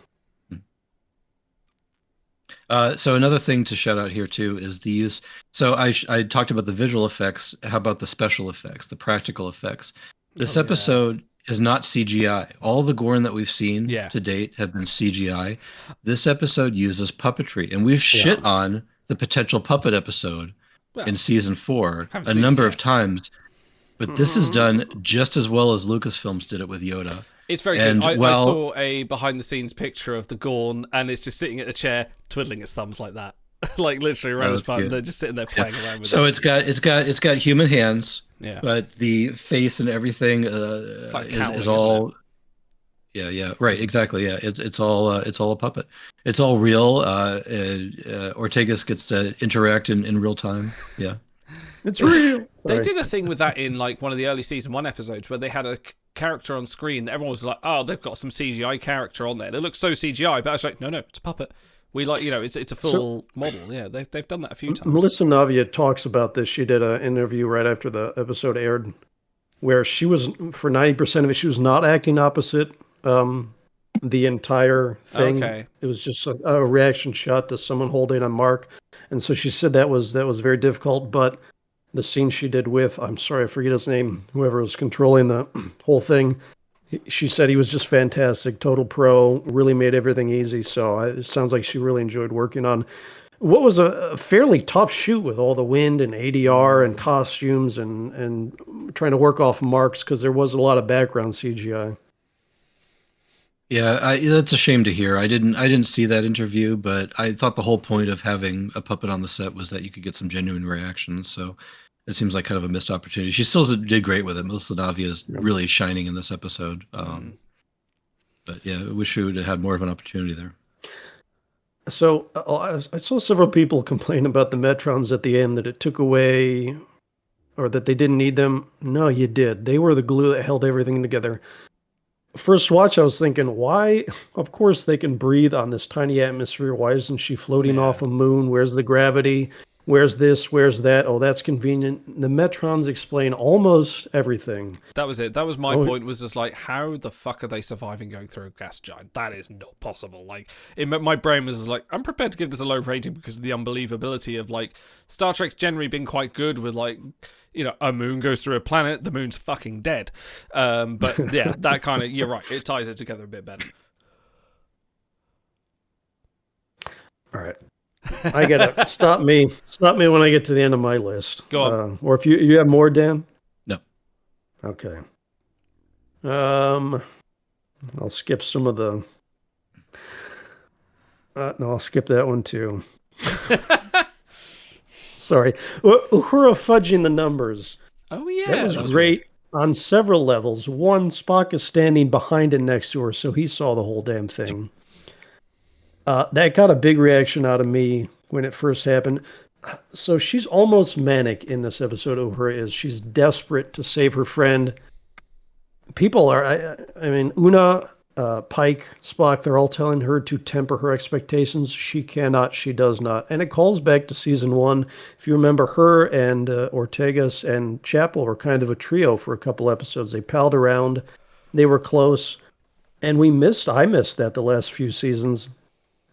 So another thing to shout out here too is the use. So I talked about the visual effects. How about the special effects, the practical effects? This episode is not CGI. All the Gorn that we've seen to date have been CGI. This episode uses puppetry, and we've shit on the potential puppet episode in season 4 a number of times. But this is done just as well as Lucasfilms did it with Yoda. It's very good. I saw a behind-the-scenes picture of the Gorn, and it's just sitting at a chair, twiddling its thumbs like that, like literally around his phone. They're just sitting there playing around with it. So it's got human hands, but the face and everything is all. Right, exactly. Yeah, it's all a puppet. It's all real. Ortegas gets to interact in real time. Yeah. It's real. They did a thing with that in like one of the early season 1 episodes where they had a character on screen that everyone was like, oh, they've got some CGI character on there. It looks so CGI, but I was like, no, it's a puppet. We like, it's a full model. Yeah, they've done that a few times. Melissa Navia talks about this. She did an interview right after the episode aired where she was, for 90% of it, she was not acting opposite the entire thing. Okay. It was just a reaction shot to someone holding a mark. And so she said that was very difficult, but the scene she did with, I'm sorry, I forget his name, whoever was controlling the whole thing, she said he was just fantastic, total pro, really made everything easy. So it sounds like she really enjoyed working on what was a fairly tough shoot with all the wind and ADR and costumes and trying to work off marks because there was a lot of background CGI. Yeah, that's a shame to hear. I didn't see that interview, but I thought the whole point of having a puppet on the set was that you could get some genuine reactions. So it seems like kind of a missed opportunity. She still did great with it. Melissa Navia is really shining in this episode. But yeah, I wish we would have had more of an opportunity there. So I saw several people complain about the Metrons at the end, that it took away or that they didn't need them. No, you did. They were the glue that held everything together. First watch, I was thinking, why? Of course they can breathe on this tiny atmosphere. Why isn't she floating off a moon? Where's the gravity? Where's this? Where's that? Oh, that's convenient. The Metrons explain almost everything. That was it. That was my point, was just like, how the fuck are they surviving going through a gas giant? That is not possible. Like, my brain was just like, I'm prepared to give this a low rating because of the unbelievability of, like, Star Trek's generally been quite good with, like, a moon goes through a planet, the moon's fucking dead. But yeah, that kind of, you're right, it ties it together a bit better. All right. I gotta stop me when I get to the end of my list. Go on. Or if you have more, Dan? No. Okay. I'll skip some of the. No, I'll skip that one too. Sorry, Uhura fudging the numbers. Oh yeah, that was great on several levels. One, Spock is standing behind and next to her, so he saw the whole damn thing. That got a big reaction out of me when it first happened. So she's almost manic in this episode. Uhura is. She's desperate to save her friend. People are, I mean, Una, Pike, Spock, they're all telling her to temper her expectations. She cannot. She does not. And it calls back to season 1. If you remember, her and Ortegas and Chapel were kind of a trio for a couple episodes. They palled around. They were close. And I missed that the last few seasons.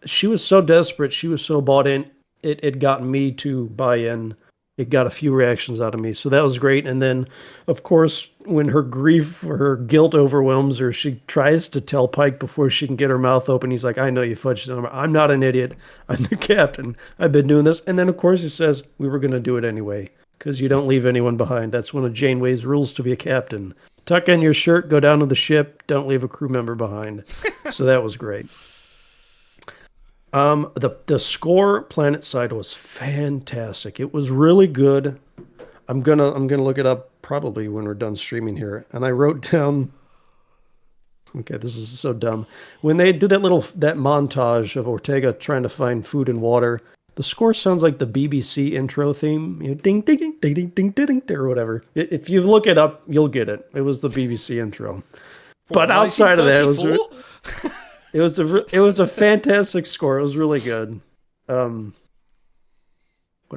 She was so desperate. She was so bought in. It got me to buy in. It got a few reactions out of me. So that was great. And then, of course, when her grief or her guilt overwhelms her, she tries to tell Pike before she can get her mouth open. He's like, I know you fudged the number. I'm not an idiot. I'm the captain. I've been doing this. And then, of course, he says, we were going to do it anyway. because you don't leave anyone behind. That's one of Janeway's rules to be a captain. Tuck in your shirt, go down to the ship, don't leave a crew member behind. So that was great. The score planet side was fantastic. It was really good. I'm gonna look it up probably when we're done streaming here. And I wrote down. Okay, this is so dumb. When they did that montage of Ortega trying to find food and water, the score sounds like the BBC intro theme. You know, ding ding ding ding ding ding ding or whatever. If you look it up, you'll get it. It was the BBC intro. But outside of that, it was a fantastic score. It was really good. What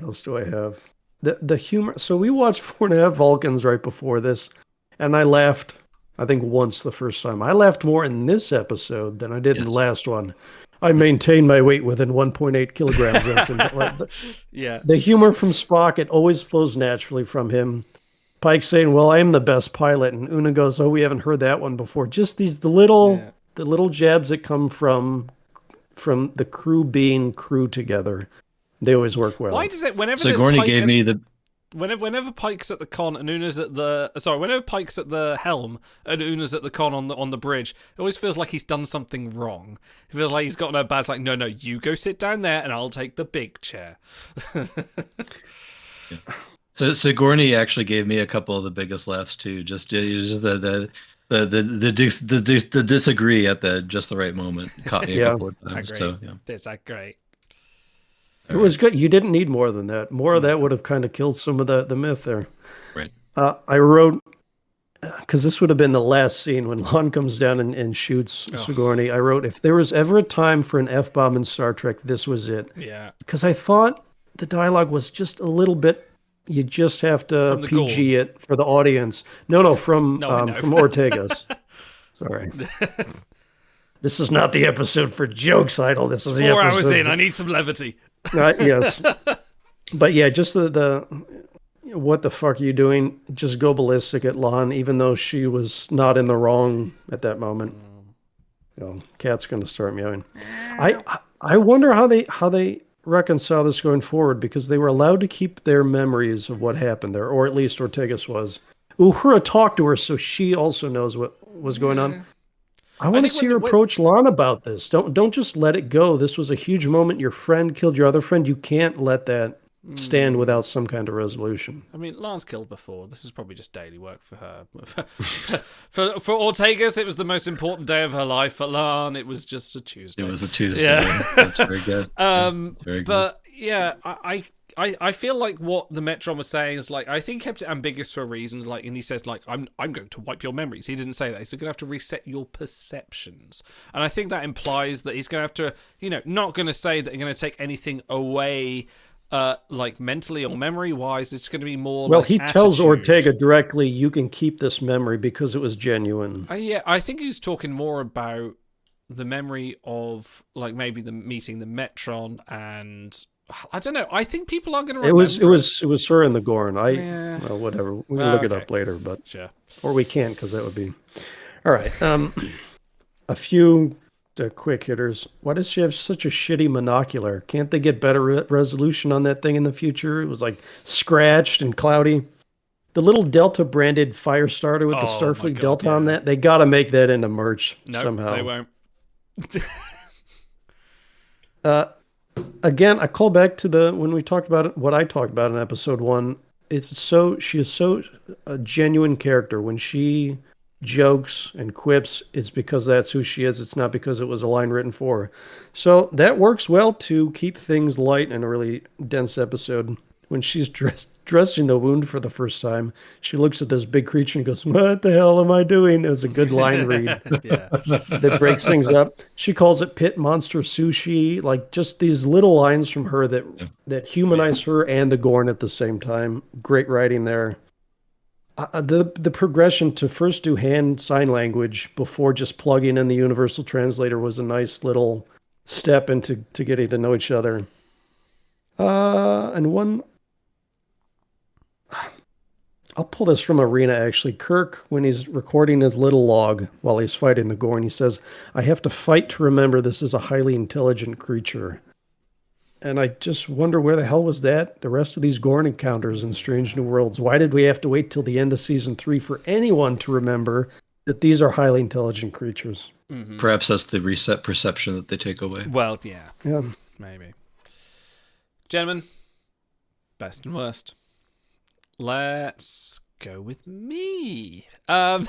else do I have? The humor. So we watched 4.5 Vulcans right before this, and I laughed. I think once the first time. I laughed more in this episode than I did in the last one. I maintained my weight within 1.8 kilograms. Yeah. The humor from Spock, it always flows naturally from him. Pike saying, "Well, I'm the best pilot," and Una goes, "Oh, we haven't heard that one before." Just the little jabs that come from the crew being crew together. They always work well. Why does it whenever Sigourney gave me the Whenever Pike's at the con and Una's at whenever Pike's at the helm and Una's at the con on the bridge, it always feels like he's done something wrong. It feels like he's got no badge. Like, no, you go sit down there and I'll take the big chair. So Sigourney actually gave me a couple of the biggest laughs too. Just the disagree at just the right moment caught me a couple of times. So yeah, is that great? It was good. You didn't need more than that. More of that would have kind of killed some of the myth there. Right. I wrote, because this would have been the last scene when Lon comes down and shoots Sigourney. I wrote, if there was ever a time for an F-bomb in Star Trek, this was it. Yeah. Because I thought the dialogue was just a little bit, you just have to PG it for the audience. No, from Ortega's. Sorry. This is not the episode for jokes, Idol. This is 4 hours in. I need some levity. Yes. But yeah, just the what the fuck are you doing? Just go ballistic at Lon, even though she was not in the wrong at that moment. Cat's gonna start meowing. I wonder how they reconcile this going forward, because they were allowed to keep their memories of what happened there, or at least Ortegas was. Uhura talked to her, so she also knows what was going on. I want to see her approach Lon about this. Don't just let it go. This was a huge moment. Your friend killed your other friend. You can't let that stand without some kind of resolution. I mean, Lon's killed before. This is probably just daily work for her. for Ortegas, it was the most important day of her life. For Lon, it was just a Tuesday. It was a Tuesday. Yeah. That's very good. Very good. But yeah, I feel like what the Metron was saying is, like, I think kept it ambiguous for a reason. Like, and he says, like, I'm going to wipe your memories. He didn't say that. He's going to have to reset your perceptions. And I think that implies that he's going to have to, not going to say that you're going to take anything away, like mentally or memory wise. It's going to be more. Well, like he tells Ortega directly, "You can keep this memory because it was genuine." Yeah, I think he's talking more about the memory of, like, maybe the meeting the Metron, and I don't know. I think people are going to remember. It was her and the Gorn. Well, whatever. We can look it up later, but sure. Or we can't, because that would be all right. A few quick hitters. Why does she have such a shitty monocular? Can't they get better resolution on that thing in the future? It was like scratched and cloudy. The little Delta branded fire starter with the Starfleet Delta on that. They got to make that into merch somehow. They won't. Again, I call back to when we talked about it, what I talked about in episode 1. She is so a genuine character. When she jokes and quips, it's because that's who she is. It's not because it was a line written for her. So that works well to keep things light in a really dense episode. When she's dressing the wound for the first time, she looks at this big creature and goes, "What the hell am I doing?" It was a good line read. That breaks things up. She calls it pit monster sushi. Like, just these little lines from her that humanize her and the Gorn at the same time. Great writing there. The progression to first do hand sign language before just plugging in the universal translator was a nice little step into getting to know each other. And one, I'll pull this from Arena, actually. Kirk, when he's recording his little log while he's fighting the Gorn, he says, "I have to fight to remember this is a highly intelligent creature." And I just wonder where the hell was the rest of these Gorn encounters in Strange New Worlds? Why did we have to wait till the end of season 3 for anyone to remember that these are highly intelligent creatures? Mm-hmm. Perhaps that's the reset perception that they take away. Well, yeah. Yeah. Maybe. Gentlemen, best and worst. Let's go with me. You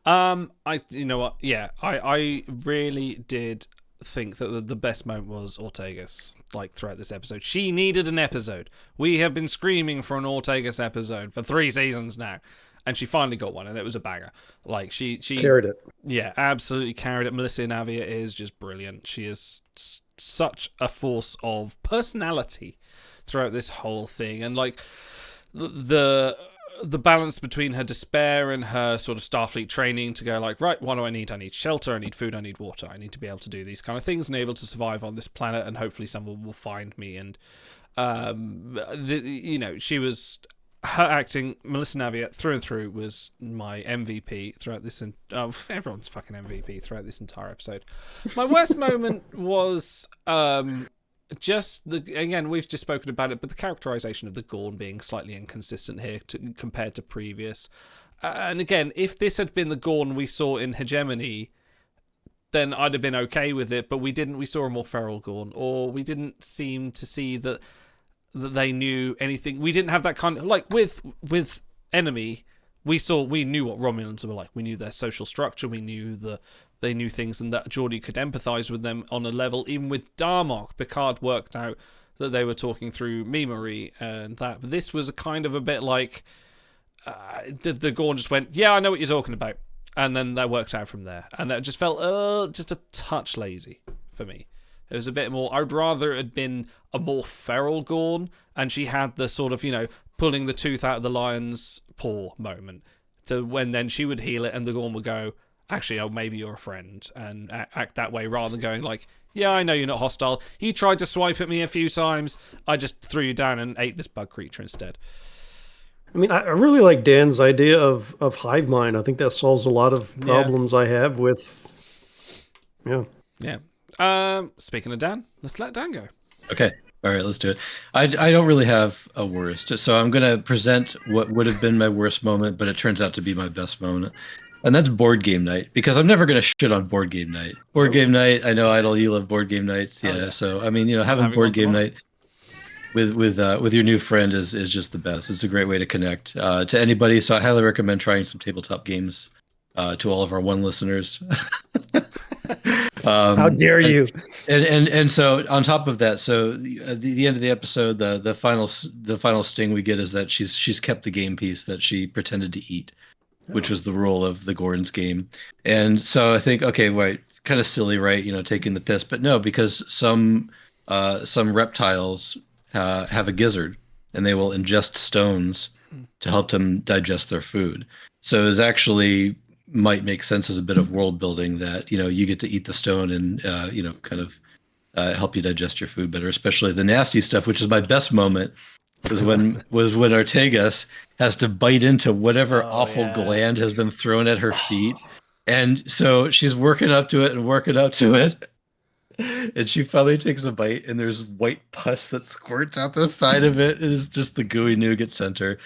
know what? Yeah, I really did think that the best moment was Ortegas, like, throughout this episode. She needed an episode. We have been screaming for an Ortegas episode for 3 seasons now, and she finally got one, and it was a banger. Like, she carried it. Yeah, absolutely carried it. Melissa Navia is just brilliant. She is such a force of personality throughout this whole thing, and like the balance between her despair and her sort of Starfleet training to go like, right, what do I need? I need shelter, I need food, I need water. I need to be able to do these kind of things and able to survive on this planet, and hopefully someone will find me. And she was, her acting, Melissa Navia, through and through, was my MVP throughout this, everyone's fucking MVP throughout this entire episode. My worst moment was just again, we've just spoken about it, but the characterization of the Gorn being slightly inconsistent here compared to previous. And again, if this had been the Gorn we saw in Hegemony, then I'd have been okay with it, but we didn't. We saw a more feral Gorn, or we didn't seem to see that they knew anything. We didn't have that kind of, like, with Enemy, we knew what Romulans were like. We knew their social structure, we knew they knew things, and that Geordi could empathize with them on a level. Even with Darmok, Picard worked out that they were talking through memory and that. But this was a kind of a bit like the Gorn just went, yeah, I know what you're talking about, and then that worked out from there. And that just felt just a touch lazy for me. It was a bit more, I'd rather it had been a more feral Gorn, and she had the sort of, pulling the tooth out of the lion's paw moment, to when then she would heal it and the Gorn would go, actually, oh, maybe you're a friend, and act that way, rather than going like, yeah, I know you're not hostile. You tried to swipe at me a few times. I just threw you down and ate this bug creature instead. I mean, I really like Dan's idea of hive mind. I think that solves a lot of problems I have with, Yeah. Speaking of Dan, let's let Dan go. Okay. All right, let's do it. I don't really have a worst, so I'm going to present what would have been my worst moment, but it turns out to be my best moment. And that's board game night, because I'm never going to shit on board game night. Board game night, I know, Idol, you love board game nights. Yeah, so, I mean, having board game night with your new friend is just the best. It's a great way to connect to anybody. So I highly recommend trying some tabletop games to all of our one listeners. How dare you? And so on top of that, so the end of the episode, the final sting we get is that she's kept the game piece that she pretended to eat, which was the role of the Gorn's game. And so I think, okay, right, kind of silly, right? Taking the piss, but no, because some reptiles have a gizzard, and they will ingest stones to help them digest their food. So it's actually might make sense as a bit of world building that, you get to eat the stone and, kind of help you digest your food better, especially the nasty stuff, which is my best moment. Was when Ortegas has to bite into whatever awful gland has been thrown at her feet, and so she's working up to it, and she finally takes a bite, and there's white pus that squirts out the side of it. It's just the gooey nougat center,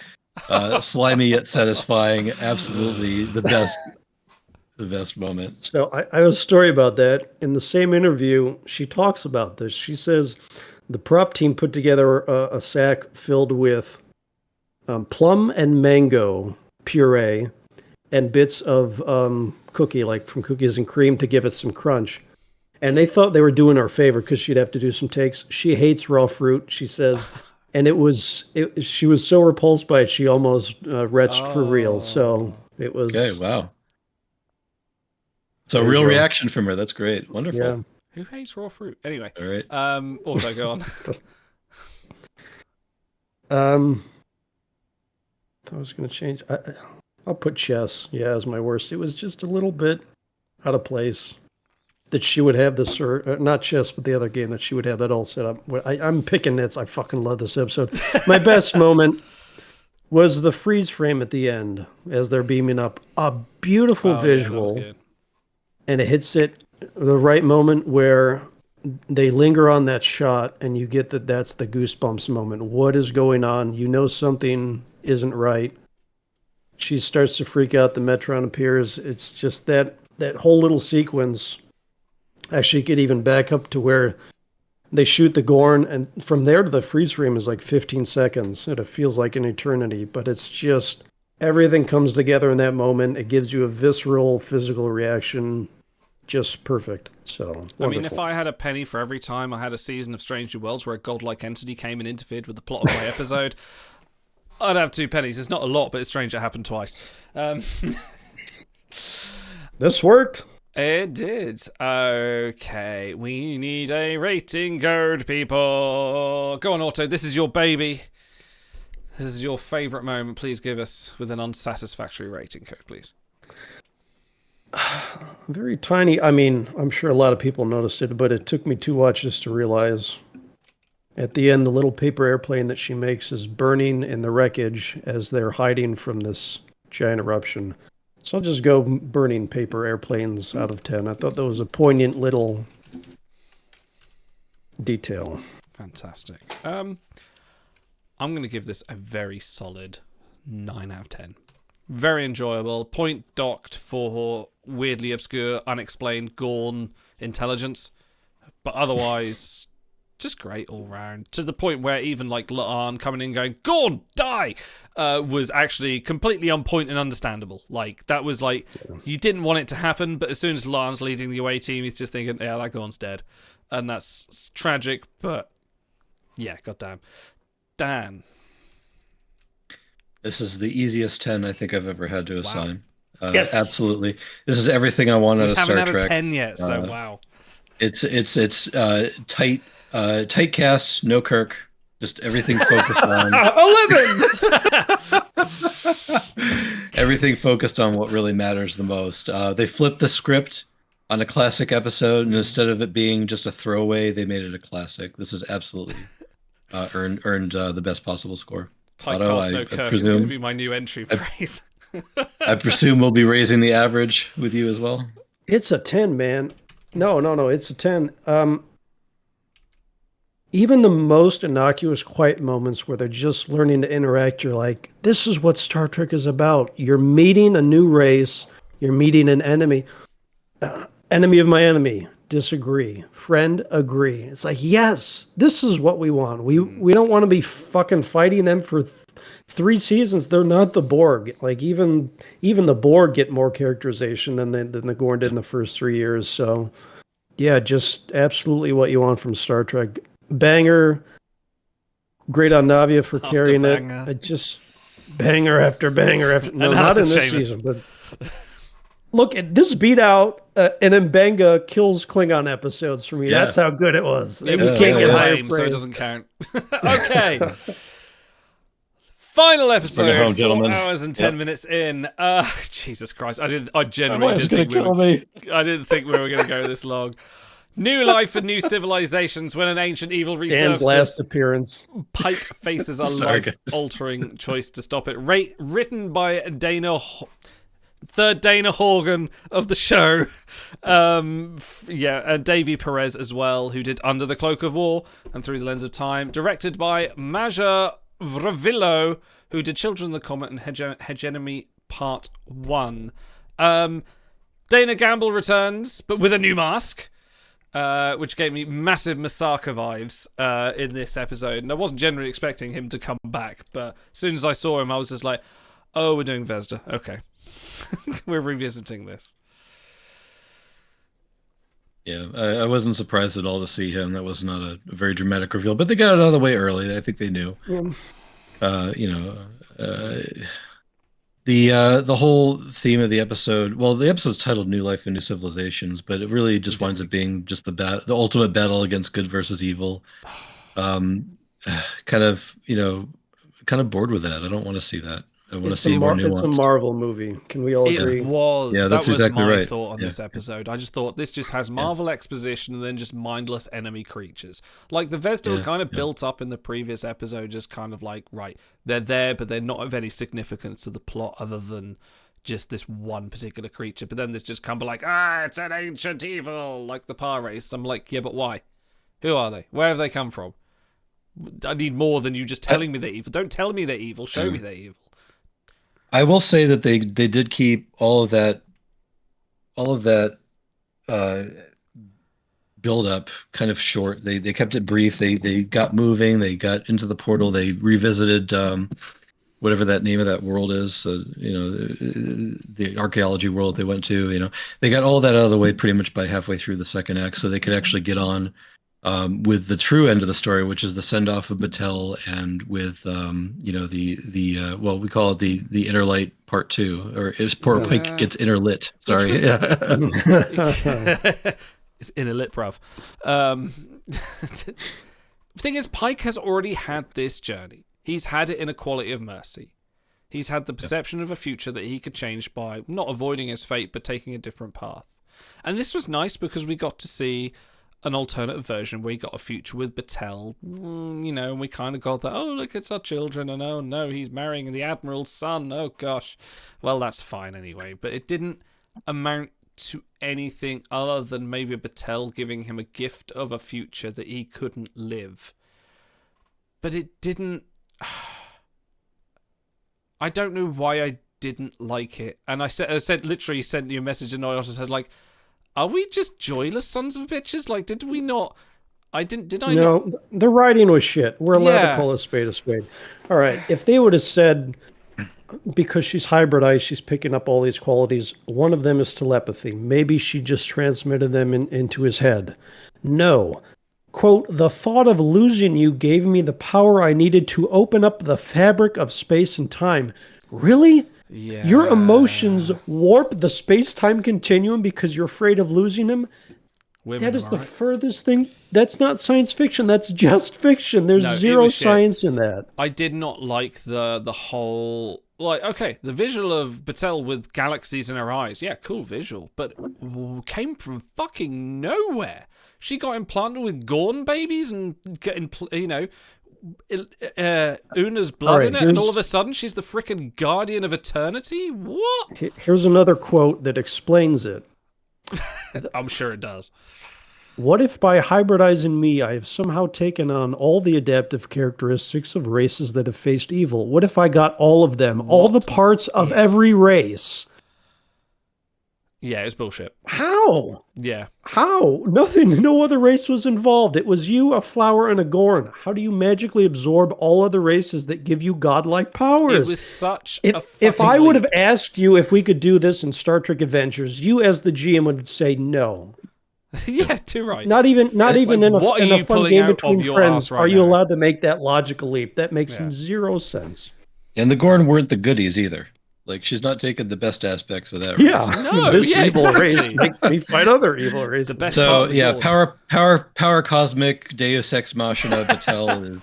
slimy yet satisfying. Absolutely the best moment. So I have a story about that. In the same interview, she talks about this. She says the prop team put together a sack filled with plum and mango puree and bits of cookie, like from Cookies and Cream, to give it some crunch. And they thought they were doing her a favor because she'd have to do some takes. She hates raw fruit, she says. And she was so repulsed by it, she almost retched for real. So it was... Okay, wow. So real reaction from her. That's great. Wonderful. Yeah. Who hates raw fruit? Anyway. All right. Also, go on. I was going to change. I'll put chess, as my worst. It was just a little bit out of place that she would have this, or not chess, but the other game, that she would have that all set up. I'm picking nits. I fucking love this episode. My best moment was the freeze frame at the end as they're beaming up. A beautiful visual. Yeah, that was good. And it hits it the right moment where they linger on that shot, and you get that that's the goosebumps moment. What is going on? You know something isn't right. She starts to freak out. The Metron appears. It's just that whole little sequence. Actually, could even back up to where they shoot the Gorn, and from there to the freeze frame is like 15 seconds. And it feels like an eternity, but it's just everything comes together in that moment. It gives you a visceral, physical reaction. Just perfect. So, wonderful. I mean, if I had a penny for every time I had a season of Strange New Worlds where a godlike entity came and interfered with the plot of my episode, I'd have 2 pennies. It's not a lot, but it's strange it happened twice. This worked. It did. Okay, we need a rating code, people. Go on, Otto. This is your baby. This is your favourite moment. Please give us with an unsatisfactory rating code, please. Very tiny. I mean, I'm sure a lot of people noticed it, but it took me 2 watches to realize. At the end, the little paper airplane that she makes is burning in the wreckage as they're hiding from this giant eruption. So I'll just go burning paper airplanes out of 10. I thought that was a poignant little detail. Fantastic. I'm going to give this a very solid 9 out of 10. Very enjoyable. Point docked for weirdly obscure, unexplained Gorn intelligence. But otherwise, just great all round. To the point where even like La'an coming in going, Gorn, die! Was actually completely on point and understandable. Like, that was like, you didn't want it to happen, but as soon as La'an's leading the away team, he's just thinking, yeah, that Gorn's dead. And that's tragic, but yeah, goddamn. Dan. This is the easiest 10 I think I've ever had to assign. Yes. Absolutely. This is everything I want out of Star Haven't Trek. had a 10 yet, so wow. It's tight cast, no Kirk, just everything focused on 11. everything focused on what really matters the most. They flipped the script on a classic episode, and instead of it being just a throwaway, they made it a classic. This is absolutely earned the best possible score. Typecast no Kirk is going to be my new entry phrase. I presume we'll be raising the average with you as well. It's a 10, man. No, it's a 10. Even the most innocuous quiet moments where they're just learning to interact, you're like, this is what Star Trek is about. You're meeting a new race. You're meeting an enemy. Enemy of my enemy. Disagree. Friend, agree. It's like, yes, this is what we want. We don't want to be fucking fighting them for 3 seasons. They're not the Borg. Like, even the Borg get more characterization than the Gorn did in the first 3 years. So, yeah, just absolutely what you want from Star Trek. Banger. Great on Navia for carrying it. Just banger after banger after. No, not in this season, but look at this beat out. And Mbenga kills Klingon episodes for me. Yeah. That's how good it was. It was can't get higher so it praise. doesn't count. Okay. Final episode, home, 4 gentlemen. hours and 10 minutes in. Jesus Christ. I genuinely It's didn't gonna think kill me. I didn't think we were going to go this long. New life and new civilizations when an ancient evil Dan's last resurfaces. appearance. Pike faces a Sorry, guys. life-altering choice to stop it. Written by third Dana Horgan of the show. And Davey Perez as well, who did Under the Cloak of War and Through the Lens of Time. Directed by Maja Vravillo, who did Children of the Comet and Hegemony Part 1. Dana Gamble returns, but with a new mask. Which gave me massive Masaka vibes in this episode. And I wasn't generally expecting him to come back, but as soon as I saw him, I was just like, oh, we're doing Vesda. Okay. We're revisiting this. Yeah, I wasn't surprised at all to see him. That was not a very dramatic reveal, but they got it out of the way early. I think they knew. The whole theme of the episode. Well, the episode's titled "New Life and New Civilizations," but it really just winds up being just the ultimate battle against good versus evil. Kind of bored with that. I don't want to see that. I want to see more nuance. It's a Marvel movie. Can we all agree? It was. Yeah, that's that was exactly my right. thought on this episode. I just thought this just has Marvel exposition and then just mindless enemy creatures. Like the Vesda were kind of built up in the previous episode, just kind of like, right, they're there, but they're not of any significance to the plot other than just this one particular creature. But then there's just kind of like, it's an ancient evil, like the Par race. I'm like, yeah, but why? Who are they? Where have they come from? I need more than you just telling me they're evil. Don't tell me they're evil. Show me they're evil. I will say that they did keep all of that build up kind of short. They kept it brief. They got moving. They got into the portal. They revisited whatever that name of that world is. The archaeology world they went to. They got all that out of the way pretty much by halfway through the second act, so they could actually get on with the true end of the story, which is the send off of Battelle, and with we call it the inner light part 2, or is poor Pike gets inner lit. Sorry, it's inner lit, bruv. The thing is, Pike has already had this journey. He's had it in A Quality of Mercy. He's had the perception of a future that he could change by not avoiding his fate, but taking a different path. And this was nice because we got to see an alternative version where he got a future with Battelle, and we kind of got that, oh, look, it's our children, and oh, no, he's marrying the Admiral's son, oh, gosh. Well, that's fine anyway, but it didn't amount to anything other than maybe Battelle giving him a gift of a future that he couldn't live. But it didn't... I don't know why I didn't like it. And I said literally sent you a message and I also said, like, are we just joyless sons of bitches? Like, did we not... No, the writing was shit. We're allowed to call a spade a spade. All right, if they would have said, because she's hybridized, she's picking up all these qualities, one of them is telepathy. Maybe she just transmitted them into his head. No. Quote, the thought of losing you gave me the power I needed to open up the fabric of space and time. Really? Yeah. Your emotions warp the space-time continuum because you're afraid of losing him? That is the furthest thing. That's not science fiction. That's just fiction. There's zero science in that. I did not like the whole... Like, okay, the visual of Battelle with galaxies in her eyes. Yeah, cool visual. But came from fucking nowhere. She got implanted with Gorn babies and, Una's blood in it, and all of a sudden she's the frickin' guardian of eternity? What? Here's another quote that explains it. I'm sure it does. What if by hybridizing me, I have somehow taken on all the adaptive characteristics of races that have faced evil? What if I got all of them, all the parts of every race? Yeah, it's bullshit. How? Yeah. How? Nothing. No other race was involved. It was you, a flower, and a Gorn. How do you magically absorb all other races that give you godlike powers? It was such a If I would have asked you if we could do this in Star Trek Adventures, you as the GM would say no. Yeah, too right. Not even in a fun game between friends right are you now? allowed to make that logical leap. That makes zero sense. And the Gorn weren't the goodies either. Like, she's not taking the best aspects of that race. No, this evil race makes me fight other evil races. The best So yeah, power cosmic Deus Ex Machina Battelle is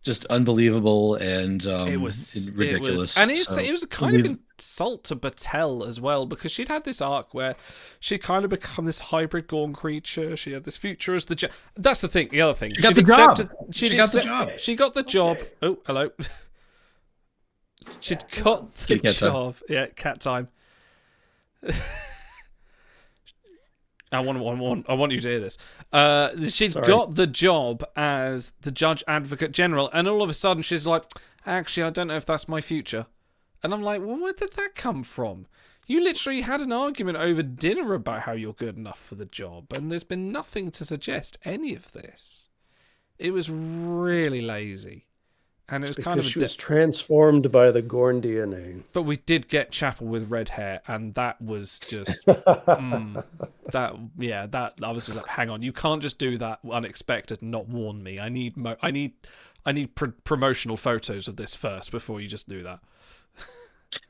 just unbelievable and ridiculous. It was a kind of insult to Battelle as well, because she'd had this arc where she'd kind of become this hybrid Gorn creature. She had this future as the that's the thing. The other thing, she got the job. She got the job. Oh, hello. She'd got the job. Yeah, cat time. I want you to hear this. She's got the job as the Judge Advocate General, and all of a sudden she's like, actually, I don't know if that's my future. And I'm like, well, where did that come from? You literally had an argument over dinner about how you're good enough for the job, and there's been nothing to suggest any of this. It was really lazy. And it was kind of she was transformed by the Gorn DNA. But we did get Chapel with red hair, and that was just that I was just like, hang on, you can't just do that unexpected and not warn me. I need promotional photos of this first before you just do that.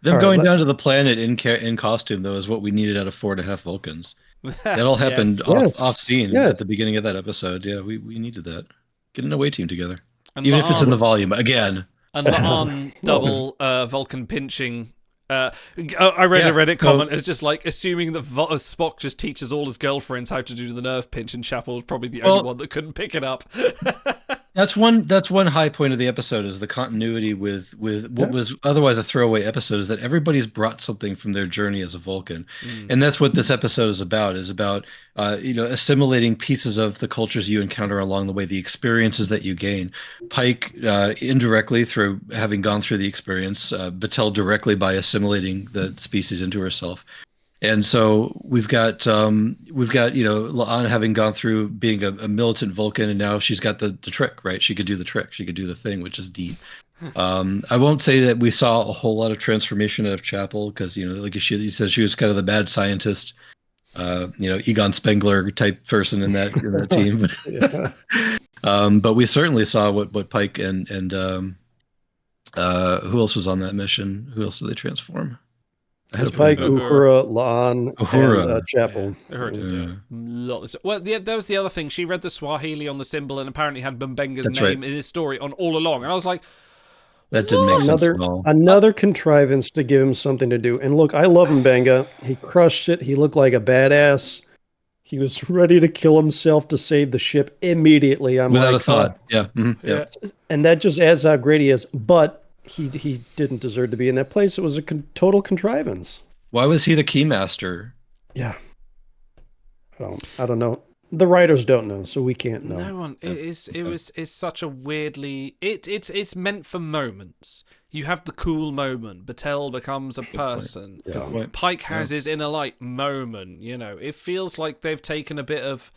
Them going down to the planet in costume though is what we needed out of 4.5 Vulcans. That all happened off scene at the beginning of that episode. Yeah, we needed that. Get an away team together. And even if it's in the volume, again. And on double Vulcan pinching. I read a Reddit comment. It's just like assuming that Spock just teaches all his girlfriends how to do the nerve pinch, and Chapel was probably the only one that couldn't pick it up. That's one high point of the episode is the continuity with what was otherwise a throwaway episode is that everybody's brought something from their journey as a Vulcan. And that's what this episode is about assimilating pieces of the cultures you encounter along the way, the experiences that you gain. Pike indirectly through having gone through the experience, Batel directly by assimilating the species into herself. And so we've got La'an having gone through being a militant Vulcan, and now she's got the trick, right? She could do the trick, she could do the thing, which is deep. I won't say that we saw a whole lot of transformation out of Chapel because like he says, she was kind of the mad scientist, Egon Spengler type person in that team. But we certainly saw what Pike and who else was on that mission? Who else did they transform? Pike, Uhura, La'an, and Chapel. Well, that was the other thing. She read the Swahili on the symbol and apparently had Mbenga's name in his story on all along. And I was like, that didn't make sense at all. Another contrivance to give him something to do. And look, I love Mbenga. He crushed it. He looked like a badass. He was ready to kill himself to save the ship immediately. Without a thought. Yeah. Mm-hmm. Yeah. And that just adds how great he is. But he didn't deserve to be in that place. It was a total contrivance. Why was he the keymaster? Yeah. I don't know. The writers don't know, so we can't know. No one. It's such a weirdly. It's meant for moments. You have the cool moment. Batel becomes a person. Pike has his inner light moment. It feels like they've taken a bit of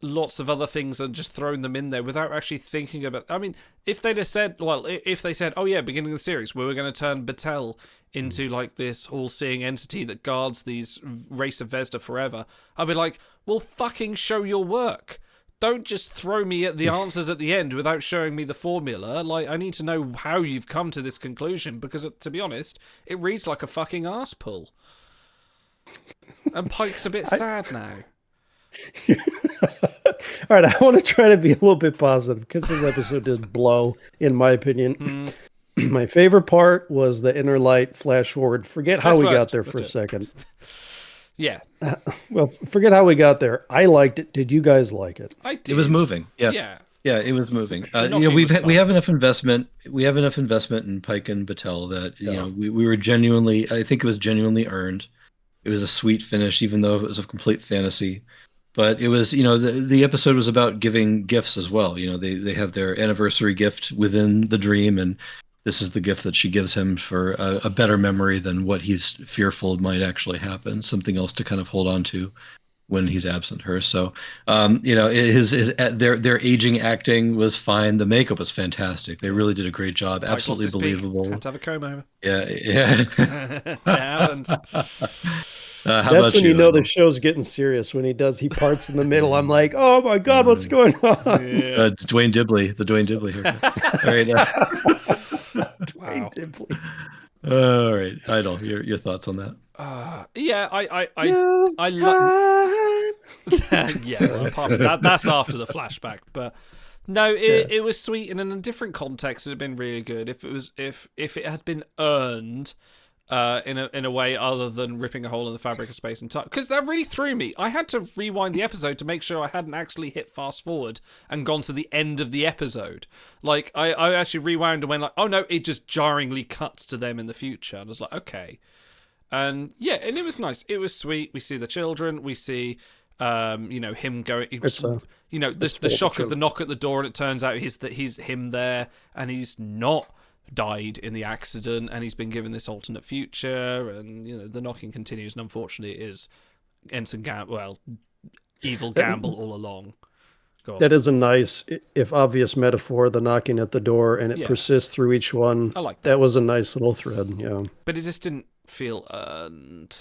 lots of other things and just thrown them in there without actually thinking about. I mean, if they'd have said, if they said, oh yeah, beginning of the series, we were going to turn Batel into like this all-seeing entity that guards these race of Vesda forever, I'd be like, well, fucking show your work. Don't just throw me at the answers at the end without showing me the formula. Like, I need to know how you've come to this conclusion because, to be honest, it reads like a fucking arse pull. And Pike's a bit sad now. All right, I want to try to be a little bit positive because this episode did blow, in my opinion. My favorite part was the inner light flash forward. Forget how we got there for a second. Yeah. Well, forget how we got there. I liked it. Did you guys like it? I did. It was moving. Yeah. Yeah, it was moving. We have enough investment. We have enough investment in Pike and Batel that we were genuinely. I think it was genuinely earned. It was a sweet finish, even though it was a complete fantasy. But it was, the episode was about giving gifts as well. They have their anniversary gift within the dream, and this is the gift that she gives him for a better memory than what he's fearful might actually happen. Something else to kind of hold on to when he's absent her. So, their aging acting was fine. The makeup was fantastic. They really did a great job. Absolutely believable. Had to have a comb over. Yeah. It happened. That's when you know the show's getting serious. When he parts in the middle, I'm like, oh my God, what's going on? The Dwayne Dibley here. All right. Wow. All right, Idol, your thoughts on that? I love. Well, apart from that's after the flashback, but no, it was sweet, and in a different context, it had been really good. If it had been earned. In a way other than ripping a hole in the fabric of space and time, because that really threw me. I had to rewind the episode to make sure I hadn't actually hit fast forward and gone to the end of the episode. Like I actually rewound and went like, oh no, it just jarringly cuts to them in the future, and I was like, okay. And yeah, and it was nice. It was sweet. We see the children. We see him going. The shock of the knock at the door, and it turns out he's him there, and he's not died in the accident, and he's been given this alternate future, and the knocking continues, and unfortunately it is Ensign evil Gamble all along. That is a nice, if obvious, metaphor, the knocking at the door, and it persists through each one. I like that. Was a nice little thread. But it just didn't feel earned.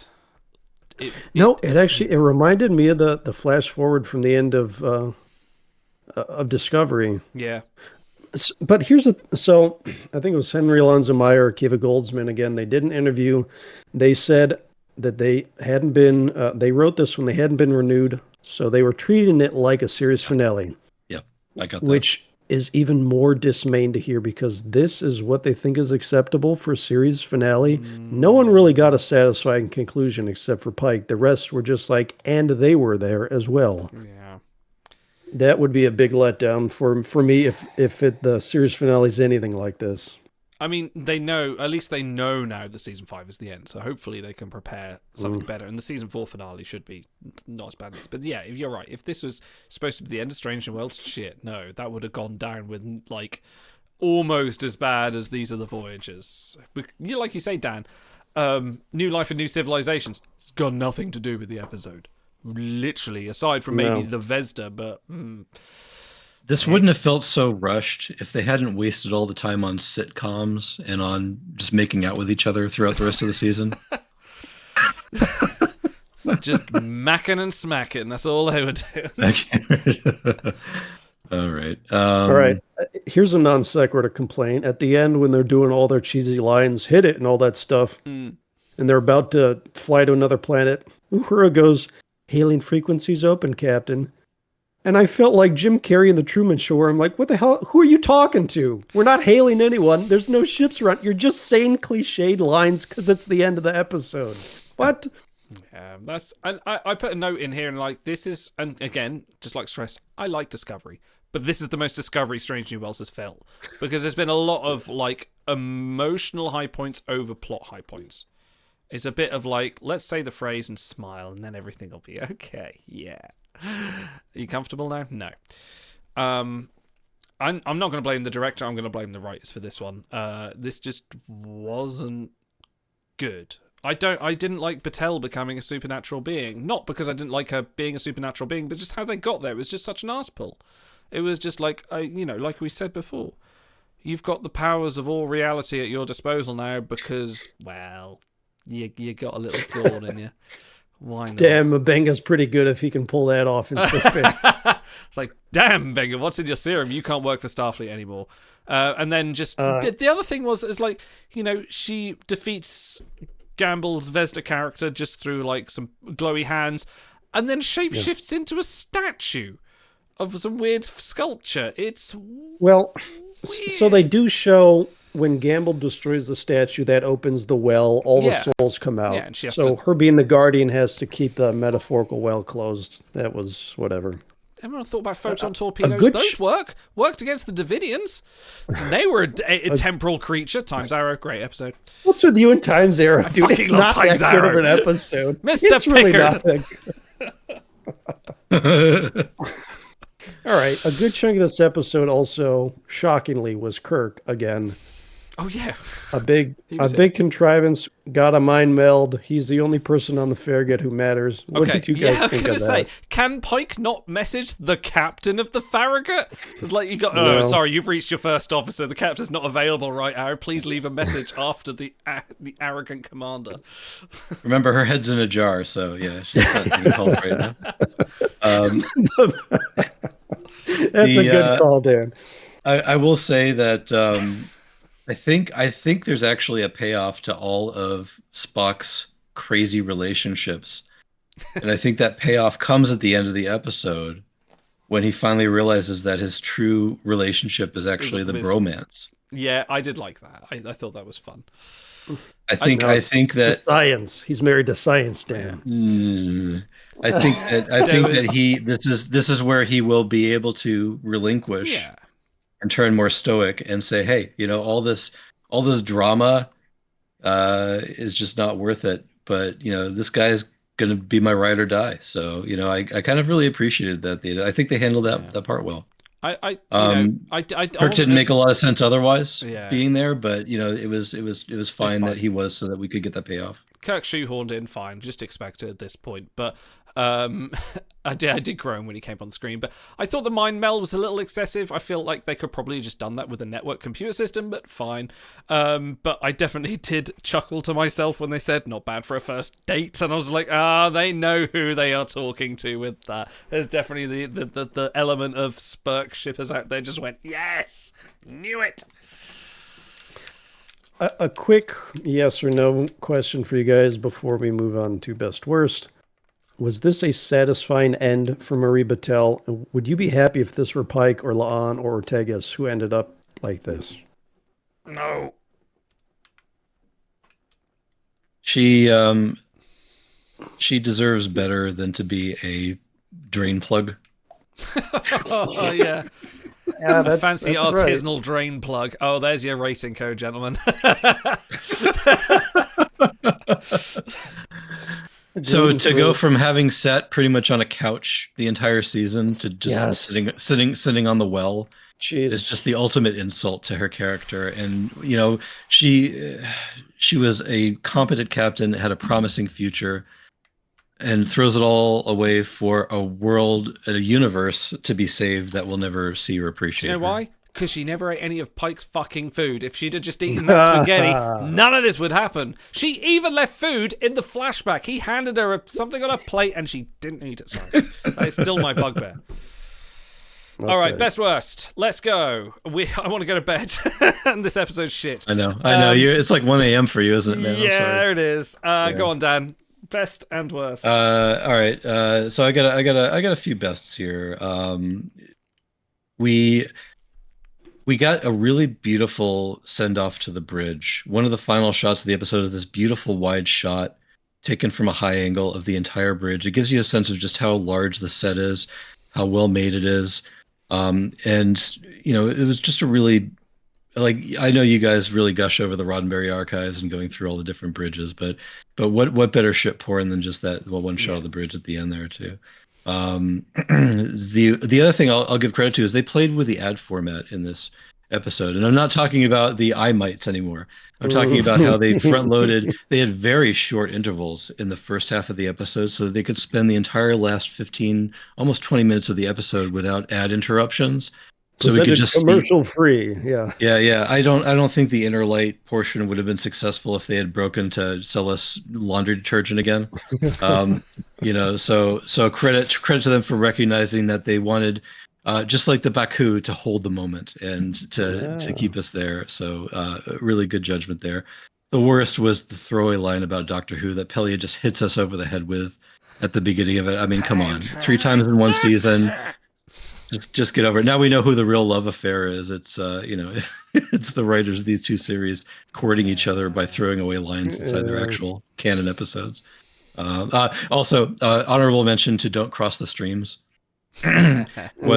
It reminded me of the flash forward from the end of Discovery. Yeah. But so I think it was Henry Lanzemeyer or Kiva Goldsman again. They did an interview. They said that they hadn't been, they wrote this when they hadn't been renewed. So they were treating it like a series finale. Yeah, I got that. Which is even more dismaying to hear because this is what they think is acceptable for a series finale. No one really got a satisfying conclusion except for Pike. The rest were just like, and they were there as well. Yeah. That would be a big letdown for me if the series finale is anything like this. I mean, they know, at least they know now that season 5 is the end, so hopefully they can prepare something better. And the season 4 finale should be not as bad as. But yeah, you're right. If this was supposed to be the end of Strange New Worlds, shit, no, that would have gone down with, like, almost as bad as These Are the Voyagers. Like you say, Dan, New Life and New Civilizations, it's got nothing to do with the episode. Literally, aside from maybe the Vesda, but... This wouldn't have felt so rushed if they hadn't wasted all the time on sitcoms and on just making out with each other throughout the rest of the season. Just macking and smacking, that's all they were doing. All right. All right. Here's a non sequitur complaint. At the end, when they're doing all their cheesy lines, hit it and all that stuff, and they're about to fly to another planet, Uhura goes, "Hailing frequencies open, Captain." And I felt like Jim Carrey in The Truman Show, where I'm like, what the hell? Who are you talking to? We're not hailing anyone. There's no ships around. You're just saying cliched lines because it's the end of the episode. What? Yeah, that's... And I put a note in here, and like, this is... And again, just like stress, I like Discovery. But this is the most Discovery Strange New Worlds has felt. Because there's been a lot of, like, emotional high points over plot high points. It's a bit of like, let's say the phrase and smile, and then everything will be okay. Yeah. Are you comfortable now? No. I'm not going to blame the director. I'm going to blame the writers for this one. This just wasn't good. I didn't like Battelle becoming a supernatural being. Not because I didn't like her being a supernatural being, but just how they got there. It was just such an arse pull. It was just like, like we said before, you've got the powers of all reality at your disposal now because, well, you got a little thorn in you. Why not? Damn, Mabenga's pretty good if he can pull that off in sick bay. It's like, damn, Benga, what's in your serum? You can't work for Starfleet anymore. And then just the other thing is like, she defeats Gamble's Vesda character just through like some glowy hands, and then shapeshifts into a statue of some weird sculpture. It's well, weird. So they do show. When Gamble destroys the statue, that opens the well. All the souls come out. Yeah, and she has her being the guardian has to keep the metaphorical well closed. That was whatever. Everyone thought about photon torpedoes. Those worked against the Davidians. They were a temporal creature. Times Arrow, great episode. What's with you and Times Arrow, dude? Fucking It's love not Times that good Arrow. of an episode. Mr. It's really not Pickard. that good. All right, a good chunk of this episode also, shockingly, was Kirk again. Oh yeah, a big contrivance. Got a mind meld. He's the only person on the Farragut who matters. What did you guys think of that? Say, can Pike not message the captain of the Farragut? It's like you got. No. Oh, sorry, you've reached your first officer. The captain's not available right now. Please leave a message after the arrogant commander. Remember, her head's in a jar, so yeah, she's not being called right now. That's a good call, Dan. I will say that. I think there's actually a payoff to all of Spock's crazy relationships. And I think that payoff comes at the end of the episode when he finally realizes that his true relationship is actually the bromance. Yeah, I did like that. I thought that was fun. I think that science. He's married to science, Dan. I think that this is where he will be able to relinquish and turn more stoic and say, hey, all this drama is just not worth it. But this guy's gonna be my ride or die. So I kind of really appreciated that. I think they handled that part well. Kirk didn't make a lot of sense otherwise being there, but it was fine that he was, so that we could get that payoff. Kirk shoehorned in fine, just expected at this point, but I did groan when he came on the screen, but I thought the mind meld was a little excessive. I feel like they could probably just done that with a network computer system, but fine. But I definitely did chuckle to myself when they said not bad for a first date, and I was like, they know who they are talking to with that. There's definitely the element of Spurk shippers out there just went, yes, knew it. A quick yes or no question for you guys before we move on to best worst. Was this a satisfying end for Marie Battelle? Would you be happy if this were Pike or La'an or Ortegas who ended up like this? No. She deserves better than to be a drain plug Oh yeah. Yeah, A fancy that's right. artisanal drain plug. Oh, there's your rating code, gentlemen. So to go from having sat pretty much on a couch the entire season to just Yes. sitting on the well Jeez. is just the ultimate insult to her character. And she was a competent captain, had a promising future, and throws it all away for a universe to be saved that will never see or appreciate. Do you know her. why? Because she never ate any of Pike's fucking food. If she'd have just eaten that spaghetti, none of this would happen. She even left food in the flashback. He handed her something on a plate and she didn't eat it. Sorry. That is still my bugbear. Okay. All right, best worst. Let's go. I want to go to bed. And this episode's shit. I know. It's like 1 a.m. for you, isn't it, man? Yeah, there it is. Go on, Dan. Best and worst. All right. So I got a few bests here. We got a really beautiful send off to the bridge. One of the final shots of the episode is this beautiful wide shot taken from a high angle of the entire bridge. It gives you a sense of just how large the set is, how well made it is. And it was just a really, like, I know you guys really gush over the Roddenberry archives and going through all the different bridges, but what better ship porn than just that one shot of the bridge at the end there too. The other thing I'll give credit to is they played with the ad format in this episode, and I'm not talking about the iMites anymore. I'm talking about how they front loaded. They had very short intervals in the first half of the episode so that they could spend the entire last 15, almost 20 minutes of the episode without ad interruptions. So we could just commercial free. Yeah. I don't think the inner light portion would have been successful if they had broken to sell us laundry detergent again. So credit to them for recognizing that they wanted, just like the Baku, to hold the moment and to keep us there. So really good judgment there. The worst was the throwaway line about Doctor Who that Pelia just hits us over the head with at the beginning of it. I mean, come on, 3 times in one season. Just get over it. Now we know who the real love affair is. It's it's the writers of these 2 series courting each other by throwing away lines inside their actual canon episodes. Also, honorable mention to Don't Cross the Streams. when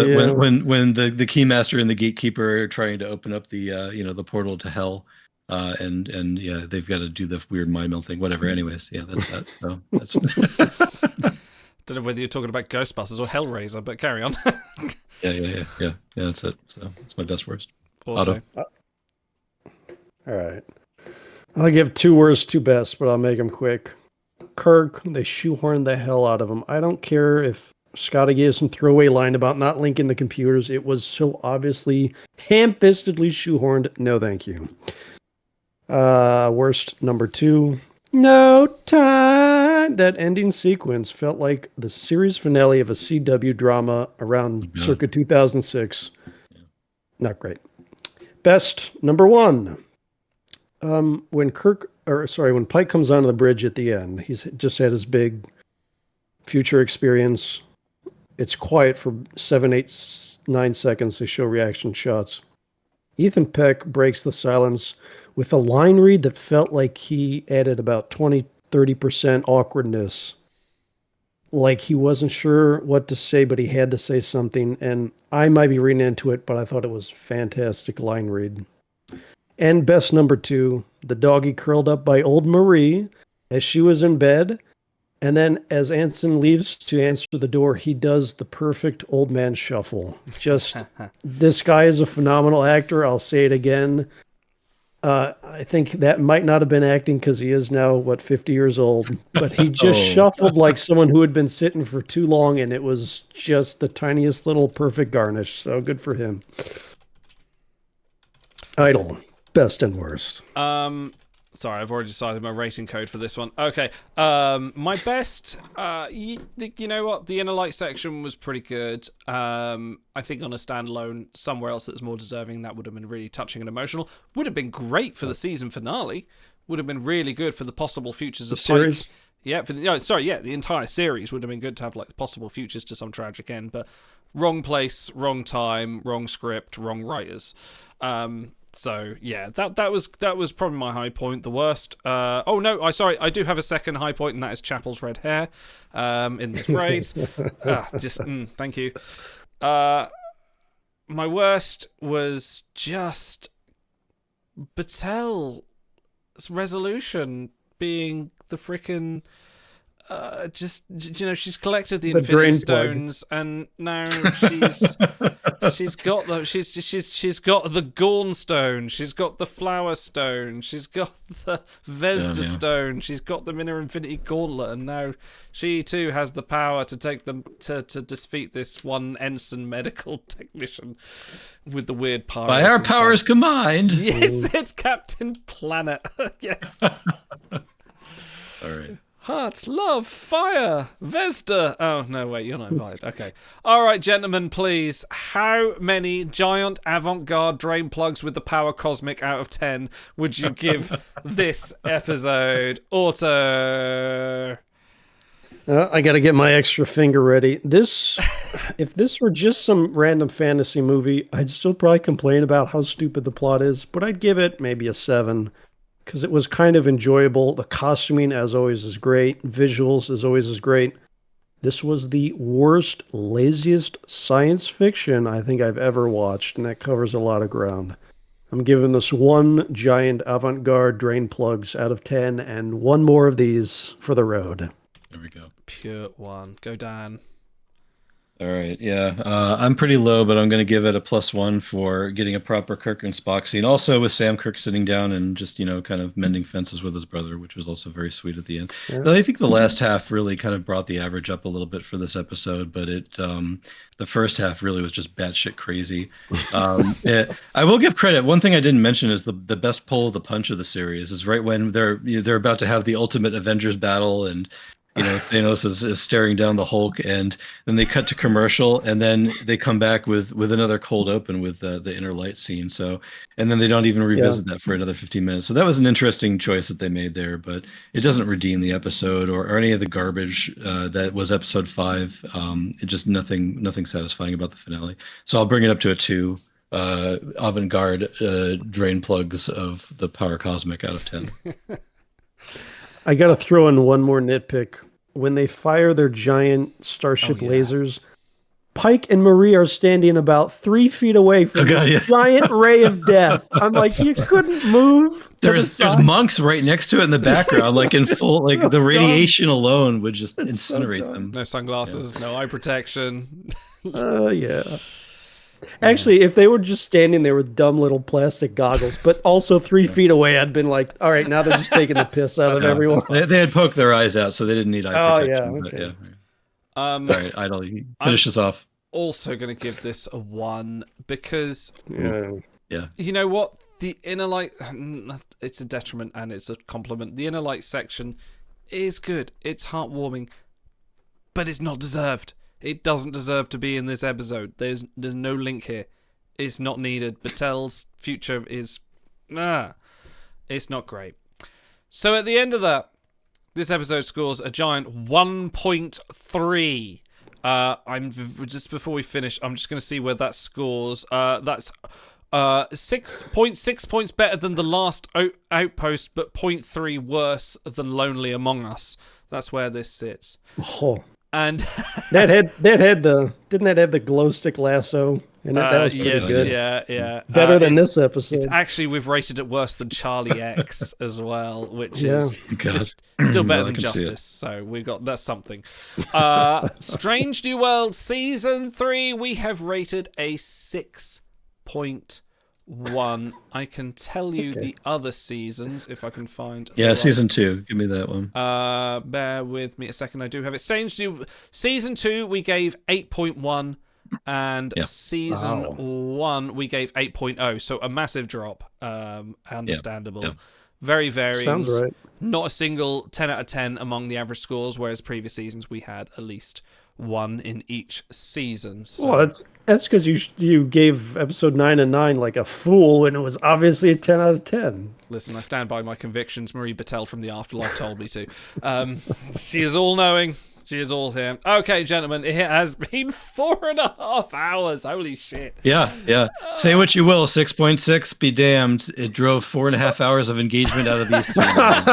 the Keymaster and the Gatekeeper are trying to open up the the portal to hell, and they've got to do the weird mind meld thing. Whatever. Anyways, that's that. So that's. Don't know whether you're talking about Ghostbusters or Hellraiser, but carry on. Yeah. That's it. So that's my best worst. Auto. All right. I'll give 2 worst, 2 best, but I'll make them quick. Kirk, they shoehorned the hell out of him. I don't care if Scotty gave some throwaway line about not linking the computers. It was so obviously ham-fistedly shoehorned. No, thank you. Worst, number 2. No time. That ending sequence felt like the series finale of a CW drama around circa 2006. Not great. Best, number 1. When Pike comes onto the bridge at the end, he's just had his big future experience. It's quiet for 7, 8, 9 seconds. They show reaction shots. Ethan Peck breaks the silence with a line read that felt like he added about 20-30% awkwardness. Like he wasn't sure what to say, but he had to say something. And I might be reading into it, but I thought it was fantastic line read. And best number 2, the doggy curled up by old Marie as she was in bed. And then as Anson leaves to answer the door, he does the perfect old man shuffle. Just, this guy is a phenomenal actor. I'll say it again. I think that might not have been acting because he is now, 50 years old. But he just shuffled like someone who had been sitting for too long, and it was just the tiniest little perfect garnish. So good for him. Idol, best and worst. Sorry, I've already decided my rating code for this one. Okay, my best, you know what? The Inner Light section was pretty good. I think on a standalone, somewhere else that's more deserving, that would have been really touching and emotional. Would have been great for the season finale. Would have been really good for the possible futures of series. Pike. Yeah, the entire series would have been good to have like the possible futures to some tragic end, but wrong place, wrong time, wrong script, wrong writers. So yeah, that was probably my high point. The worst. I do have a second high point, and that is Chapel's red hair in this braids. Thank you. My worst was just Battel's resolution being the frickin' she's collected the Infinity drain Stones, and now she's got the Gorn Stone, she's got the Flower Stone, she's got the Vesda Stone, she's got them in her Infinity Gauntlet, and now she too has the power to take them to defeat this one ensign medical technician with the weird powers. By our powers combined. Yes, it's Captain Planet. Yes. All right. Heart, love, fire, Vesda. Oh, no, wait, you're not invited. Okay. All right, gentlemen, please. How many giant avant-garde drain plugs with the power cosmic out of 10 would you give this episode? Auto. I got to get my extra finger ready. If this were just some random fantasy movie, I'd still probably complain about how stupid the plot is, but I'd give it maybe a 7. Because it was kind of enjoyable. The costuming, as always, is great. Visuals, as always, is great. This was the worst, laziest science fiction I think I've ever watched, and that covers a lot of ground. I'm giving this one giant avant-garde drain plugs out of 10, and one more of these for the road. There we go. Pure one. Go, Dan. All right, yeah. I'm pretty low, but I'm going to give it a +1 for getting a proper Kirk and Spock scene. Also with Sam Kirk sitting down and just, kind of mending fences with his brother, which was also very sweet at the end. Yeah. I think the last half really kind of brought the average up a little bit for this episode, but the first half really was just batshit crazy. I will give credit. One thing I didn't mention is the best pull of the punch of the series is right when they're about to have the ultimate Avengers battle, and Thanos is staring down the Hulk, and then they cut to commercial, and then they come back with another cold open with the inner light scene. So, and then they don't even revisit that for another 15 minutes. So that was an interesting choice that they made there, but it doesn't redeem the episode or any of the garbage that was episode 5. It just nothing satisfying about the finale. So I'll bring it up to a 2. Avant-garde drain plugs of the power cosmic out of 10. I got to throw in one more nitpick. When they fire their giant starship lasers, Pike and Marie are standing about 3 feet away from this giant ray of death. I'm like, you couldn't move. There's monks right next to it in the background, like in full, like the radiation alone would just incinerate them. No sunglasses, no eye protection. Yeah. Actually, if they were just standing there with dumb little plastic goggles, but also 3 feet away, I'd been like, all right, now they're just taking the piss out of everyone. They had poked their eyes out, so they didn't need eye protection. Yeah, okay. All right, Idol, finish this off. Also going to give this a 1 because, yeah, you know what? The inner light, it's a detriment and it's a compliment. The inner light section is good. It's heartwarming, but it's not deserved. It doesn't deserve to be in this episode. There's no link here. It's not needed. Battel's future is... it's not great. So at the end of that, this episode scores a giant 1.3. I'm just before we finish, I'm just going to see where that scores. That's 6.6 points better than the last outpost, but 0.3 worse than Lonely Among Us. That's where this sits. Oh. And didn't that have the glow stick lasso? And that was pretty good. Yeah. Better than this episode. It's actually, we've rated it worse than Charlie X as well, which is still better than Justice. So that's something. Strange New World Season 3, we have rated a 6.1. I can tell you the other seasons if I can find. Yeah, season 2. Give me that one. Bear with me a second. I do have it. Season 2 we gave 8.1, and season 1 we gave 8.0. So a massive drop. Understandable. Yeah. Very varying. Sounds right. Not a single 10 out of 10 among the average scores, whereas previous seasons we had at least 1 in each season. So. Well, that's because you gave episode 9 a 9 like a fool, and it was obviously a 10 out of 10. Listen, I stand by my convictions. Marie Battel from the Afterlife told me to. She is all-knowing. She is all here. Okay, gentlemen, it has been 4.5 hours. Holy shit. Yeah. Say what you will, 6.6, be damned. It drove 4.5 hours of engagement out of these 3 minutes.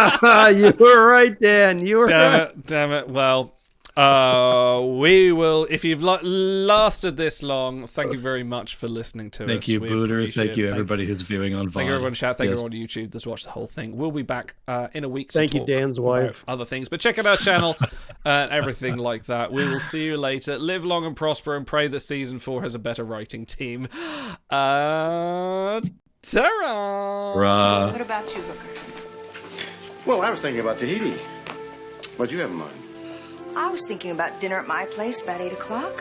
You were right, Dan. You were right. Damn it. Well, We will, if you've lasted this long, thank you very much for listening to us. Thank you, Booter. Thank you, everybody who's viewing on VOD. Thank you, everyone in chat. Thank you, everyone on YouTube that's watched the whole thing. We'll be back in a week to Thank you, talk Dan's wife. about other things. But check out our channel and everything like that. We will see you later. Live long and prosper, and pray that season 4 has a better writing team. Ta-ra! What about you, Hooker? Well, I was thinking about Tahiti. What do you have in mind? I was thinking about dinner at my place about 8 o'clock.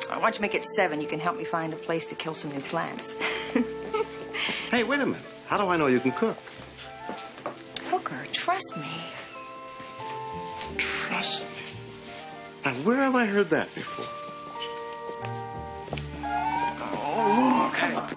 Why don't you make it 7? You can help me find a place to kill some new plants. Hey, wait a minute. How do I know you can cook? Hooker, trust me. Trust me. Now, where have I heard that before? Oh, come on.